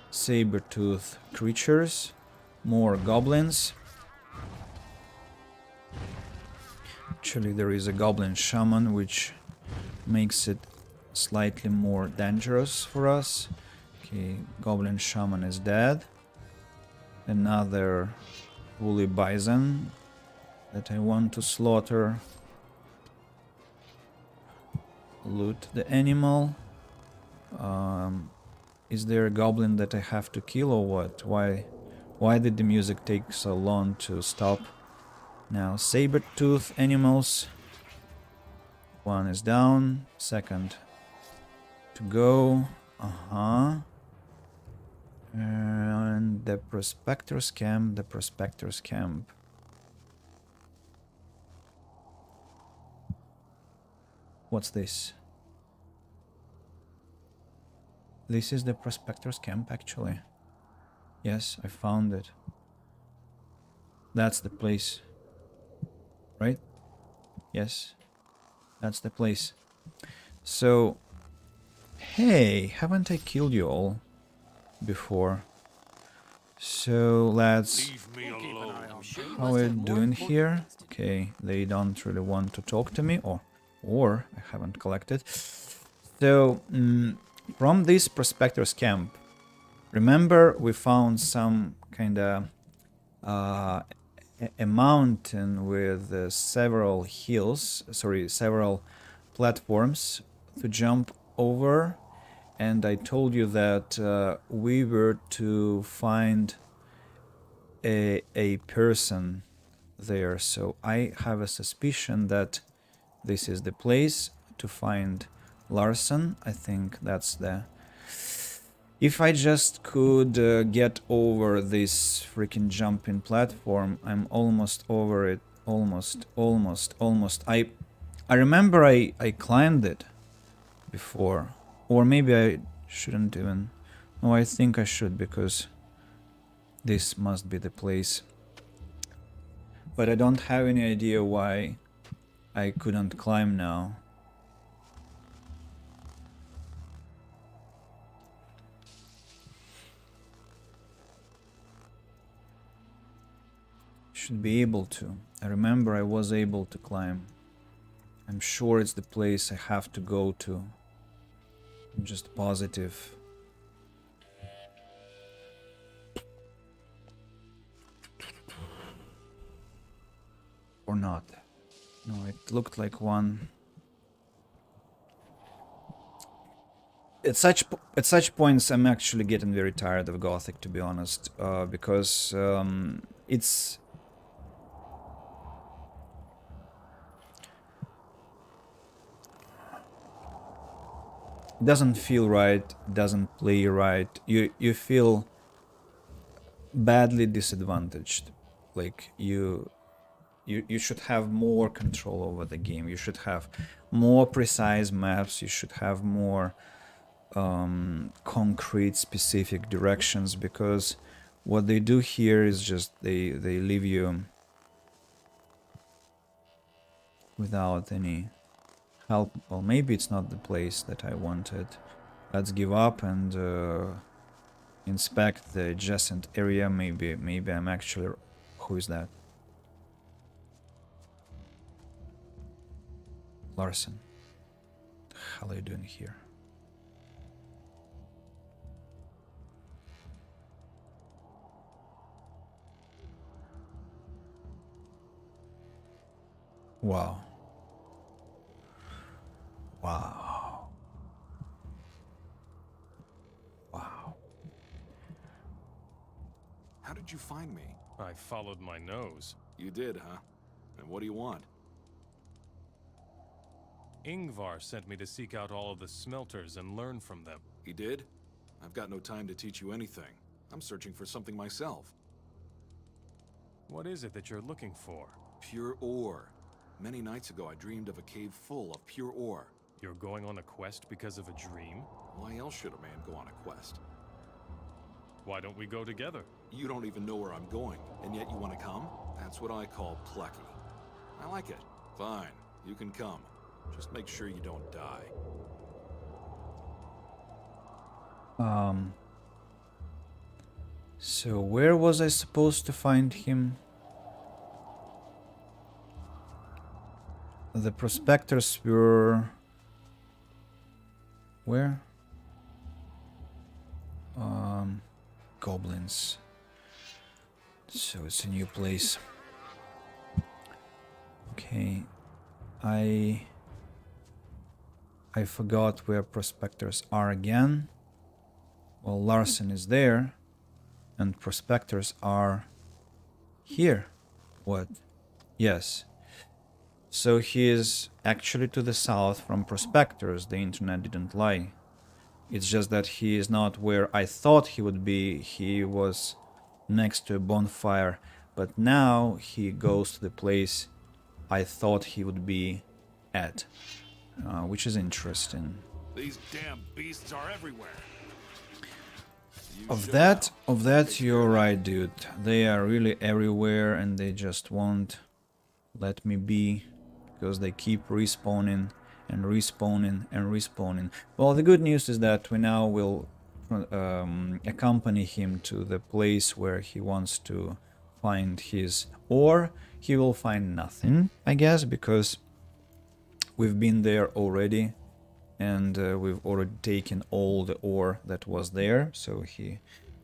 saber-tooth creatures, more goblins. Actually, there is a goblin shaman, which makes it slightly more dangerous for us. Okay, goblin shaman is dead. Another woolly bison that I want to slaughter. Loot the animal. Is there a goblin that I have to kill or what? Why did the music take so long to stop? Now, saber-tooth animals. One is down, second to go. And the Prospector's Camp. What's this? This is the Prospector's Camp, actually. Yes, I found it. That's the place. Right? Yes. That's the place. So, hey, haven't I killed you all before? So let's... How are you doing here? Okay, they don't really want to talk to me, or I haven't collected. So, from this Prospector's Camp, remember we found some kind of a mountain with several hills, several platforms to jump over, and I told you that we were to find a person there, so I have a suspicion that this is the place to find Larson. I think that's the... If I just could get over this freaking jumping platform, I'm almost over it. Almost. I remember I climbed it before. Or maybe I shouldn't even. No, I think I should, because this must be the place. But I don't have any idea why I couldn't climb now. should be able to. I remember I was able to climb. I'm sure it's the place I have to go to. I'm just positive. Or not. No, it looked like one. At such points, I'm actually getting very tired of Gothic, to be honest, because it doesn't feel right, doesn't play right. You feel badly disadvantaged. Like you should have more control over the game. You should have more precise maps. You should have more concrete specific directions, because what they do here is just they leave you without any help. Well, maybe it's not the place that I wanted. Let's give up and inspect the adjacent area. Maybe I'm actually... Who is that? Larson. What the hell are you doing here? Wow. Wow. Wow. How did you find me? I followed my nose. You did, huh? And what do you want? Ingvar sent me to seek out all of the smelters and learn from them. He did? I've got no time to teach you anything. I'm searching for something myself. What is it that you're looking for? Pure ore. Many nights ago, I dreamed of a cave full of pure ore. You're going on a quest because of a dream? Why else should a man go on a quest? Why don't we go together? You don't even know where I'm going, and yet you want to come? That's what I call plucky. I like it. Fine, you can come. Just make sure you don't die. So where was I supposed to find him? The prospectors were... Where? Goblins. So it's a new place. Okay. I forgot where prospectors are again. Well, Larson is there. And prospectors are here. What? Yes. So he is actually to the south from prospectors. The internet didn't lie. It's just that he is not where I thought he would be. He was next to a bonfire. But now he goes to the place I thought he would be at. Which is interesting. These damn beasts are everywhere. Of that, you're right, dude. They are really everywhere and they just won't let me be, because they keep respawning and respawning and respawning. Well, the good news is that we now will accompany him to the place where he wants to find his ore. He will find nothing, I guess, because we've been there already. And we've already taken all the ore that was there, so he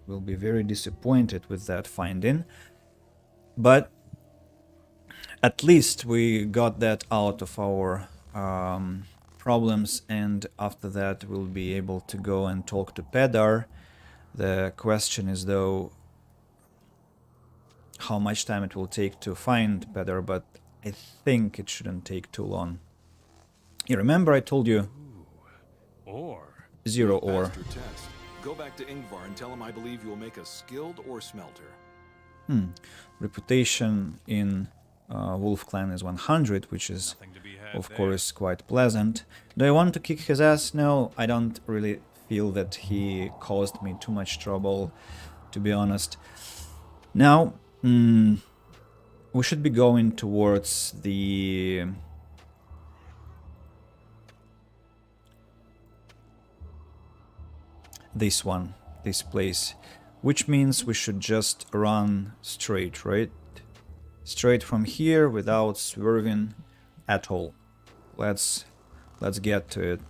will be very disappointed with that finding. But at least we got that out of our problems, and after that we'll be able to go and talk to Pedar. The question is, though, how much time it will take to find Pedar, but I think it shouldn't take too long. You remember I told you... Ore. 0 ore. Passed your test. Go back to Ingvar and tell him I believe you will make a skilled ore smelter. Reputation in Wolf Clan is 100, which is, of course, quite pleasant. Do I want to kick his ass? No, I don't really feel that he caused me too much trouble, to be honest. Now, we should be going towards the... this place, which means we should just run straight, right? straight from here without swerving at all. Let's get to it.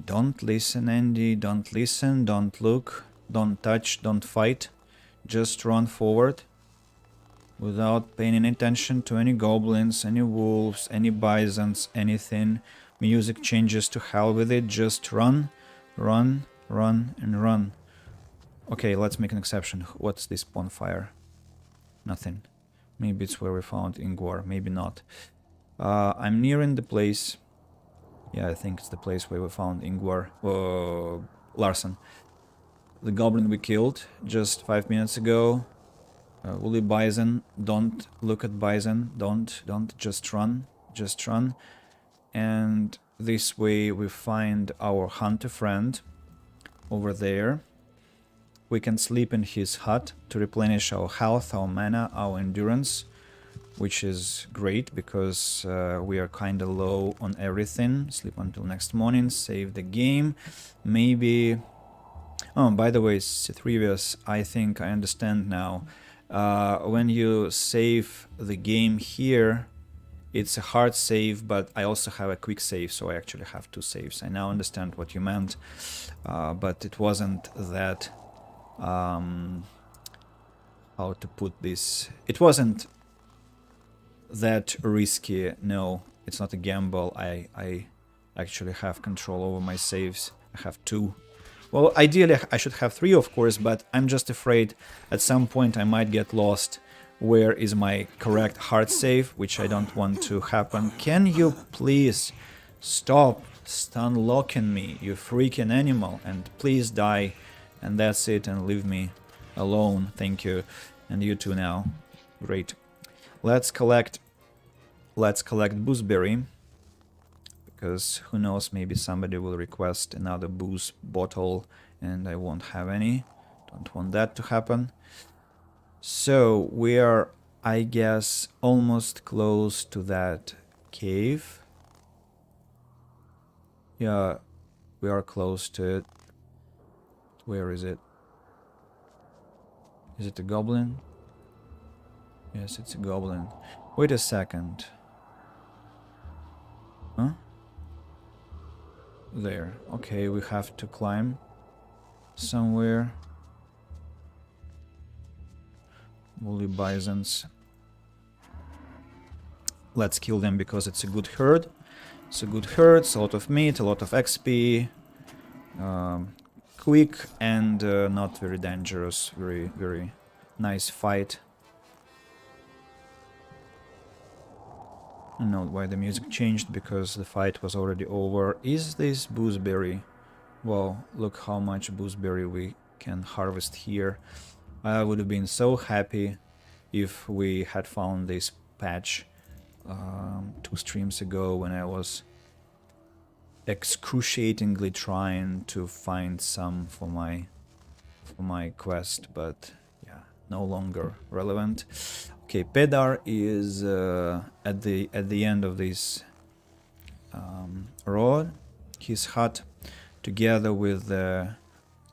Don't listen, Andy. Don't listen. Don't look. Don't touch. Don't fight. Just run forward without paying any attention to any goblins, any wolves, any bisons, anything. Music changes to hell with it. Just run, run, run, and run. Okay, let's make an exception. What's this bonfire? Nothing. Maybe it's where we found Ingvar. Maybe not. I'm nearing the place. Yeah, I think it's the place where we found Ingvar. Larson. The goblin we killed just 5 minutes ago. Woolly Bison. Don't look at Bison. Don't. Just run. Just run. And this way we find our hunter friend over there. We can sleep in his hut to replenish our health, our mana, our endurance, which is great because we are kind of low on everything. Sleep until next morning, save the game. Maybe... Oh, by the way, Cithrevius, I think I understand now. When you save the game here, it's a hard save, but I also have a quick save, so I actually have 2 saves. I now understand what you meant, but it wasn't that... how to put this? It wasn't that risky. No, it's not a gamble. I actually have control over my saves. I have 2. Well, ideally I should have 3, of course, but I'm just afraid at some point I might get lost. Where is my correct hard save, which I don't want to happen. Can you please stop stun locking me, you freaking animal, and please die, and that's it, and leave me alone. Thank you. And you too now. Great. Let's collect Boozeberry, because who knows, maybe somebody will request another booze bottle and I won't have any. Don't want that to happen. So we are, I guess, almost close to that cave. Yeah, we are close to it. Where is it? Is it a goblin? Yes, it's a goblin. Wait a second. Huh? There. Okay, we have to climb somewhere. Woolly bisons. Let's kill them because it's a good herd. It's a good herd, it's a lot of meat, a lot of XP. Quick and not very dangerous. Very, very nice fight. I don't know why the music changed, because the fight was already over. Is this Boozeberry? Well, look how much Boozeberry we can harvest here. I would have been so happy if we had found this patch 2 streams ago when I was excruciatingly trying to find some for my quest, but yeah, no longer relevant. Okay, Pedar is at the end of this road. His hut, together with the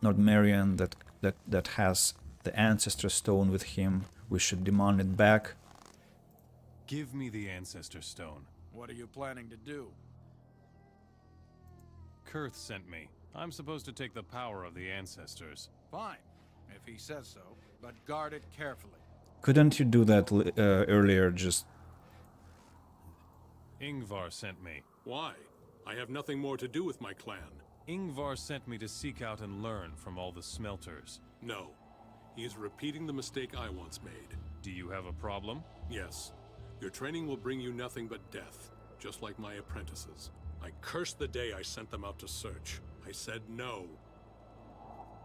Nordmerian that has the Ancestor Stone with him. We should demand it back. Give me the Ancestor Stone. What are you planning to do? Kurth sent me. I'm supposed to take the power of the Ancestors. Fine, if he says so, but guard it carefully. Couldn't you do that earlier, just... Ingvar sent me. Why? I have nothing more to do with my clan. Ingvar sent me to seek out and learn from all the smelters. No. He is repeating the mistake I once made. Do you have a problem? Yes. Your training will bring you nothing but death, just like my apprentices. I cursed the day I sent them out to search. I said no.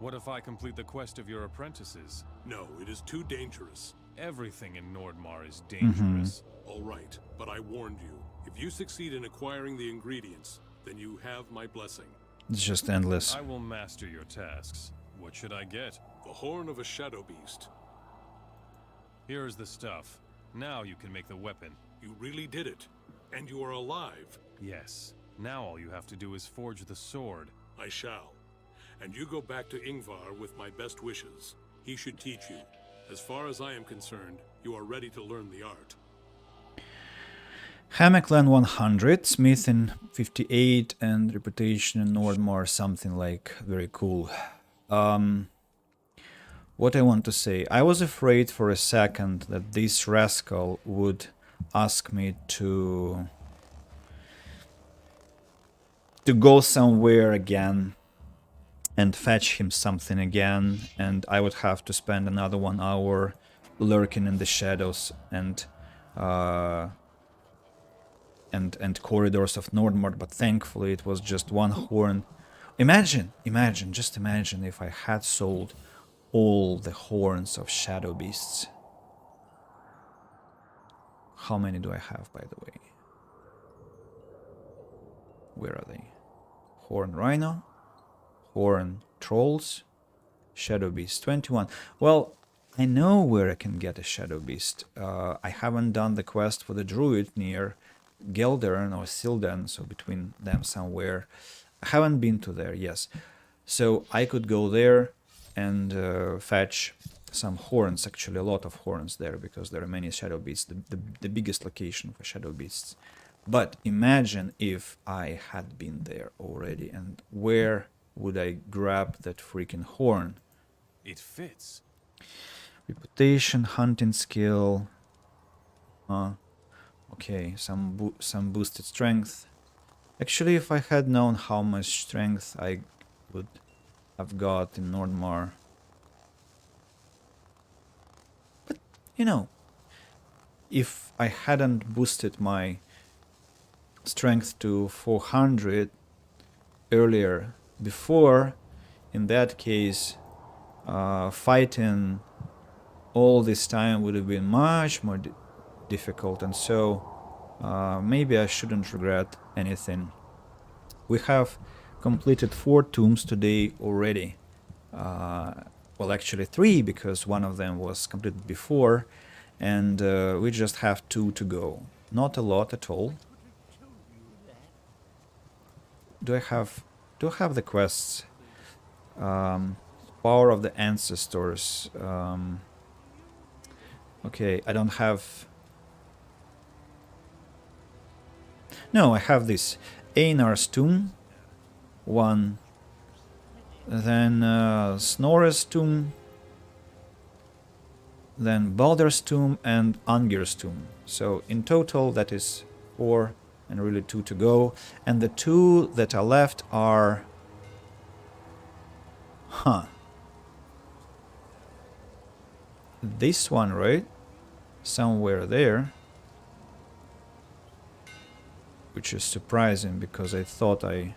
What if I complete the quest of your apprentices? No, it is too dangerous. Everything in Nordmar is dangerous. All right, but I warned you. If you succeed in acquiring the ingredients, then you have my blessing. It's just endless. I will master your tasks. What should I get? The horn of a shadow beast. Here is the stuff. Now you can make the weapon. You really did it. And you are alive. Yes. Now all you have to do is forge the sword. I shall. and you go back to Ingvar with my best wishes. He should teach you. As far as I am concerned, you are ready to learn the art. Hammerclan 100, Smith in 58, and reputation in Nordmar something like very cool. What I want to say, I was afraid for a second that this rascal would ask me to go somewhere again and fetch him something again, and I would have to spend another 1 hour lurking in the shadows and corridors of Nordmart, but thankfully it was just one horn. Just imagine if I had sold all the horns of shadow beasts. How many do I have, by the way? Where are they? Horn rhino, horn trolls, shadow beast 21. Well, I know where I can get a shadow beast. I haven't done the quest for the druid near Geldern or Sildan, so between them somewhere. I haven't been to there, yes. So I could go there and fetch some horns, actually a lot of horns there, because there are many shadow beasts, the biggest location for shadow beasts. But imagine if I had been there already, and where would I grab that freaking horn? It fits. Reputation, hunting skill. Okay, some boosted strength. Actually, if I had known how much strength I would have got in Nordmar. But, you know, if I hadn't boosted my strength to 400 earlier before, in that case, fighting all this time would have been much more difficult, and so maybe I shouldn't regret anything. We have completed 4 tombs today already. Well, actually 3, because one of them was completed before, and we just have 2 to go. Not a lot at all. Do I have the quests? Power of the Ancestors. Okay, I don't have... No, I have this. Einar's Tomb, 1. Then Snorre's Tomb. Then Baldur's Tomb and Angir's Tomb. So in total that is 4 and really 2 to go. And the 2 that are left are... This one, right? Somewhere there. Which is surprising, because I thought I...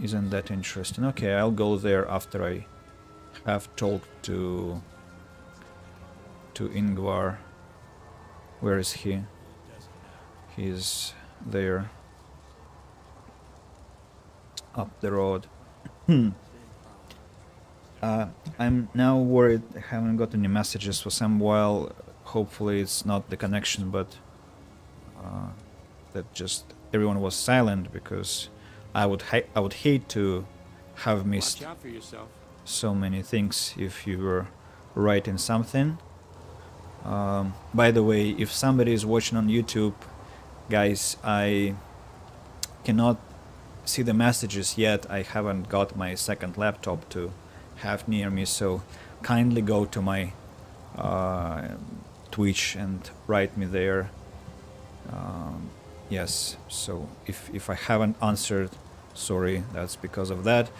Isn't that interesting? Okay, I'll go there after I have talked to Ingvar. Where is he? He's there. Up the road. I'm now worried I haven't got any messages for some while. Hopefully it's not the connection, but that just everyone was silent, because I would hate to have missed so many things if you were writing something. By the way, if somebody is watching on YouTube, guys, I cannot see the messages yet. I haven't got my second laptop to have near me, so kindly go to my Twitch and write me there. Yes, so if I haven't answered, sorry, that's because of that.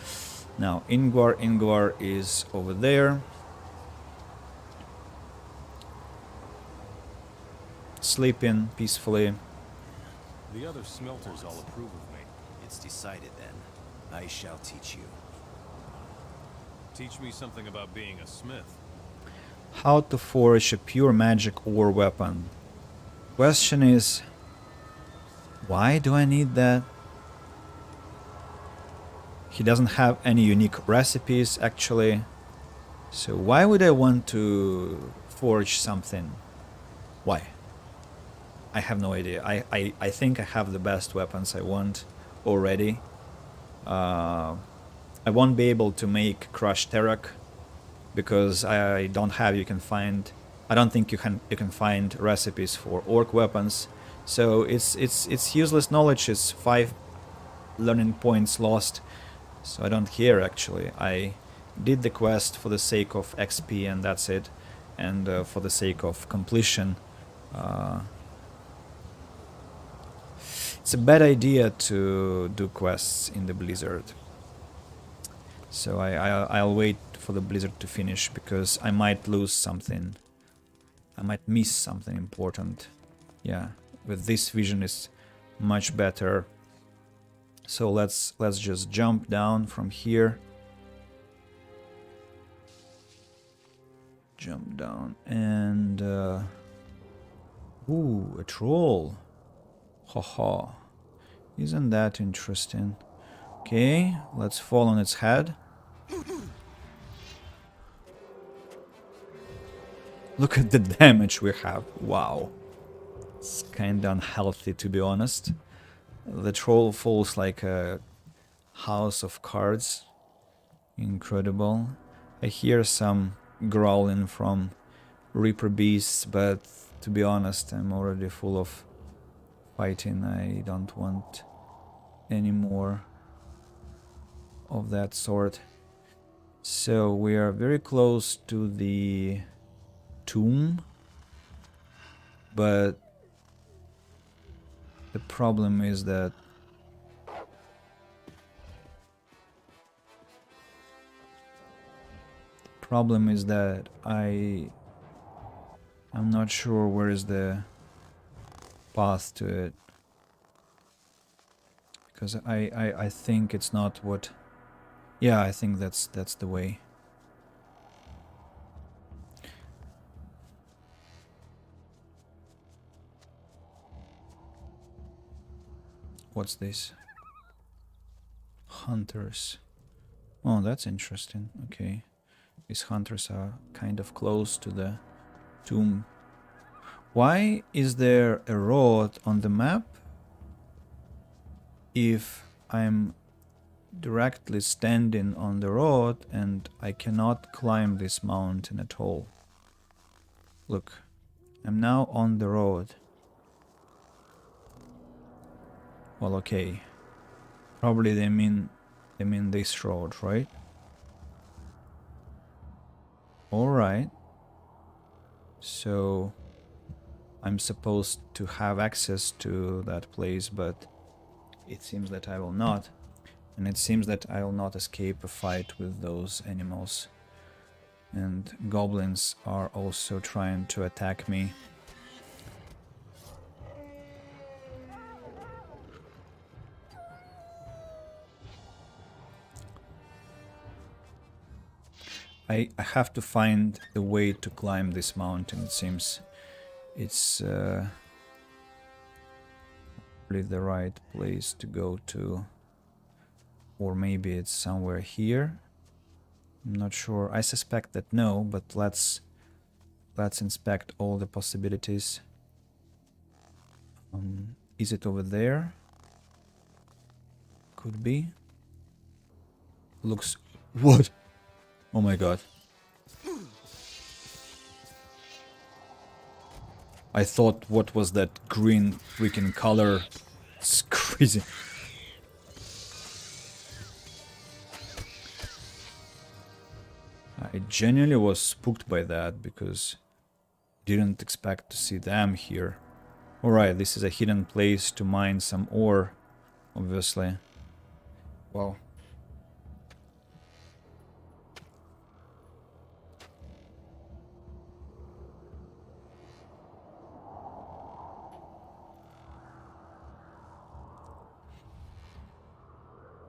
Now Ingvar is over there, sleeping peacefully. The other smelters all approve of me. It's decided then. I shall teach you. Teach me something about being a smith. How to forge a pure magic ore weapon. Question is, why do I need that? He doesn't have any unique recipes actually. So why would I want to forge something? Why? I have no idea. I think I have the best weapons I want already. I won't be able to make crushed Terak because I don't have. I don't think you can find recipes for orc weapons. So it's useless knowledge. It's 5 learning points lost. So I don't care actually. I did the quest for the sake of XP and that's it. And for the sake of completion. It's a bad idea to do quests in the Blizzard. So I'll wait for the Blizzard to finish because I might lose something. I might miss something important. Yeah, with this vision is much better. So let's just jump down from here. Jump down and ooh, a troll. Haha. Isn't that interesting? Okay, let's fall on its head. Look at the damage we have. Wow. It's kinda unhealthy, to be honest. The troll falls like a house of cards. Incredible. I hear some growling from Reaper beasts, but to be honest, I'm already full of fighting. I don't want any more of that sort. So we are very close to the tomb, but the problem is that I'm not sure where is the path to it, because I think it's not what. Yeah, I think that's the way. What's this? Hunters. Oh, that's interesting. Okay. These hunters are kind of close to the tomb. Why is there a road on the map if I'm directly standing on the road and I cannot climb this mountain at all? Look, I'm now on the road. Well, okay. Probably they mean this road, right? All right. So I'm supposed to have access to that place, but it seems that I will not. And it seems that I will not escape a fight with those animals. And goblins are also trying to attack me. I have to find a way to climb this mountain, it seems. It's probably the right place to go to. Or maybe it's somewhere here. I'm not sure. I suspect that no, but let's inspect all the possibilities. Is it over there? Could be. Looks... What? Oh my god. I thought, what was that green freaking color? It's crazy. I genuinely was spooked by that because didn't expect to see them here. Alright, this is a hidden place to mine some ore, obviously. Wow.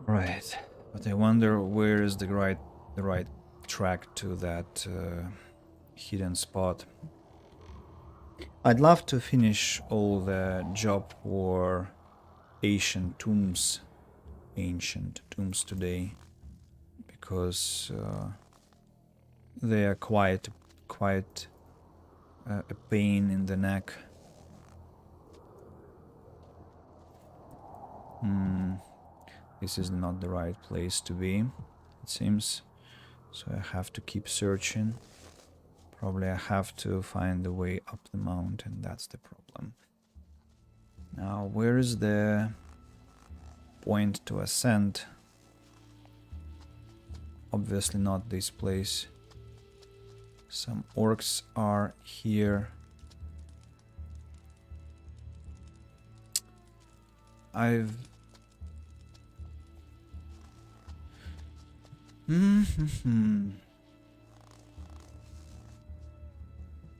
Right, but I wonder where is the right track to that hidden spot. I'd love to finish all the job for ancient tombs today, because they are quite a pain in the neck. This is not the right place to be, it seems. So I have to keep searching. Probably I have to find the way up the mountain, that's the problem. Now, where is the point to ascend? Obviously not this place. Some orcs are here. I've...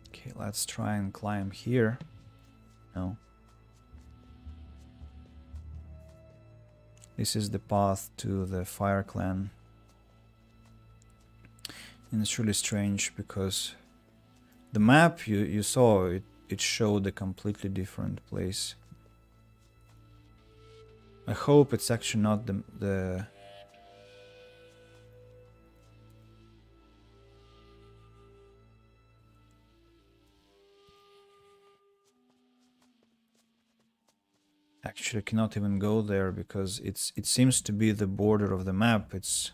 Okay, let's try and climb here. No. This is the path to the Fire Clan. And it's really strange because the map you saw, it showed a completely different place. I hope it's actually not the actually cannot even go there because it seems to be the border of the map. It's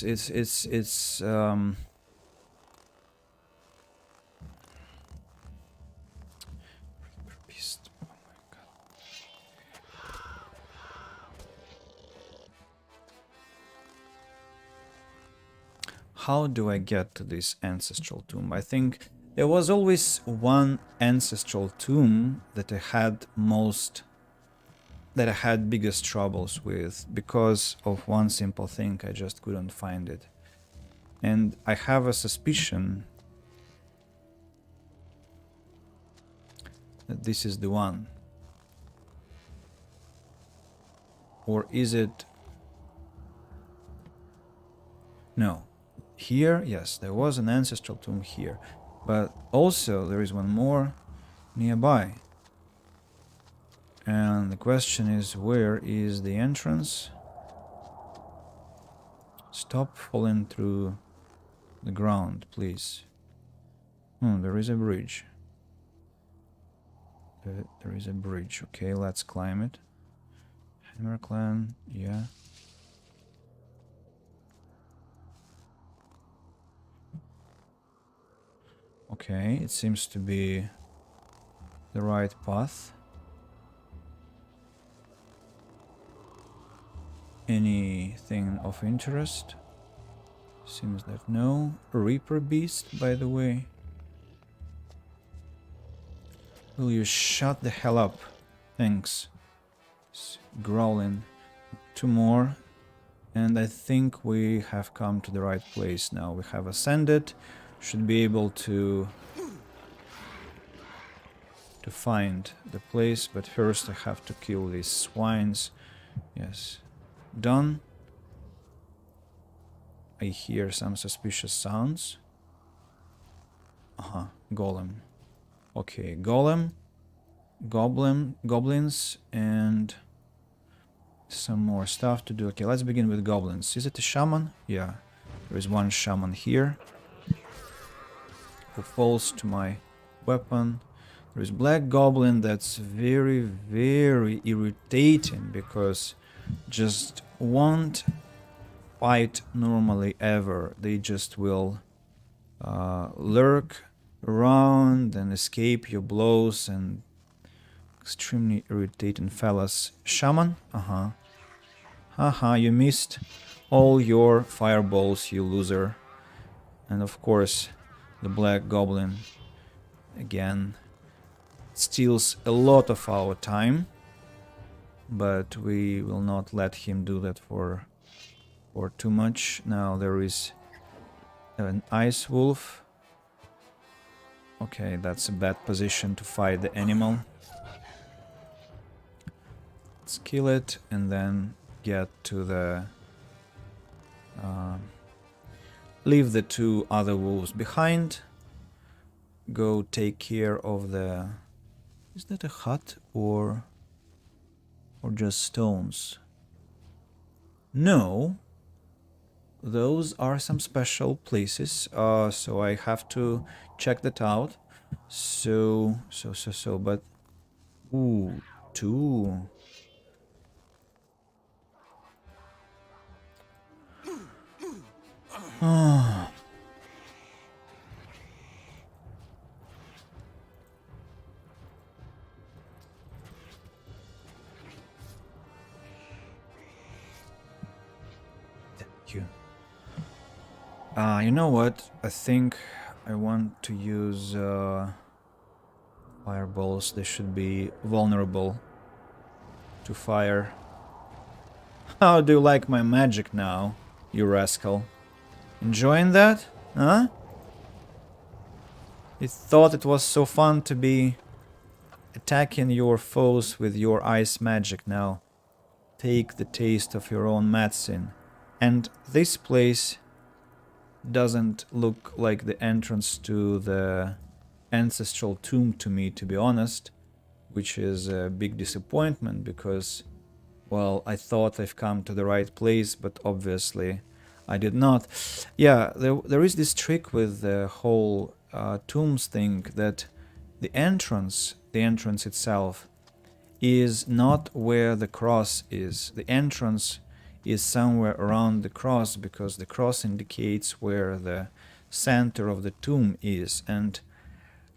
it's beast. Oh my god. How do I get to this ancestral tomb? I think there was always one ancestral tomb that I had biggest troubles with because of one simple thing. I just couldn't find it. And I have a suspicion that this is the one. Or is it... No. Here, yes, there was an ancestral tomb here. But also there is one more nearby. And the question is, where is the entrance? Stop falling through the ground, please. There is a bridge. There is a bridge. Okay, let's climb it. Hammer Clan, yeah. Okay, it seems to be the right path. Anything of interest? Seems that no. Reaper Beast, by the way. Will you shut the hell up? Thanks. It's growling. 2 more. And I think we have come to the right place now. We have ascended. Should be able to find the place, but first I have to kill these swines. Yes. Done. I hear some suspicious sounds. Golem. Okay, golem, goblins, and some more stuff to do. Okay, let's begin with goblins. Is it a shaman? Yeah, there is one shaman here who falls to my weapon. There is black goblin that's very, very irritating because just won't fight normally ever. They just will lurk around and escape your blows, and extremely irritating fellas. Shaman? Haha, you missed all your fireballs, you loser. And of course, the black goblin again steals a lot of our time, but we will not let him do that for too much. Now there is an ice wolf. Okay, that's a bad position to fight the animal. Let's kill it and then get to the... leave the 2 other wolves behind. Go take care of the... Is that a hut or just stones? No. Those are some special places, so I have to check that out. But Ooh, 2. Ah. Thank you. You know what? I think I want to use fireballs. They should be vulnerable to fire. How do you like my magic now, you rascal? Enjoying that? Huh? You thought it was so fun to be attacking your foes with your ice magic. Now take the taste of your own medicine. And this place doesn't look like the entrance to the ancestral tomb to me, to be honest, which is a big disappointment because, well, I thought I've come to the right place, but obviously I did not. Yeah, there is this trick with the whole tombs thing that the entrance itself is not where the cross is. The entrance is somewhere around the cross because the cross indicates where the center of the tomb is. And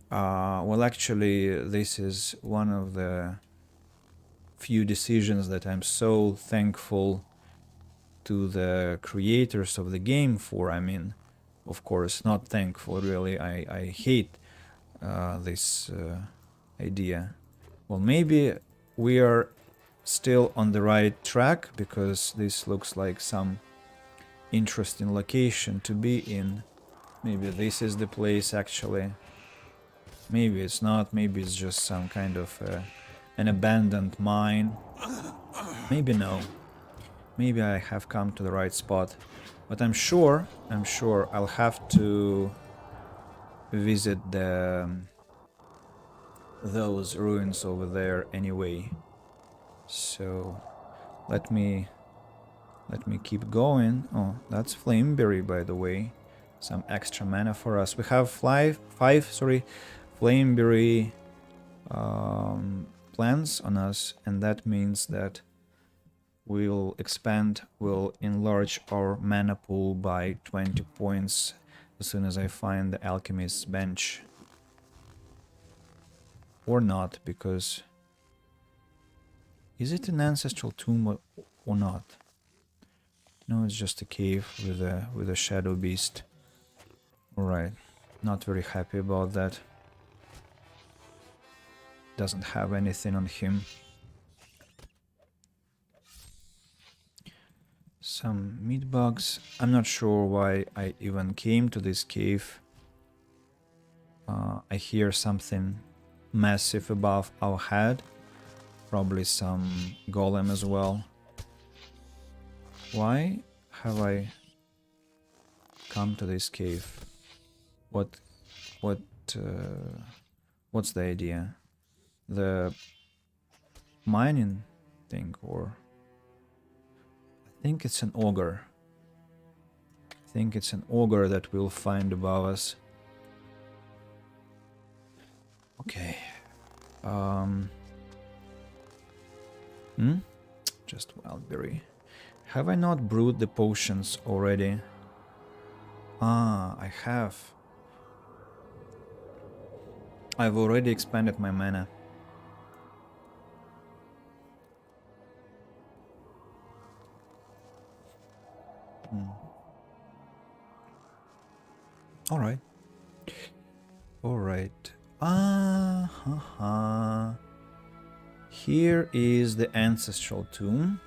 well, actually, this is one of the few decisions that I'm so thankful to the creators of the game for. I mean, of course, not thankful, really. I hate this idea. Well, maybe we are still on the right track because this looks like some interesting location to be in. Maybe this is the place actually. Maybe it's not. Maybe it's just some kind of an abandoned mine. Maybe no. Maybe I have come to the right spot. But I'm sure I'll have to visit those ruins over there anyway. So let me keep going. Oh, that's Flameberry, by the way. Some extra mana for us. We have five Flameberry plants on us, and that means that we'll enlarge our mana pool by 20 points as soon as I find the Alchemist's Bench. Or not, because is it an ancestral tomb or not? No, it's just a cave with a shadow beast. Alright, not very happy about that. Doesn't have anything on him. Some meat bugs. I'm not sure why I even came to this cave. I hear something massive above our head. Probably some golem as well. Why have I come to this cave? What's the idea? The mining thing, or I think it's an ogre. I think it's an ogre that we'll find above us. Okay. Just wildberry. Have I not brewed the potions already? Ah, I have. I've already expanded my mana. Alright. Alright. Here is the ancestral tomb.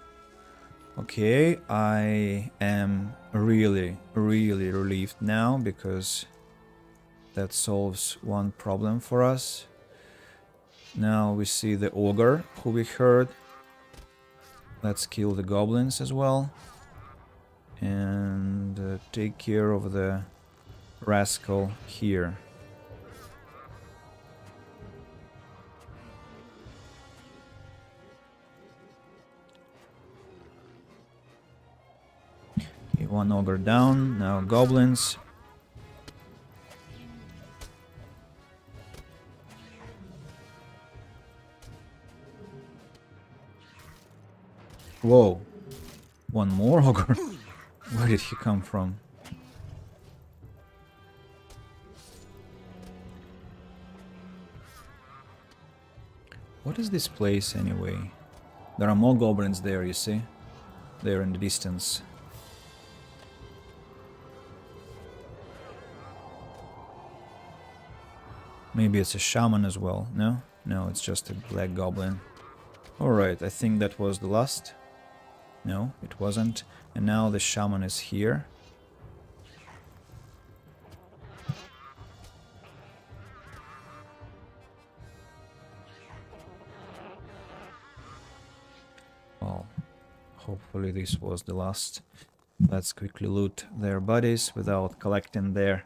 Okay, I am really relieved now because that solves one problem for us. Now we see the ogre who we heard. Let's kill the goblins as well. And take care of the rascal here. Okay, one ogre down, now goblins. Whoa. One more ogre? Where did he come from? What is this place anyway? There are more goblins there, you see? They're in the distance. Maybe it's a shaman as well, no? No, it's just a black goblin. Alright, I think that was the last. No, it wasn't. And now the shaman is here. Well, hopefully this was the last. Let's quickly loot their bodies without collecting their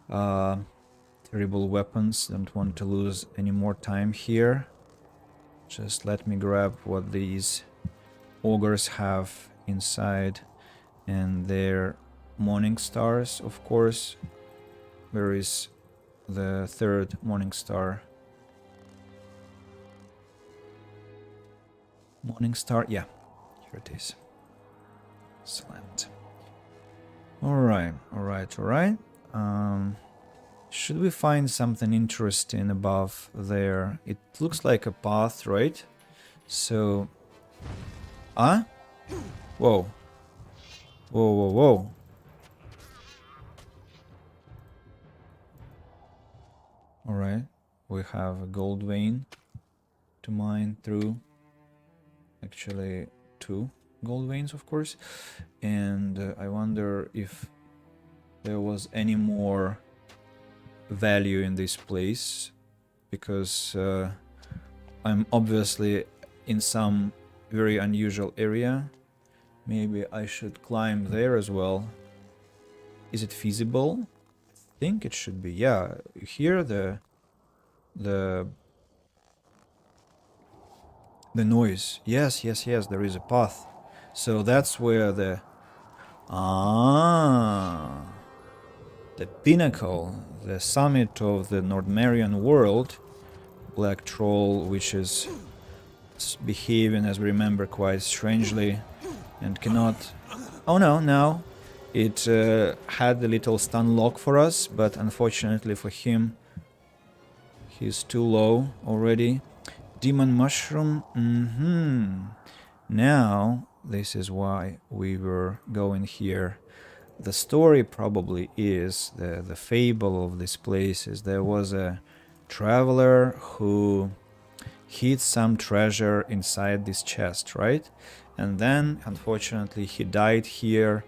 terrible weapons. Don't want to lose any more time here. Just let me grab what these ogres have inside, and their morning stars, of course. Where is the third morning star? Morning star, yeah, here it is. Excellent. Alright. Should we find something interesting above there? It looks like a path, right? So... Huh? Whoa. Whoa. Alright. We have a gold vein to mine through. Actually, 2 gold veins, of course. And I wonder if there was any more value in this place, because I'm obviously in some very unusual area. Maybe I should climb there as well. Is it feasible? I think it should be. Yeah, here the noise. Yes, there is a path. So that's where the the pinnacle, the summit of the Nordmarian world, Black Troll, which is behaving, as we remember, quite strangely and cannot... Oh no. It had a little stun lock for us, but unfortunately for him, he's too low already. Demon Mushroom, Now, this is why we were going here. The story probably is, the fable of this place is, there was a traveler who hid some treasure inside this chest, right? And then, unfortunately, he died here.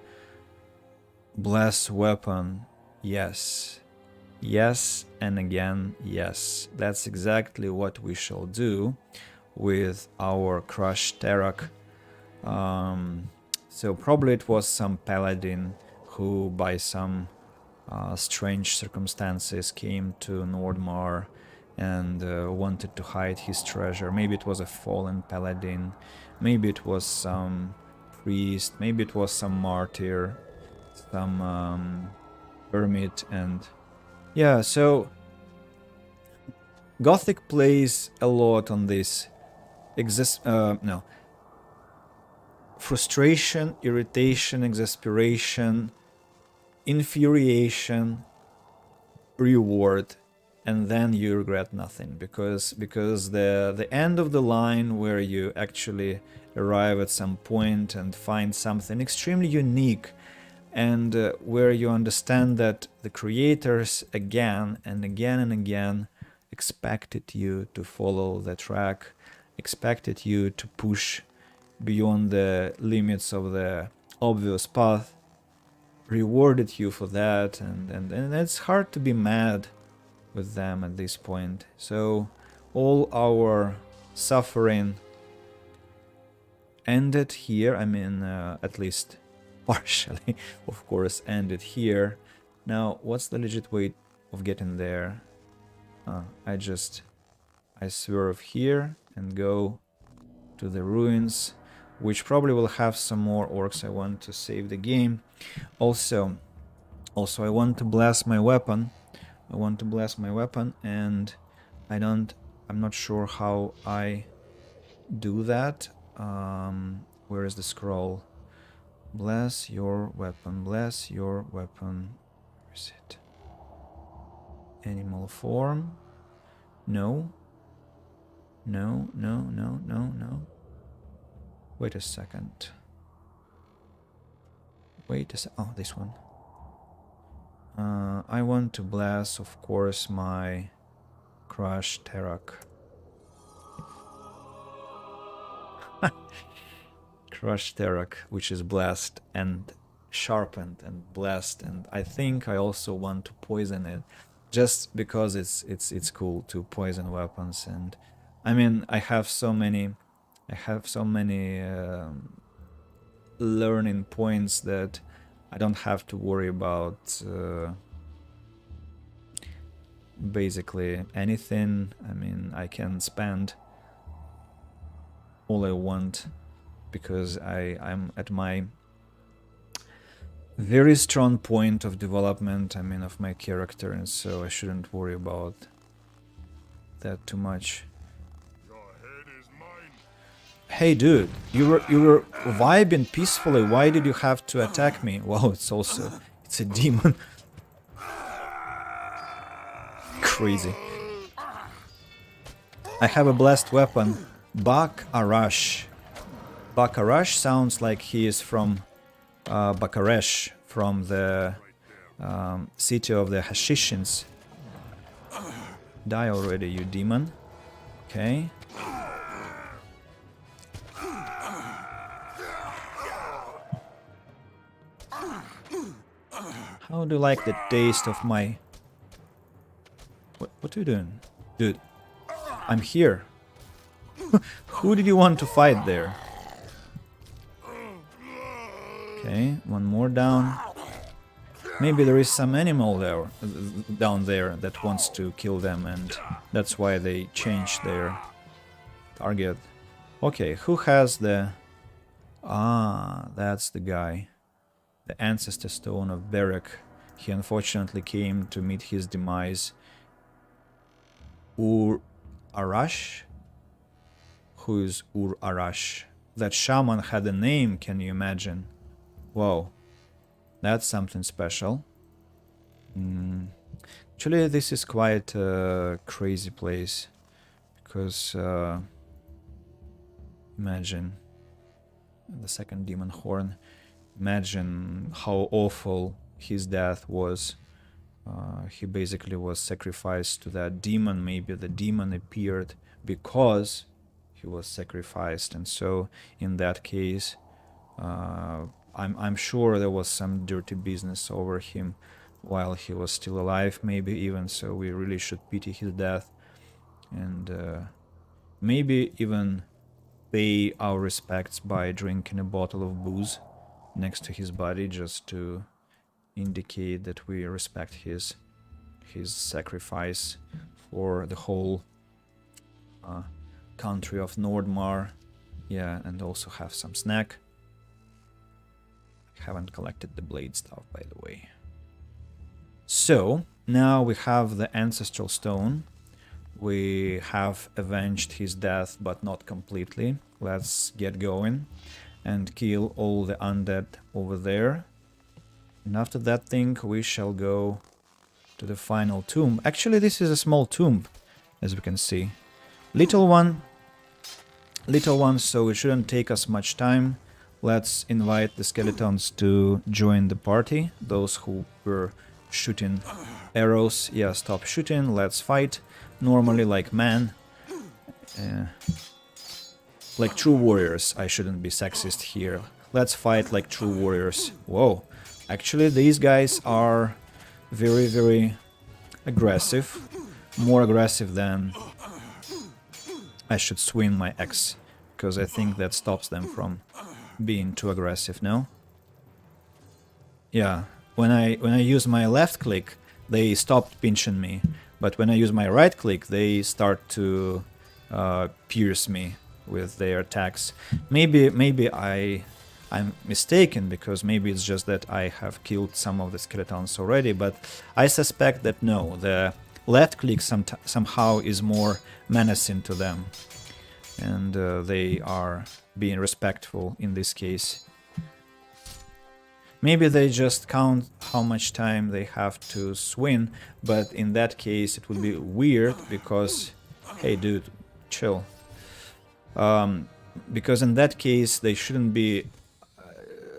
Bless weapon, yes. Yes, and again, yes. That's exactly what we shall do with our crushed Terak. So probably it was some paladin who, by some strange circumstances, came to Nordmar and wanted to hide his treasure. Maybe it was a fallen paladin, maybe it was some priest, maybe it was some martyr, some hermit, and yeah, so Gothic plays a lot on this frustration, irritation, exasperation, infuriation, reward, and then you regret nothing, because the end of the line where you actually arrive at some point and find something extremely unique, and where you understand that the creators again and again expected you to follow the track, expected you to push beyond the limits of the obvious path, rewarded you for that, and it's hard to be mad with them at this point. So all our suffering ended here. I mean, at least partially, of course, ended here. Now, what's the legit way of getting there? I swerve here and go to the ruins, which probably will have some more orcs. I want to save the game. Also I want to blast my weapon. And I'm not sure how I do that. Where is the scroll? Bless your weapon. Bless your weapon. Where is it? Animal form. No. No, no, no, no, no. Wait a second. Wait a sec. Oh, this one. I want to bless, of course, my Crush Terak. Crush Terak, which is blessed and sharpened and blessed, and I think I also want to poison it, just because it's cool to poison weapons. And I mean, I have so many learning points that I don't have to worry about basically anything. I mean, I can spend all I want because I'm at my very strong point of development, I mean, of my character, and so I shouldn't worry about that too much. Hey dude, you were vibing peacefully. Why did you have to attack me? Wow, it's a demon. Crazy. I have a blessed weapon, Bak Arash. Bak Arash sounds like he is from Bakaresh, from the city of the Hashishins. Die already, you demon. Okay. How do you like the taste of my... What are you doing? Dude, I'm here. Who did you want to fight there? Okay, one more down. Maybe there is some animal there, down there that wants to kill them, and that's why they changed their target. Okay, who has the... Ah, that's the guy. The Ancestor Stone of Berek. He unfortunately came to meet his demise. Ur-Arash? Who is Ur-Arash? That shaman had a name, can you imagine? Whoa, that's something special. Actually, this is quite a crazy place, because imagine the second demon horn. Imagine how awful his death was. He basically was sacrificed to that demon. Maybe the demon appeared because he was sacrificed, and so in that case, I'm sure there was some dirty business over him while he was still alive, maybe even, so we really should pity his death, and maybe even pay our respects by drinking a bottle of booze next to his body, just to indicate that we respect his sacrifice for the whole country of Nordmar. Yeah, and also have some snack. Haven't collected the blade stuff, by the way. So now we have the ancestral stone. We have avenged his death, but not completely. Let's get going and kill all the undead over there. And after that thing, we shall go to the final tomb. Actually, this is a small tomb, as we can see. Little one, so it shouldn't take us much time. Let's invite the skeletons to join the party. Those who were shooting arrows, yeah, stop shooting. Let's fight normally like men. Like true warriors. I shouldn't be sexist here. Let's fight like true warriors. Whoa. Actually, these guys are very, very aggressive. More aggressive than I should swing my axe, because I think that stops them from being too aggressive, no? Yeah, when I use my left click, they stopped pinching me, but when I use my right click, they start to pierce me with their attacks. Maybe I'm mistaken, because maybe it's just that I have killed some of the skeletons already, but I suspect that no, the left click somehow is more menacing to them. and they are being respectful in this case. Maybe they just count how much time they have to swing, but in that case it would be weird because, hey dude, chill. Because in that case they shouldn't be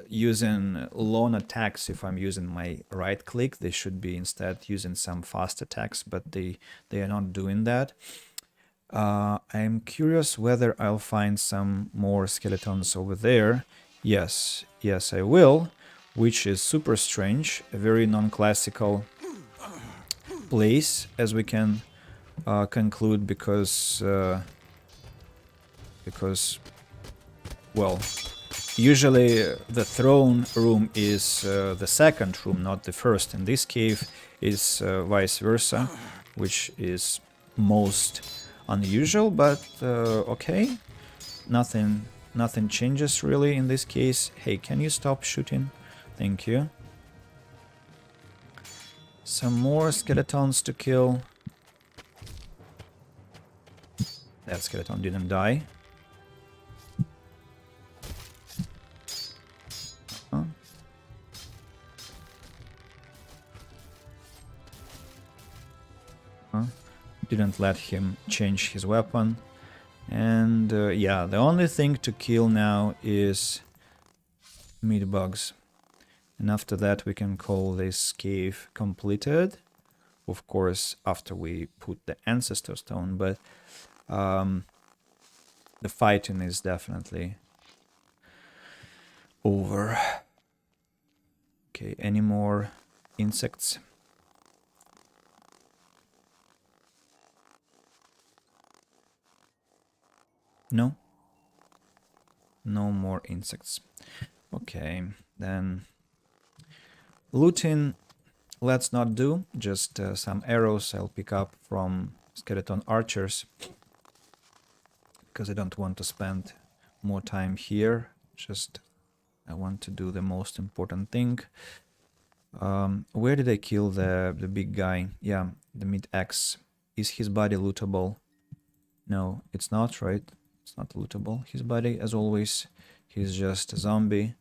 using lone attacks. If I'm using my right click, they should be instead using some fast attacks, but they are not doing that. I'm curious whether I'll find some more skeletons over there. Yes, I will, which is super strange, a very non-classical place, as we can conclude, because well, usually the throne room is the second room, not the first. In this cave is vice versa, which is most unusual, but okay. Nothing changes really in this case. Hey, can you stop shooting? Thank you. Some more skeletons to kill. That skeleton didn't die. Didn't let him change his weapon. And yeah, the only thing to kill now is meat bugs. And after that we can call this cave completed. Of course, after we put the ancestor stone, but the fighting is definitely over. Okay, any more insects? No? No more insects. Okay, then looting, let's not do. Just some arrows I'll pick up from skeleton archers, because I don't want to spend more time here. Just I want to do the most important thing. Where did I kill the big guy? Yeah, the mid-axe. Is his body lootable? No, it's not, right? It's not lootable. His body, as always, he's just a zombie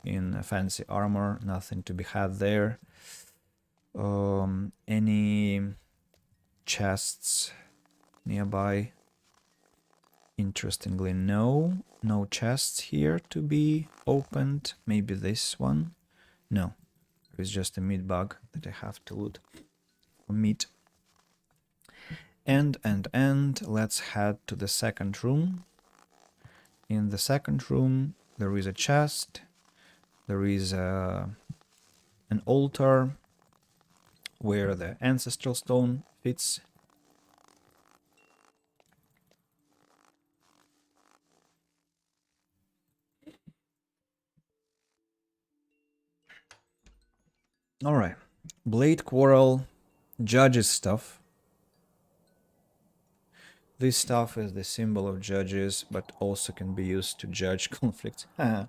in fancy armor. Nothing to be had there. Any chests nearby? Interestingly, no. No chests here to be opened. Maybe this one? No. It's just a meat bug that I have to loot for meat. And let's head to the second room. In the second room there is a chest, there is an altar where the ancestral stone fits. Alright, blade quarrel, judges stuff. This stuff is the symbol of judges, but also can be used to judge conflicts. A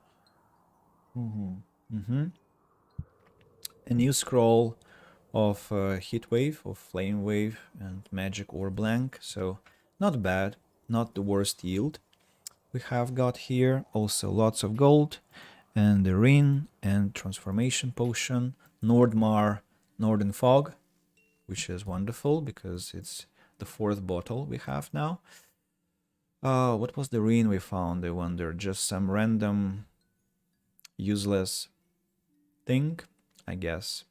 new scroll of heat wave, of flame wave, and magic or blank. So not bad, not the worst yield we have got here. Also lots of gold, and the ring and transformation potion, Nordmar, Northern Fog, which is wonderful because it's the fourth bottle we have now. What was the ring we found, I wonder? Just some random useless thing, I guess.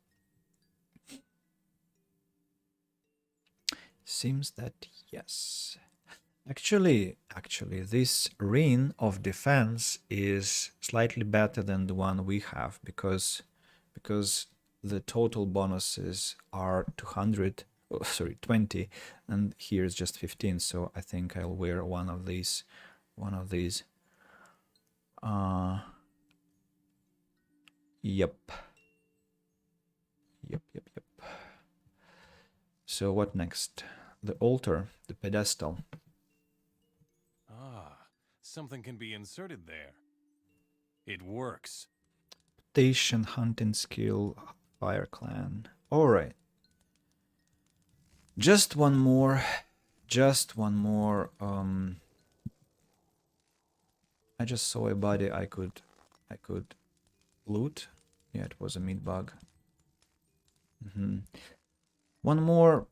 Seems that yes. Actually, this ring of defense is slightly better than the one we have, because the total bonuses are 200. Oh, sorry, 20, and here is just 15. So I think I'll wear one of these. Yep. So what next? The altar, the pedestal. Ah, something can be inserted there. It works. Station, hunting skill, fire clan. All right. Just one more I just saw a body I could loot. Yeah, it was a meat bug. One more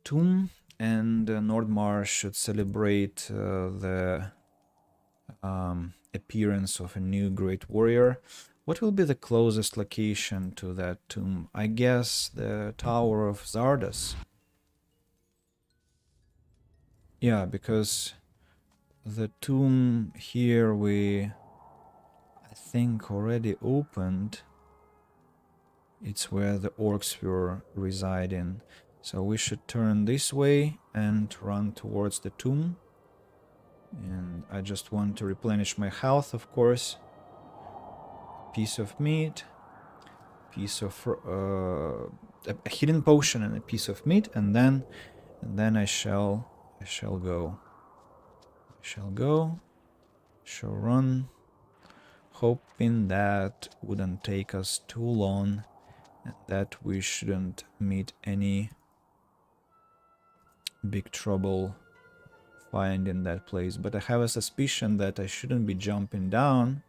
tomb, and Nordmar should celebrate the appearance of a new great warrior. What will be the closest location to that tomb? I guess the Tower of Zardas. Yeah, because the tomb here I think already opened. It's where the orcs were residing. So we should turn this way and run towards the tomb. And I just want to replenish my health, of course. Piece of meat, piece of a hidden potion and a piece of meat, and then I shall go. Shall run, hoping that wouldn't take us too long and that we shouldn't meet any big trouble finding that place. But I have a suspicion that I shouldn't be jumping down.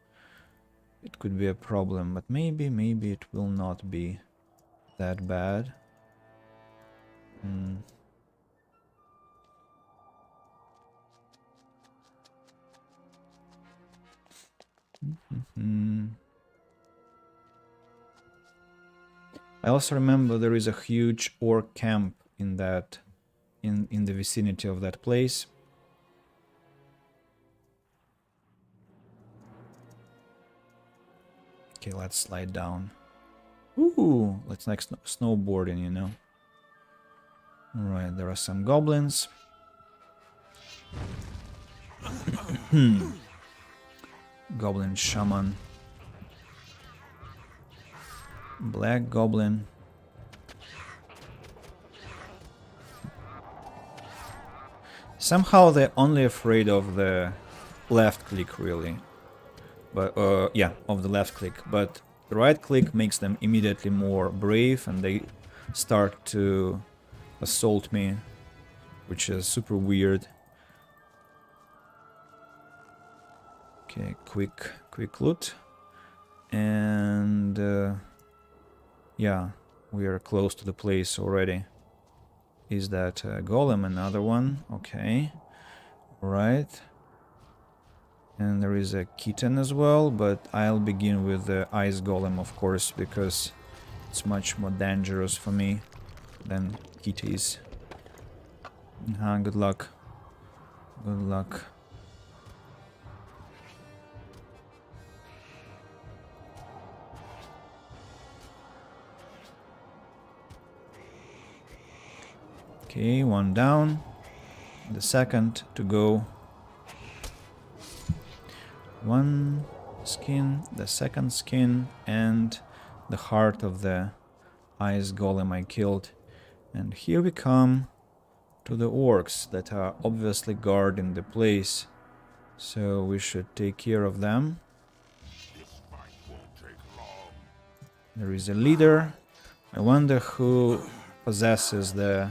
It could be a problem, but maybe it will not be that bad. I also remember there is a huge orc camp in that in the vicinity of that place. Okay, let's slide down. Ooh, let's like snowboarding, you know. Alright, there are some goblins. Goblin shaman. Black goblin. Somehow they're only afraid of the left click, really. But yeah, of the left click. But the right click makes them immediately more brave, and they start to assault me, which is super weird. Okay, quick loot, and yeah, we are close to the place already. Is that golem? Another one? Okay, right. And there is a kitten as well, but I'll begin with the ice golem, of course, because it's much more dangerous for me than kitties. Good luck. Good luck. Okay, one down. The second to go. One skin, the second skin, and the heart of the ice golem I killed. And here we come to the orcs that are obviously guarding the place. So we should take care of them. There is a leader. I wonder who possesses the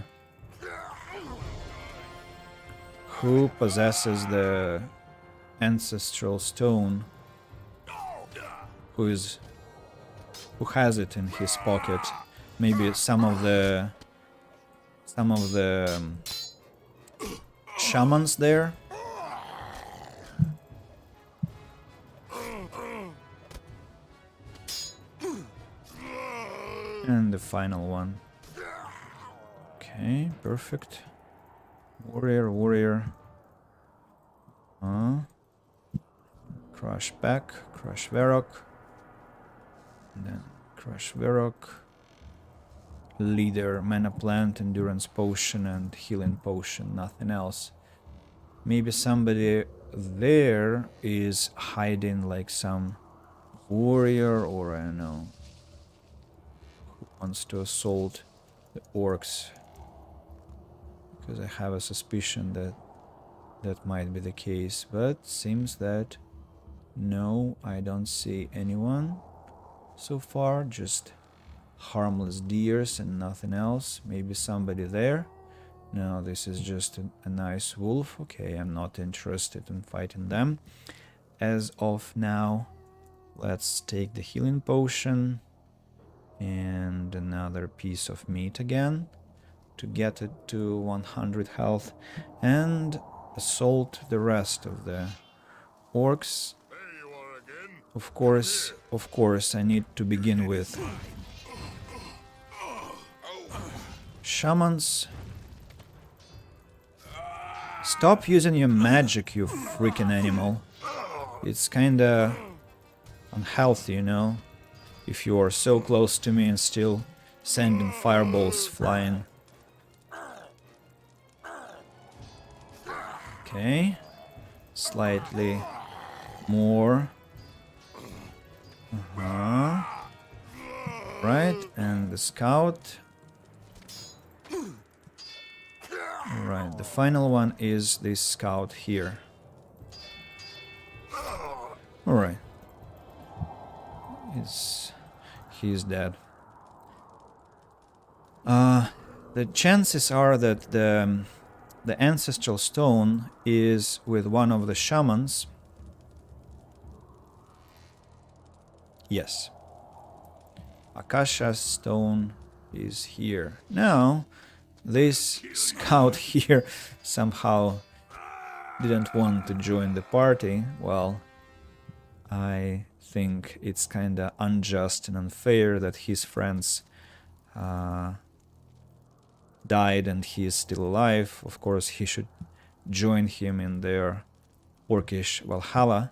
ancestral stone. Who has it in his pocket? Maybe some of the shamans there. And the final one. Okay, perfect. Warrior. Crush back, crush Varrock. And then crush Varrock. Leader, mana plant, endurance potion, and healing potion, nothing else. Maybe somebody there is hiding, like some warrior, or I don't know, who wants to assault the orcs. Because I have a suspicion that that might be the case, but seems that no, I don't see anyone so far, just harmless deers and nothing else. Maybe somebody there. No, this is just a nice wolf. Okay, I'm not interested in fighting them. as of now. Let's take the healing potion and another piece of meat again to get it to 100 health and assault the rest of the orcs. Of course, I need to begin with shamans. Stop using your magic, you freaking animal. It's kinda unhealthy, you know, if you are so close to me and still sending fireballs flying. Okay, slightly more. Right, and the scout. Right, the final one is this scout here. Alright. He's dead. The chances are that the ancestral stone is with one of the shamans. Yes. Akasha stone is here. Now, this scout here somehow didn't want to join the party. Well, I think it's kinda unjust and unfair that his friends died and he is still alive. Of course, he should join him in their orcish Valhalla.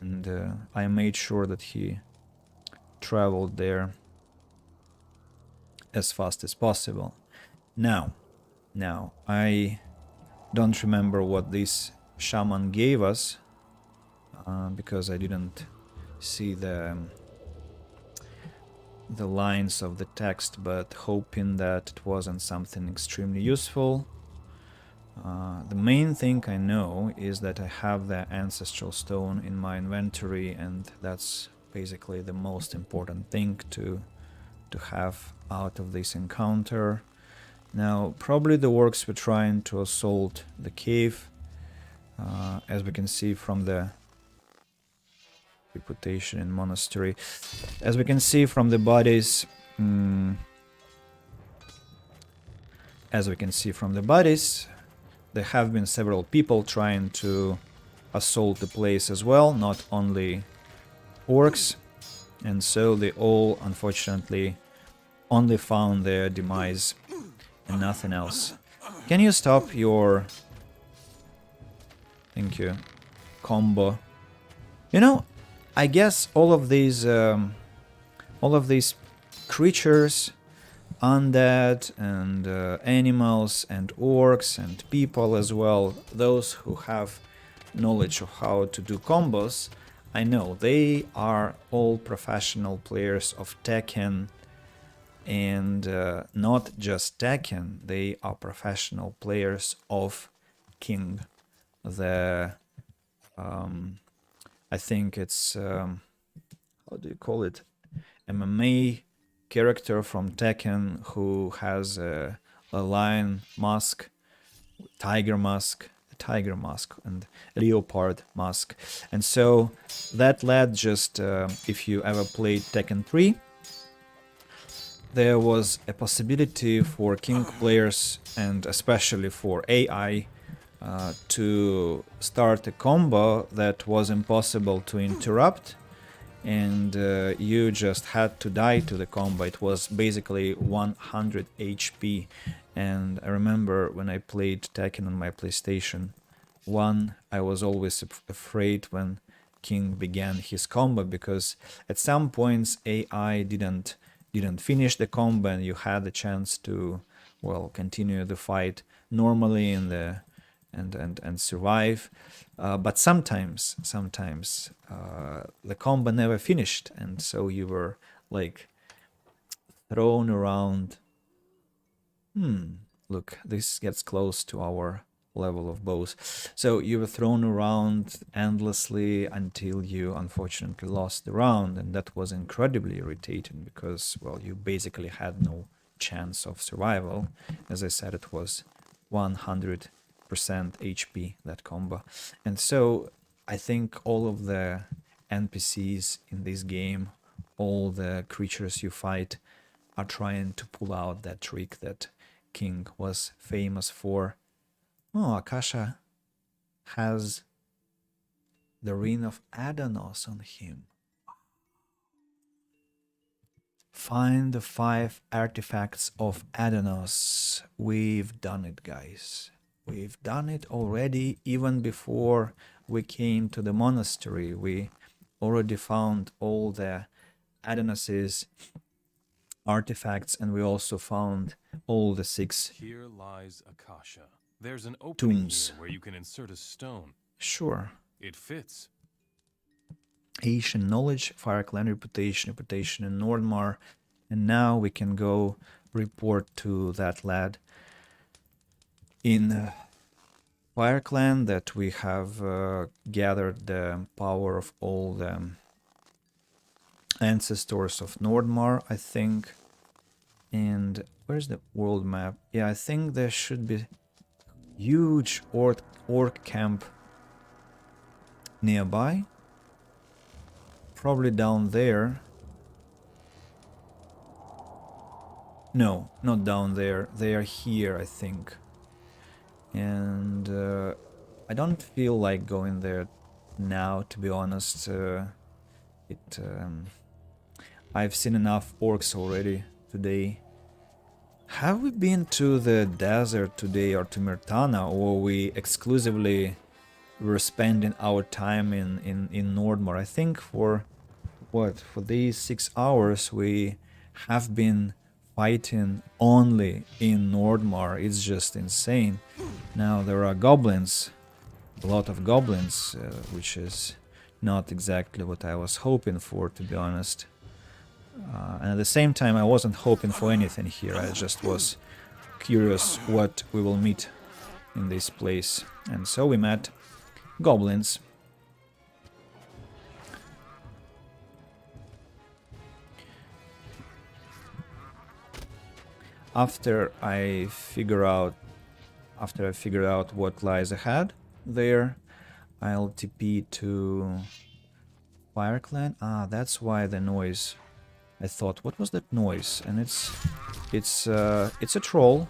And I made sure that he traveled there as fast as possible. Now, I don't remember what this shaman gave us, because I didn't see the lines of the text, but hoping that it wasn't something extremely useful. The main thing I know is that I have the ancestral stone in my inventory, and that's basically the most important thing to have out of this encounter. Now, probably the orcs were trying to assault the cave, as we can see from the reputation in monastery. As we can see from the bodies, there have been several people trying to assault the place as well, not only orcs, and so they all unfortunately only found their demise and nothing else. Can you stop your... Thank you. Combo. You know, I guess all of these creatures, undead and animals and orcs and people as well, those who have knowledge of how to do combos, I know they are all professional players of Tekken, and not just Tekken, they are professional players of King. The I think it's how do you call it? MMA character from Tekken who has a lion mask, tiger mask, and leopard mask. And so that led just, if you ever played Tekken 3, there was a possibility for King players, and especially for AI, to start a combo that was impossible to interrupt, and you just had to die to the combo. It was basically 100 HP, and I remember when I played Tekken on my PlayStation 1, I was always afraid when King began his combo, because at some points AI didn't finish the combo and you had the chance to, well, continue the fight normally in the and survive, but sometimes the combo never finished, and so you were like thrown around. Look, this gets close to our level of bows. So you were thrown around endlessly until you unfortunately lost the round, and that was incredibly irritating because, well, you basically had no chance of survival. As I said, it was 100% HP, that combo. And so I think all of the NPCs in this game, all the creatures you fight, are trying to pull out that trick that King was famous for. Oh, Akasha has the Ring of Adanos on him. Find the 5 artifacts of Adanos. We've done it, guys. We've done it already, even before we came to the monastery. We already found all the Adanos's artifacts, and we also found all the 6 Here lies Akasha. There's an opening tombs. here where you can insert a stone. Sure. It fits. Ancient knowledge, Fire Clan reputation, reputation in Nordmar, and now we can go report to that lad in Fire Clan that we have gathered the power of all the ancestors of Nordmar, I think. And where's the world map? Yeah, I think there should be huge orc camp nearby. Probably down there. No, not down there. They are here, I think. And I don't feel like going there now, to be honest. I've seen enough orcs already today. Have we been to the desert today or to Mirtana, or we exclusively were spending our time in Nordmar? I think for these 6 hours we have been fighting only in Nordmar. It's just insane. Now there are goblins, a lot of goblins, which is not exactly what I was hoping for, to be honest. And at the same time, I wasn't hoping for anything here. I just was curious what we will meet in this place. And so we met goblins. After I figured out what lies ahead there, I'll TP to Fire Clan. Ah, that's why the noise. I thought, what was that noise? And it's a troll.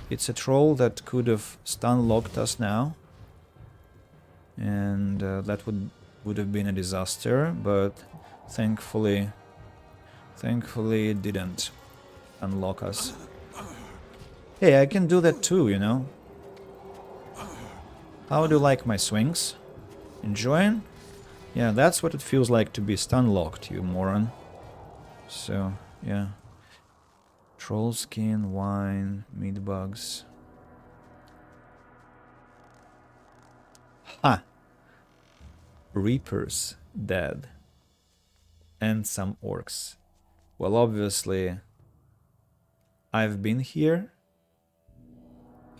It's a troll that could have stun locked us now, and that would have been a disaster. But thankfully it didn't unlock us. Hey, I can do that too, you know. How do you like my swings? Enjoying? Yeah, that's what it feels like to be stun locked, you moron. So, yeah. Troll skin, wine, meat bugs. Ha! Reapers dead. And some orcs. Well, obviously, I've been here.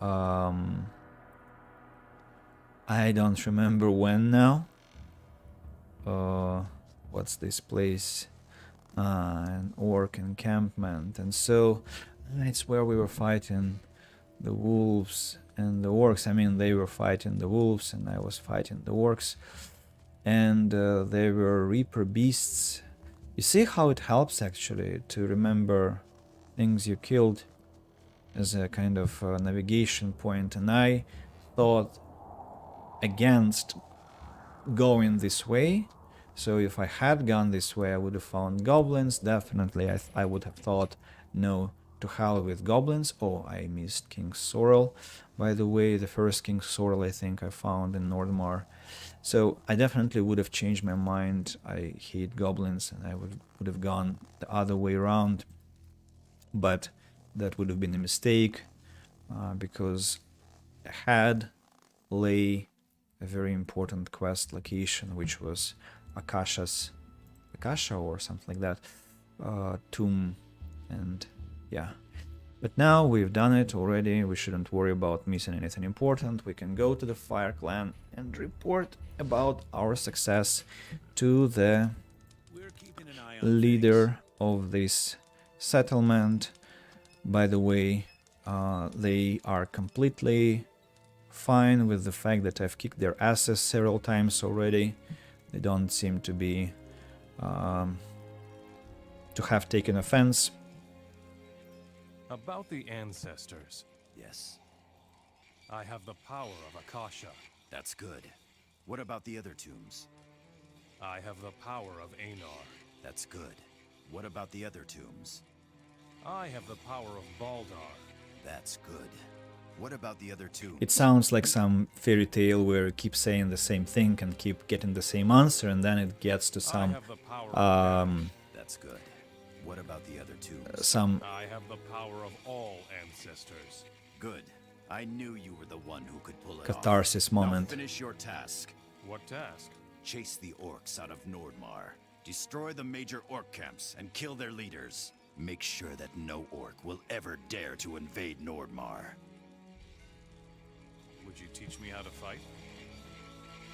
I don't remember when now. What's this place? An orc encampment, and so it's where we were fighting the wolves and the orcs. I mean, they were fighting the wolves and I was fighting the orcs, and they were reaper beasts. You see how it helps actually to remember things you killed as a kind of navigation point, and I thought against going this way. So if I had gone this way, I would have found goblins. Definitely, I would have thought, no, to hell with goblins. Oh, I missed King's Sorrel. By the way, the first King's Sorrel I think I found in Nordmar. So I definitely would have changed my mind. I hate goblins, and I would have gone the other way around. But that would have been a mistake, because ahead lay a very important quest location, which was Akasha or something like that, tomb, and yeah. But now we've done it already. We shouldn't worry about missing anything important. We can go to the Fire Clan and report about our success to the leader of this settlement. By the way, they are completely fine with the fact that I've kicked their asses several times already. They don't seem to be to have taken offense. About the ancestors. Yes. I have the power of Akasha. That's good. What about the other tombs? I have the power of Anar. That's good. What about the other tombs? I have the power of Baldar. That's good. What about the other tombs? It sounds like some fairy tale where you keep saying the same thing and keep getting the same answer, and then it gets to some That's good. What about the other tombs? I have the power of all ancestors. Good. I knew you were the one who could pull it catharsis off. moment. Now finish your task. What task? Chase the orcs out of Nordmar. Destroy the major orc camps and kill their leaders. Make sure that no orc will ever dare to invade Nordmar. Would you teach me how to fight?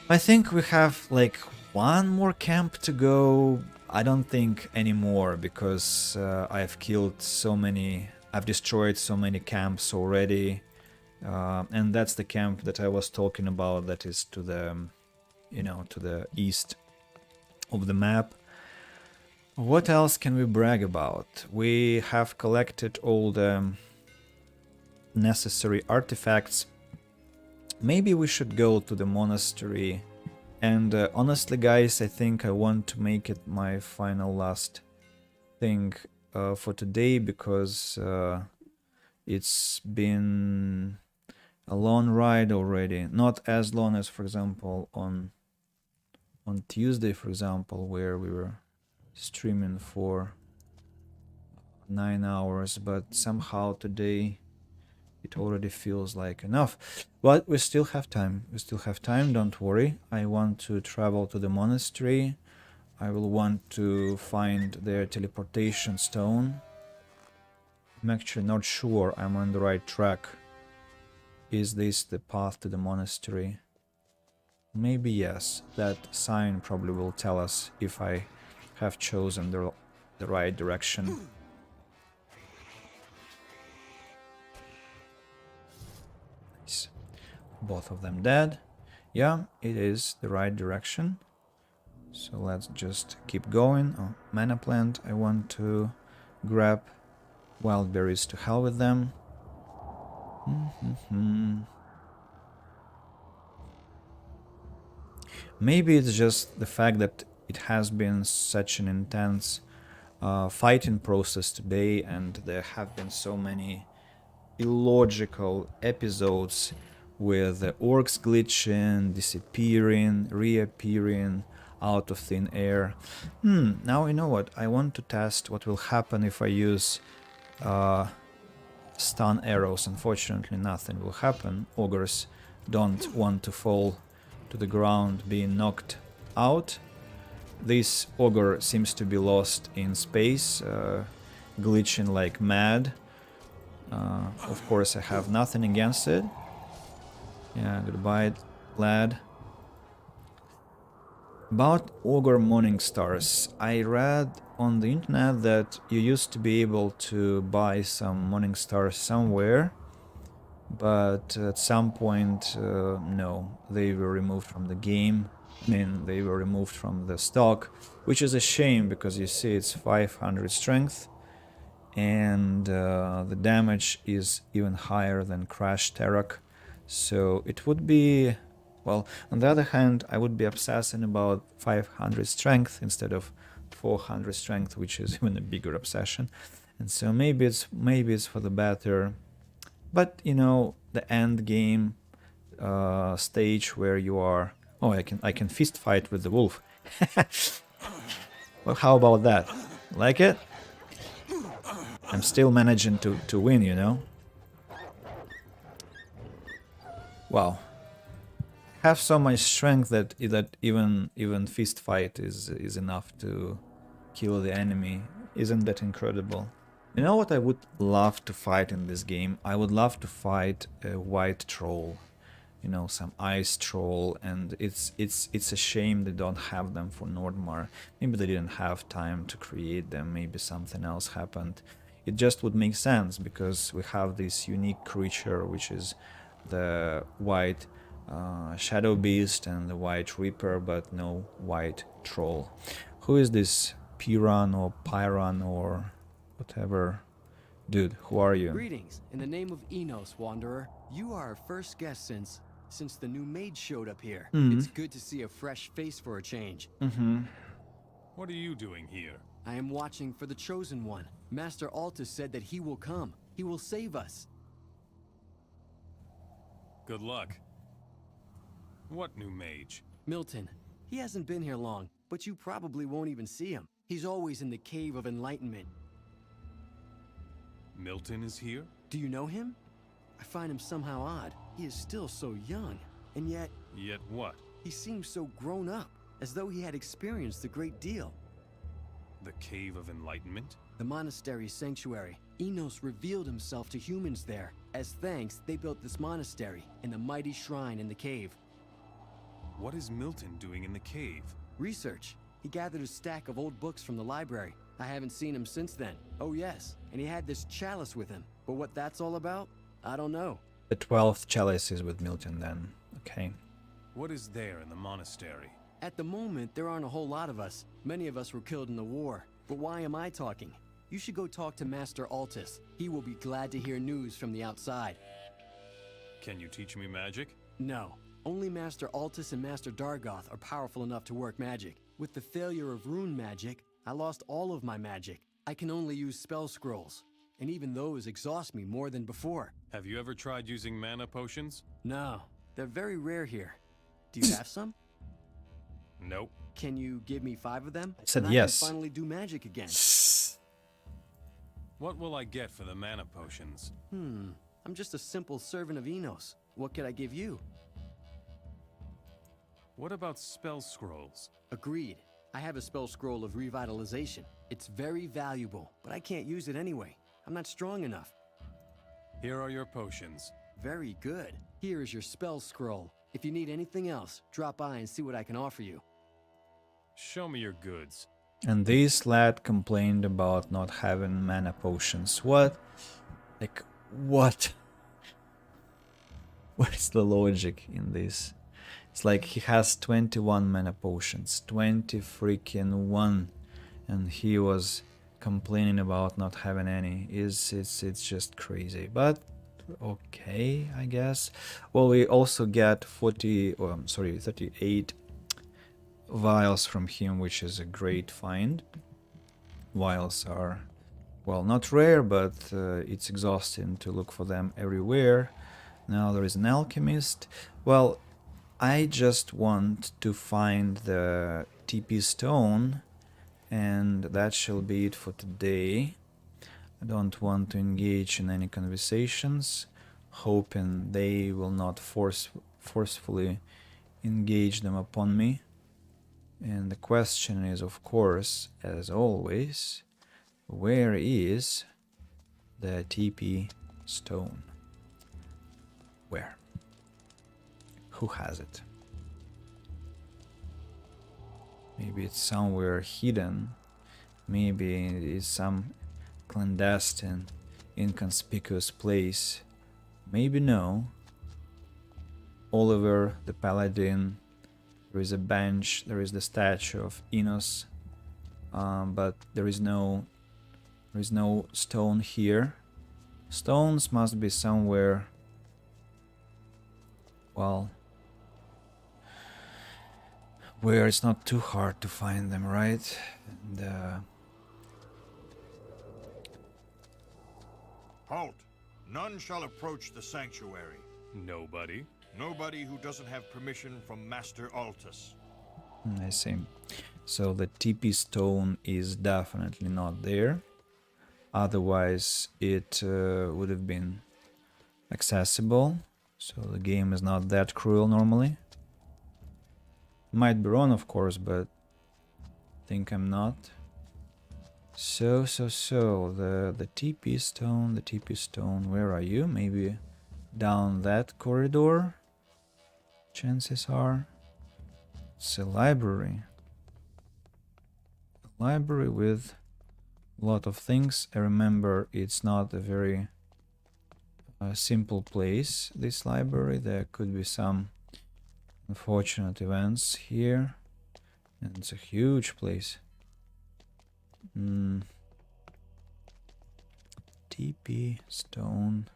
I think we have like one more camp to go. I don't think anymore, because I've killed so many, I've destroyed so many camps already. And that's the camp that I was talking about, that is to the, to the east of the map. What else can we brag about? We have collected all the necessary artifacts. Maybe we should go to the monastery. And honestly, guys, I think I want to make it my final last thing for today, because it's been a long ride already. Not as long as, for example, on Tuesday, for example, where we were streaming for 9 hours, but somehow today it already feels like enough. But we still have time. We still have time, don't worry. I want to travel to the monastery. I will want to find their teleportation stone. I'm actually not sure I'm on the right track. Is this the path to the monastery? Maybe yes. That sign probably will tell us if I have chosen the right direction. Nice. Both of them dead. Yeah, it is the right direction. So let's just keep going. Oh, mana plant I want to grab. Wild berries, to hell with them. Maybe it's just the fact that it has been such an intense fighting process today, and there have been so many illogical episodes with the orcs glitching, disappearing, reappearing out of thin air. Now you know what? I want to test what will happen if I use stun arrows. Unfortunately, nothing will happen. Ogres don't want to fall to the ground being knocked out. This ogre seems to be lost in space, glitching like mad. Of course, I have nothing against it. Yeah, goodbye, lad. About ogre morning stars, I read on the internet that you used to be able to buy some morning stars somewhere, but at some point, no, they were removed from the game. I mean, they were removed from the stock, which is a shame, because you see it's 500 strength, and the damage is even higher than Crash Terrak. So it would be, well, on the other hand, I would be obsessing about 500 strength instead of 400 strength, which is even a bigger obsession. And so maybe it's for the better. But you know, the end game stage where you are, oh, I can fist fight with the wolf. Well, how about that? Like it? I'm still managing to win, you know. Wow. Have so much strength that even fist fight is enough to kill the enemy. Isn't that incredible? You know what I would love to fight in this game? I would love to fight a white troll. You know, some ice troll, and it's a shame they don't have them for Nordmar. Maybe they didn't have time to create them, maybe something else happened. It just would make sense, because we have this unique creature which is the white shadow beast and the white reaper, but no white troll. Who is this Piran or Pyran or whatever? Dude, who are you? Greetings, in the name of Enos, Wanderer. You are our first guest since the new maid showed up here. It's good to see a fresh face for a change. What are you doing here? I am watching for the Chosen One. Master Altus said that he will come. He will save us. Good luck. What new mage? Milton. He hasn't been here long, but you probably won't even see him. He's always in the Cave of Enlightenment. Milton is here? Do you know him? I find him somehow odd. He is still so young, and yet... Yet what? He seems so grown up, as though he had experienced a great deal. The Cave of Enlightenment? The monastery's sanctuary. Enos revealed himself to humans there. As thanks, they built this monastery and the mighty shrine in the cave. What is Milton doing in the cave? Research. He gathered a stack of old books from the library. I haven't seen him since then. Oh yes, and he had this chalice with him. But what that's all about, I don't know. The 12th chalice is with Milton then. Okay. What is there in the monastery? At the moment, there aren't a whole lot of us. Many of us were killed in the war. But why am I talking? You should go talk to Master Altus. He will be glad to hear news from the outside. Can you teach me magic? No. Only Master Altus and Master Dargoth are powerful enough to work magic. With the failure of rune magic, I lost all of my magic. I can only use spell scrolls. And even those exhaust me more than before. Have you ever tried using mana potions? No. They're very rare here. Do you have some? Nope. Can you give me 5 of them? I said and yes. I can finally do magic again. What will I get for the mana potions? I'm just a simple servant of Enos. What could I give you? What about spell scrolls? Agreed. I have a spell scroll of revitalization. It's very valuable, but I can't use it anyway. I'm not strong enough. Here are your potions. Very good. Here is your spell scroll. If you need anything else, drop by and see what I can offer you. Show me your goods. And this lad complained about not having mana potions. What? Like, what? What is the logic in this? It's like he has 21 mana potions. 20 freaking 1. And he was complaining about not having any. It's just crazy. But okay, I guess. Well, we also get 38 vials from him, which is a great find. Vials are, well, not rare, but it's exhausting to look for them everywhere. Now there is an alchemist. Well, I just want to find the TP stone, and that shall be it for today. I don't want to engage in any conversations, hoping they will not forcefully engage them upon me. And the question is, of course, as always, where is the TP stone? Where? Who has it? Maybe it's somewhere hidden. Maybe it is some clandestine, inconspicuous place. Maybe no. Oliver the Paladin. There is a bench, there is the statue of Enos, but there is no stone here. Stones must be somewhere, well, where it's not too hard to find them, right? And, Halt! None shall approach the sanctuary. Nobody? Nobody who doesn't have permission from Master Altus. I see. So the TP stone is definitely not there. Otherwise it would have been accessible. So the game is not that cruel normally. Might be wrong, of course, but I think I'm not. So the TP stone, where are you? Maybe down that corridor? Chances are. It's a library. A library with a lot of things. I remember it's not a very a simple place, this library. There could be some unfortunate events here. And it's a huge place. TP, stone.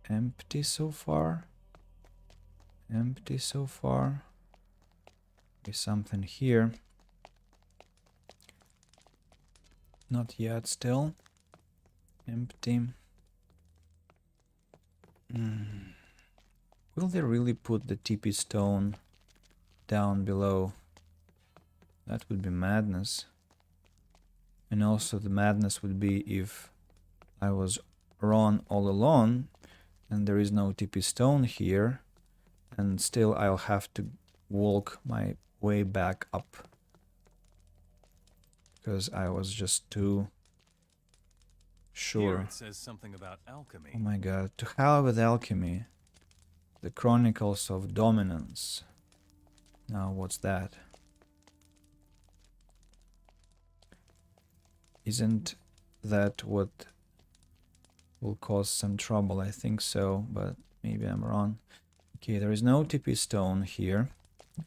Empty so far. Empty so far. There's something here. Not yet, still. Empty. Will they really put the TP stone down below? That would be madness. And also the madness would be if I was wrong all along and there is no TP stone here, and still I'll have to walk my way back up because I was just too sure. Here it says something about alchemy. Oh my god, to hell with alchemy. The Chronicles of Dominance. Now what's that? Isn't that what will cause some trouble? I think so, but maybe I'm wrong. Okay, there is no TP stone here. What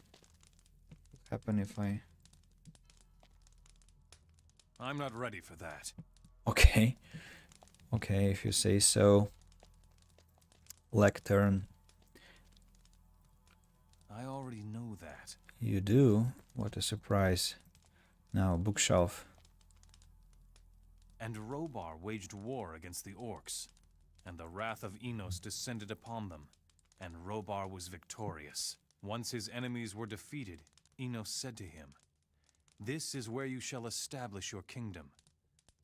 will happen if I... I'm not ready for that. Okay. Okay, if you say so. Lectern. I already know that. You do? What a surprise. Now, bookshelf. And Robar waged war against the orcs, and the wrath of Enos descended upon them, and Robar was victorious. Once his enemies were defeated, Enos said to him, "This is where you shall establish your kingdom."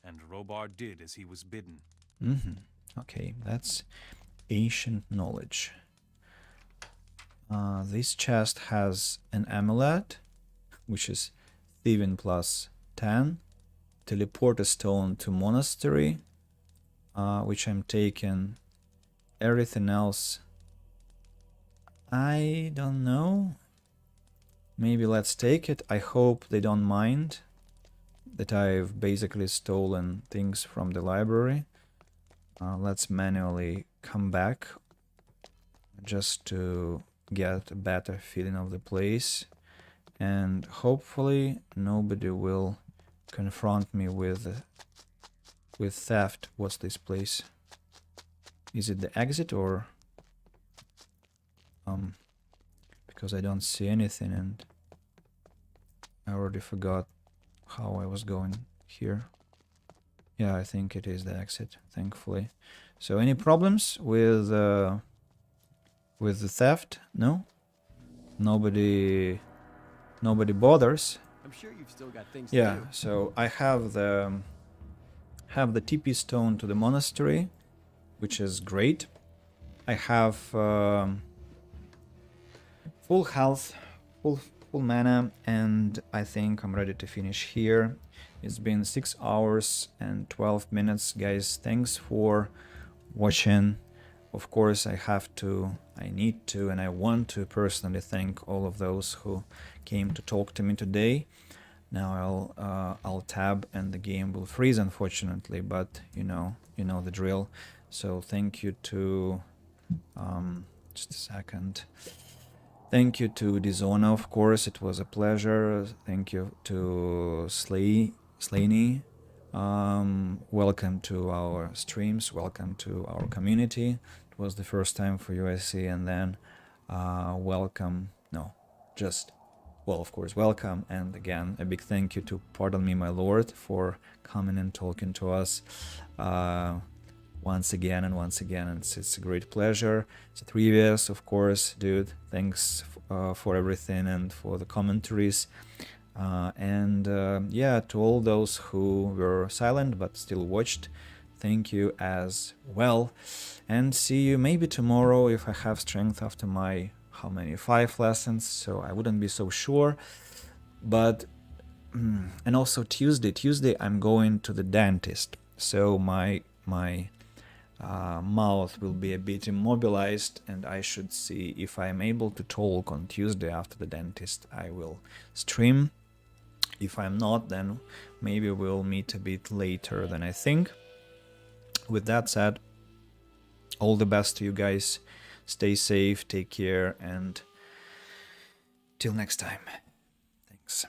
And Robar did as he was bidden. Okay, that's ancient knowledge. This chest has an amulet, which is thieving plus 10. Teleport a stone to monastery, which I'm taking. Everything else, I don't know. Maybe let's take it. I hope they don't mind that I've basically stolen things from the library. Let's manually come back just to get a better feeling of the place, and hopefully nobody will confront me with theft. What's this place? Is it the exit or because I don't see anything and I already forgot how I was going here. Yeah, I think it is the exit, thankfully. So any problems with the theft? No? Nobody bothers. I'm sure you've still got things Yeah, to do. so I have the TP stone to the monastery, which is great. I have full health, full mana, and I think I'm ready to finish here. It's been 6 hours and 12 minutes, guys. Thanks for watching. Of course, I need to, and I want to personally thank all of those who came to talk to me today. Now I'll tab and the game will freeze, unfortunately, but you know the drill. So thank you to just a second. Thank you to Dizona, of course. It was a pleasure. Thank you to Slaney. Welcome to our streams. Welcome to our community. It was the first time for you, I see, and then welcome. No, just. Well, of course, welcome, and again, a big thank you to Pardon Me, My Lord, for coming and talking to us once again and once again. It's a great pleasure. It's a Trevious, of course, dude. Thanks for everything and for the commentaries. Yeah, to all those who were silent but still watched, thank you as well. And see you maybe tomorrow if I have strength after my... how many? 5 lessons, so I wouldn't be so sure. But and also Tuesday I'm going to the dentist, so my mouth will be a bit immobilized, and I should see if I'm able to talk on Tuesday after the dentist. I will stream. If I'm not, then maybe we'll meet a bit later than I think. With that said, all the best to you guys. Stay safe, take care, and till next time. Thanks.